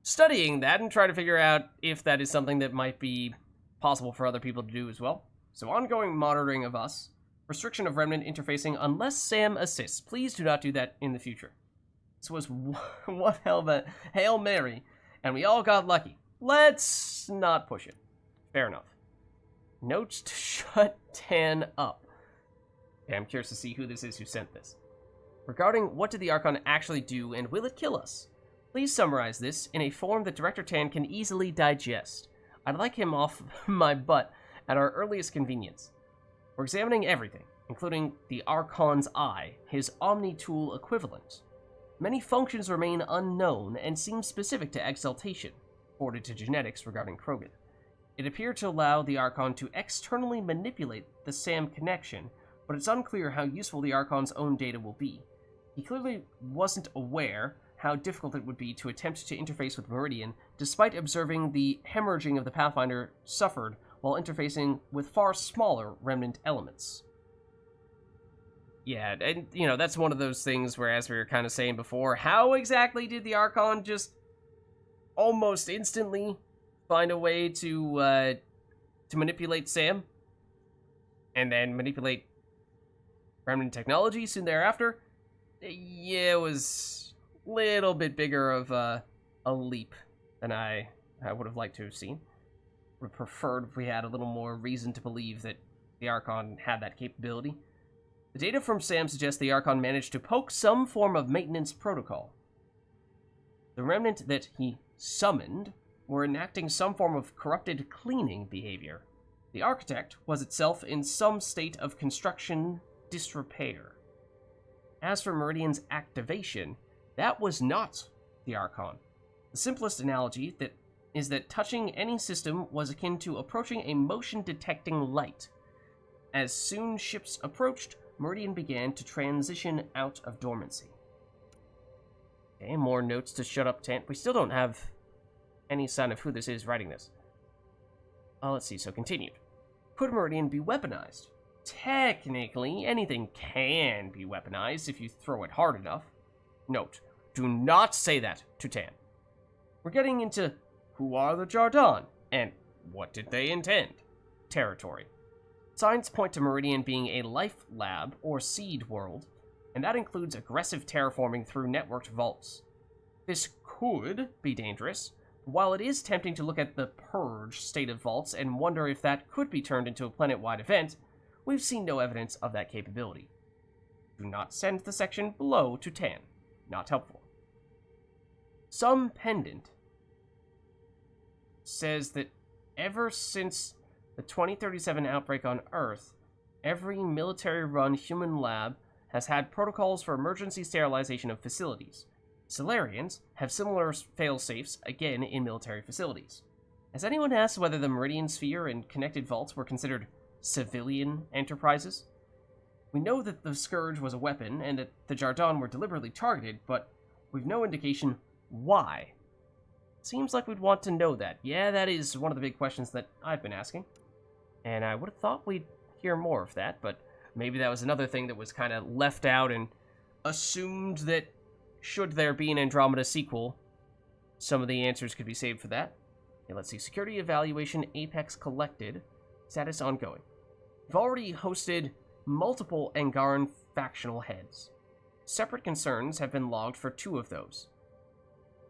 studying that and trying to figure out if that is something that might be possible for other people to do as well. So ongoing monitoring of us. Restriction of remnant interfacing unless Sam assists. Please do not do that in the future. This was one hell of a Hail Mary, and we all got lucky. Let's not push it. Fair enough. Notes to shut Tan up. Okay, I'm curious to see who this is who sent this. Regarding what did the Archon actually do and will it kill us? Please summarize this in a form that Director Tan can easily digest. I'd like him off my butt at our earliest convenience. We're examining everything, including the Archon's eye, his Omni-Tool equivalent. Many functions remain unknown and seem specific to exaltation, according to genetics regarding Krogan. It appeared to allow the Archon to externally manipulate the SAM connection, but it's unclear how useful the Archon's own data will be. He clearly wasn't aware how difficult it would be to attempt to interface with Meridian, despite observing the hemorrhaging of the Pathfinder suffered while interfacing with far smaller remnant elements. Yeah, and, you know, that's one of those things where, as we were kind of saying before, how exactly did the Archon just almost instantly find a way to manipulate Sam? And then manipulate remnant technology soon thereafter? Yeah, it was a little bit bigger of a leap than I would have liked to have seen. Would have preferred if we had a little more reason to believe that the Archon had that capability. The data from Sam suggests the Archon managed to poke some form of maintenance protocol. The remnant that he summoned were enacting some form of corrupted cleaning behavior. The architect was itself in some state of construction disrepair. As for Meridian's activation, that was not the Archon. The simplest analogy is that touching any system was akin to approaching a motion-detecting light. As soon ships approached, Meridian began to transition out of dormancy. Okay, more notes to shut up Tant. We still don't have any sign of who this is writing this. Let's see, so continued. Could Meridian be weaponized? Technically, anything can be weaponized if you throw it hard enough. Note, do not say that to Tan. We're getting into who are the Jardan, and what did they intend territory. Signs point to Meridian being a life lab or seed world, and that includes aggressive terraforming through networked vaults. This could be dangerous. While it is tempting to look at the Purge state of vaults and wonder if that could be turned into a planet-wide event, we've seen no evidence of that capability. Do not send the section below to Tan. Not helpful. Some pendant says that ever since the 2037 outbreak on Earth, every military-run human lab has had protocols for emergency sterilization of facilities. Solarians have similar fail-safes, again, in military facilities. Has anyone asked whether the Meridian Sphere and connected vaults were considered civilian enterprises? We know that the Scourge was a weapon, and that the Jardin were deliberately targeted, but we've no indication why. Seems like we'd want to know that. Yeah, that is one of the big questions that I've been asking. And I would have thought we'd hear more of that, but maybe that was another thing that was kind of left out and assumed that should there be an Andromeda sequel, some of the answers could be saved for that. Okay, let's see. Security evaluation Apex collected. Status ongoing. We've already hosted multiple Angaran factional heads. Separate concerns have been logged for 2 of those.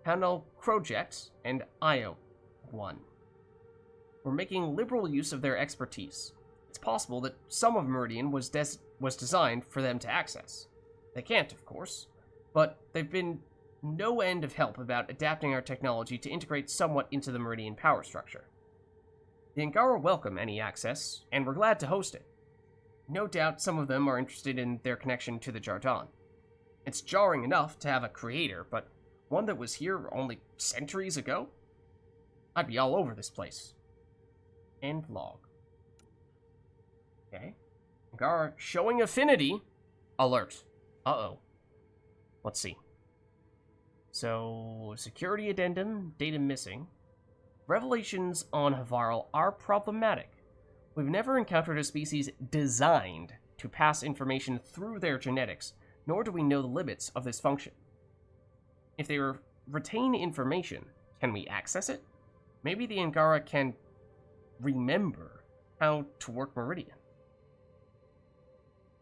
Panel Project and IO-1. We're making liberal use of their expertise. It's possible that some of Meridian was designed for them to access. They can't, of course, but they've been no end of help about adapting our technology to integrate somewhat into the Meridian power structure. The Angara welcome any access, and we're glad to host it. No doubt some of them are interested in their connection to the Jardin. It's jarring enough to have a creator, but one that was here only centuries ago? I'd be all over this place. End log. Okay. Angara showing affinity. Alert. Uh-oh. Let's see. So, security addendum, data missing. Revelations on Havarl are problematic. We've never encountered a species designed to pass information through their genetics, nor do we know the limits of this function. If they retain information, can we access it? Maybe the Angara can remember how to work Meridian.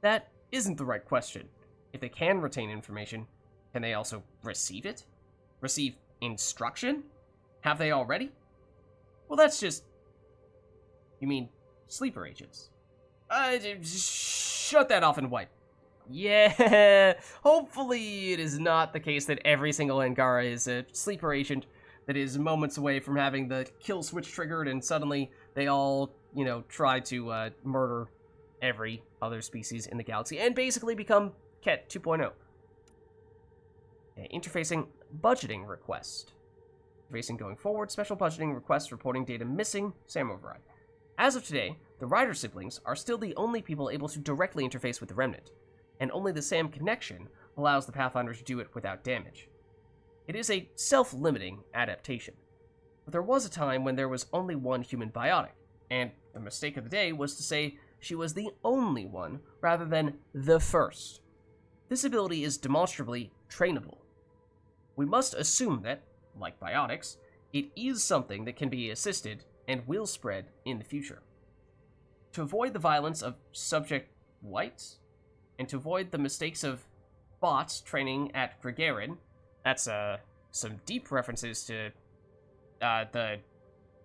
That isn't the right question. If they can retain information, can they also receive it? Receive instruction? Have they already? Well, that's just... You mean sleeper agents? Shut that off and wipe. Yeah, hopefully it is not the case that every single Angara is a sleeper agent that is moments away from having the kill switch triggered and suddenly they all, try to murder every other species in the galaxy and basically become Ket 2.0. Interfacing budgeting request. Interfacing going forward, special budgeting request reporting data missing, SAM override. As of today, the Ryder siblings are still the only people able to directly interface with the Remnant, and only the SAM connection allows the Pathfinder to do it without damage. It is a self-limiting adaptation, but there was a time when there was only one human biotic, and the mistake of the day was to say she was the only one rather than the first. This ability is demonstrably trainable. We must assume that, like biotics, it is something that can be assisted and will spread in the future. To avoid the violence of Subject White, and to avoid the mistakes of bots training at Gagarin, that's some deep references to the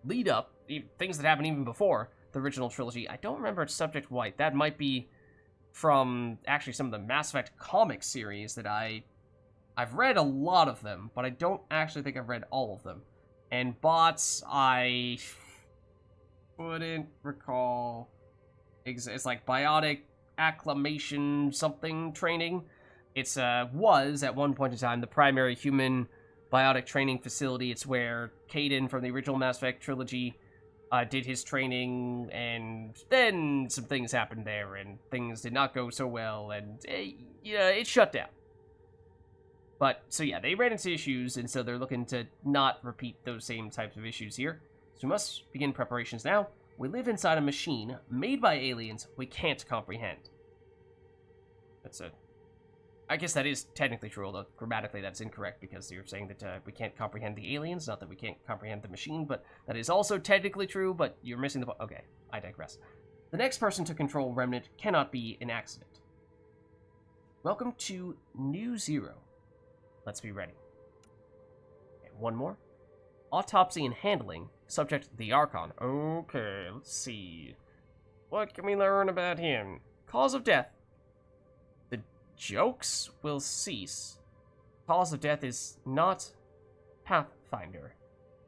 lead-up, things that happened even before the original trilogy. I don't remember Subject White. That might be from actually some of the Mass Effect comic series that I've read a lot of them, but I don't actually think I've read all of them. And bots, I wouldn't recall. It's like biotic acclimation something training. It's was at one point in time the primary human biotic training facility. It's where Caden from the original Mass Effect trilogy did his training, and then some things happened there, and things did not go so well, and it shut down. But, so yeah, they ran into issues, and so they're looking to not repeat those same types of issues here. So we must begin preparations now. We live inside a machine made by aliens we can't comprehend. I guess that is technically true, although grammatically that's incorrect, because you're saying that we can't comprehend the aliens, not that we can't comprehend the machine, but that is also technically true, but you're missing the... Okay, I digress. The next person to control Remnant cannot be an accident. Welcome to New Zero. Let's be ready. Okay, one more. Autopsy and handling. Subject, the Archon. Okay, let's see. What can we learn about him? Cause of death. The jokes will cease. Cause of death is not Pathfinder.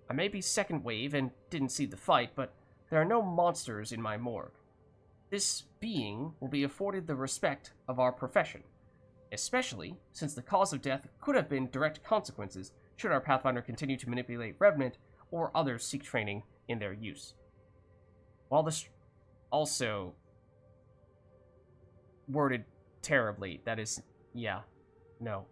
I may be second wave and didn't see the fight, but there are no monsters in my morgue. This being will be afforded the respect of our profession. especially since the cause of death could have been direct consequences should our Pathfinder continue to manipulate Revenant or others seek training in their use. While this also worded terribly, that is, yeah, no,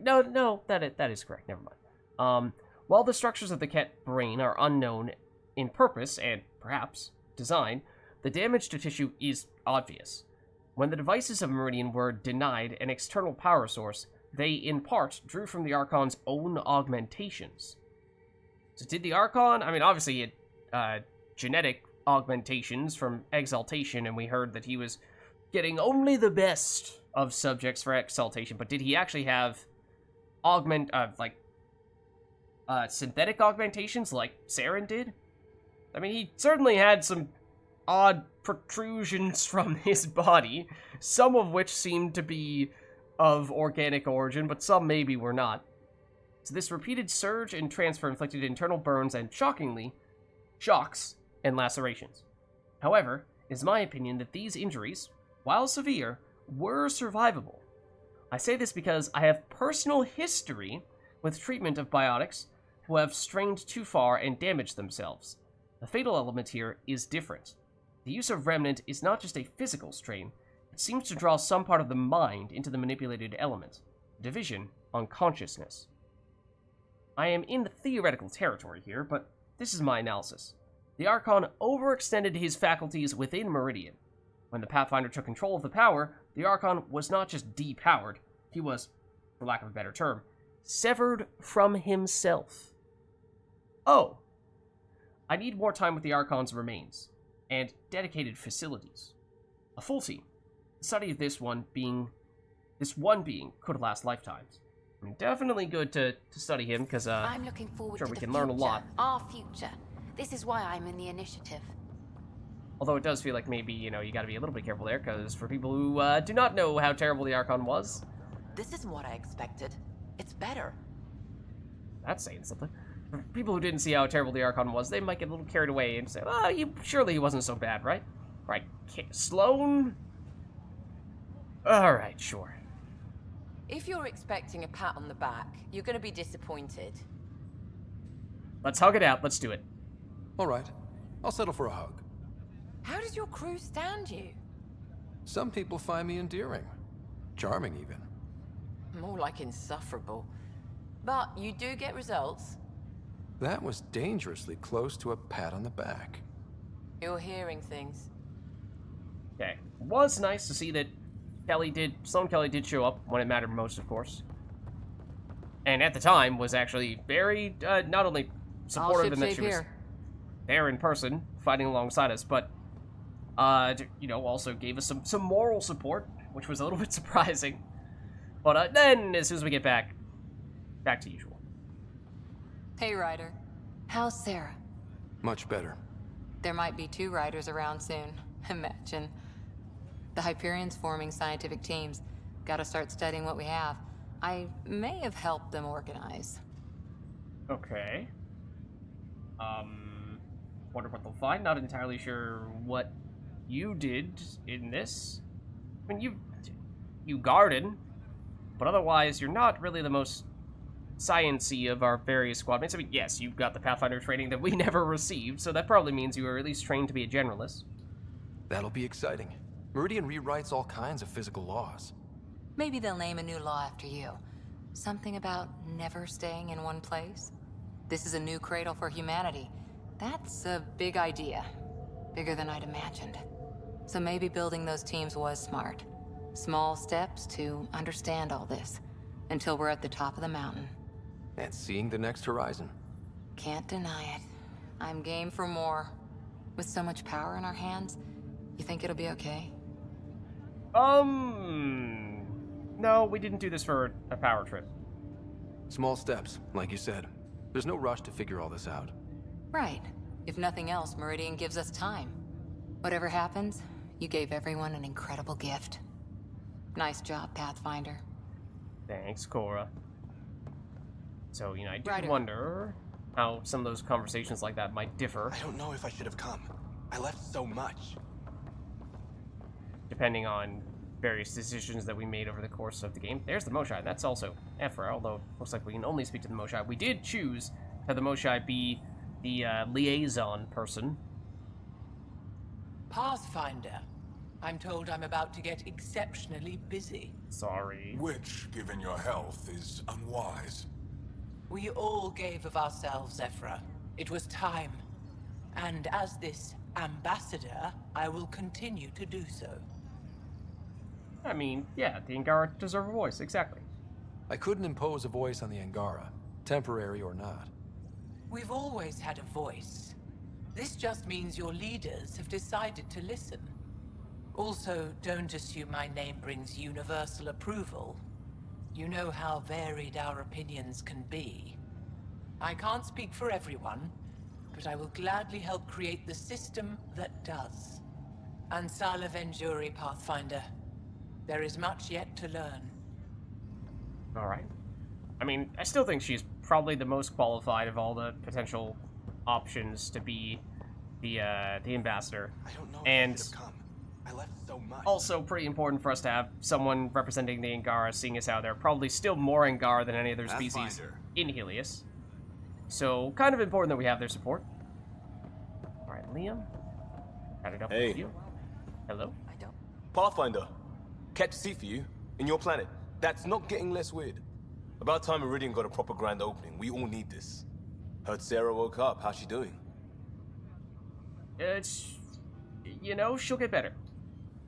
no, that is correct, never mind. While the structures of the Ket brain are unknown in purpose and, perhaps, design, the damage to tissue is obvious. When the devices of Meridian were denied an external power source, they, in part, drew from the Archon's own augmentations. So did the Archon, I mean, obviously it, genetic augmentations from exaltation, and we heard that he was getting only the best of subjects for exaltation, but did he actually have synthetic augmentations like Saren did? I mean, he certainly had some odd protrusions from his body, some of which seemed to be of organic origin, but some maybe were not. So this repeated surge and transfer inflicted internal burns and, shockingly, shocks and lacerations. However, it is my opinion that these injuries, while severe, were survivable. I say this because I have personal history with treatment of biotics who have strained too far and damaged themselves. The fatal element here is different. The use of Remnant is not just a physical strain, it seems to draw some part of the mind into the manipulated element, division on consciousness. I am in the theoretical territory here, but this is my analysis. The Archon overextended his faculties within Meridian. When the Pathfinder took control of the power, the Archon was not just depowered, he was, for lack of a better term, severed from himself. Oh. I need more time with the Archon's remains, and dedicated facilities. A full team. The study of this one being could last lifetimes. I mean, definitely good to study him, because I'm looking forward sure to we the can future, learn a lot. Our future. This is why I'm in the initiative. Although it does feel like maybe, you gotta be a little bit careful there, because for people who do not know how terrible the Archon was... This isn't what I expected. It's better. That's saying something. For people who didn't see how terrible the Archon was, they might get a little carried away and say, surely he wasn't so bad, right? Right, Sloane? Alright, sure. If you're expecting a pat on the back, you're gonna be disappointed. Let's hug it out, let's do it. Alright, I'll settle for a hug. How does your crew stand you? Some people find me endearing. Charming, even. More like insufferable. But you do get results. That was dangerously close to a pat on the back. You're hearing things. Okay. Was nice to see that Sloane Kelly did show up when it mattered most, of course. And at the time was actually very, not only supportive in that she was there in person, fighting alongside us, but, also gave us some moral support, which was a little bit surprising. But then, as soon as we get back to usual. Hey, Ryder. How's Sarah? Much better. There might be 2 Ryders around soon. Imagine. The Hyperion's forming scientific teams. Gotta start studying what we have. I may have helped them organize. Okay. Wonder what they'll find. Not entirely sure what you did in this. I mean, you garden, but otherwise you're not really the most science-y of our various squad mates. I mean, yes, you've got the Pathfinder training that we never received, so that probably means you were at least trained to be a generalist. That'll be exciting. Meridian rewrites all kinds of physical laws. Maybe they'll name a new law after you. Something about never staying in one place. This is a new cradle for humanity. That's a big idea. Bigger than I'd imagined. So maybe building those teams was smart. Small steps to understand all this, until we're at the top of the mountain. And seeing the next horizon. Can't deny it. I'm game for more. With so much power in our hands, you think it'll be okay? No, we didn't do this for a power trip. Small steps, like you said. There's no rush to figure all this out. Right. If nothing else, Meridian gives us time. Whatever happens, you gave everyone an incredible gift. Nice job, Pathfinder. Thanks, Cora. So, I do Ryder. wonder how some of those conversations like that might differ. I don't know if I should have come. I left so much. Depending on various decisions that we made over the course of the game. There's the Moshai. That's also Ephra, although it looks like we can only speak to the Moshai. We did choose to have the Moshai be the liaison person. Pathfinder. I'm told I'm about to get exceptionally busy. Sorry. Which, given your health, is unwise. We all gave of ourselves, Ephra. It was time. And as this ambassador, I will continue to do so. I mean, yeah, the Angara deserve a voice, exactly. I couldn't impose a voice on the Angara, temporary or not. We've always had a voice. This just means your leaders have decided to listen. Also, don't assume my name brings universal approval. You know how varied our opinions can be. I can't speak for everyone, but I will gladly help create the system that does. Ansala Venjuri, Pathfinder. There is much yet to learn. Alright. I mean, I still think she's probably the most qualified of all the potential options to be the ambassador. I don't know and if I should have come. I left so much. Also pretty important for us to have someone representing the Angara, seeing as how there are probably still more Angara than any other species in Helios. So, kind of important that we have their support. Alright, Liam. Added up with you. Hello? Pathfinder. Catch seat for you. In your planet. That's not getting less weird. About time Meridian got a proper grand opening. We all need this. Heard Sarah woke up. How's she doing? It's... You know, she'll get better.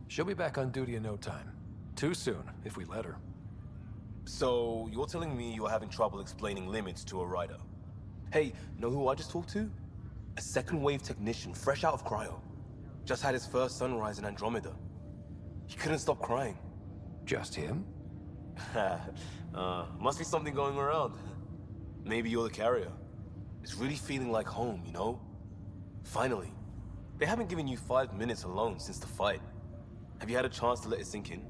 She'll be back on duty in no time. Too soon, if we let her. So, you're telling me you're having trouble explaining limits to a Ryder? Hey, know who I just talked to? A second-wave technician, fresh out of cryo. Just had his first sunrise in Andromeda. He couldn't stop crying. Just him? Must be something going around. Maybe you're the carrier. It's really feeling like home, you know? Finally. They haven't given you 5 minutes alone since the fight. Have you had a chance to let it sink in?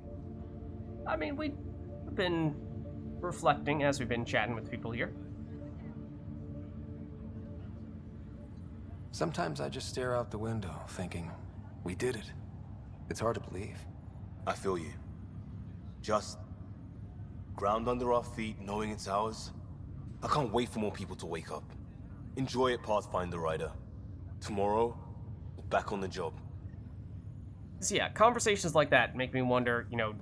I mean, we've been reflecting as we've been chatting with people here. Sometimes I just stare out the window, thinking, we did it. It's hard to believe. I feel you. Just ground under our feet, knowing it's ours. I can't wait for more people to wake up. Enjoy it, Pathfinder Ryder. Tomorrow, we're back on the job. So yeah, conversations like that make me wonder, you know,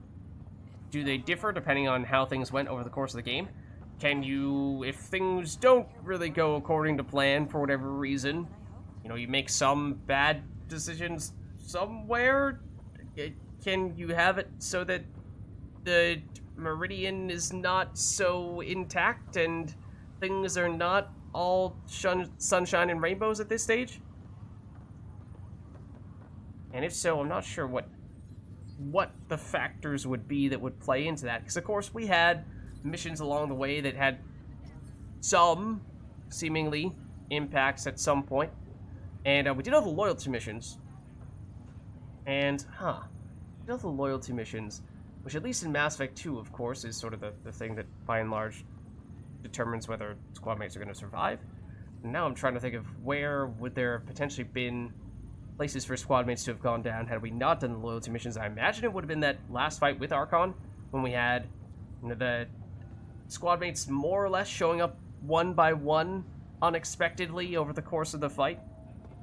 do they differ depending on how things went over the course of the game? Can you, if things don't really go according to plan for whatever reason, you know, you make some bad decisions somewhere, can you have it so that the Meridian is not so intact and things are not all sunshine and rainbows at this stage? And if so, I'm not sure what the factors would be that would play into that. Because, of course, we had missions along the way that had some, seemingly, impacts at some point. And we did all the loyalty missions. And, we did all the loyalty missions, which at least in Mass Effect 2, of course, is sort of the thing that, by and large, determines whether squad mates are going to survive. And now I'm trying to think of where would there have potentially been places for squad mates to have gone down had we not done the loyalty missions. I imagine it would have been that last fight with Archon, when we had, you know, the squad mates more or less showing up one by one unexpectedly over the course of the fight.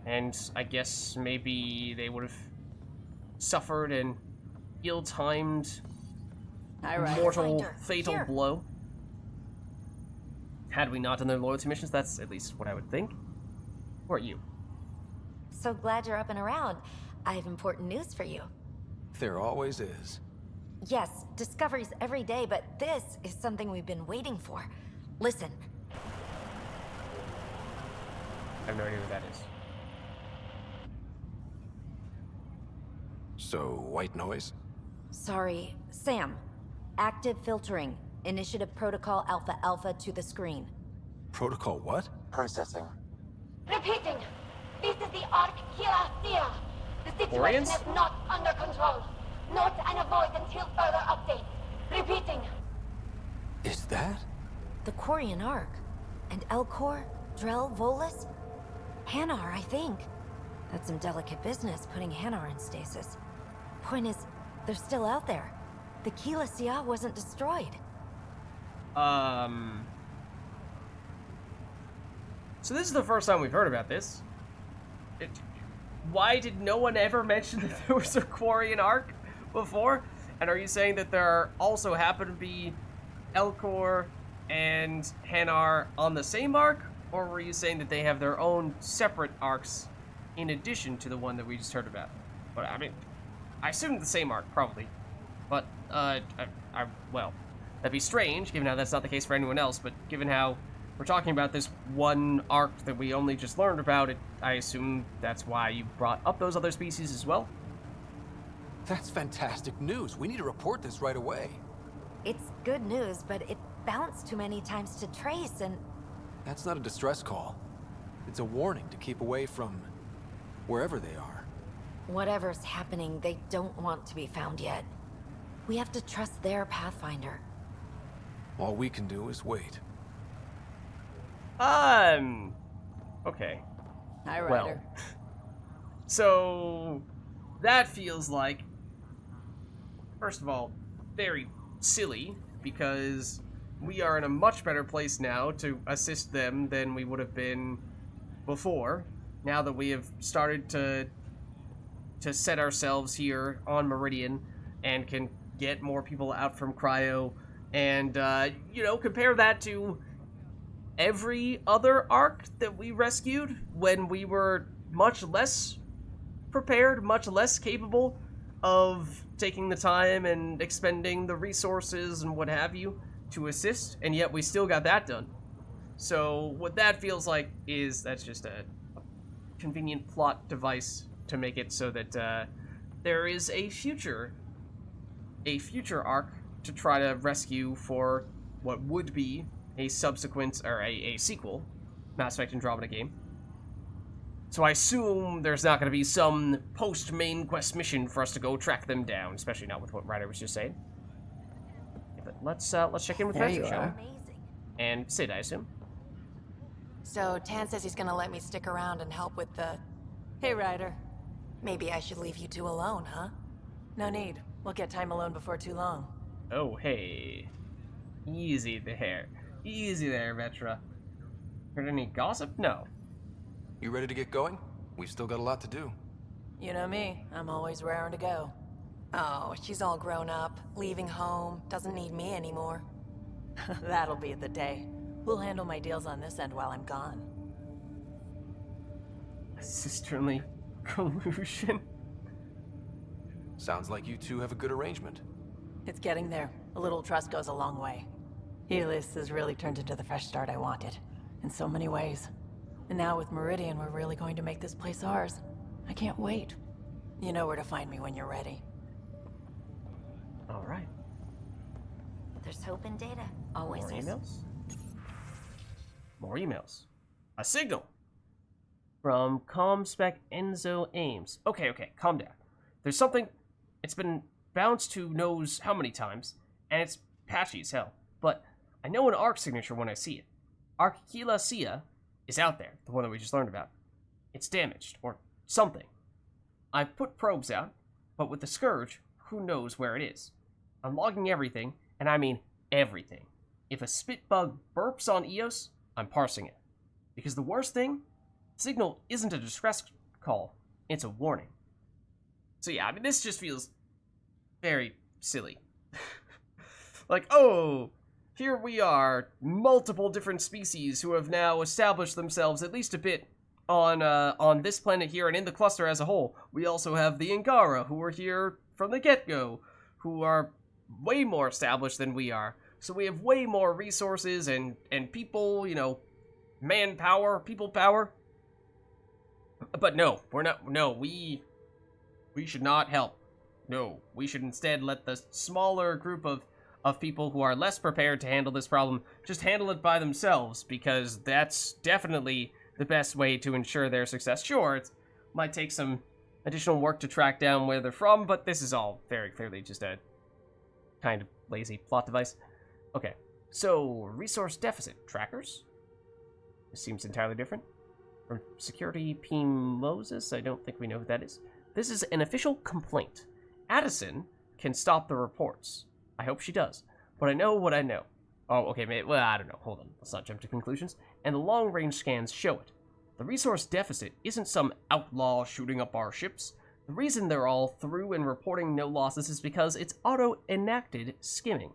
And I guess maybe they would have suffered an ill-timed, mortal, fatal blow. Had we not done the loyalty missions, that's at least what I would think. Who are you? So glad you're up and around. I have important news for you. There always is. Yes, discoveries every day, but this is something we've been waiting for. Listen. I have no idea what that is. So, white noise? Sorry, Sam. Active filtering. Initiative Protocol Alpha Alpha to the screen. Protocol what? Processing. Repeating. This is the Ark Kira. The situation Orions? is not under control. Note and avoid until further update. Repeating. Is that? The Quarian Ark. And Elcor, Drell, Volus? Hanar, I think. That's some delicate business, putting Hanar in stasis. Point is, They're still out there. The Keyless wasn't destroyed. So this is the first time we've heard about this. Why did no one ever mention that there was a Quarian arc before? And are you saying that there also happen to be Elcor and Hanar on the same arc? Or were you saying that they have their own separate arcs in addition to the one that we just heard about? But I mean, I assume the same arc, probably. But, well, that'd be strange, given how that's not the case for anyone else, but given how we're talking about this one arc that we only just learned about, I assume that's why you brought up those other species as well? That's fantastic news. We need to report this right away. It's good news, but it bounced too many times to trace, and... That's not a distress call. It's a warning to keep away from wherever they are. Whatever's happening, they don't want to be found yet. We have to trust their pathfinder. All we can do is wait. Okay. Hi, Ryder. Well, so that feels like, first of all, very silly, because we are in a much better place now to assist them than we would have been before, now that we have started to set ourselves here on Meridian and can get more people out from Cryo, and, you know, compare that to every other arc that we rescued when we were much less prepared, much less capable of taking the time and expending the resources and what have you to assist, and yet we still got that done. So what that feels like is that's just a convenient plot device to make it so that there is a future arc to try to rescue for what would be a subsequent, or a sequel, Mass Effect Andromeda game. So I assume there's not going to be some post-main quest mission for us to go track them down, especially not with what Ryder was just saying. But let's check in with Vetra, shall we? And Sid, I assume. So Tan says he's gonna let me stick around and help with the... Hey, Ryder. Maybe I should leave you two alone, huh? No need. We'll get time alone before too long. Oh, hey. Easy there. Easy there, Vetra. Heard any gossip? No. You ready to get going? We've still got a lot to do. You know me. I'm always raring to go. Oh, she's all grown up, leaving home, doesn't need me anymore. That'll be the day. We'll handle my deals on this end while I'm gone. Sisterly collusion? Sounds like you two have a good arrangement. It's getting there. A little trust goes a long way. Helios has really turned into the fresh start I wanted, in so many ways. And now with Meridian, we're really going to make this place ours. I can't wait. You know where to find me when you're ready. All right. There's hope in data. Always. More emails? More emails. A signal from ComSpec Enzo Ames. Okay, calm down. There's something. It's been bounced to knows how many times, and it's patchy as hell. But I know an ARC signature when I see it. Arquila Cia is out there, the one that we just learned about. It's damaged, or something. I've put probes out, but with the Scourge, who knows where it is. I'm logging everything, and I mean everything. If a spit bug burps on Eos, I'm parsing it. Because the worst thing, signal isn't a distress call, it's a warning. So yeah, I mean, this just feels very silly. Like, oh, here we are, multiple different species who have now established themselves at least a bit on this planet here and in the cluster as a whole. We also have the Angara, who were here from the get-go, who are way more established than we are. So we have way more resources and people, you know, manpower, people power. But no, we're not, no, we should not help. No, we should instead let the smaller group of people who are less prepared to handle this problem just handle it by themselves, because that's definitely the best way to ensure their success. Sure, it might take some additional work to track down where they're from, but this is all very clearly just a kind of lazy plot device. Okay, so resource deficit trackers. This seems entirely different. From Security P. Moses, I don't think we know who that is. This is an official complaint. Addison, can stop the reports. I hope she does. But I know what I know. Oh, okay, well, I don't know. Hold on. Let's not jump to conclusions. And the long-range scans show it. The resource deficit isn't some outlaw shooting up our ships. The reason they're all through and reporting no losses is because it's auto-enacted skimming.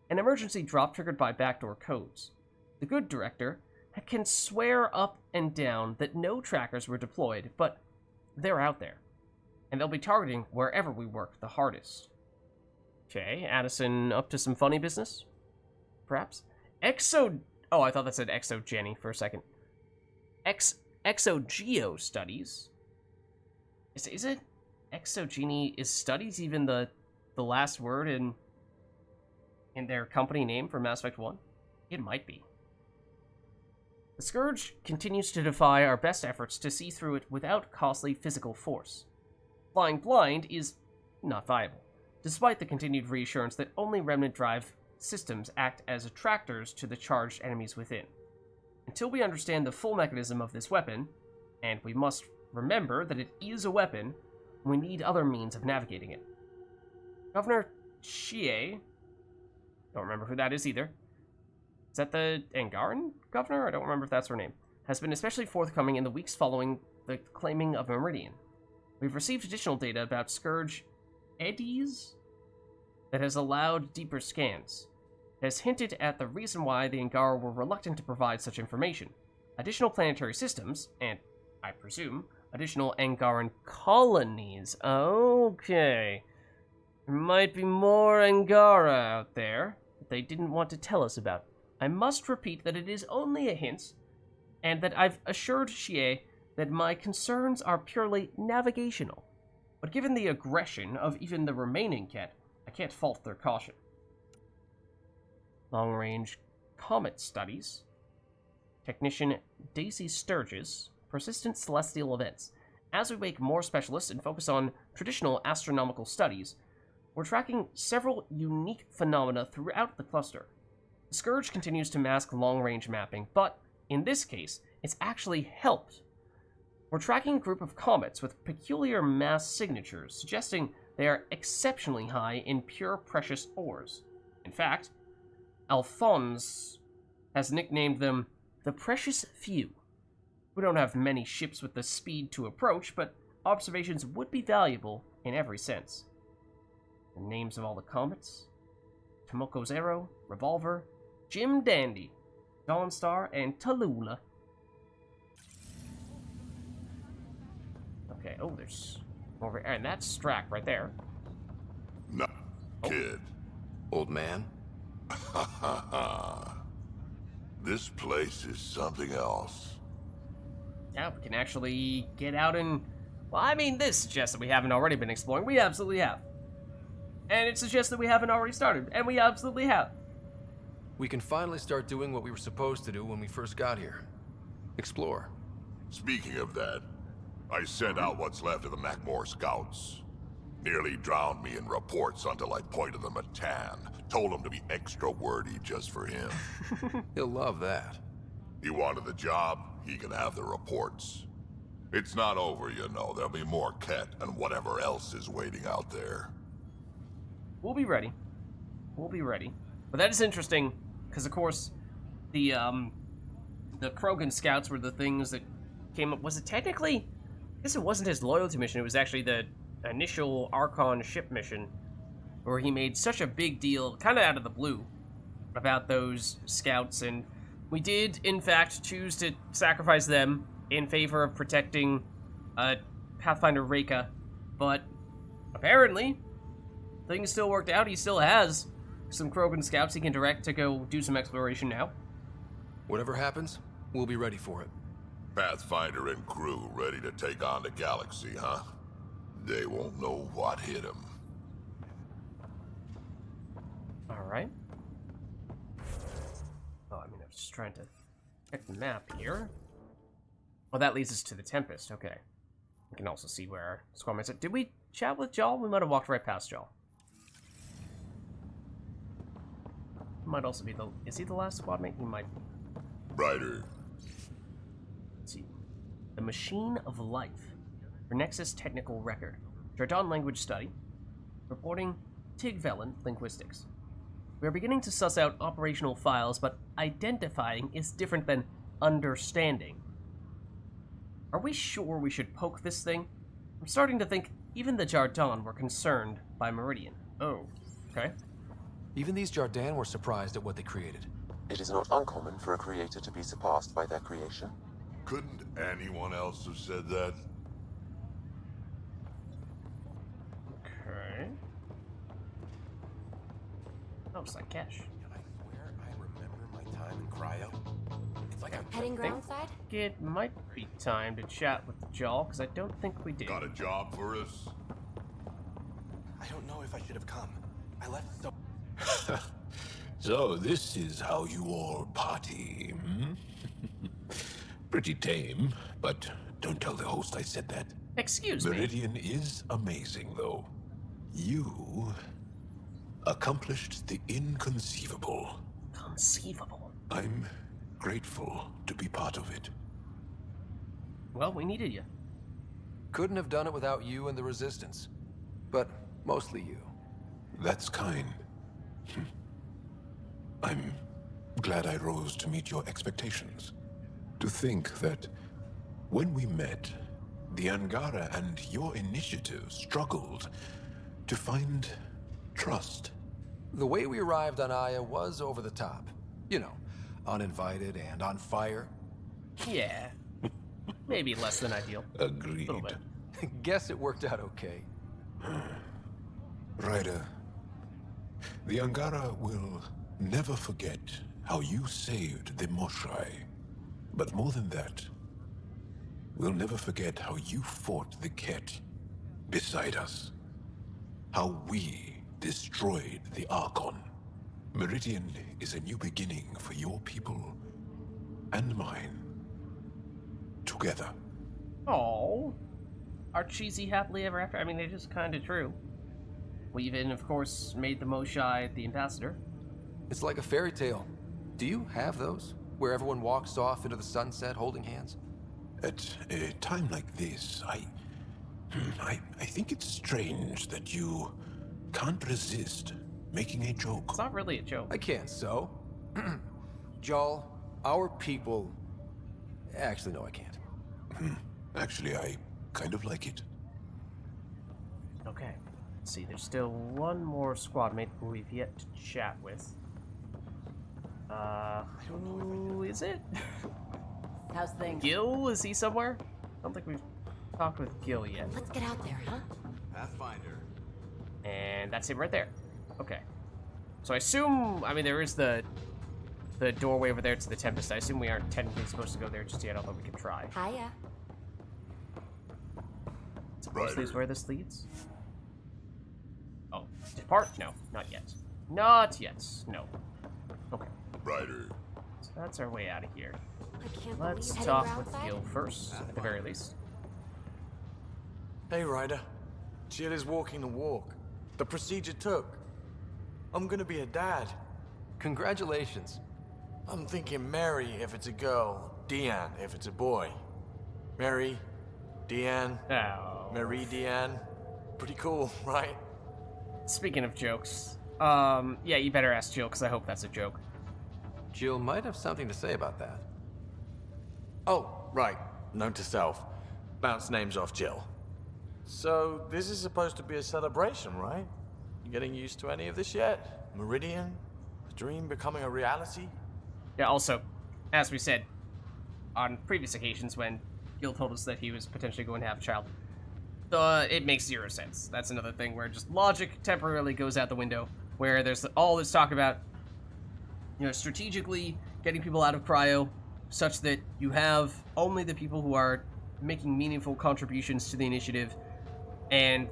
An emergency drop triggered by backdoor codes. The good director can swear up and down that no trackers were deployed, but they're out there. And they'll be targeting wherever we work the hardest. Okay, Addison up to some funny business? Perhaps? Oh, I thought that said Exogeny for a second. Exogeo studies? Is it? Exogeny, is studies even the last word in their company name for Mass Effect 1? It might be. The Scourge continues to defy our best efforts to see through it without costly physical force. Flying blind is not viable, despite the continued reassurance that only remnant drive systems act as attractors to the charged enemies within. Until we understand the full mechanism of this weapon, and we must remember that it is a weapon, we need other means of navigating it. Governor Chie, don't remember who that is either. Is that the Angaran governor? I don't remember if that's her name. Has been especially forthcoming in the weeks following the claiming of Meridian. We've received additional data about Scourge eddies that has allowed deeper scans. It has hinted at the reason why the Angara were reluctant to provide such information. Additional planetary systems, and, I presume, additional Angaran colonies. Okay. There might be more Angara out there that they didn't want to tell us about. I must repeat that it is only a hint, and that I've assured Chie that my concerns are purely navigational. But given the aggression of even the remaining Ket, I can't fault their caution. Long-range comet studies. Technician Daisy Sturgis. Persistent celestial events. As we make more specialists and focus on traditional astronomical studies, we're tracking several unique phenomena throughout the cluster. The Scourge continues to mask long-range mapping, but, in this case, it's actually helped. We're tracking a group of comets with peculiar mass signatures, suggesting they are exceptionally high in pure precious ores. In fact, Alphonse has nicknamed them the Precious Few. We don't have many ships with the speed to approach, but observations would be valuable in every sense. The names of all the comets: Tomoko Zero, Revolver, Jim Dandy, Dawnstar, and Tallulah. Okay, oh, there's over, and that's Strack right there. No, kid. Old man? This place is something else. Yeah, we can actually get out and... Well, I mean, this suggests that we haven't already been exploring. We absolutely have. And it suggests that we haven't already started. And we absolutely have. We can finally start doing what we were supposed to do when we first got here. Explore. Speaking of that, I sent out what's left of the Macmore scouts. Nearly drowned me in reports until I pointed them at Tan. Told him to be extra wordy just for him. He'll love that. He wanted the job, he can have the reports. It's not over, you know. There'll be more Ket and whatever else is waiting out there. We'll be ready. We'll be ready. But that is interesting, because of course, the Krogan scouts were the things that came up. Was it technically? I guess it wasn't his loyalty mission. It was actually the initial Archon ship mission, where he made such a big deal, kind of out of the blue, about those scouts. And we did, in fact, choose to sacrifice them in favor of protecting Pathfinder Reika. But apparently, things still worked out. He still has some Krogan scouts he can direct to go do some exploration now. Whatever happens, we'll be ready for it. Pathfinder and crew ready to take on the galaxy, huh? They won't know what hit them. Alright. Oh, I mean, I was just trying to check the map here. Oh, that leads us to the Tempest. Okay. We can also see where our squad mates are. Did we chat with Jaal? We might have walked right past Jaal. Might also be the... Is he the last squad mate? He might be. Ryder. Let's see. The Machine of Life. For Nexus Technical Record. Jardan language study. Reporting Tigvellan linguistics. We are beginning to suss out operational files, but identifying is different than understanding. Are we sure we should poke this thing? I'm starting to think even the Jardin were concerned by Meridian. Oh, okay. Even these Jardin were surprised at what they created. It is not uncommon for a creator to be surpassed by their creation. Couldn't anyone else have said that? Okay. Oh, it's like cash. I swear I remember my time in cryo. It's like I'm Heading groundside? It might be time to chat with Joel, because I don't think we did. Got a job for us? I don't know if I should have come. I left so... So this is how you all party, hmm? Pretty tame, but don't tell the host I said that. Excuse me. Meridian is amazing, though. You accomplished the inconceivable. Conceivable? I'm grateful to be part of it. Well, we needed you. Couldn't have done it without you and the Resistance. But mostly you. That's kind. I'm glad I rose to meet your expectations. To think that when we met, the Angara and your initiative struggled to find trust. The way we arrived on Aya was over the top. You know, uninvited and on fire. Yeah. Maybe less than ideal. Agreed. A little bit. Guess it worked out okay. Ryder, the Angara will never forget how you saved the Moshai. But more than that, we'll never forget how you fought the Ket beside us. How we destroyed the Archon. Meridian is a new beginning for your people and mine. Together. Oh, our cheesy happily ever after. I mean, it is kind of true. We even, of course, made the Moshai the ambassador. It's like a fairy tale. Do you have those? Where everyone walks off into the sunset holding hands? At a time like this, I think it's strange that you can't resist making a joke. It's not really a joke. I can't, so. Joel, our people... Actually, no, I can't. Actually, I kind of like it. Okay. Let's see, there's still one more squad mate who we've yet to chat with. Who is it? How's things? Gil? Is he somewhere? I don't think we've talked with Gil yet. Let's get out there, huh? Pathfinder. And that's him right there. Okay. So I assume, I mean, there is the doorway over there to the Tempest. I assume we aren't technically supposed to go there just yet, although we can try. Hiya. Supposedly is where this leads. Oh, depart? No, not yet. Not yet. No. Okay. Ryder. So that's our way out of here. I can't Let's believe talk heading with groundside? Gil first, at the very least. Hey, Ryder. Jill is walking the walk. The procedure took. I'm gonna be a dad. Congratulations. I'm thinking Mary if it's a girl, Deanne if it's a boy. Mary, Deanne, Marie Deanne. Pretty cool, right? Speaking of jokes, yeah, you better ask Jill, because I hope that's a joke. Jill might have something to say about that. Oh, right. Note to self. Bounce names off Jill. So, this is supposed to be a celebration, right? You getting used to any of this yet? Meridian? The dream becoming a reality? Yeah, also, as we said on previous occasions when Gil told us that he was potentially going to have a child, it makes zero sense. That's another thing where just logic temporarily goes out the window, where there's all this talk about, you know, strategically getting people out of cryo such that you have only the people who are making meaningful contributions to the initiative, and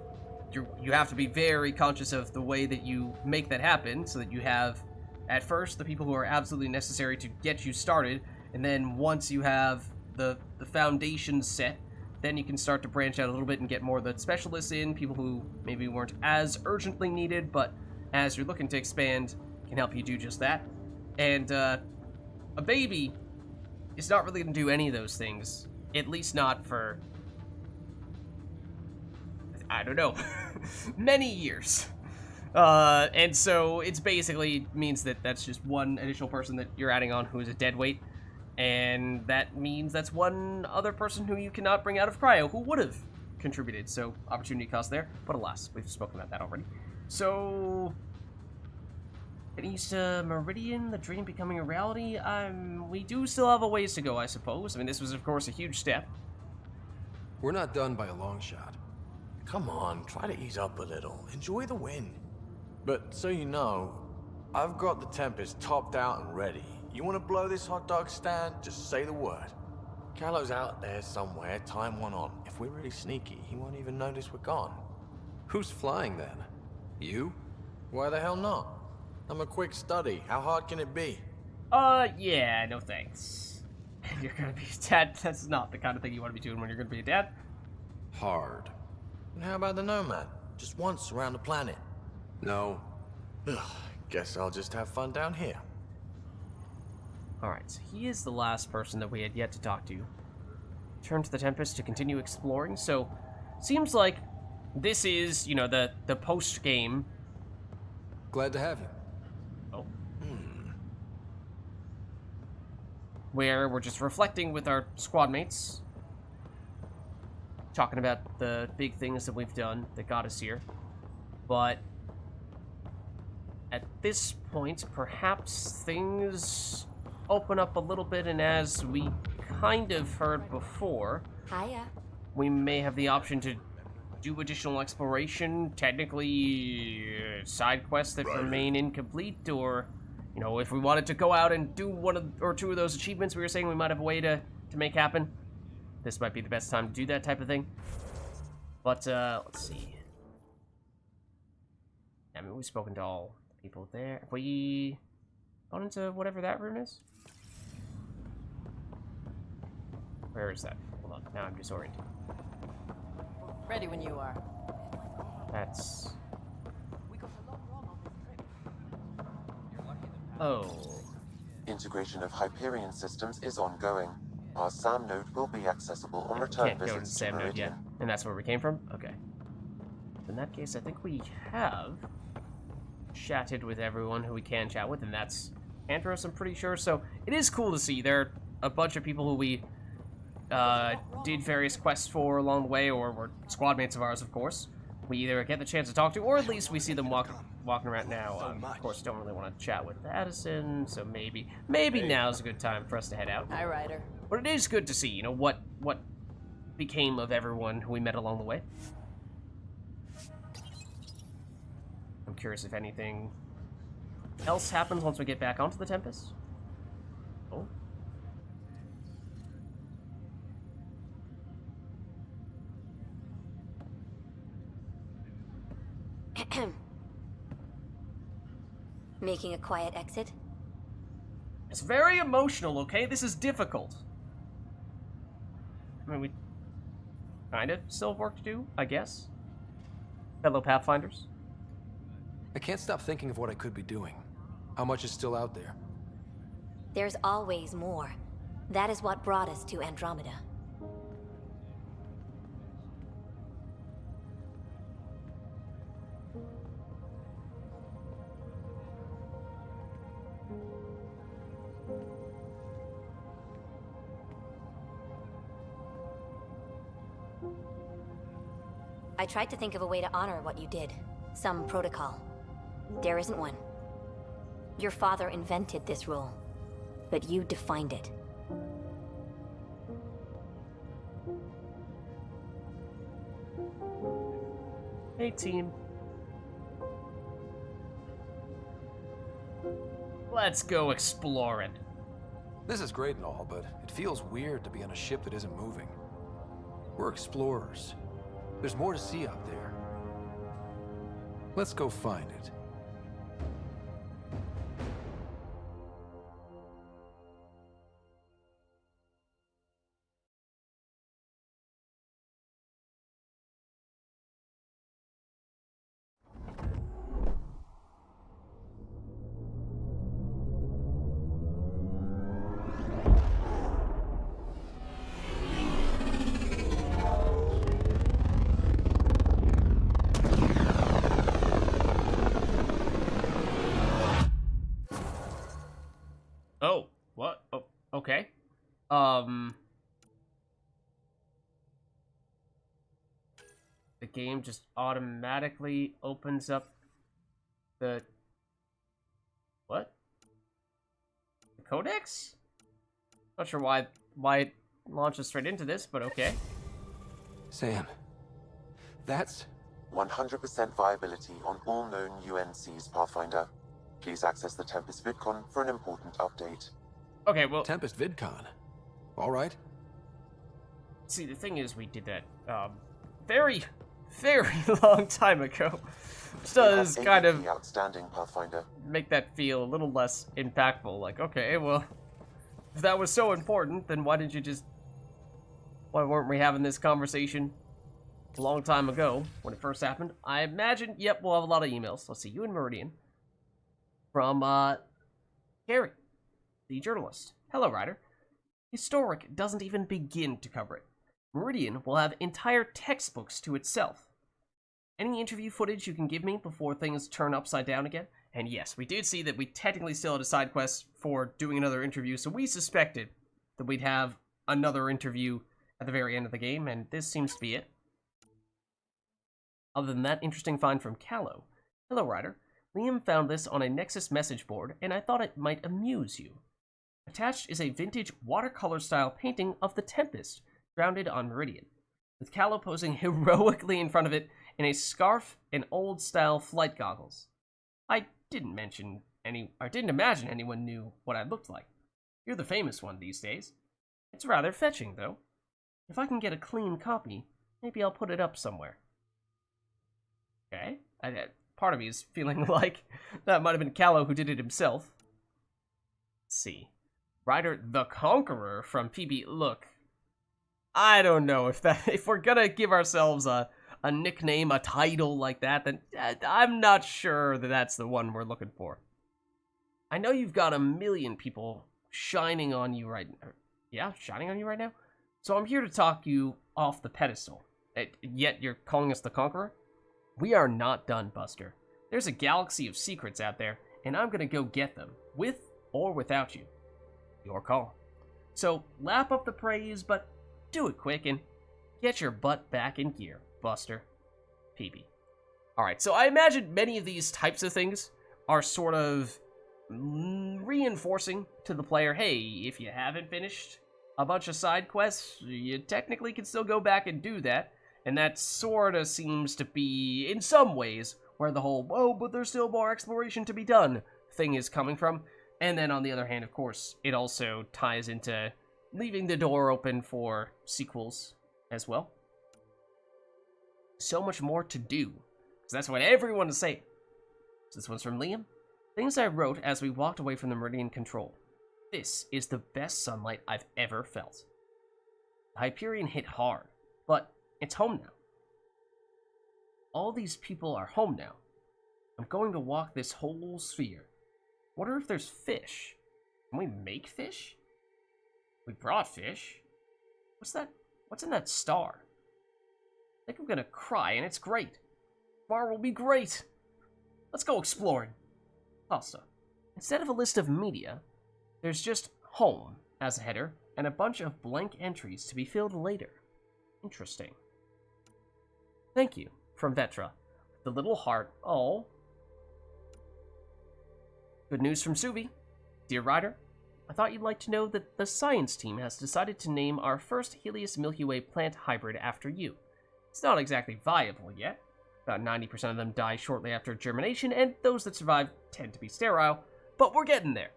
you have to be very conscious of the way that you make that happen, so that you have, at first, the people who are absolutely necessary to get you started, and then once you have the foundation set, then you can start to branch out a little bit and get more of the specialists in, people who maybe weren't as urgently needed, but as you're looking to expand, can help you do just that. And a baby is not really going to do any of those things, at least not for, I don't know, many years. And so it's basically means that that's just one additional person that you're adding on who is a dead weight. And that means that's one other person who you cannot bring out of cryo who would have contributed. So opportunity cost there. But alas, we've spoken about that already. So getting used to Meridian, the dream becoming a reality. We do still have a ways to go, I suppose. I mean, this was, of course, a huge step. We're not done by a long shot. Come on, try to ease up a little. Enjoy the win. But so you know, I've got the Tempest topped out and ready. You want to blow this hot dog stand? Just say the word. Callow's out there somewhere, time one on. If we're really sneaky, he won't even notice we're gone. Who's flying then? You? Why the hell not? I'm a quick study. How hard can it be? Yeah, no thanks. You're gonna be a dad. That's not the kind of thing you want to be doing when you're gonna be a dad. Hard. And how about the Nomad? Just once around the planet. No. Ugh, guess I'll just have fun down here. Alright, so he is the last person that we had yet to talk to. Turn to the Tempest to continue exploring, so seems like this is, you know, the post-game. Glad to have you. Oh. Where we're just reflecting with our squad mates. Talking about the big things that we've done that got us here. But at this point, perhaps things open up a little bit, and as we kind of heard before, Hiya. We may have the option to do additional exploration, technically side quests that remain incomplete, or, you know, if we wanted to go out and do one or two of those achievements we were saying we might have a way to make happen. This might be the best time to do that type of thing. But, let's see. I mean, we've spoken to all the people there. Have we gone into whatever that room is? Where is that? Hold on, now I'm disoriented. Ready when you are. That's... Oh. Integration of Hyperion systems is ongoing. Our SAM node will be accessible on return Can't go to the visits to SAM node Meridian. yet. And that's where we came from? Okay. In that case, I think we have chatted with everyone who we can chat with, and that's Andros, I'm pretty sure. So it is cool to see. There are a bunch of people who we did various quests for along the way, or were squad mates of ours, of course. We either get the chance to talk to, or at least we see them walking around now. Of course, don't really want to chat with Addison, so maybe now's a good time for us to head out. Hi, Ryder. But it is good to see, you know, what became of everyone who we met along the way. I'm curious if anything else happens once we get back onto the Tempest. Oh. Making a quiet exit? It's very emotional, okay? This is difficult. I mean, we kind of still have work to do, I guess. Fellow Pathfinders. I can't stop thinking of what I could be doing. How much is still out there? There's always more. That is what brought us to Andromeda. I tried to think of a way to honor what you did. Some protocol. There isn't one. Your father invented this rule, but you defined it. Hey, team. Let's go exploring. This is great and all, but it feels weird to be on a ship that isn't moving. We're explorers. There's more to see out there. Let's go find it. the game just automatically opens up the... What? The codex? Not sure why it launches straight into this, but okay. Sam, that's... 100% viability on all known UNCs, Pathfinder. Please access the Tempest VidCon for an important update. Okay, well... Tempest VidCon? All right. See, the thing is, we did that, very, very long time ago. Which does kind of outstanding, Pathfinder. Make that feel a little less impactful. Like, okay, well, if that was so important, then why weren't we having this conversation a long time ago when it first happened? I imagine, yep, we'll have a lot of emails. Let's see, you and Meridian. From, Gary, the journalist. Hello, Ryder. Historic doesn't even begin to cover it. Meridian will have entire textbooks to itself. Any interview footage you can give me before things turn upside down again? And yes, we did see that we technically still had a side quest for doing another interview, so we suspected that we'd have another interview at the very end of the game, and this seems to be it. Other than that, interesting find from Callow. Hello, Ryder. Liam found this on a Nexus message board, and I thought it might amuse you. Attached is a vintage watercolor-style painting of the Tempest, grounded on Meridian, with Callow posing heroically in front of it in a scarf and old-style flight goggles. I didn't imagine anyone knew what I looked like. You're the famous one these days. It's rather fetching, though. If I can get a clean copy, maybe I'll put it up somewhere. Okay. Part of me is feeling like that might have been Callow who did it himself. Let's see. Ryder the Conqueror from PB. Look, I don't know if we're gonna give ourselves a nickname, a title like that, then I'm not sure that that's the one we're looking for. I know you've got a million people shining on you right now. Yeah, shining on you right now? So I'm here to talk you off the pedestal. Yet you're calling us the Conqueror? We are not done, Buster. There's a galaxy of secrets out there, and I'm gonna go get them, with or without you. Your call. So lap up the praise, but do it quick and get your butt back in gear, Buster. PB. Alright, so I imagine many of these types of things are sort of reinforcing to the player, hey, if you haven't finished a bunch of side quests, you technically can still go back and do that. And that sort of seems to be, in some ways, where the whole, oh, but there's still more exploration to be done thing is coming from. And then on the other hand, of course, it also ties into leaving the door open for sequels as well. So much more to do, because that's what everyone is saying. So this one's from Liam. Things I wrote as we walked away from the Meridian Control. This is the best sunlight I've ever felt. The Hyperion hit hard, but it's home now. All these people are home now. I'm going to walk this whole sphere. Wonder if there's fish. Can we make fish? We brought fish. What's that? What's in that star? I think I'm gonna cry, and it's great. Tomorrow will be great. Let's go exploring. Also, instead of a list of media, there's just home as a header and a bunch of blank entries to be filled later. Interesting. Thank you, from Vetra. The little heart. Oh. Good news from Suvi. Dear Ryder, I thought you'd like to know that the science team has decided to name our first Helios Milky Way plant hybrid after you. It's not exactly viable yet. About 90% of them die shortly after germination, and those that survive tend to be sterile, but we're getting there.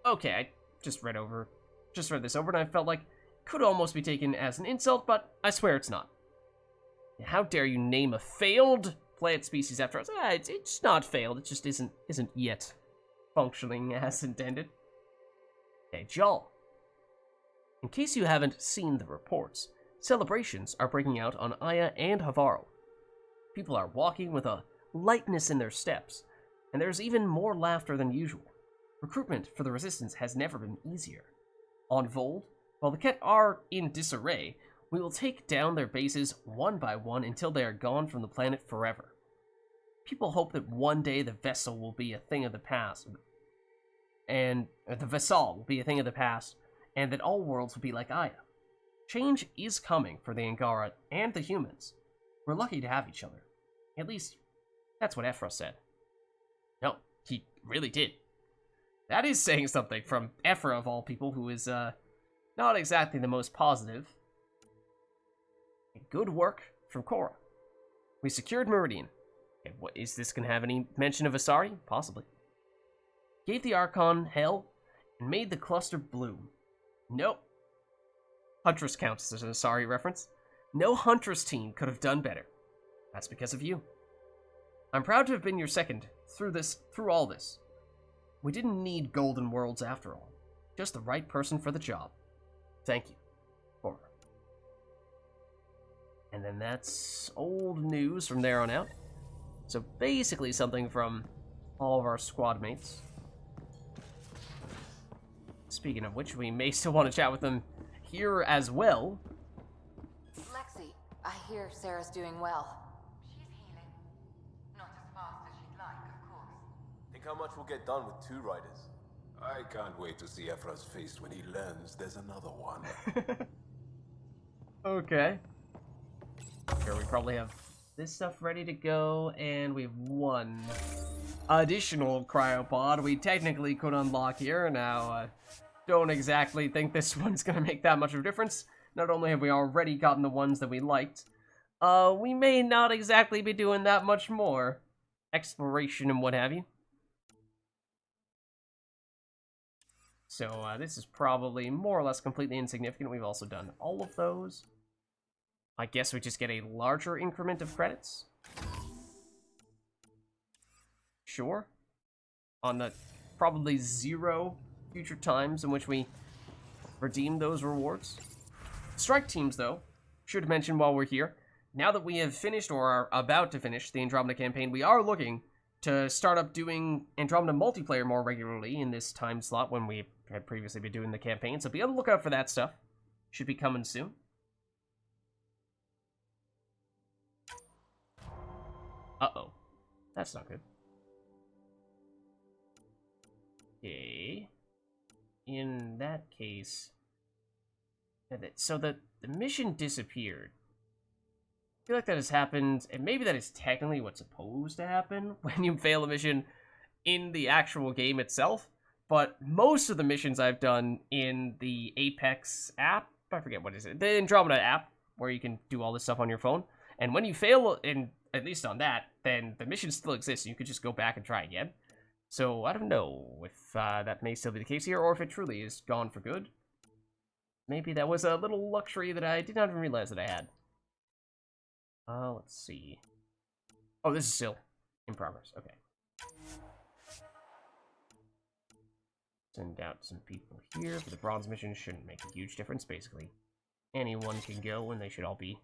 Okay, I just read this over, and I felt like it could almost be taken as an insult, but I swear it's not. How dare you name a failed plant species after us? It's not failed, it just isn't yet functioning as intended. Okay, Jal. In case you haven't seen the reports, celebrations are breaking out on Aya and Havaro. People are walking with a lightness in their steps, and there's even more laughter than usual. Recruitment for the Resistance has never been easier. On Vold, while the Ket are in disarray, we will take down their bases one by one until they are gone from the planet forever. People hope that one day the vessel will be a thing of the past, and the vessel will be a thing of the past, and that all worlds will be like Aya. Change is coming for the Angara and the humans. We're lucky to have each other. At least, that's what Ephra said. No, he really did. That is saying something from Ephra, of all people, who is, not exactly the most positive. Good work from Cora. We secured Meridian. Okay, what, is this going to have any mention of Asari? Possibly. Gave the Archon hell and made the cluster bloom. Nope. Huntress counts as an Asari reference. No Huntress team could have done better. That's because of you. I'm proud to have been your second through all this. We didn't need Golden Worlds after all. Just the right person for the job. Thank you, Cora. And then that's old news from there on out. So basically something from all of our squad mates. Speaking of which, we may still want to chat with them here as well. Lexi, I hear Sarah's doing well. Think how much we'll get done with 2 Ryders. I can't wait to see Ephra's face when he learns there's another one. Okay. Sure, we probably have this stuff ready to go, and we have 1 additional cryopod we technically could unlock here. Now, don't exactly think this one's gonna make that much of a difference. Not only have we already gotten the ones that we liked, we may not exactly be doing that much more exploration and what have you. So this is probably more or less completely insignificant. We've also done all of those. I guess we just get a larger increment of credits. Sure. On the probably 0 future times in which we redeem those rewards. Strike teams, though, should mention while we're here, now that we have finished or are about to finish the Andromeda campaign, we are looking to start up doing Andromeda multiplayer more regularly in this time slot when we had previously been doing the campaign. So be on the lookout for that stuff. Should be coming soon. Uh-oh. That's not good. Okay. In that case... So the mission disappeared. I feel like that has happened, and maybe that is technically what's supposed to happen when you fail a mission in the actual game itself, but most of the missions I've done in the Apex app, I forget what is it, the Andromeda app, where you can do all this stuff on your phone, and when you fail, at least on that, then the mission still exists, and you could just go back and try again. So I don't know if that may still be the case here, or if it truly is gone for good. Maybe that was a little luxury that I did not even realize that I had. Let's see. Oh, this is still in progress. Okay. Send out some people here for the bronze mission. Shouldn't make a huge difference, basically. Anyone can go, and they should all be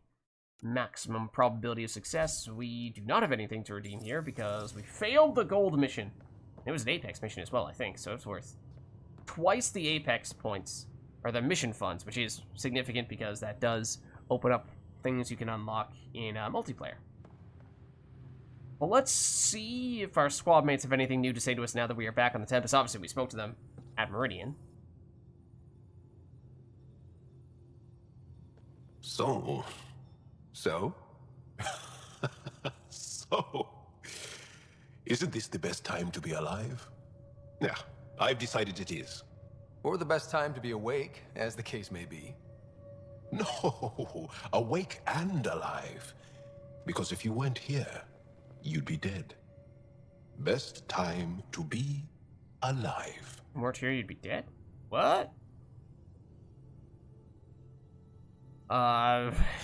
maximum probability of success. We do not have anything to redeem here because we failed the gold mission. It was an Apex mission as well, I think, so it's worth twice the Apex points, or the mission funds, which is significant because that does open up things you can unlock in multiplayer. Well, let's see if our squad mates have anything new to say to us now that we are back on the Tempest. Obviously, we spoke to them at Meridian. So? Isn't this the best time to be alive? Yeah, I've decided it is. Or the best time to be awake, as the case may be. No, awake and alive. Because if you weren't here, you'd be dead. Best time to be alive. If you weren't here, you'd be dead? What?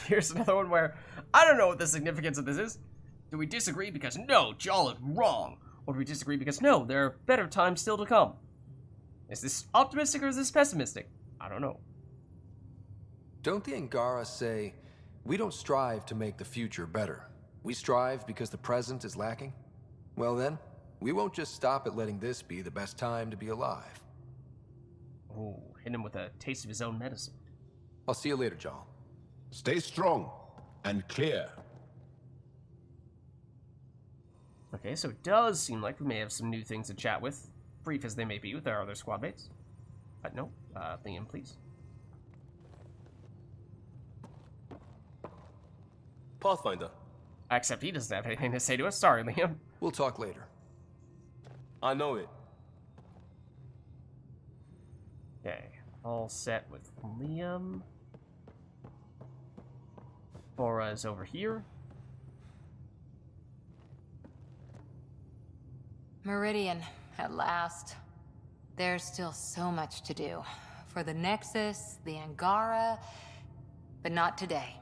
Here's another one where I don't know what the significance of this is. Do we disagree because no, Jal is wrong? Or do we disagree because no, there are better times still to come? Is this optimistic or is this pessimistic? I don't know. Don't the Angara say, we don't strive to make the future better. We strive because the present is lacking? Well then, we won't just stop at letting this be the best time to be alive. Ooh, hit him with a taste of his own medicine. I'll see you later, Jal. Stay strong and clear. Okay, so it does seem like we may have some new things to chat with, brief as they may be with our other squad mates. But no, Liam, please. Pathfinder. Except he doesn't have anything to say to us. Sorry, Liam. We'll talk later. I know it. Okay, all set with Liam. Bora's over here. Meridian, at last. There's still so much to do. For the Nexus, the Angara, but not today.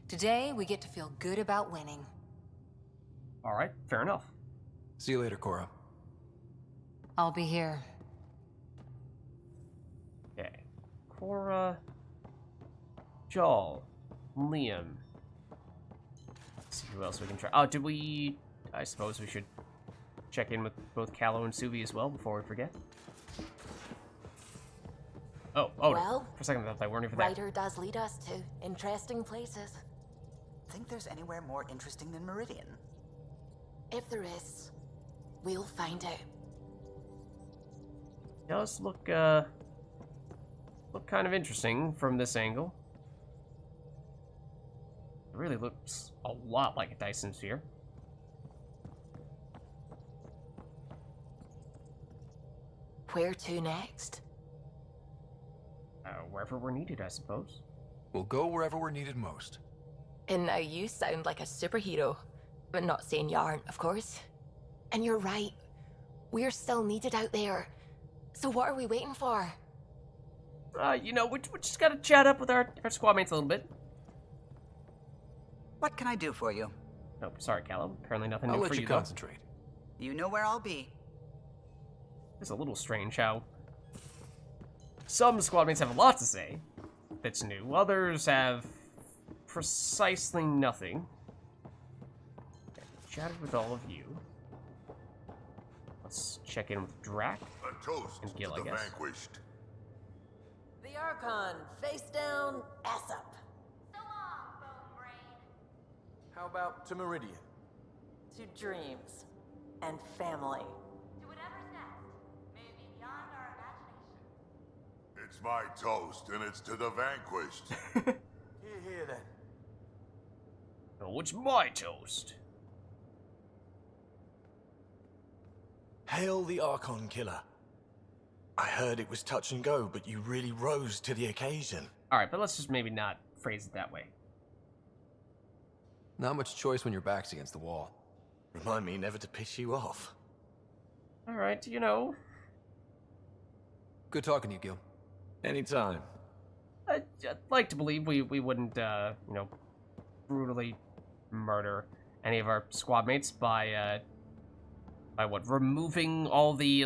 Today, we get to feel good about winning. Alright, fair enough. See you later, Cora. I'll be here. Okay. Cora, Joel, Liam. Let's see who else we can try. Oh, did we... I suppose we should check in with both Callow and Suvi as well before we forget. Oh, Well, for a second I thought they weren't even there. Ryder does lead us to interesting places. Think there's anywhere more interesting than Meridian? If there is, we'll find out. Does look kind of interesting from this angle. It really looks a lot like a Dyson sphere. Where to next? Wherever we're needed, I suppose. We'll go wherever we're needed most. And now you sound like a superhero. But not saying you aren't, of course. And you're right. We're still needed out there. So what are we waiting for? You know, we just gotta chat up with our squad mates a little bit. What can I do for you? Oh, sorry, Callum. Apparently nothing new I'll for let you, you though. concentrate. You know where I'll be. It's a little strange how some squad mates have a lot to say that's new. Others have precisely nothing. Okay, chatted with all of you. Let's check in with Drac A toast and Gil, to I the guess. vanquished. The Archon, face down, ass up. How about to Meridian? To dreams and family. To whatever's next. May it be beyond our imagination. It's my toast, and it's to the vanquished. Here then. Oh, it's my toast. Hail the Archon Killer. I heard it was touch and go, but you really rose to the occasion. Alright, but let's just maybe not phrase it that way. Not much choice when your back's against the wall. Remind me never to piss you off. Alright, you know. Good talking to you, Gil. Anytime. I'd like to believe we wouldn't, you know, brutally murder any of our squad mates by what? Removing all the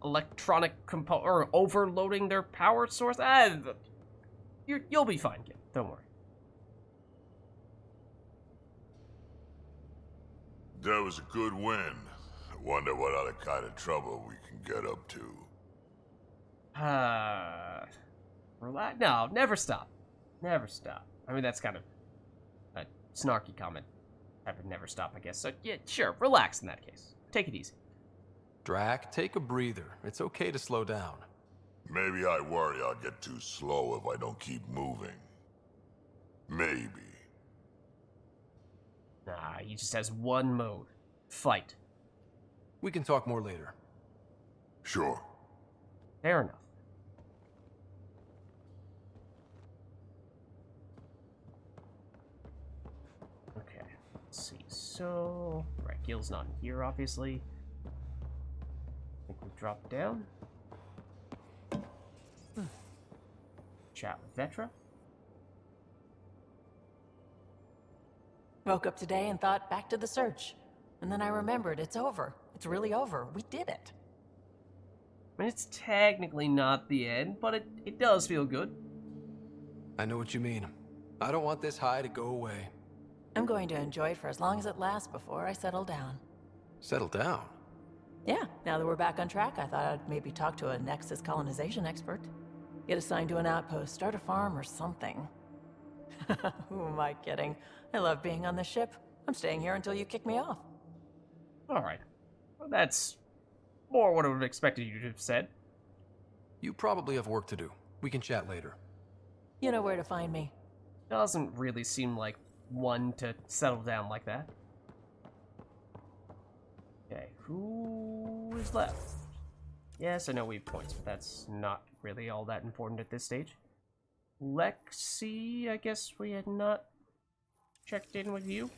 electronic or overloading their power source? You'll be fine, Gil. Don't worry. That was a good win. I wonder what other kind of trouble we can get up to. Relax. No, never stop. Never stop. I mean, that's kind of a snarky comment. I would never stop, I guess. So, yeah, sure. Relax in that case. Take it easy. Drac, take a breather. It's okay to slow down. Maybe I worry I'll get too slow if I don't keep moving. Maybe. Nah, he just has one mode. Fight. We can talk more later. Sure. Fair enough. Okay, let's see. So, right, Gil's not in here, obviously. I think we drop down. Chat with Vetra. Woke up today and thought back to the search. And then I remembered it's over. It's really over. We did it. I mean, it's technically not the end, but it does feel good. I know what you mean. I don't want this high to go away. I'm going to enjoy it for as long as it lasts before I settle down. Settle down? Yeah, now that we're back on track, I thought I'd maybe talk to a Nexus colonization expert. Get assigned to an outpost, start a farm or something. Who am I kidding? I love being on the ship. I'm staying here until you kick me off. Alright. Well, that's more what I would have expected you to have said. You probably have work to do. We can chat later. You know where to find me. Doesn't really seem like one to settle down like that. Okay, who is left? Yes, I know we have points, but that's not really all that important at this stage. Lexi, I guess we had not checked in with you.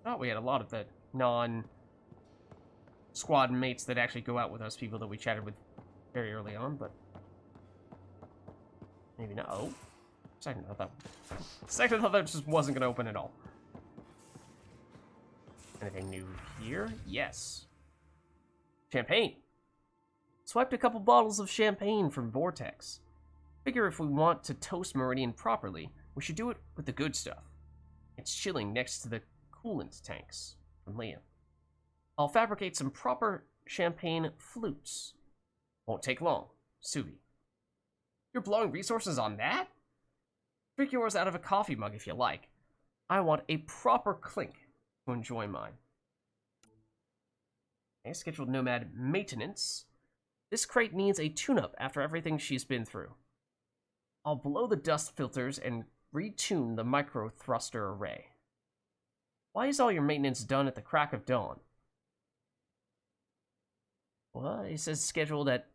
Thought we had a lot of the non-squad mates that actually go out with us, people that we chatted with very early on, but maybe not. Oh, second I thought that just wasn't gonna open at all. Anything new here? Yes. Champagne. Swiped a couple bottles of champagne from Vortex. Figure if we want to toast Meridian properly, we should do it with the good stuff. It's chilling next to the coolant tanks from Liam. I'll fabricate some proper champagne flutes. Won't take long. Subi. You're blowing resources on that? Drink yours out of a coffee mug if you like. I want a proper clink to enjoy mine. Okay, scheduled Nomad maintenance. This crate needs a tune-up after everything she's been through. I'll blow the dust filters and retune the micro thruster array. Why is all your maintenance done at the crack of dawn? Well, it says scheduled at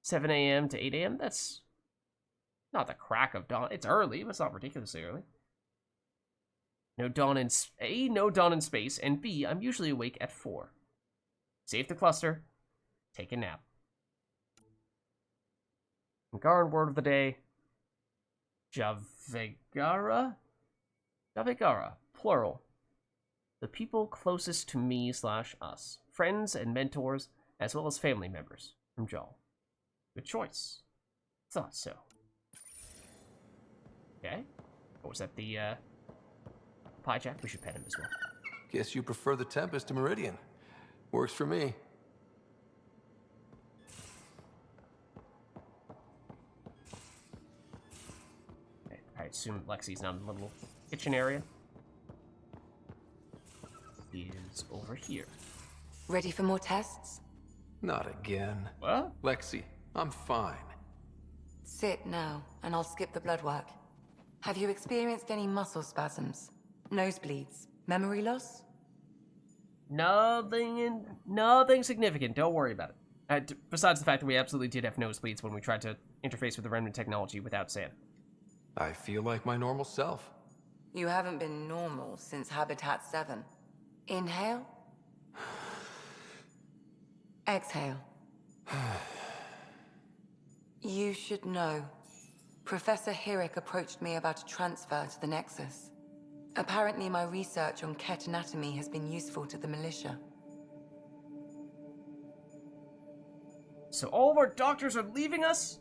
7 a.m. to 8 a.m. That's not the crack of dawn. It's early, but it's not ridiculously early. No dawn in A, no dawn in space, and B, I'm usually awake at 4. Save the cluster. Take a nap. Angaran word of the day. Javegara? Javegara, plural. The people closest to me / us. Friends and mentors, as well as family members. From Jal. Good choice. Thought so. Okay. What was that, the, pie jack? We should pet him as well. Guess you prefer the Tempest to Meridian. Works for me. Okay, I assume Lexi's not in the little kitchen area. He is over here. Ready for more tests? Not again. What? Lexi, I'm fine. Sit now, and I'll skip the blood work. Have you experienced any muscle spasms? Nosebleeds? Memory loss? Nothing significant. Don't worry about it. Besides the fact that we absolutely did have nosebleeds when we tried to interface with the remnant technology without Sam. I feel like my normal self. You haven't been normal since Habitat 7. Inhale. Exhale. You should know. Professor Hirik approached me about a transfer to the Nexus. Apparently my research on Ket anatomy has been useful to the militia. So all of our doctors are leaving us?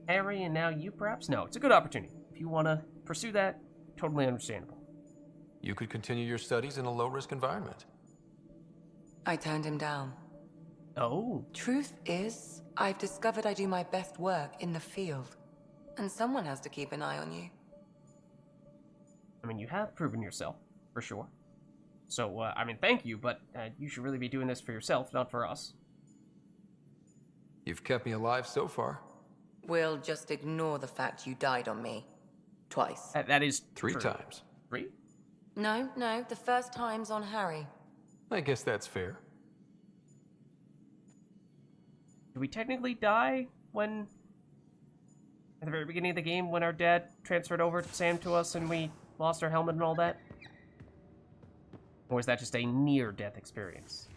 Harry and now you perhaps? No, it's a good opportunity. If you want to pursue that, totally understandable. You could continue your studies in a low-risk environment. I turned him down. Oh. Truth is, I've discovered I do my best work in the field. And someone has to keep an eye on you. I mean, you have proven yourself, for sure. So, I mean, thank you, but you should really be doing this for yourself, not for us. You've kept me alive so far. We'll just ignore the fact you died on me. Twice. That is 3 true. times. 3? No, the first time's on Harry. I guess that's fair. Did we technically die when... at the very beginning of the game, when our dad transferred over Sam to us and we lost our helmet and all that? Or is that just a near-death experience?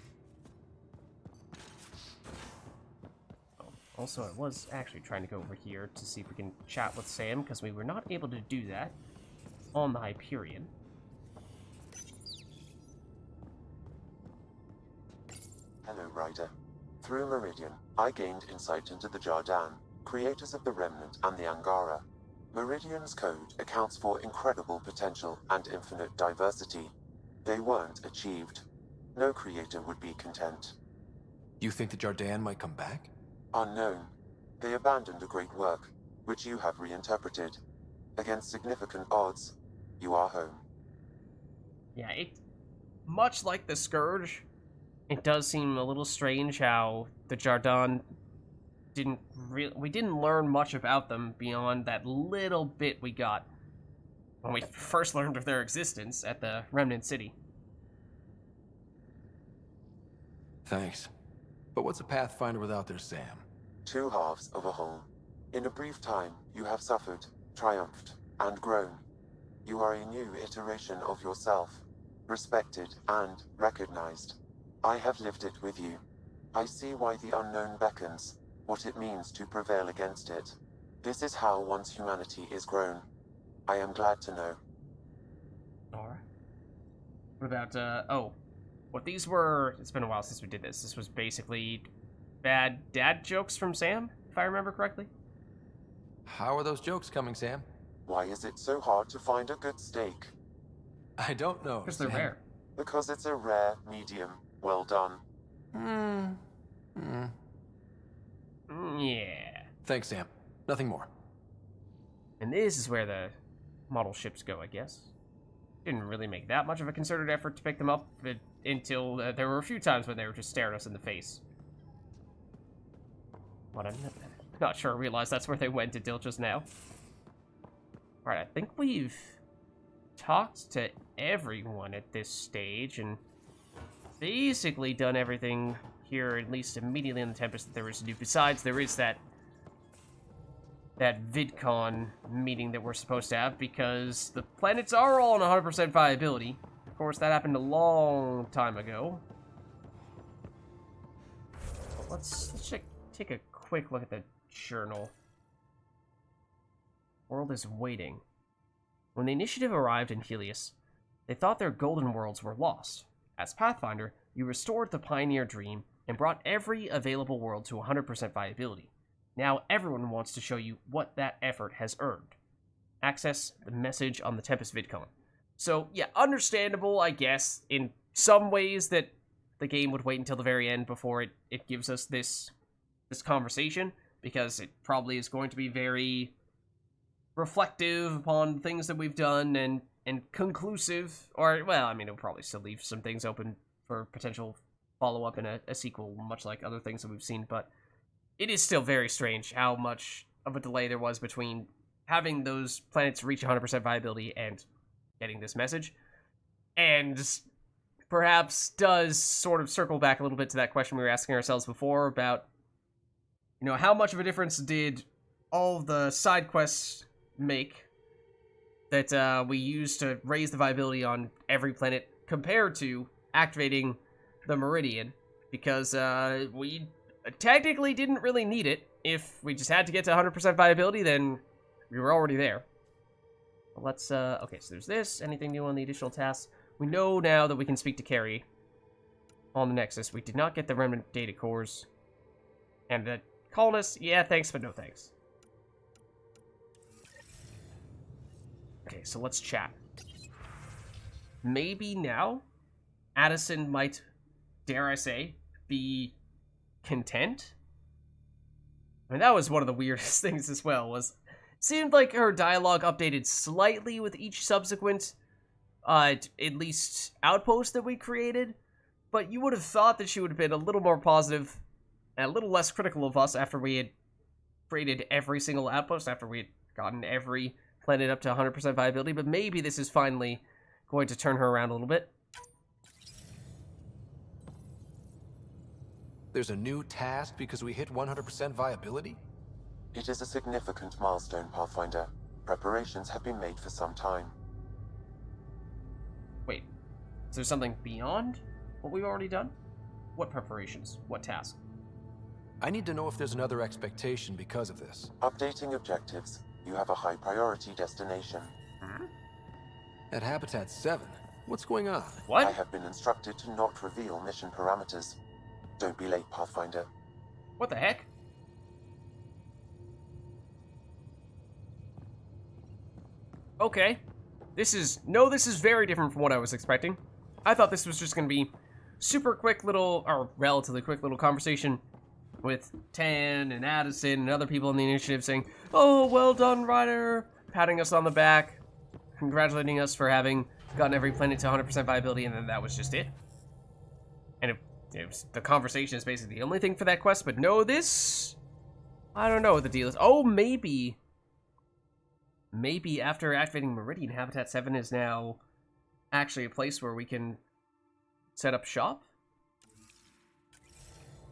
Also, I was actually trying to go over here to see if we can chat with Sam, because we were not able to do that on the Hyperion. Hello, Ryder. Through Meridian, I gained insight into the Jardan, creators of the Remnant and the Angara. Meridian's code accounts for incredible potential and infinite diversity. They weren't achieved. No creator would be content. You think the Jardan might come back? Unknown. They abandoned a great work, which you have reinterpreted. Against significant odds, you are home. Yeah, much like the Scourge, it does seem a little strange how the Jardan we didn't learn much about them beyond that little bit we got when we first learned of their existence at the Remnant City. Thanks. But what's a Pathfinder without their Sam? Two halves of a whole. In a brief time, you have suffered, triumphed, and grown. You are a new iteration of yourself, respected and recognized. I have lived it with you. I see why the unknown beckons, what it means to prevail against it. This is how one's humanity is grown. I am glad to know. Alright. What about, what these were, it's been a while since we did this. This was basically bad dad jokes from Sam, if I remember correctly. How are those jokes coming, Sam? Why is it so hard to find a good steak? I don't know, because they're rare. Because it's a rare medium. Well done. Yeah. Thanks, Sam. Nothing more. And this is where the model ships go, I guess. Didn't really make that much of a concerted effort to pick them up until there were a few times when they were just staring us in the face. What, I'm not sure I realized that's where they went until just now. Alright, I think we've talked to everyone at this stage and basically done everything here, at least immediately in the Tempest, that there is to do. Besides, there is that VidCon meeting that we're supposed to have, because the planets are all on 100% viability. Of course, that happened a long time ago. But let's take a quick look at the journal. World is waiting. When the initiative arrived in Helios, they thought their golden worlds were lost. As Pathfinder, you restored the Pioneer dream and brought every available world to 100% viability. Now everyone wants to show you what that effort has earned. Access the message on the Tempest VidCon. So, yeah, understandable, I guess, in some ways that the game would wait until the very end before it gives us this conversation, because it probably is going to be very reflective upon things that we've done and conclusive, or, well, I mean, it'll probably still leave some things open for potential follow-up in a sequel, much like other things that we've seen, but it is still very strange how much of a delay there was between having those planets reach 100% viability and getting this message, and perhaps does sort of circle back a little bit to that question we were asking ourselves before about, you know, how much of a difference did all of the side quests make that we used to raise the viability on every planet compared to activating the Meridian, because we technically didn't really need it. If we just had to get to 100% viability, then we were already there. But let's, okay, so there's this. Anything new on the additional tasks? We know now that we can speak to Carrie on the Nexus. We did not get the Remnant data cores. And the colonists, yeah, thanks, but no thanks. Okay, so let's chat. Maybe now Addison might, dare I say, be content? I mean, that was one of the weirdest things as well, was seemed like her dialogue updated slightly with each subsequent, at least outpost that we created, but you would have thought that she would have been a little more positive and a little less critical of us after we had created every single outpost, after we had gotten every planet up to 100% viability, but maybe this is finally going to turn her around a little bit. There's a new task because we hit 100% viability? It is a significant milestone, Pathfinder. Preparations have been made for some time. Wait, is there something beyond what we've already done? What preparations? What task? I need to know if there's another expectation because of this. Updating objectives. You have a high priority destination. At Habitat 7? What's going on? What? I have been instructed to not reveal mission parameters. Don't be late, Pathfinder. What the heck? Okay. This is very different from what I was expecting. I thought this was just going to be super quick little, or relatively quick little conversation with Tan and Addison and other people in the initiative saying, "Oh, well done, Ryder," patting us on the back, congratulating us for having gotten every planet to 100% viability, and then that was just it. And it was, the conversation is basically the only thing for that quest, but no, this I don't know what the deal is. Oh, maybe after activating Meridian, Habitat 7 is now actually a place where we can set up shop?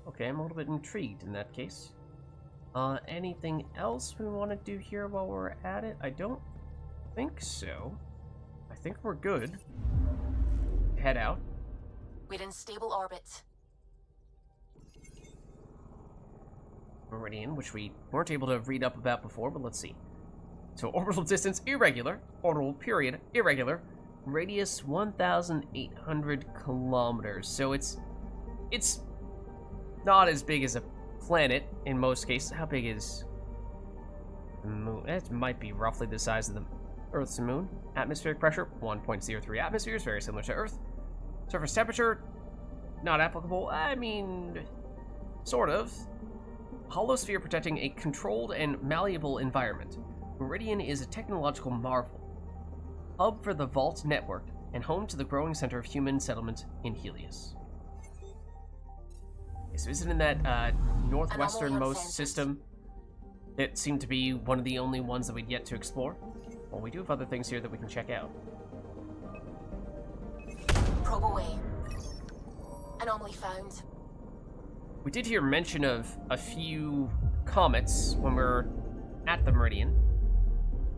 Okay, I'm a little bit intrigued in that case. Anything else we want to do here while we're at it? I don't think so. I think we're good. Head out. We're in stable orbit. Meridian, which we weren't able to read up about before, but let's see. So orbital distance, irregular. Orbital period, irregular. Radius, 1,800 kilometers. So it's not as big as a planet in most cases. How big is the moon? It might be roughly the size of the Earth's moon. Atmospheric pressure, 1.03 atmospheres, very similar to Earth. Surface temperature, not applicable. I mean, sort of. Holosphere protecting a controlled and malleable environment. Meridian is a technological marvel. Hub for the Vault network, and home to the growing center of human settlement in Helios. Okay, so is it in that northwesternmost system that seemed to be one of the only ones that we'd yet to explore? Well, we do have other things here that we can check out. Probe away. Anomaly found. We did hear mention of a few comets when we were at the Meridian.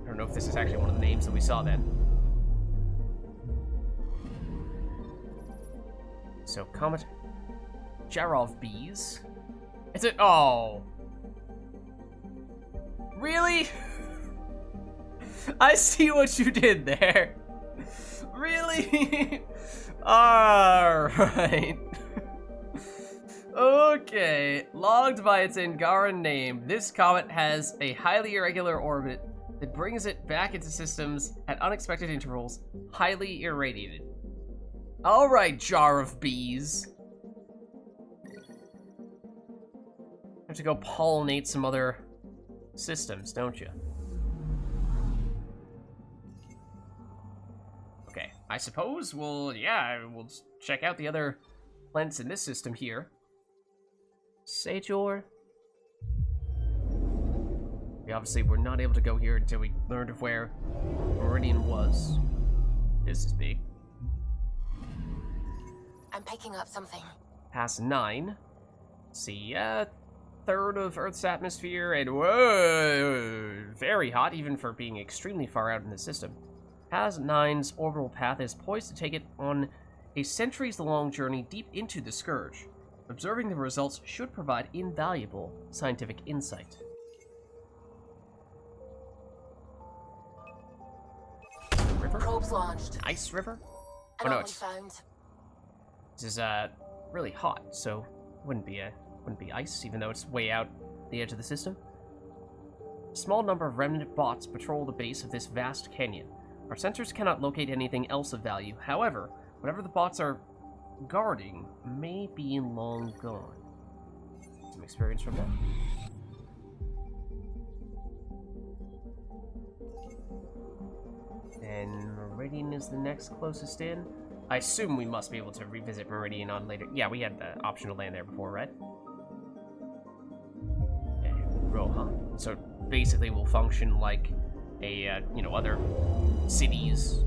I don't know if this is actually one of the names that we saw then. So, Comet Jarov Bees. It's a... Oh. Really? I see what you did there. Really? Alright. Okay. Logged by its Angaran name, this comet has a highly irregular orbit that brings it back into systems at unexpected intervals, highly irradiated. Alright, jar of bees. Have to go pollinate some other systems, don't you? Okay, I suppose we'll check out the other planets in this system here. Sajor. We obviously were not able to go here until we learned of where Meridian was. This is big. I'm picking up something. Past 9. Let's see, third of Earth's atmosphere, and whoa, very hot, even for being extremely far out in the system. Past 9's orbital path is poised to take it on a centuries-long journey deep into the Scourge. Observing the results should provide invaluable scientific insight. River? Probes launched. Ice river? Oh no, Anomaly it's found. this is really hot, so wouldn't be ice, even though it's way out the edge of the system. A small number of remnant bots patrol the base of this vast canyon. Our sensors cannot locate anything else of value. However, whatever the bots are guarding may be long gone. Some experience from that. And Meridian is the next closest in. I assume we must be able to revisit Meridian on later. Yeah, we had the option to land there before, right? Okay, Roha. So basically will function like a, other cities,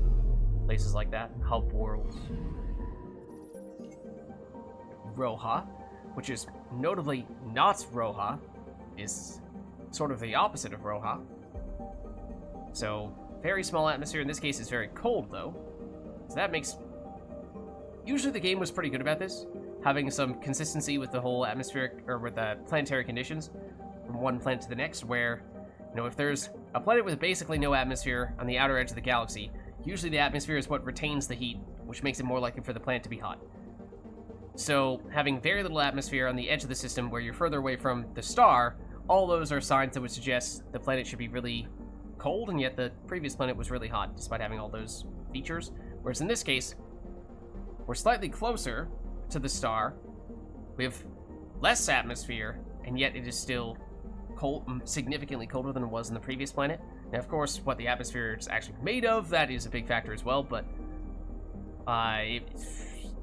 places like that, hub worlds. Roha, which is notably not Roha, is sort of the opposite of Roha. So, very small atmosphere. In this case, it's very cold, though. So that makes... Usually the game was pretty good about this, having some consistency with the whole atmospheric, or with the planetary conditions from one planet to the next, where, if there's a planet with basically no atmosphere on the outer edge of the galaxy, usually the atmosphere is what retains the heat, which makes it more likely for the planet to be hot. So, having very little atmosphere on the edge of the system where you're further away from the star, all those are signs that would suggest the planet should be really cold, and yet the previous planet was really hot, despite having all those features. Whereas in this case, we're slightly closer to the star, we have less atmosphere, and yet it is still cold, significantly colder than it was in the previous planet. Now, of course, what the atmosphere is actually made of, that is a big factor as well, but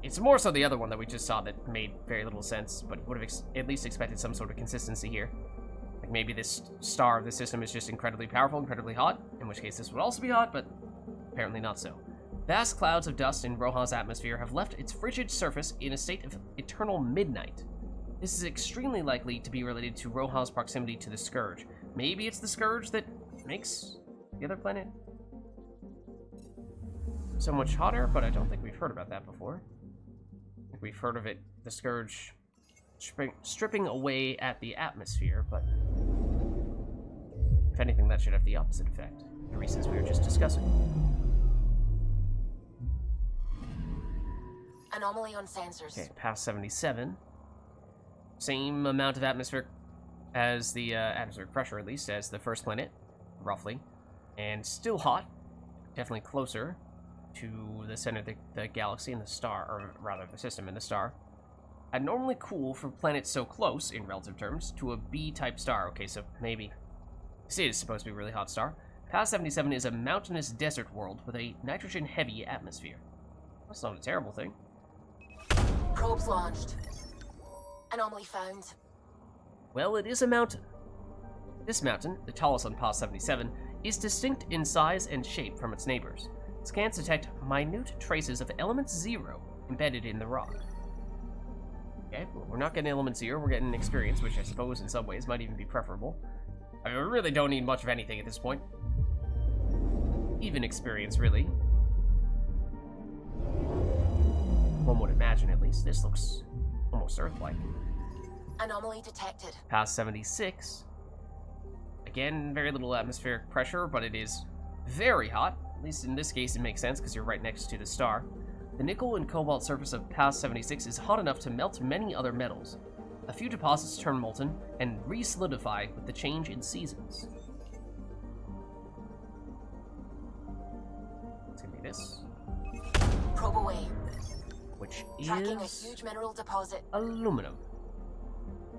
it's more so the other one that we just saw that made very little sense, but would have at least expected some sort of consistency here. Like, maybe this star of the system is just incredibly powerful, incredibly hot, in which case this would also be hot, but apparently not so. Vast clouds of dust in Roja's atmosphere have left its frigid surface in a state of eternal midnight. This is extremely likely to be related to Roja's proximity to the Scourge. Maybe it's the Scourge that makes the other planet so much hotter, but I don't think we've heard about that before. I think we've heard of it, the Scourge stripping away at the atmosphere, but if anything, that should have the opposite effect, the reasons we were just discussing. Anomaly on sensors. Okay, past 77. Same amount of atmospheric as the atmospheric pressure, at least, as the first planet, roughly, and still hot. Definitely closer to the center of the galaxy and the star, or rather the system and the star. Abnormally cool for planets so close, in relative terms, to a B-type star. Okay, so maybe this is supposed to be a really hot star. Past 77 is a mountainous desert world with a nitrogen-heavy atmosphere. That's not a terrible thing. Probes launched. Anomaly found. Well, it is a mountain. This mountain, the tallest on past 77, is distinct in size and shape from its neighbors. Scans detect minute traces of element 0 embedded in the rock. Okay, well, we're not getting element 0, we're getting experience, which I suppose in some ways might even be preferable. I mean, we really don't need much of anything at this point. Even experience, really. One would imagine, at least. This looks almost Earth-like. Anomaly detected. Past 76. Again, very little atmospheric pressure, but it is very hot. At least in this case, it makes sense because you're right next to the star. The nickel and cobalt surface of past 76 is hot enough to melt many other metals. A few deposits turn molten and re-solidify with the change in seasons. It's gonna be this. Probe away. Which Tracking is a huge mineral deposit. Aluminum.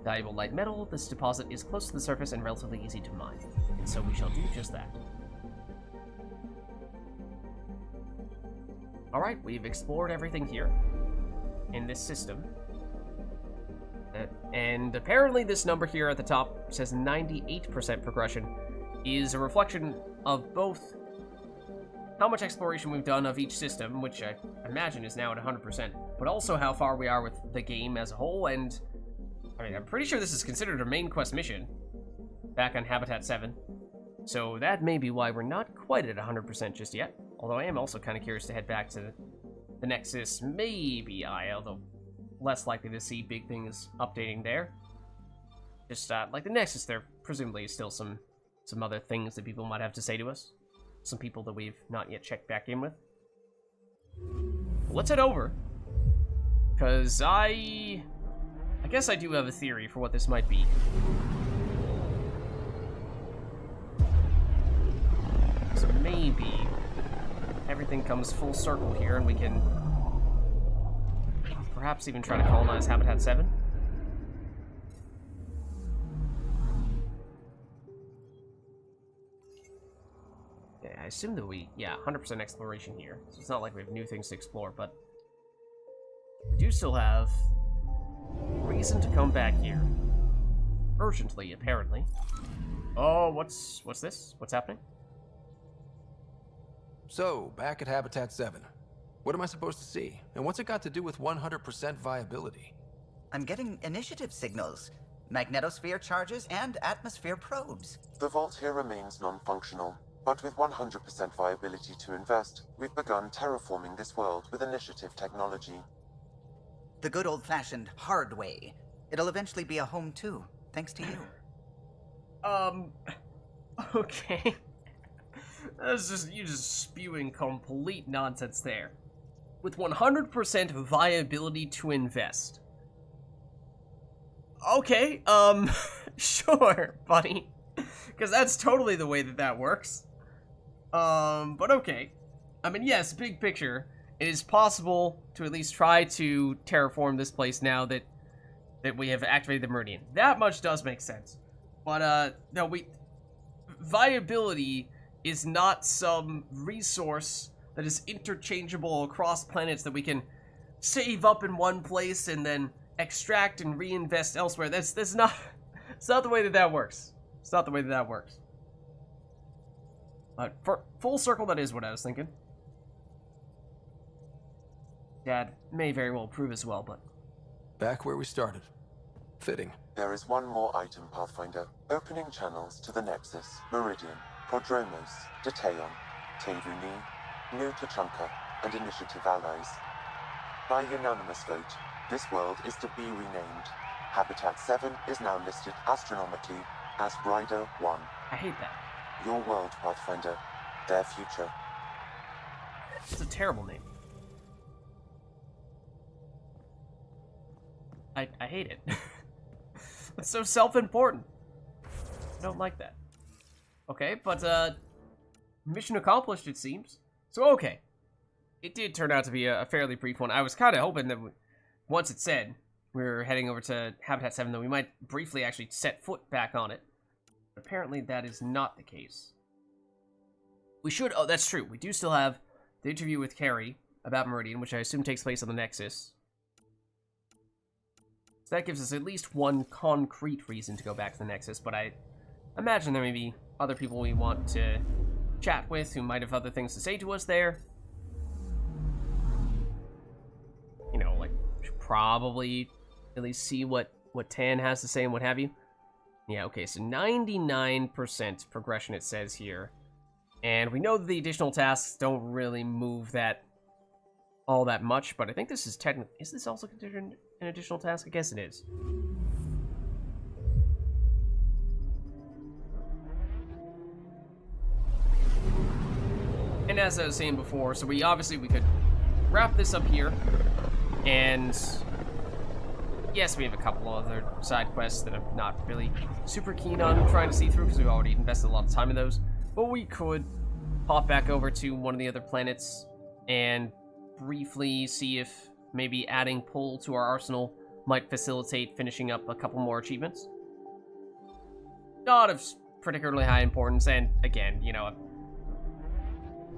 Valuable light metal, this deposit is close to the surface and relatively easy to mine. And so we shall do just that. Alright, we've explored everything here in this system. And apparently this number here at the top says 98% progression is a reflection of both how much exploration we've done of each system, which I imagine is now at 100%, but also how far we are with the game as a whole, and I mean, I'm pretty sure this is considered a main quest mission back on Habitat 7, so that may be why we're not quite at 100% just yet, although I am also kind of curious to head back to the Nexus, maybe although less likely to see big things updating there. Just like the Nexus, there presumably is still some other things that people might have to say to us. Some people that we've not yet checked back in with. Let's head over, because I guess I do have a theory for what this might be. So maybe everything comes full circle here and we can perhaps even try to colonize Habitat 7. Okay, I assume that 100% exploration here. So it's not like we have new things to explore, but we do still have reason to come back here. Urgently, apparently. Oh, what's this? What's happening? So, back at Habitat 7. What am I supposed to see? And what's it got to do with 100% viability? I'm getting initiative signals, magnetosphere charges, and atmosphere probes. The vault here remains non-functional, but with 100% viability to invest, we've begun terraforming this world with initiative technology. The good old-fashioned hard way. It'll eventually be a home too, thanks to you. Okay. That's just, you just spewing complete nonsense there. With 100% viability to invest. Okay, sure, buddy. Because that's totally the way that works. But okay. I mean, yes, big picture, it is possible to at least try to terraform this place now that we have activated the Meridian. That much does make sense. But, no, viability is not some resource that is interchangeable across planets that we can save up in one place and then extract and reinvest elsewhere. That's not, it's not the way that works. It's not the way that works. But for full circle, that is what I was thinking. Dad may very well approve as well, but... Back where we started. Fitting. There is one more item, Pathfinder. Opening channels to the Nexus, Meridian, Prodromos, Deteon, Tevuni, New Tachanka, and Initiative allies. By unanimous vote, this world is to be renamed. Habitat 7 is now listed astronomically as Ryder 1. I hate that. Your world, Pathfinder. Their future. It's a terrible name. I hate it. It's so self-important. I don't like that. Okay, but mission accomplished, it seems. So okay, it did turn out to be a fairly brief one. I was kind of hoping that once it said we were heading over to Habitat 7, that we might briefly actually set foot back on it. But apparently that is not the case. We should, oh, that's true. We do still have the interview with Carrie about Meridian, which I assume takes place on the Nexus. So that gives us at least one concrete reason to go back to the Nexus, but I imagine there may be other people we want to chat with who might have other things to say to us there. You know, like, we should probably at least see what Tan has to say and what have you. Yeah, okay, so 99% progression it says here. And we know that the additional tasks don't really move that all that much, but I think this is technically... Is this also considered an additional task? I guess it is. And as I was saying before, so we could wrap this up here, and yes, we have a couple other side quests that I'm not really super keen on trying to see through because we've already invested a lot of time in those, but we could pop back over to one of the other planets and briefly see if maybe adding pull to our arsenal might facilitate finishing up a couple more achievements. Not of particularly high importance, and again, you know,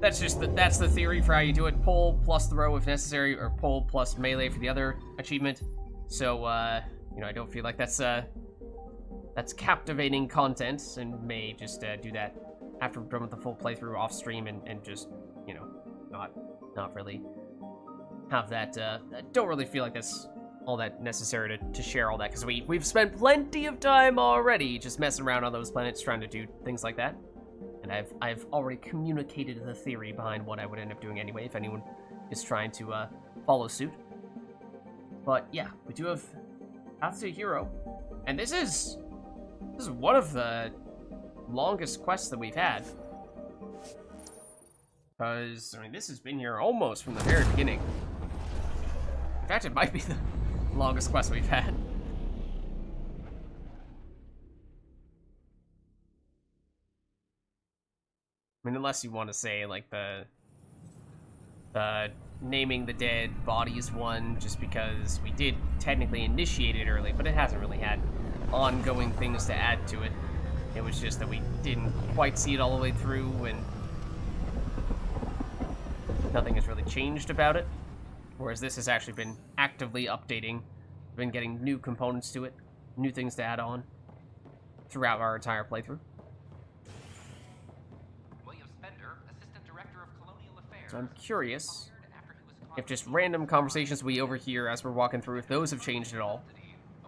that's the theory for how you do it. Pull plus throw if necessary, or pull plus melee for the other achievement. So, you know, I don't feel like that's captivating content, and may just do that after we're done with the full playthrough off stream and just, you know, not really have that. I don't really feel like that's all that necessary to share all that, because we've spent plenty of time already just messing around on those planets trying to do things like that. And I've already communicated the theory behind what I would end up doing anyway if anyone is trying to follow suit. But yeah, we do have Path to Hero, and this is one of the longest quests that we've had. Because, I mean, this has been here almost from the very beginning. In fact, it might be the longest quest we've had. I mean, unless you want to say, like, the naming the dead bodies one, just because we did technically initiate it early, but it hasn't really had ongoing things to add to it. It was just that we didn't quite see it all the way through, and nothing has really changed about it. Whereas this has actually been actively updating, been getting new components to it, new things to add on throughout our entire playthrough. So I'm curious if just random conversations we overhear as we're walking through, if those have changed at all.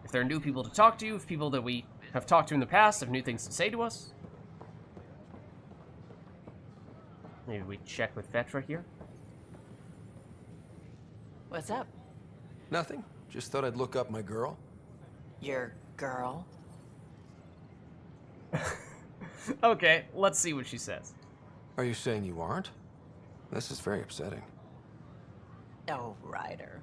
If there are new people to talk to, if people that we have talked to in the past have new things to say to us. Maybe we check with Vetra here. What's up? Nothing. Just thought I'd look up my girl. Your girl? Okay, let's see what she says. Are you saying you aren't? This is very upsetting. Oh, Ryder.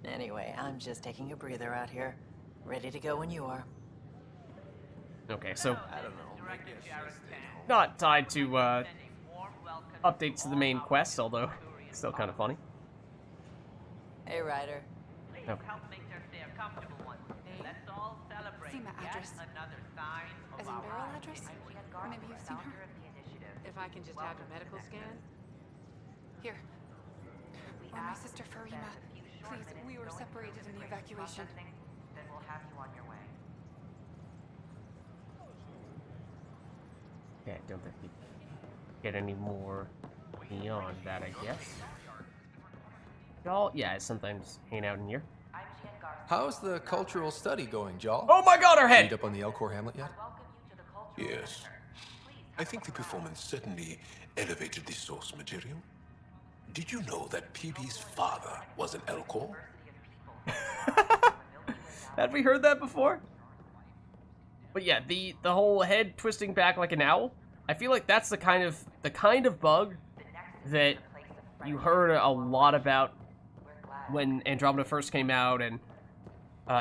Anyway, I'm just taking a breather out here. Ready to go when you are. Okay, so not tied to updates to the main quest, although still kind of funny. Hey, Ryder. Okay. See my address. As in Beryl address? Maybe you've seen her. If I can just have a medical scan? Here. Or my sister Farima. Please, we were separated in the evacuation. Then we'll have you on your way. Yeah, I don't think we get any more beyond that, I guess. Y'all, yeah, I sometimes hang out in here. How's the cultural study going, Jal? Oh my god, our head! Read up on the Elcor Hamlet yet? Yes. I think the performance certainly elevated the source material. Did you know that PB's father was an Elcor? Had we heard that before? But yeah, the whole head twisting back like an owl, I feel like that's the kind of bug that you heard a lot about when Andromeda first came out, and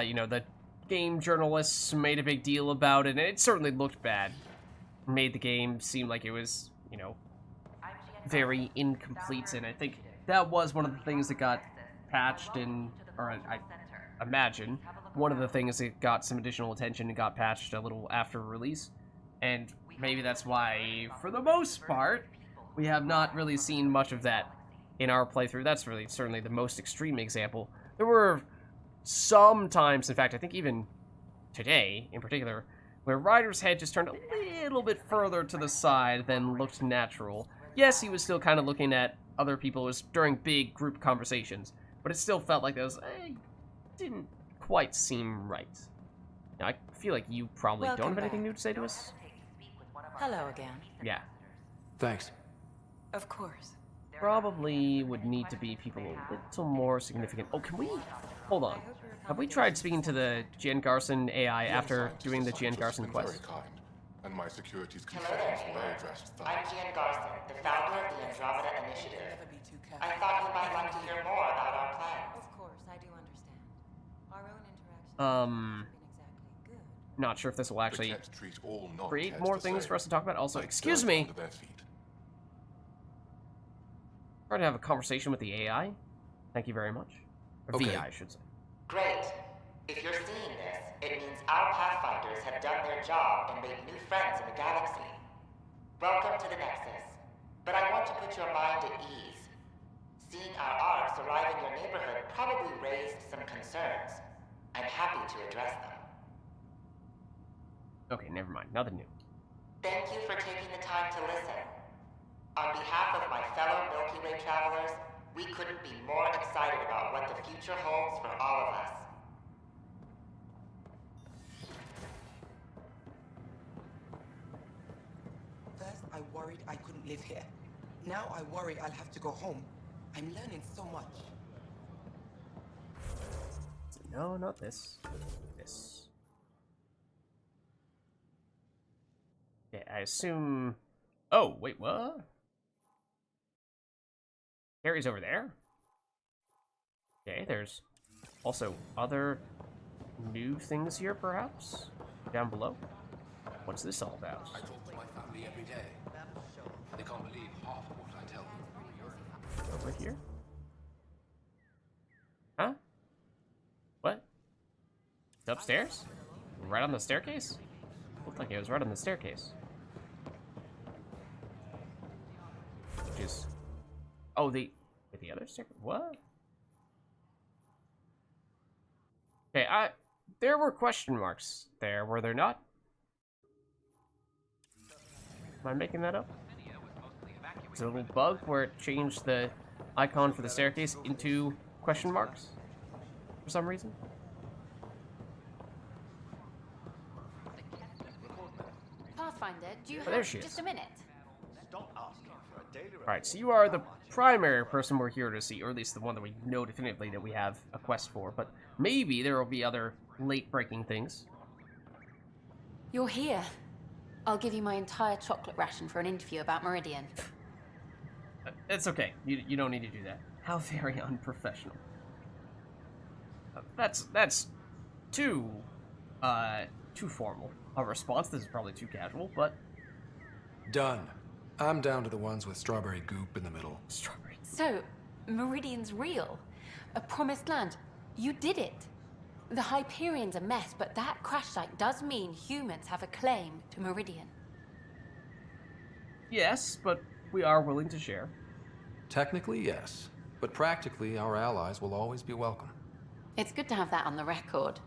you know, the game journalists made a big deal about it, and it certainly looked bad. Made the game seem like it was, you know, very incomplete, and I think that was one of the things that got patched, or I imagine one of the things that got some additional attention and got patched a little after release, and maybe that's why, for the most part, we have not really seen much of that in our playthrough. That's really certainly the most extreme example. There were some times, in fact, I think even today in particular, where Ryder's head just turned a little bit further to the side than looked natural. Yes, he was still kind of looking at other people. It was during big group conversations, but it still felt like those didn't quite seem right. Now, I feel like you probably don't have anything new to say to us. Hello again. Yeah. Thanks. Of course. Probably would need to be people a little more significant. Oh, can we? Hold on. Have we tried speaking to the Jen Garson AI after doing the Jen Garson quest? Very kind, and my security's Hello concerns there, were Ava. addressed I'm Gian Garson, the founder of the Andromeda Initiative. I thought you might like to hear more about our plans. Of course, I do understand. Our own interactions Not sure if this will actually The Kets treat all create non-Kets more the things same, for us to talk about. Also, like excuse dirt me. under their feet. Try to have a conversation with the AI. Thank you very much. Or Okay. VI, I should say. Great. If you're seeing this, it means our pathfinders have done their job and made new friends in the galaxy. Welcome to the Nexus. But I want to put your mind at ease. Seeing our arcs arrive in your neighborhood probably raised some concerns. I'm happy to address them. Okay, never mind. Nothing new. Thank you for taking the time to listen. On behalf of my fellow Milky Way travelers, we couldn't be more excited about what the future holds for all of us. First, I worried I couldn't live here. Now I worry I'll have to go home. I'm learning so much. No, not this. This. Okay, I assume... Oh, wait, what? Harry's over there? Okay, there's also other new things here, perhaps? Down below? What's this all about? I talk to my family every day. They can't believe half of what I tell them. Over here? Huh? What? It's upstairs? Right on the staircase? Looked like it was right on the staircase. Which is... Oh, the other staircase? What? Okay, there were question marks there, were there not? Am I making that up? Is it a little bug where it changed the icon for the staircase into question marks for some reason? Pathfinder, do you Oh, there have she is. just a minute? Alright, so you are the primary person we're here to see, or at least the one that we know definitively that we have a quest for, but maybe there will be other late-breaking things. You're here. I'll give you my entire chocolate ration for an interview about Meridian. It's okay. You don't need to do that. How very unprofessional. That's too formal a response. This is probably too casual, but... Done. I'm down to the ones with strawberry goop in the middle. Strawberry. So, Meridian's real. A promised land. You did it. The Hyperion's a mess, but that crash site does mean humans have a claim to Meridian. Yes, but we are willing to share. Technically, yes. But practically, our allies will always be welcome. It's good to have that on the record.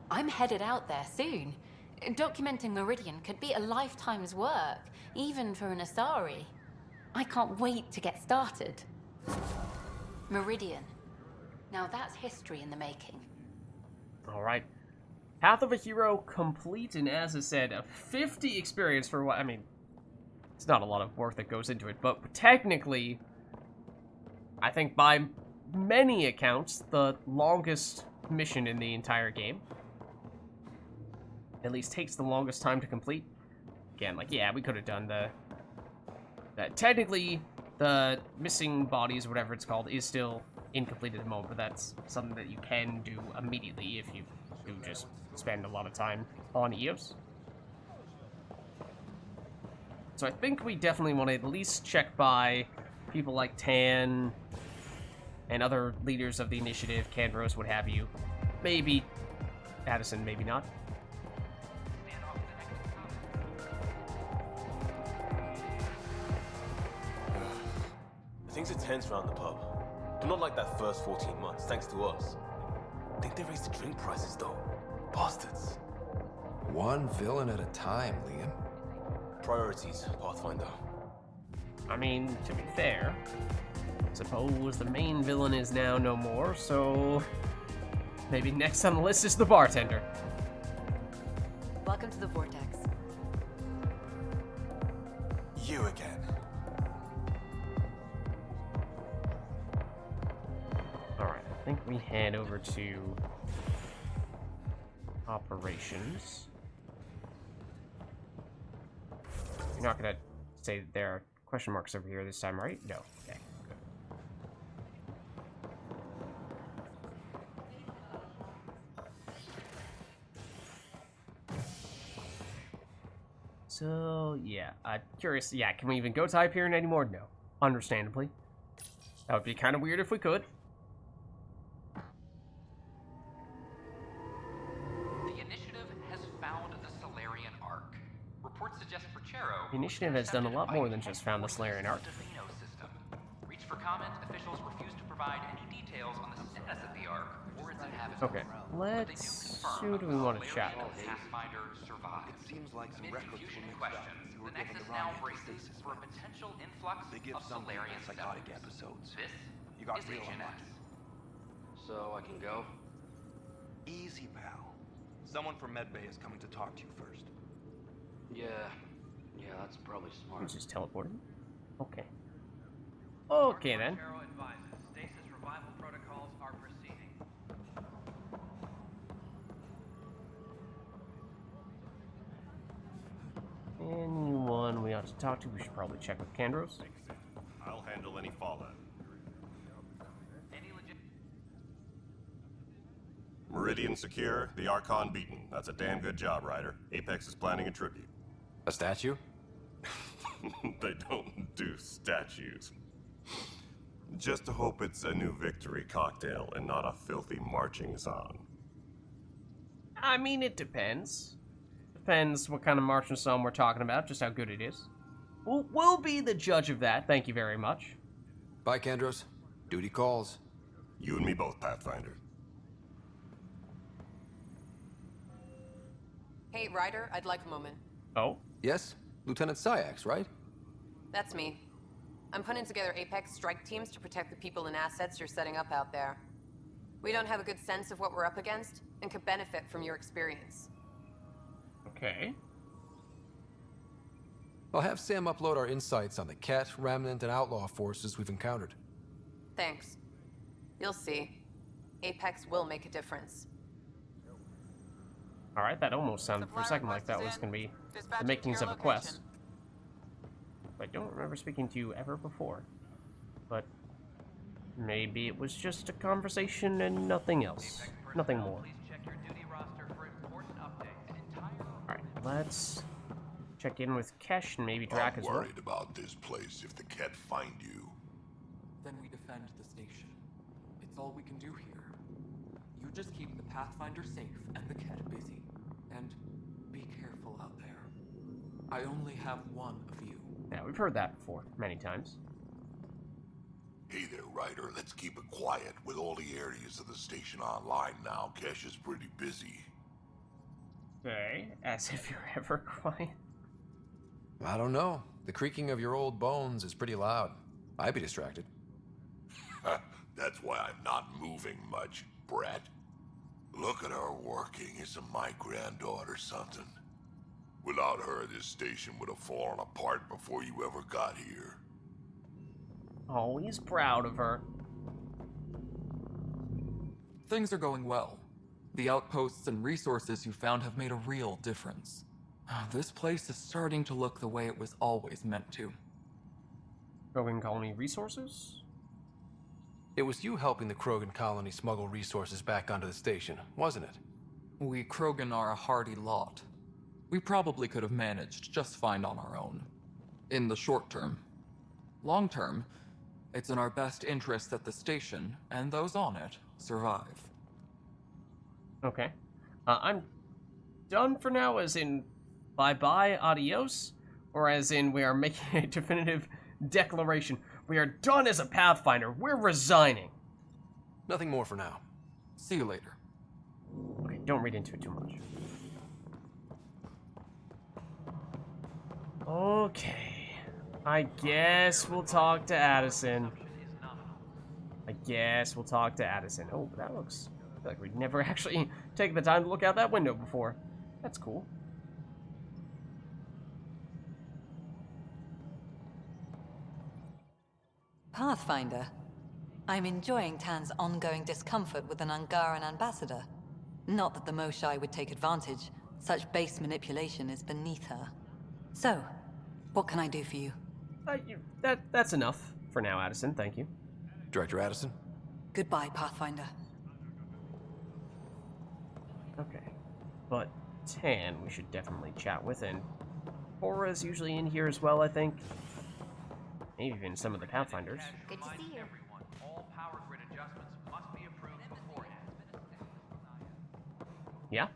I'm headed out there soon. Documenting Meridian could be a lifetime's work, even for an Asari. I can't wait to get started. Meridian. Now that's history in the making. Alright. Path of a Hero complete, and as I said, a 50 experience for what, I mean, it's not a lot of work that goes into it, but technically, I think by many accounts, the longest mission in the entire game. At least takes the longest time to complete. Again, like, yeah, we could have done that. Technically, the missing bodies, whatever it's called, is still incomplete at the moment, but that's something that you can do immediately if you do just spend a lot of time on EOS. So I think we definitely want to at least check by people like Tan and other leaders of the initiative, Kandros, what have you. Maybe Addison, maybe not. Things are tense around the pub. But not like that first 14 months, thanks to us. I think they raised the drink prices, though. Bastards. One villain at a time, Liam. Priorities, Pathfinder. I mean, to be fair, suppose the main villain is now no more, so maybe next on the list is the bartender. Welcome to the Vortex. You again. Alright, I think we head over to operations. You're not gonna say that there are question marks over here this time, right? No. Okay, good. So, yeah, I'm curious. Yeah, can we even go to Hyperion anymore? No. Understandably. That would be kind of weird if we could. The initiative has done a lot more than just found the Solarian Ark. Reach for comment, officials refuse to provide any details on the status of the Ark or its inhabitants. Okay, let's see who do we want to chat with. Pathfinder survives. It seems like some confusion and questions. The Nexus now braces for a potential influx of Solarian psychotic episodes. This is Agent X. So I can go? Easy, pal. Someone from Medbay is coming to talk to you first. Yeah, that's probably smart. Let's just teleport him. Okay. Okay then. Stasis revival protocols are proceeding. Anyone we ought to talk to? We should probably check with Kandros. I'll handle any fallout. Meridian secure, the Archon beaten. That's a damn good job, Ryder. Apex is planning a tribute. A statue? They don't do statues. Just to hope it's a new victory cocktail and not a filthy marching song. I mean, it depends. Depends what kind of marching song we're talking about, just how good it is. We'll be the judge of that, thank you very much. Bye, Kandros. Duty calls. You and me both, Pathfinder. Hey, Ryder, I'd like a moment. Oh? Yes? Lieutenant Syax, right? That's me. I'm putting together Apex strike teams to protect the people and assets you're setting up out there. We don't have a good sense of what we're up against, and could benefit from your experience. Okay. I'll have Sam upload our insights on the Ket, Remnant, and Outlaw forces we've encountered. Thanks. You'll see. Apex will make a difference. Alright, that almost sounded for a second like that was going to be the makings of a quest. I don't remember speaking to you ever before. But maybe it was just a conversation and nothing else. Nothing more. Alright, let's check in with Kesh and maybe Drac as well. I'm worried about this place if the Ket find you. Then we defend the station. It's all we can do here. You just keep the Pathfinder safe and the Ket busy. And be careful out there. I only have one of you. Yeah, we've heard that before, many times. Hey there, Ryder. Let's keep it quiet. With all the areas of the station online now, Kesh is pretty busy. Okay, as if you're ever quiet. I don't know. The creaking of your old bones is pretty loud. I'd be distracted. That's why I'm not moving much, brat. Look at her working. Isn't my granddaughter something? Without her, this station would have fallen apart before you ever got here. Always proud of her. Things are going well. The outposts and resources you found have made a real difference. This place is starting to look the way it was always meant to. Krogan colony resources? It was you helping the Krogan colony smuggle resources back onto the station, wasn't it? We Krogan are a hardy lot. We probably could have managed just fine on our own. In the short term. Long term, it's in our best interest that the station, and those on it, survive. Okay. I'm done for now, as in bye-bye, adios? Or as in we are making a definitive declaration. We are done as a Pathfinder. We're resigning. Nothing more for now. See you later. Okay, don't read into it too much. Okay. I guess we'll talk to Addison. Oh, that looks... I feel like we'd never actually taken the time to look out that window before. That's cool. Pathfinder. I'm enjoying Tan's ongoing discomfort with an Angaran ambassador. Not that the Moshai would take advantage. Such base manipulation is beneath her. So, what can I do for you? That's enough for now, Addison. Thank you. Director Addison? Goodbye, Pathfinder. Okay. But Tan, we should definitely chat with, and Hora's usually in here as well, I think. Maybe even some of the Pathfinders. Good to see you. All power grid adjustments must be approved beforehand. Yeah?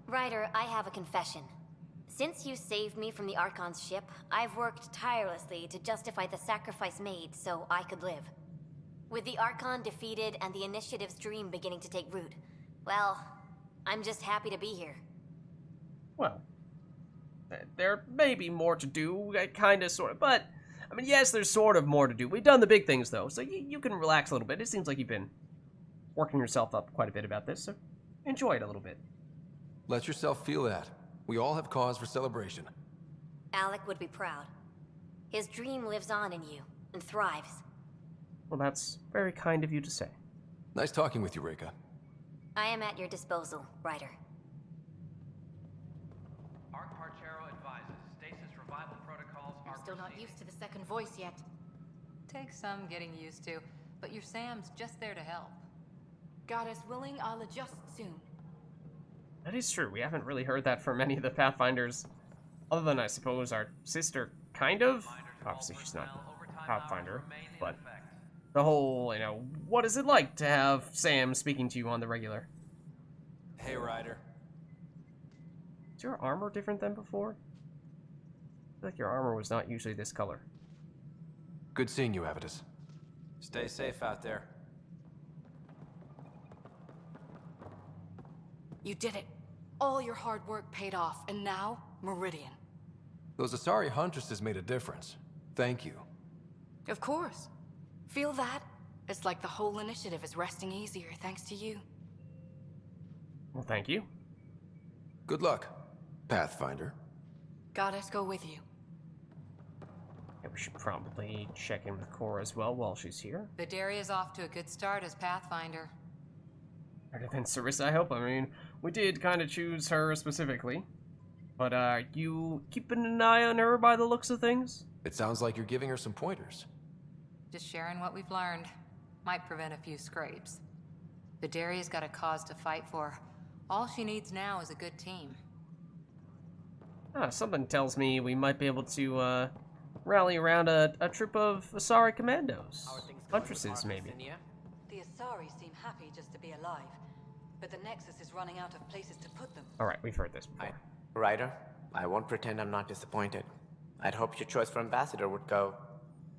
Ryder, I have a confession. Since you saved me from the Archon's ship, I've worked tirelessly to justify the sacrifice made so I could live. With the Archon defeated and the Initiative's dream beginning to take root, well, I'm just happy to be here. Well, there may be more to do, kind of, sort of, but, I mean, yes, there's sort of more to do. We've done the big things, though, so you can relax a little bit. It seems like you've been working yourself up quite a bit about this, so enjoy it a little bit. Let yourself feel that. We all have cause for celebration. Alec would be proud. His dream lives on in you, and thrives. Well, that's very kind of you to say. Nice talking with you, Reka. I am at your disposal, Ryder. Still not used to the second voice yet. Takes some getting used to, but your Sam's just there to help. Goddess willing, I'll adjust soon. That is true. We haven't really heard that from any of the Pathfinders, other than, I suppose, our sister, kind of. Obviously, she's not a Pathfinder, but the whole, you know, what is it like to have Sam speaking to you on the regular? Hey, Ryder. Is your armor different than before? I feel like your armor was not usually this color. Good seeing you, Avitus. Stay safe out there. You did it. All your hard work paid off, and now, Meridian. Those Asari huntresses made a difference. Thank you. Of course. Feel that? It's like the whole initiative is resting easier thanks to you. Well, thank you. Good luck, Pathfinder. Goddess go with you. Yeah, we should probably check in with Cora as well while she's here. Vidaria's off to a good start as Pathfinder. Better than Sarissa, I hope. I mean, we did kind of choose her specifically. But, you keeping an eye on her by the looks of things? It sounds like you're giving her some pointers. Just sharing what we've learned. Might prevent a few scrapes. Vidaria's got a cause to fight for. All she needs now is a good team. Something tells me we might be able to, rally around a troop of Asari commandos. Huntresses, maybe. The Asari seem happy just to be alive, but the Nexus is running out of places to put them. Alright, we've heard this before. Ryder, I won't pretend I'm not disappointed. I'd hoped your choice for ambassador would go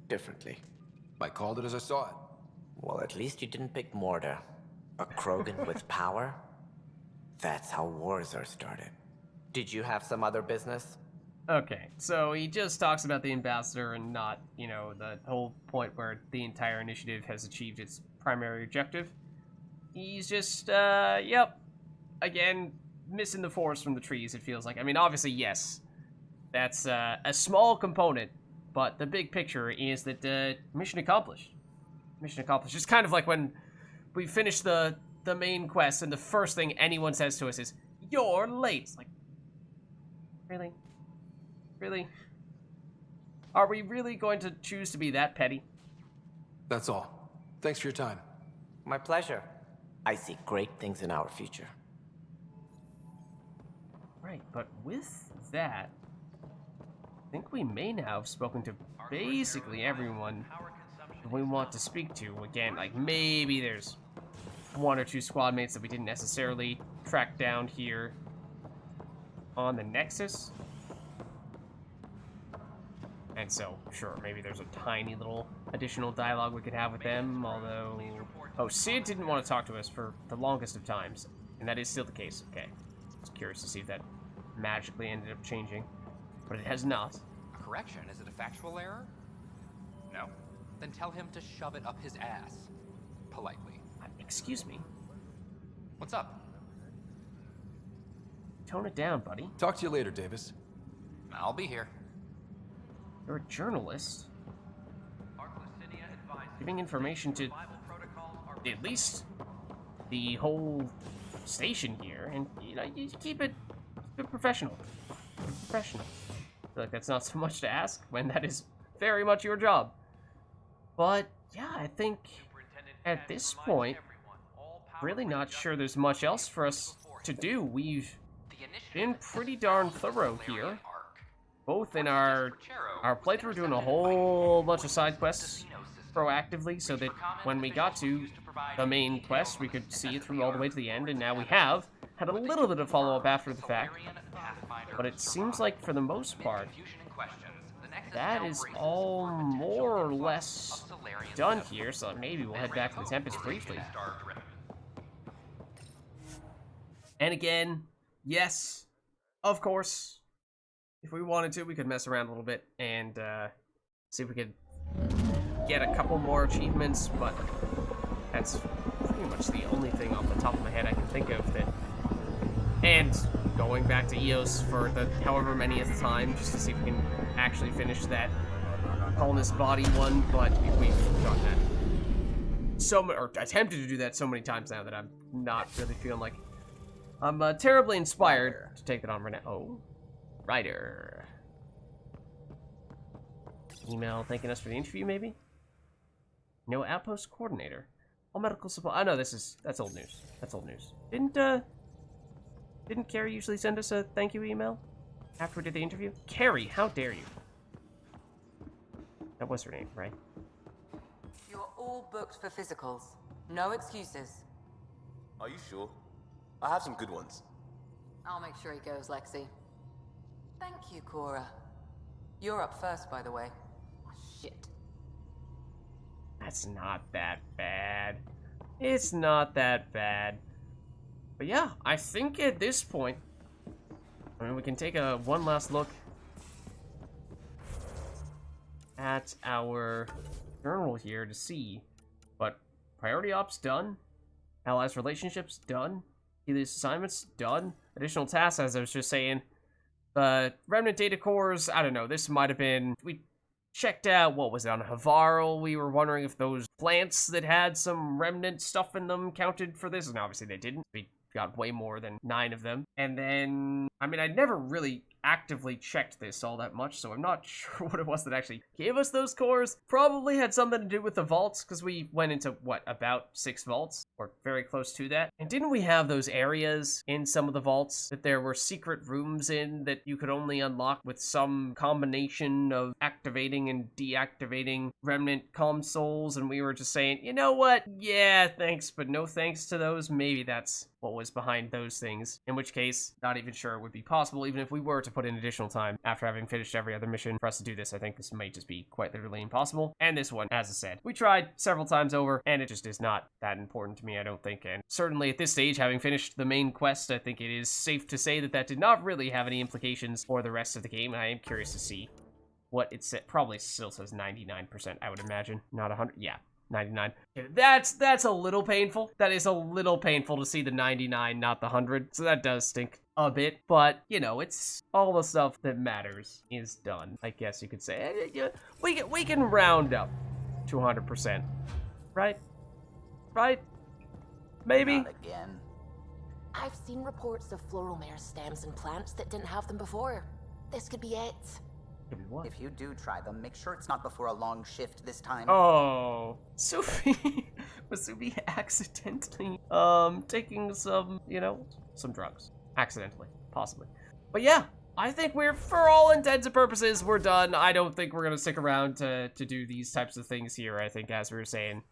differently. I called it as I saw it. Well, at least you didn't pick Mortar. A Krogan with power? That's how wars are started. Did you have some other business? Okay, so he just talks about the ambassador and not, you know, the whole point where the entire initiative has achieved its primary objective. He's just, yep, again, missing the forest from the trees, it feels like. I mean, obviously, yes, that's a small component, but the big picture is that mission accomplished. Mission accomplished. It's kind of like when we finish the main quest and the first thing anyone says to us is, "You're late." It's like, really? Really? Are we really going to choose to be that petty? That's all. Thanks for your time. My pleasure. I see great things in our future. Right, but with that, I think we may now have spoken to basically everyone that we want to speak to. Again, like, maybe there's one or two squad mates that we didn't necessarily track down here on the Nexus. And so, sure, maybe there's a tiny little additional dialogue we could have with them, although... Oh, Sid didn't want to talk to us for the longest of times, and that is still the case. Okay. I was curious to see if that magically ended up changing, but it has not. A correction? Is it a factual error? No? Then tell him to shove it up his ass. Politely. Excuse me? What's up? Tone it down, buddy. Talk to you later, Davis. I'll be here. You're a journalist. Giving information to at least the whole station here, and you know, you keep it professional. Professional. I feel like that's not so much to ask when that is very much your job. But yeah, I think at this point, really not sure there's much else for us to do. We've been pretty darn thorough here, both in our playthrough, doing a whole bunch of side quests proactively, so that when we got to the main quest, we could see it through all the way to the end, and now we have had a little bit of follow-up after the fact. But it seems like, for the most part, that is all more or less done here, so maybe we'll head back to the Tempest briefly. And again, yes, of course, if we wanted to, we could mess around a little bit and see if we could get a couple more achievements, but that's pretty much the only thing off the top of my head I can think of that... And going back to EOS for the however manyth time, just to see if we can actually finish that colonist body one, but we've done that or attempted to do that so many times now that I'm not really feeling like I'm terribly inspired to take that on right now. Oh, Ryder. Email thanking us for the interview, maybe? No outpost coordinator. All medical supply. Oh no, that's old news. That's old news. Didn't Carrie usually send us a thank you email after we did the interview? Carrie, how dare you? That was her name, right? You're all booked for physicals. No excuses. Are you sure? I have some good ones. I'll make sure he goes, Lexi. Thank you, Cora. You're up first, by the way. Shit. That's not that bad. It's not that bad. But yeah, I think at this point, I mean, we can take one last look at our journal here to see. But priority ops done, allies relationships done, Helios assignments done, additional tasks, as I was just saying. The remnant data cores, I don't know, this might have been, we checked out, what was it, on Havarl, we were wondering if those plants that had some remnant stuff in them counted for this, and obviously they didn't. We got way more than 9 of them. And then, I mean, I never really actively checked this all that much, so I'm not sure what it was that actually gave us those cores. Probably had something to do with the vaults, because we went into, what, about 6 vaults, or very close to that. And didn't we have those areas in some of the vaults that there were secret rooms in that you could only unlock with some combination of activating and deactivating remnant consoles, and we were just saying, you know what? Yeah, thanks, but no thanks to those. Maybe that's what was behind those things. In which case, not even sure it would be possible, even if we were to put in additional time after having finished every other mission for us to do this. I think this might just be quite literally impossible. And this one, as I said, we tried several times over, and it just is not that important to me, I don't think. And certainly at this stage, having finished the main quest, I think it is safe to say that that did not really have any implications for the rest of the game. And I am curious to see what it said. Probably still says 99%, I would imagine. Not 100. Yeah. 99. That's a little painful. That is a little painful to see the 99, not the 100. So that does stink a bit. But, you know, it's all the stuff that matters is done, I guess you could say. We can round up to 100%. Right? Right? Maybe? Not again. I've seen reports of floral mare stems and plants that didn't have them before. This could be it. If you do try them, make sure it's not before a long shift this time. Oh, Sophie. Was Sophie accidentally taking some, you know, some drugs? Accidentally, possibly. But yeah, I think we're, for all intents and purposes, we're done. I don't think we're gonna stick around to do these types of things here. I think, as we were saying,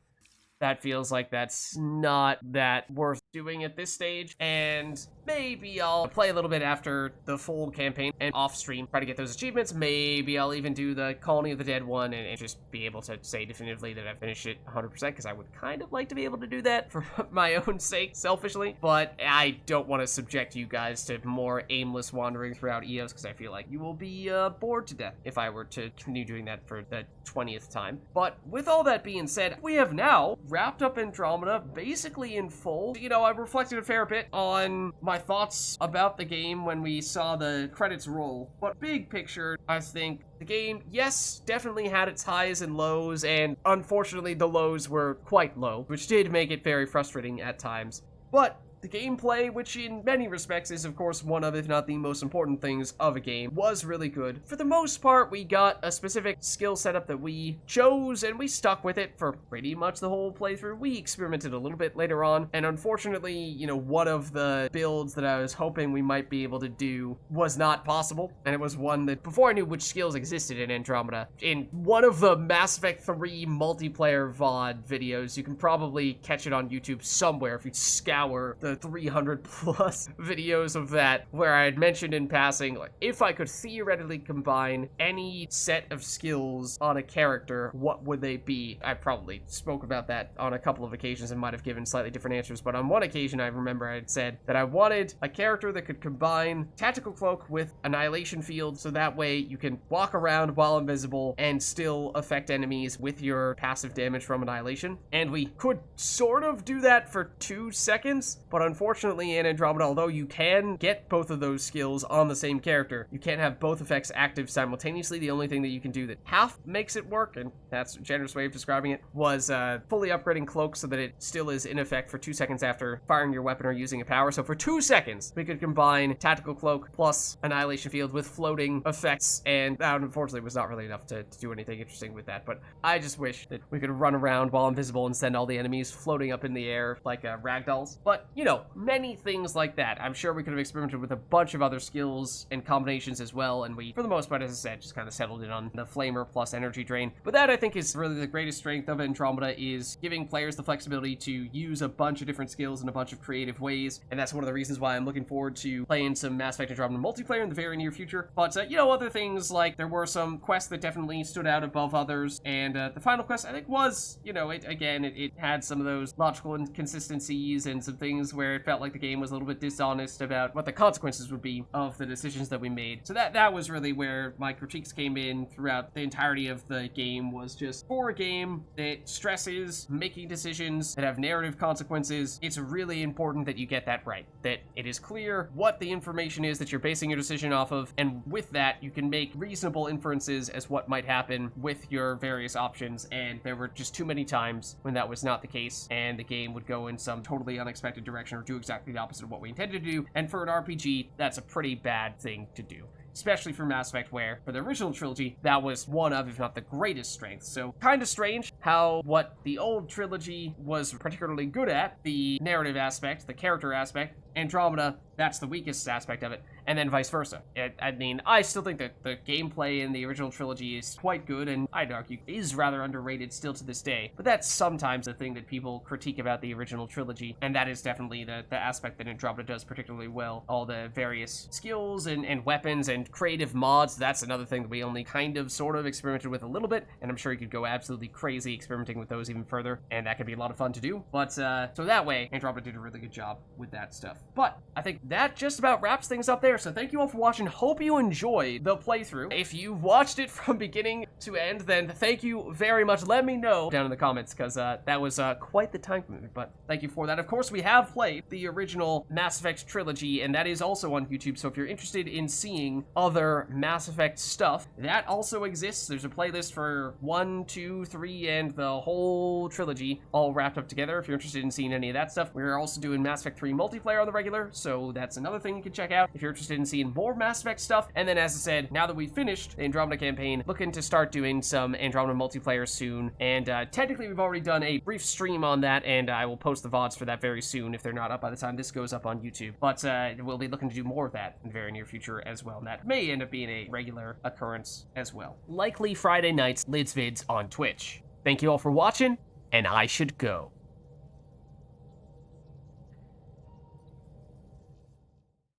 that feels like that's not that worth doing at this stage, and maybe I'll play a little bit after the full campaign and off stream, try to get those achievements. Maybe I'll even do the Colony of the Dead one and just be able to say definitively that I finished it 100%, because I would kind of like to be able to do that for my own sake, selfishly, but I don't want to subject you guys to more aimless wandering throughout EOS, because I feel like you will be bored to death if I were to continue doing that for the 20th time. But with all that being said, we have now wrapped up Andromeda basically in full. You know, I reflected a fair bit on my thoughts about the game when we saw the credits roll, but big picture, I think the game, yes, definitely had its highs and lows, and unfortunately the lows were quite low, which did make it very frustrating at times. But the gameplay, which in many respects is of course one of, if not the most important things of a game, was really good. For the most part, we got a specific skill setup that we chose, and we stuck with it for pretty much the whole playthrough. We experimented a little bit later on, and unfortunately, you know, one of the builds that I was hoping we might be able to do was not possible, and it was one that, before I knew which skills existed in Andromeda, in one of the Mass Effect 3 multiplayer VOD videos, you can probably catch it on YouTube somewhere if you scour the 300 plus videos of that, where I had mentioned in passing, like, if I could theoretically combine any set of skills on a character, what would they be? I probably spoke about that on a couple of occasions and might have given slightly different answers, but on one occasion I remember I had said that I wanted a character that could combine Tactical Cloak with Annihilation Field, so that way you can walk around while invisible and still affect enemies with your passive damage from Annihilation. And we could sort of do that for 2 seconds, but unfortunately in Andromeda, although you can get both of those skills on the same character, you can't have both effects active simultaneously. The only thing that you can do that half makes it work, and that's a generous way of describing it, was fully upgrading Cloak so that it still is in effect for 2 seconds after firing your weapon or using a power. So for 2 seconds, we could combine Tactical Cloak plus Annihilation Field with floating effects, and that unfortunately was not really enough to do anything interesting with that. But I just wish that we could run around while invisible and send all the enemies floating up in the air like ragdolls. But, you know, many things like that. I'm sure we could have experimented with a bunch of other skills and combinations as well, and we, for the most part, as I said, just kind of settled in on the Flamer plus Energy Drain. But that, I think, is really the greatest strength of Andromeda, is giving players the flexibility to use a bunch of different skills in a bunch of creative ways, and that's one of the reasons why I'm looking forward to playing some Mass Effect Andromeda multiplayer in the very near future. But, you know, other things, like there were some quests that definitely stood out above others, and the final quest, I think, was, you know, it had some of those logical inconsistencies and some things where it felt like the game was a little bit dishonest about what the consequences would be of the decisions that we made. So that was really where my critiques came in throughout the entirety of the game, was just, for a game that stresses making decisions that have narrative consequences, it's really important that you get that right, that it is clear what the information is that you're basing your decision off of, and with that you can make reasonable inferences as what might happen with your various options. And there were just too many times when that was not the case, and the game would go in some totally unexpected direction or do exactly the opposite of what we intended to do. And for an RPG, that's a pretty bad thing to do, especially for Mass Effect, where for the original trilogy, that was one of, if not the greatest strength. So kind of strange how what the old trilogy was particularly good at, the narrative aspect, the character aspect, Andromeda, that's the weakest aspect of it, and then vice versa. I mean, I still think that the gameplay in the original trilogy is quite good, and I'd argue is rather underrated still to this day, but that's sometimes the thing that people critique about the original trilogy, and that is definitely the aspect that Andromeda does particularly well. All the various skills and weapons and creative mods, that's another thing that we only kind of sort of experimented with a little bit, and I'm sure you could go absolutely crazy experimenting with those even further, and that could be a lot of fun to do. But so that way, Andromeda did a really good job with that stuff. But I think that just about wraps things up there, so thank you all for watching. Hope you enjoyed the playthrough. If you watched it from beginning to end, then thank you very much. Let me know down in the comments, because that was quite the time commitment, but thank you for that. Of course, we have played the original Mass Effect trilogy, and that is also on YouTube, so if you're interested in seeing other Mass Effect stuff, that also exists. There's a playlist for 1, 2, 3, and the whole trilogy all wrapped up together if you're interested in seeing any of that stuff. We're also doing Mass Effect 3 multiplayer on the regular, so that's another thing you can check out if you're interested in seeing more Mass Effect stuff. And then, as I said, now that we've finished the Andromeda campaign, looking to start doing some Andromeda multiplayer soon, and technically we've already done a brief stream on that, and I will post the VODs for that very soon if they're not up by the time this goes up on YouTube. But we'll be looking to do more of that in the very near future as well, and that may end up being a regular occurrence as well. Likely Friday nights, Lids Vids on Twitch. Thank you all for watching, and I should go.